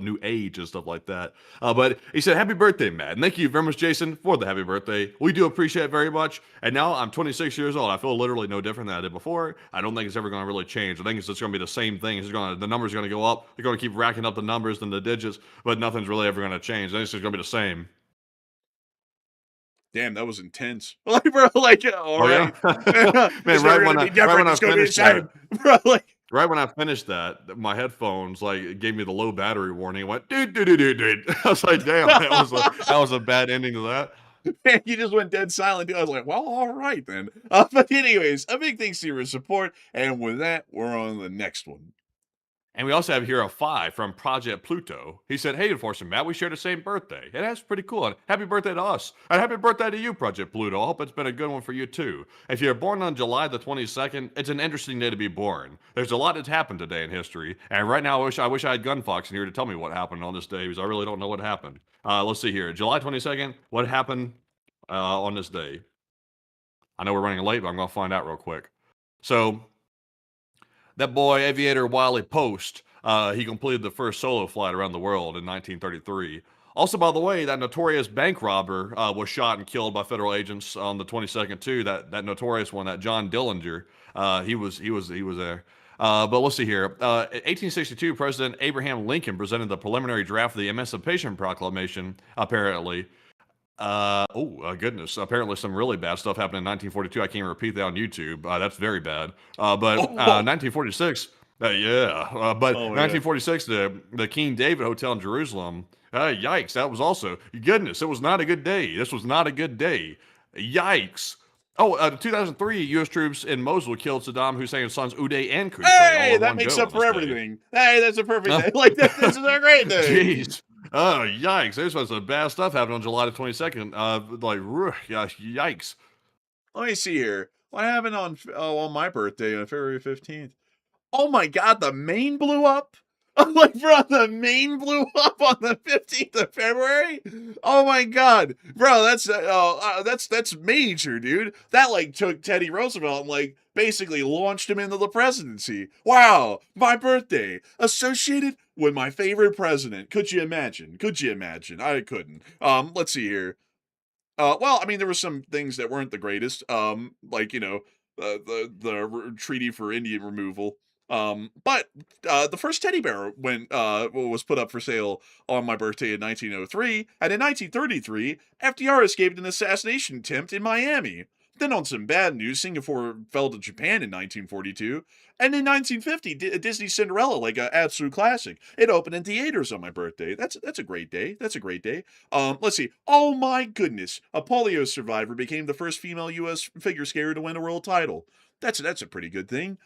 new age and stuff like that. But he said, "Happy birthday, Matt!" And thank you very much, Jason, for the happy birthday. We do appreciate it very much. And now I'm 26 years old. I feel literally no different than I did before. I don't think it's ever going to really change. I think it's just going to be the same thing. The numbers are going to go up. They're going to keep racking up the numbers and the digits, but nothing's really ever going to change. I think it's just going to be the same. Damn, that was intense. Like, bro, like, all right. Yeah. Man, right when I finished that, bro, like, right when I finished that, my headphones like gave me the low battery warning. It went dude. I was like, damn, that was a bad ending to that. Man, you just went dead silent, dude. I was like, well, all right then. But anyways, a big thanks to your support, and with that, we're on the next one. And we also have here a 5 from Project Pluto. He said, "Hey, Enforcer Matt, we share the same birthday. And that's pretty cool. And happy birthday to us. And happy birthday to you, Project Pluto. I hope it's been a good one for you, too. If you're born on July the 22nd, it's an interesting day to be born. There's a lot that's happened today in history. And right now, I wish I had Gunfox in here to tell me what happened on this day, because I really don't know what happened. Let's see here. July 22nd, what happened on this day? I know we're running late, but I'm going to find out real quick. So, that boy, Aviator Wiley Post, he completed the first solo flight around the world in 1933. Also, by the way, that notorious bank robber was shot and killed by federal agents on the 22nd too. That notorious one, that John Dillinger, he was there. But let's see here. 1862, President Abraham Lincoln presented the preliminary draft of the Emancipation Proclamation. Apparently. Goodness. Apparently some really bad stuff happened in 1942. I can't repeat that on YouTube. That's very bad. But 1946, 1946, the King David Hotel in Jerusalem, yikes, that was also, goodness, it was not a good day. This was not a good day. Yikes. 2003, U.S. troops in Mosul killed Saddam Hussein's sons Uday and Qusay. Hey, that makes up for everything. Hey, that's a perfect day. Like, this is a great day. Jeez. Oh, yikes. There's some bad stuff happened on July the 22nd. Yikes. Let me see here. What happened on my birthday on February 15th? Oh my God, the Maine blew up? Like, bro, the Maine blew up on the 15th of February? Oh my God. Bro, that's major, dude. That, like, took Teddy Roosevelt and, like, basically launched him into the presidency. Wow, my birthday associated with my favorite president. Could you imagine? I couldn't. Let's see here. Well, I mean, there were some things that weren't the greatest. Like, the treaty for Indian removal. But the first teddy bear was put up for sale on my birthday in 1903, and in 1933, FDR escaped an assassination attempt in Miami. Then on some bad news, Singapore fell to Japan in 1942, and in 1950, Disney's Cinderella, like an absolute classic, it opened in theaters on my birthday. That's a great day. That's a great day. Let's see. Oh my goodness, a polio survivor became the first female U.S. figure skater to win a world title. That's a pretty good thing.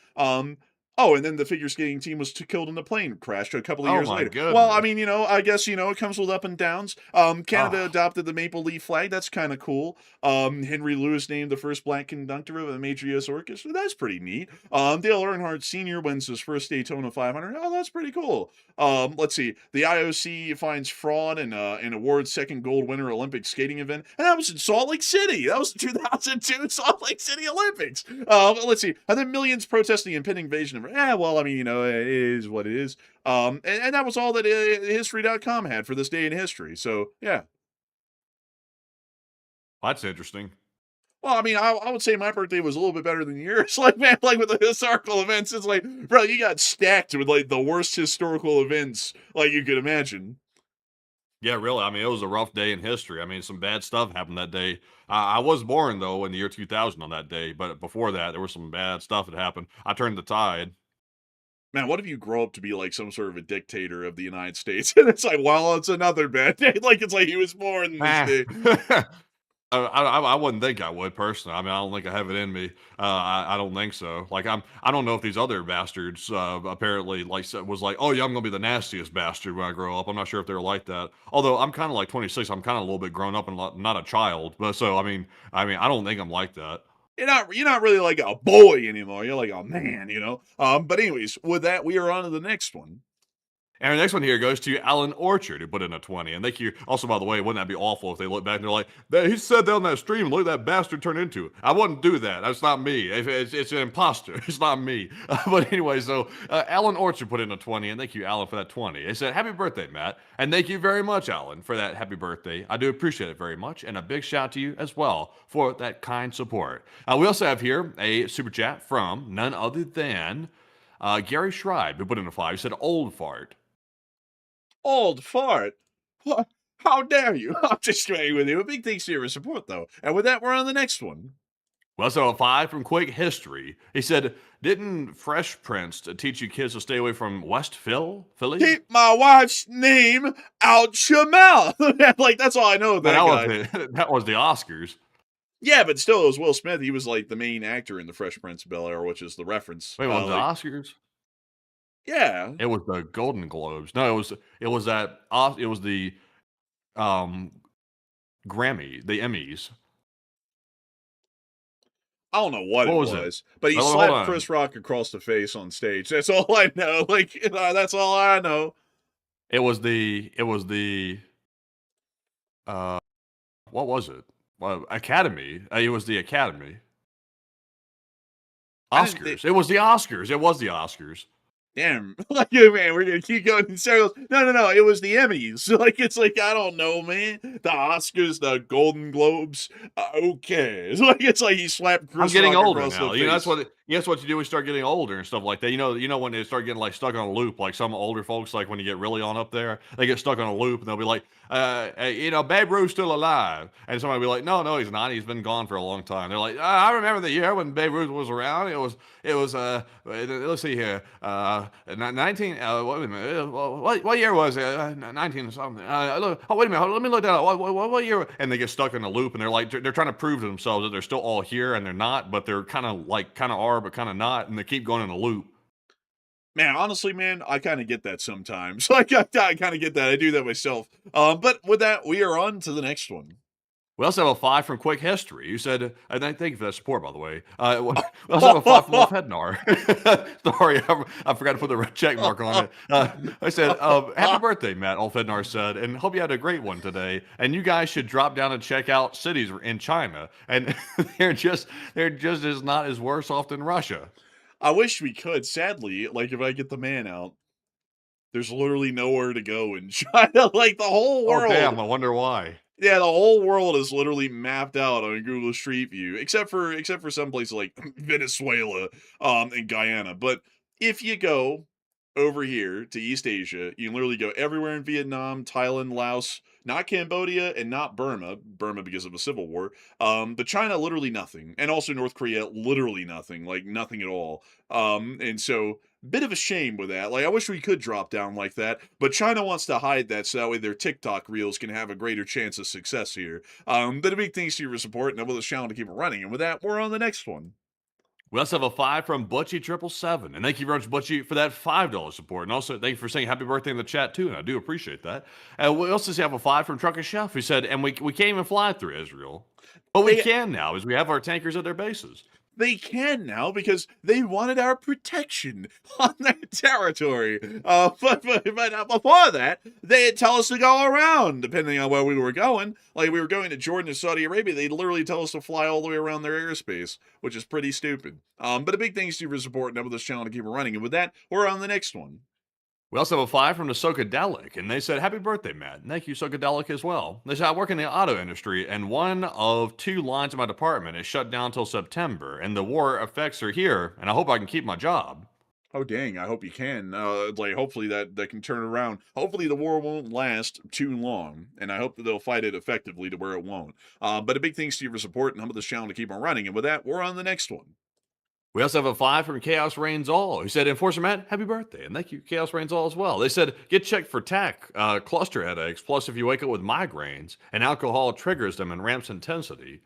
Oh, and then the figure skating team was killed in a plane crash a couple of Oh years my later. goodness. Well, I mean, I guess, it comes with up and downs. Canada adopted the maple leaf flag. That's kind of cool. Henry Lewis named the first black conductor of a major U.S. orchestra. That's pretty neat. Dale Earnhardt Sr. wins his first Daytona 500. Oh, that's pretty cool. Let's see. The IOC finds fraud and awards second gold winner Olympic skating event. And that was in Salt Lake City. That was the 2002 Salt Lake City Olympics. Let's see. And then millions protesting the impending invasion of... well, I mean, it is what it is. And that was all that history.com had for this day in history. So, yeah. That's interesting. Well, I mean, I would say my birthday was a little bit better than yours. Like, man, like with the historical events, it's like, bro, you got stacked with like the worst historical events like you could imagine. Yeah, really. I mean, it was a rough day in history. I mean, some bad stuff happened that day. I was born, though, in the year 2000 on that day. But before that, there was some bad stuff that happened. I turned the tide. Man, what if you grow up to be like some sort of a dictator of the United States? And it's like, well, it's another bad day. Like, it's like he was born this day. I wouldn't think I would personally. I mean, I don't think I have it in me. I don't think so. Like I don't know if these other bastards apparently was like, oh yeah, I'm gonna be the nastiest bastard when I grow up. I'm not sure if they're like that. Although I'm kind of like 26. I'm kind of a little bit grown up and not a child. But so I mean, I don't think I'm like that. You're not really like a boy anymore. You're like a man, But anyways, with that, we are on to the next one. And our next one here goes to Alan Orchard, who put in a 20. And thank you. Also, by the way, wouldn't that be awful if they look back and they're like, he said that on that stream, look at that bastard turn into it. I wouldn't do that. That's not me. It's an imposter. It's not me. But anyway, so Alan Orchard put in a 20. And thank you, Alan, for that 20. They said, happy birthday, Matt. And thank you very much, Alan, for that happy birthday. I do appreciate it very much. And a big shout out to you as well for that kind support. We also have here a super chat from none other than Gary Schreiber, who put in a 5. He said, old fart. Old fart. What? How dare you? I'm just kidding with you. A big thanks to your support, though. And with that, we're on the next one. Well, so a 5 from Quick History. He said, didn't Fresh Prince teach you kids to stay away from West Philly? Keep my wife's name out your mouth. Like, that's all I know of that guy. That was the Oscars. Yeah, but still, it was Will Smith. He was like the main actor in the Fresh Prince of Bel-Air, which is the reference. Wait, was it the Oscars? Yeah. It was the Golden Globes. No, it was the Grammy, the Emmys. I don't know what it was, but he Hold slapped on. Chris Rock across the face on stage. That's all I know. Like, that's all I know. It was the what was it? Well, Academy. It was the Academy. Oscars. It was the Oscars. It was the Oscars. Damn, like, man, we're gonna keep going in circles. No, it was the Emmys. Like, it's like, I don't know, man. The Oscars, the Golden Globes. Okay, it's like he slapped Chris I'm getting Rock older across now. the You know, face. that's what you do when you start getting older and stuff like that. You know when they start getting like stuck on a loop, like some older folks, like when you get really on up there, they get stuck on a loop and they'll be like, Babe Ruth's still alive, and somebody will be like, no, he's not. He's been gone for a long time. They're like, I remember the year when Babe Ruth was around. It was let's see here, 19. Wait a minute, what year was it? 19 something. Oh, wait a minute. Let me look that up. What year? And they get stuck in a loop, and they're like, they're trying to prove to themselves that they're still all here, and they're not, but they're kind of are, but kind of not, and they keep going in a loop. Man, honestly, man, I kind of get that sometimes. Like, I kind of get that. I do that myself. But with that, we are on to the next one. We also have a 5 from Quick History. You said, and thank you for that support, by the way. We also have a 5 from Fednar. Sorry, I forgot to put the red check mark on it. I said, happy birthday, Matt, Fednar said, and hope you had a great one today. And you guys should drop down and check out cities in China. And they're just as not as worse off than Russia. I wish we could. Sadly, like, if I get the man out, there's literally nowhere to go in China. Like, the whole world. Oh, damn, I wonder why. Yeah, the whole world is literally mapped out on Google Street View, except for some places like Venezuela, and Guyana. But if you go over here to East Asia, you can literally go everywhere in Vietnam, Thailand, Laos, not Cambodia, and not Burma. Burma because of a civil war. But China, literally nothing, and also North Korea, literally nothing, like nothing at all. And so bit of a shame with that. Like I wish we could drop down like that, but China wants to hide that so that way their TikTok reels can have a greater chance of success here. But a big thanks to your support and enable this channel to keep it running. And with that, we're on the next one. We also have a 5 from Butchie777. And thank you very much, Butchie, for that $5 support. And also, thank you for saying happy birthday in the chat, too. And I do appreciate that. And we also have a 5 from Trucker Chef, who said, and we can't even fly through Israel. But we can now, as we have our tankers at their bases. They can now because they wanted our protection on their territory. But before that, they'd tell us to go around, depending on where we were going. Like, we were going to Jordan or Saudi Arabia, they'd literally tell us to fly all the way around their airspace, which is pretty stupid. But a big thanks to you for supporting up with this channel to keep it running. And with that, we're on the next one. We also have a 5 from the Sokadelic, and they said, happy birthday, Matt. And thank you, Sokadelic, as well. They said, I work in the auto industry, and one of 2 lines in my department is shut down until September, and the war effects are here, and I hope I can keep my job. Oh, dang, I hope you can. Like, hopefully that can turn around. Hopefully the war won't last too long, and I hope that they'll fight it effectively to where it won't. But a big thanks to you for support and help this channel to keep on running. And with that, we're on the next one. We also have a 5 from Chaos Reigns All, who said, Enforcer Matt, happy birthday. And thank you, Chaos Reigns All, as well. They said, get checked for TAC, cluster headaches, plus if you wake up with migraines, and alcohol triggers them and ramps intensity.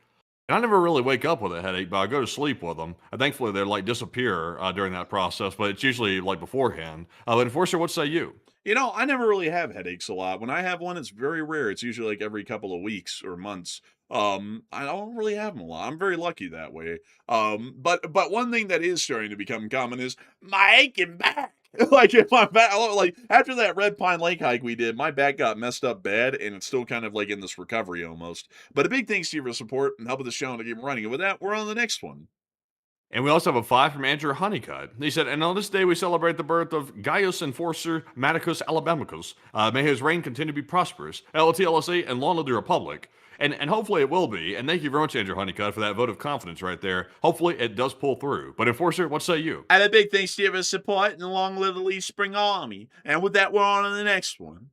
And I never really wake up with a headache, but I go to sleep with them. And thankfully, they like disappear during that process, but it's usually like beforehand. But Enforcer, what say you? You know, I never really have headaches a lot. When I have one, it's very rare. It's usually like every couple of weeks or months. I don't really have them a lot. I'm very lucky that way. But one thing that is starting to become common is my aching back. Like if my back, like after that Red Pine Lake hike we did, my back got messed up bad, and it's still kind of like in this recovery almost. But a big thanks to you for support and helping this channel to keep running. And with that, we're on the next one. And we also have a 5 from Andrew Honeycutt. He said, and on this day we celebrate the birth of Gaius Enforcer Maticus Alabamicus. May his reign continue to be prosperous. LTLSA and long live the Republic. And hopefully it will be. And thank you very much, Andrew Honeycutt, for that vote of confidence right there. Hopefully it does pull through. But Enforcer, what say you? And a big thanks to you for support and long live the Leaf Spring Army. And with that, we're on to the next one.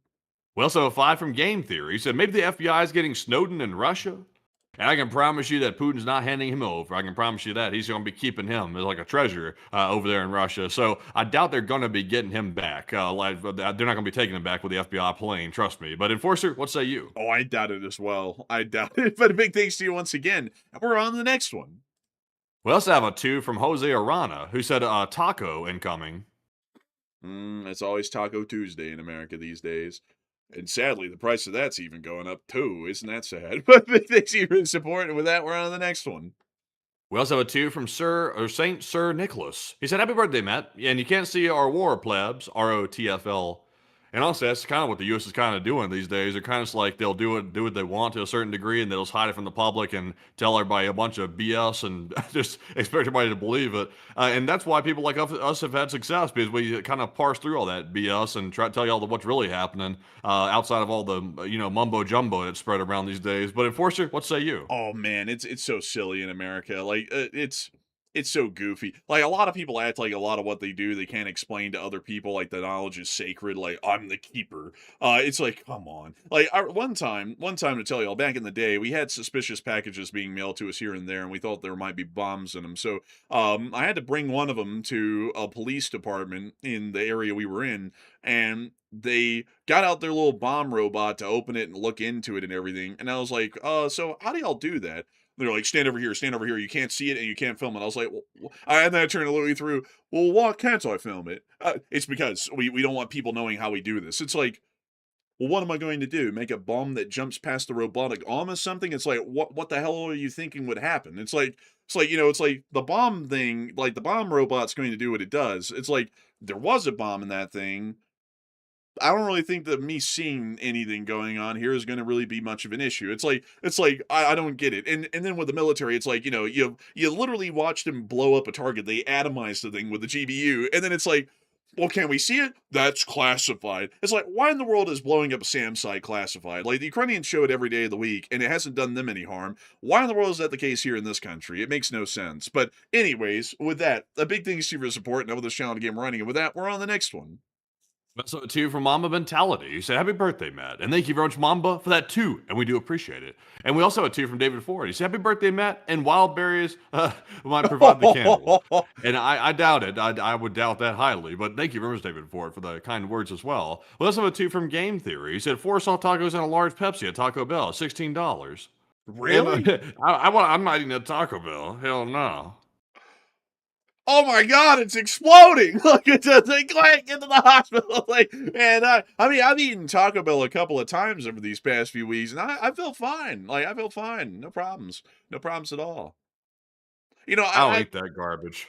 We also have a 5 from Game Theory. He said, maybe the FBI is getting Snowden in Russia? And I can promise you that Putin's not handing him over. I can promise you that. He's going to be keeping him as like a treasure over there in Russia. So I doubt they're going to be getting him back. They're not going to be taking him back with the FBI plane, trust me. But Enforcer, what say you? Oh, I doubt it as well. I doubt it. But a big thanks to you once again. And we're on to the next one. We also have a 2 from Jose Arana, who said taco incoming. It's always Taco Tuesday in America these days. And sadly, the price of that's even going up too. Isn't that sad? But thanks to your support. And with that, we're on to the next one. We also have a 2 from Saint Sir Nicholas. He said, happy birthday, Matt. And you can't see our war plebs, ROTFL. And honestly, that's kind of what the U.S. is kind of doing these days. They're kind of like they'll do what they want to a certain degree, and they'll just hide it from the public and tell everybody a bunch of BS and just expect everybody to believe it. And that's why people like us have had success, because we kind of parse through all that BS and try to tell you all what's really happening outside of all the mumbo jumbo that's spread around these days. But Enforcer, what say you? Oh man, it's so silly in America. Like it's so goofy. Like a lot of people act like a lot of what they do they can't explain to other people. Like the knowledge is sacred. Like I'm the keeper. It's like come on. Like one time to tell y'all, back in the day, we had suspicious packages being mailed to us here and there, and we thought there might be bombs in them. So I had to bring one of them to a police department in the area we were in, and they got out their little bomb robot to open it and look into it and everything. And I was like, so how do y'all do that? They're like, stand over here, you can't see it and you can't film it. I was like, well, and then I turned literally through, well, why can't I film it? It's because we don't want people knowing how we do this. It's like, well, what am I going to do? Make a bomb that jumps past the robotic arm or something? It's like, what the hell are you thinking would happen? It's like, it's like the bomb thing, like the bomb robot's going to do what it does. It's like, there was a bomb in that thing. I don't really think that me seeing anything going on here is going to really be much of an issue. It's like I don't get it. And then with the military, it's like, you literally watched them blow up a target. They atomized the thing with the GBU, and then it's like, Well, can we see it? That's classified. It's like, why in the world is blowing up a SAM site classified? Like, the Ukrainians show it every day of the week, and it hasn't done them any harm. Why in the world is that the case here in this country? It makes no sense. But anyways, with that, a big thanks to you for your support and over this channel to get running. And with that, we're on the next one. That's to you from Mamba Mentality. You said, happy birthday, Matt. And thank you very much, Mamba, for that too. And we do appreciate it. And we also have a two from David Ford. He said, happy birthday, Matt. And wildberries might provide the candles. And I doubt it. I would doubt that highly. But thank you very much, David Ford, for the kind words as well. We also have a two from Game Theory. He said, 4 soft tacos and a large Pepsi at Taco Bell, $16. Really? And, I'm not eating at Taco Bell. Hell no. Oh my God, it's exploding! Look, it's like, get to the hospital. Like, and I mean, I've eaten Taco Bell a couple of times over these past few weeks, and I feel fine. Like, I feel fine. No problems. No problems at all. You know, I don't eat that garbage.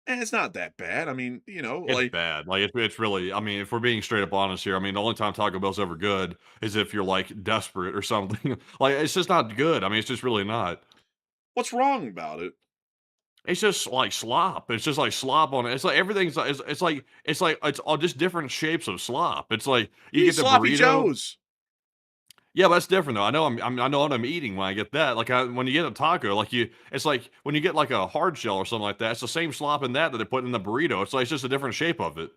and it's not that bad. I mean, you know, It's like, bad. Like, it's really, I mean, if we're being straight up honest here, I mean, the only time Taco Bell's ever good is if you're, like, desperate or something. Like, it's just not good. I mean, it's just really not. what's wrong about it? It's just like slop. It's just like slop on it. It's like everything's like it's all just different shapes of slop. It's like you You get the sloppy burrito. joes. Yeah, but that's different though. I know I know what I'm eating when I get that. Like when you get a taco, it's like when you get like a hard shell or something like that. It's the same slop in that they put in the burrito. It's just a different shape of it.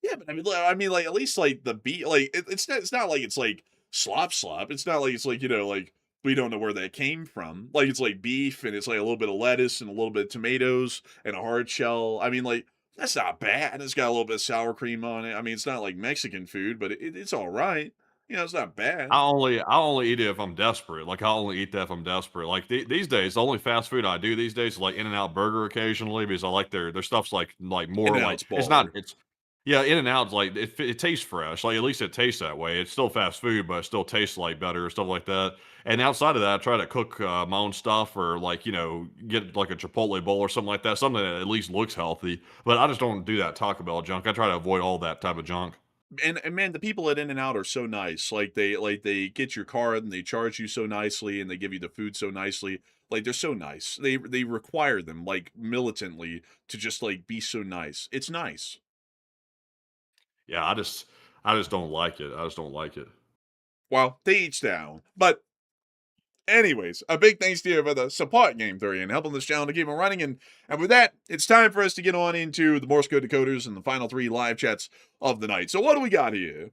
Yeah, but I mean, like, at least like the beef, like it's not like it's like slop. It's not like it's like, you know, like we don't know where that came from. Like, it's like beef and it's like a little bit of lettuce and a little bit of tomatoes and a hard shell. I mean, like, that's not bad. It's got a little bit of sour cream on it. I mean, it's not like Mexican food, but it's all right. You know, it's not bad. I only eat it if I'm desperate. Like I only eat that if I'm desperate. Like these days, the only fast food I do these days is like In-N-Out Burger occasionally because I like their stuff's like more like In-N-Out's it's not baller. it's yeah, In-N-Out's like it tastes fresh. Like at least it tastes that way. It's still fast food, but it still tastes like better or stuff like that. And outside of that, I try to cook my own stuff or like, you know, get like a Chipotle bowl or something like that, something that at least looks healthy. But I just don't do that Taco Bell junk. I try to avoid all that type of junk. And man, the people at In-N-Out are so nice. Like they get your card and they charge you so nicely and they give you the food so nicely. Like, they're so nice. They require them like militantly to just like be so nice. It's nice. Yeah, I just don't like it. I just don't like it. Well, they each down. But anyways, a big thanks to you for the support, Game Theory, and helping this channel to keep it running. And with that, it's time for us to get on into the Morse code decoders and the final 3 live chats of the night. So what do we got here?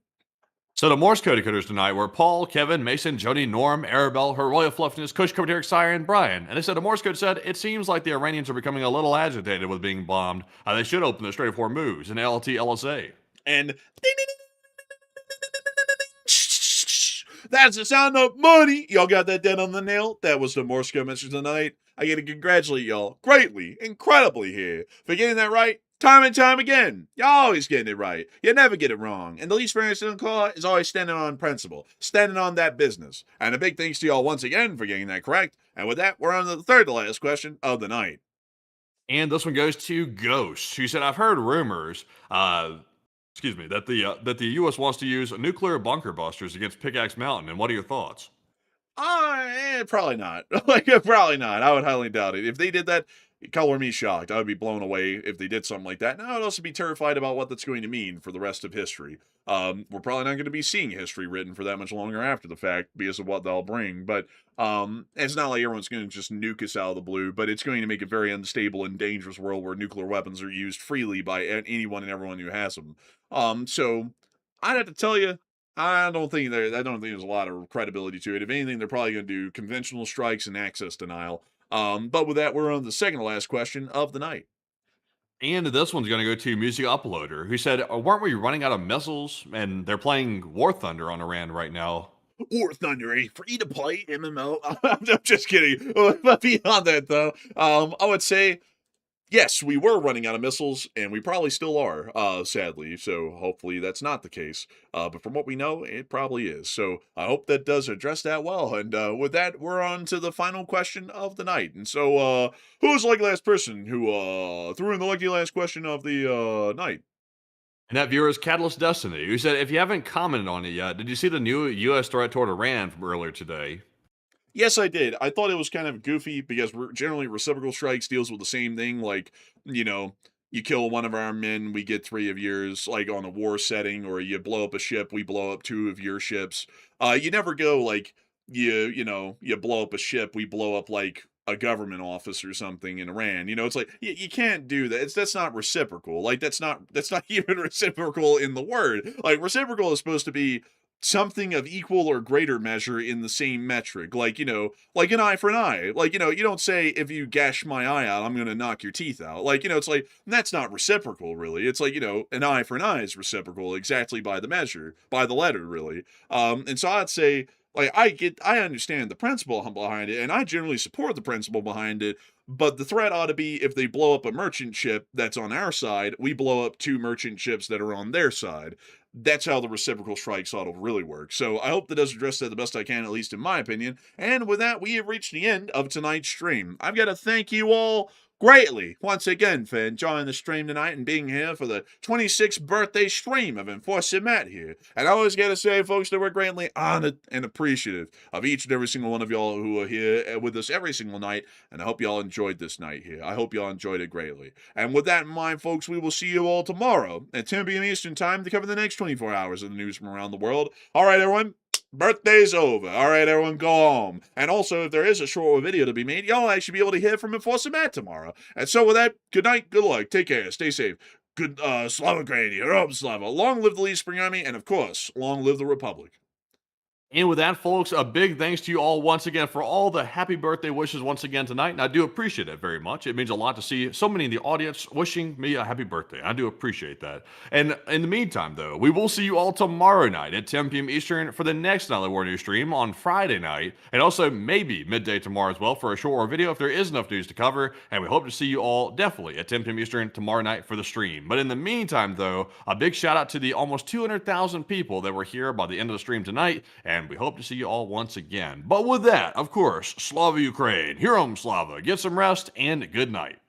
So the Morse code decoders tonight were Paul, Kevin, Mason, Jody, Norm, Arabelle, Her Royal Fluffiness, Kush, Derek, Sire, and Brian. And they said the Morse code said, it seems like the Iranians are becoming a little agitated with being bombed. They should open the Strait of Hormuz in LT LSA. And that's the sound of money. Y'all got that dead on the nail? That was the Morse code message tonight. I get to congratulate y'all greatly, incredibly here for getting that right time and time again. Y'all always getting it right. You never get it wrong. And the least variance in the call is always standing on principle, standing on that business. And a big thanks to y'all once again for getting that correct. And with that, we're on to the third to last question of the night. And this one goes to Ghost, who said, I've heard rumors, that the U.S. wants to use nuclear bunker busters against Pickaxe Mountain. And what are your thoughts? Probably not. Like, probably not. I would highly doubt it. If they did that, color me shocked. I would be blown away if they did something like that. And I would also be terrified about what that's going to mean for the rest of history. We're probably not going to be seeing history written for that much longer after the fact because of what they'll bring. But it's not like everyone's going to just nuke us out of the blue, but it's going to make a very unstable and dangerous world where nuclear weapons are used freely by anyone and everyone who has them. So I'd have to tell you, I don't think there's a lot of credibility to it. If anything, they're probably going to do conventional strikes and access denial. But with that, we're on the second to last question of the night. And this one's going to go to Music Uploader, who said, weren't we running out of missiles? And they're playing War Thunder on Iran right now. War Thunder, a free-to-play MMO. I'm just kidding. But beyond that, though, I would say, yes, we were running out of missiles, and we probably still are, sadly. So hopefully that's not the case. But from what we know, it probably is. So I hope that does address that well. And with that, we're on to the final question of the night. And so, who was the lucky last person who threw in the lucky last question of the night? And that viewer is Catalyst Destiny, who said, if you haven't commented on it yet, did you see the new U.S. threat toward Iran from earlier today? Yes, I did. I thought it was kind of goofy because generally reciprocal strikes deals with the same thing. Like, you know, you kill one of our men, we get 3 of yours, like on a war setting, or you blow up a ship, we blow up 2 of your ships. You never go like you blow up a ship, we blow up like a government office or something in Iran. It's like you can't do that. That's not reciprocal. Like that's not even reciprocal in the word. Like reciprocal is supposed to be something of equal or greater measure in the same metric. Like, like an eye for an eye. Like, you don't say if you gash my eye out, I'm going to knock your teeth out. Like, it's like, that's not reciprocal, really. It's like, an eye for an eye is reciprocal exactly by the measure, by the letter, really. And so I'd say, like, I understand the principle behind it, and I generally support the principle behind it, but the threat ought to be if they blow up a merchant ship that's on our side, we blow up 2 merchant ships that are on their side. That's how the reciprocal strikes ought to really work. So I hope that does address that the best I can, at least in my opinion. And with that, we have reached the end of tonight's stream. I've got to thank you all greatly once again for enjoying the stream tonight and being here for the 26th birthday stream of Enforcer Matt here. And I always gotta say, folks, that we're greatly honored and appreciative of each and every single one of y'all who are here with us every single night, and I hope y'all enjoyed this night here. I hope y'all enjoyed it greatly. And with that in mind, folks, we will see you all tomorrow at 10 p.m. Eastern Time to cover the next 24 hours of the news from around the world. All right, everyone. Birthday's over. All right, everyone, go home. And also, if there is a short video to be made, y'all actually be able to hear from Enforcer Matt tomorrow. And so with that, good night, good luck, take care, stay safe. Good, Slava Ukraini, Herob Slava. Long live the Lead Spring Army, and of course, long live the Republic. And with that, folks, a big thanks to you all once again for all the happy birthday wishes once again tonight. And I do appreciate it very much. It means a lot to see so many in the audience wishing me a happy birthday. I do appreciate that. And in the meantime, though, we will see you all tomorrow night at 10 p.m. Eastern for the next Nightly War News stream on Friday night. And also maybe midday tomorrow as well for a short video if there is enough news to cover. And we hope to see you all definitely at 10 p.m. Eastern tomorrow night for the stream. But in the meantime, though, a big shout out to the almost 200,000 people that were here by the end of the stream tonight. And we hope to see you all once again. But with that, of course, Slava Ukraine, Herom Slava, get some rest, and good night.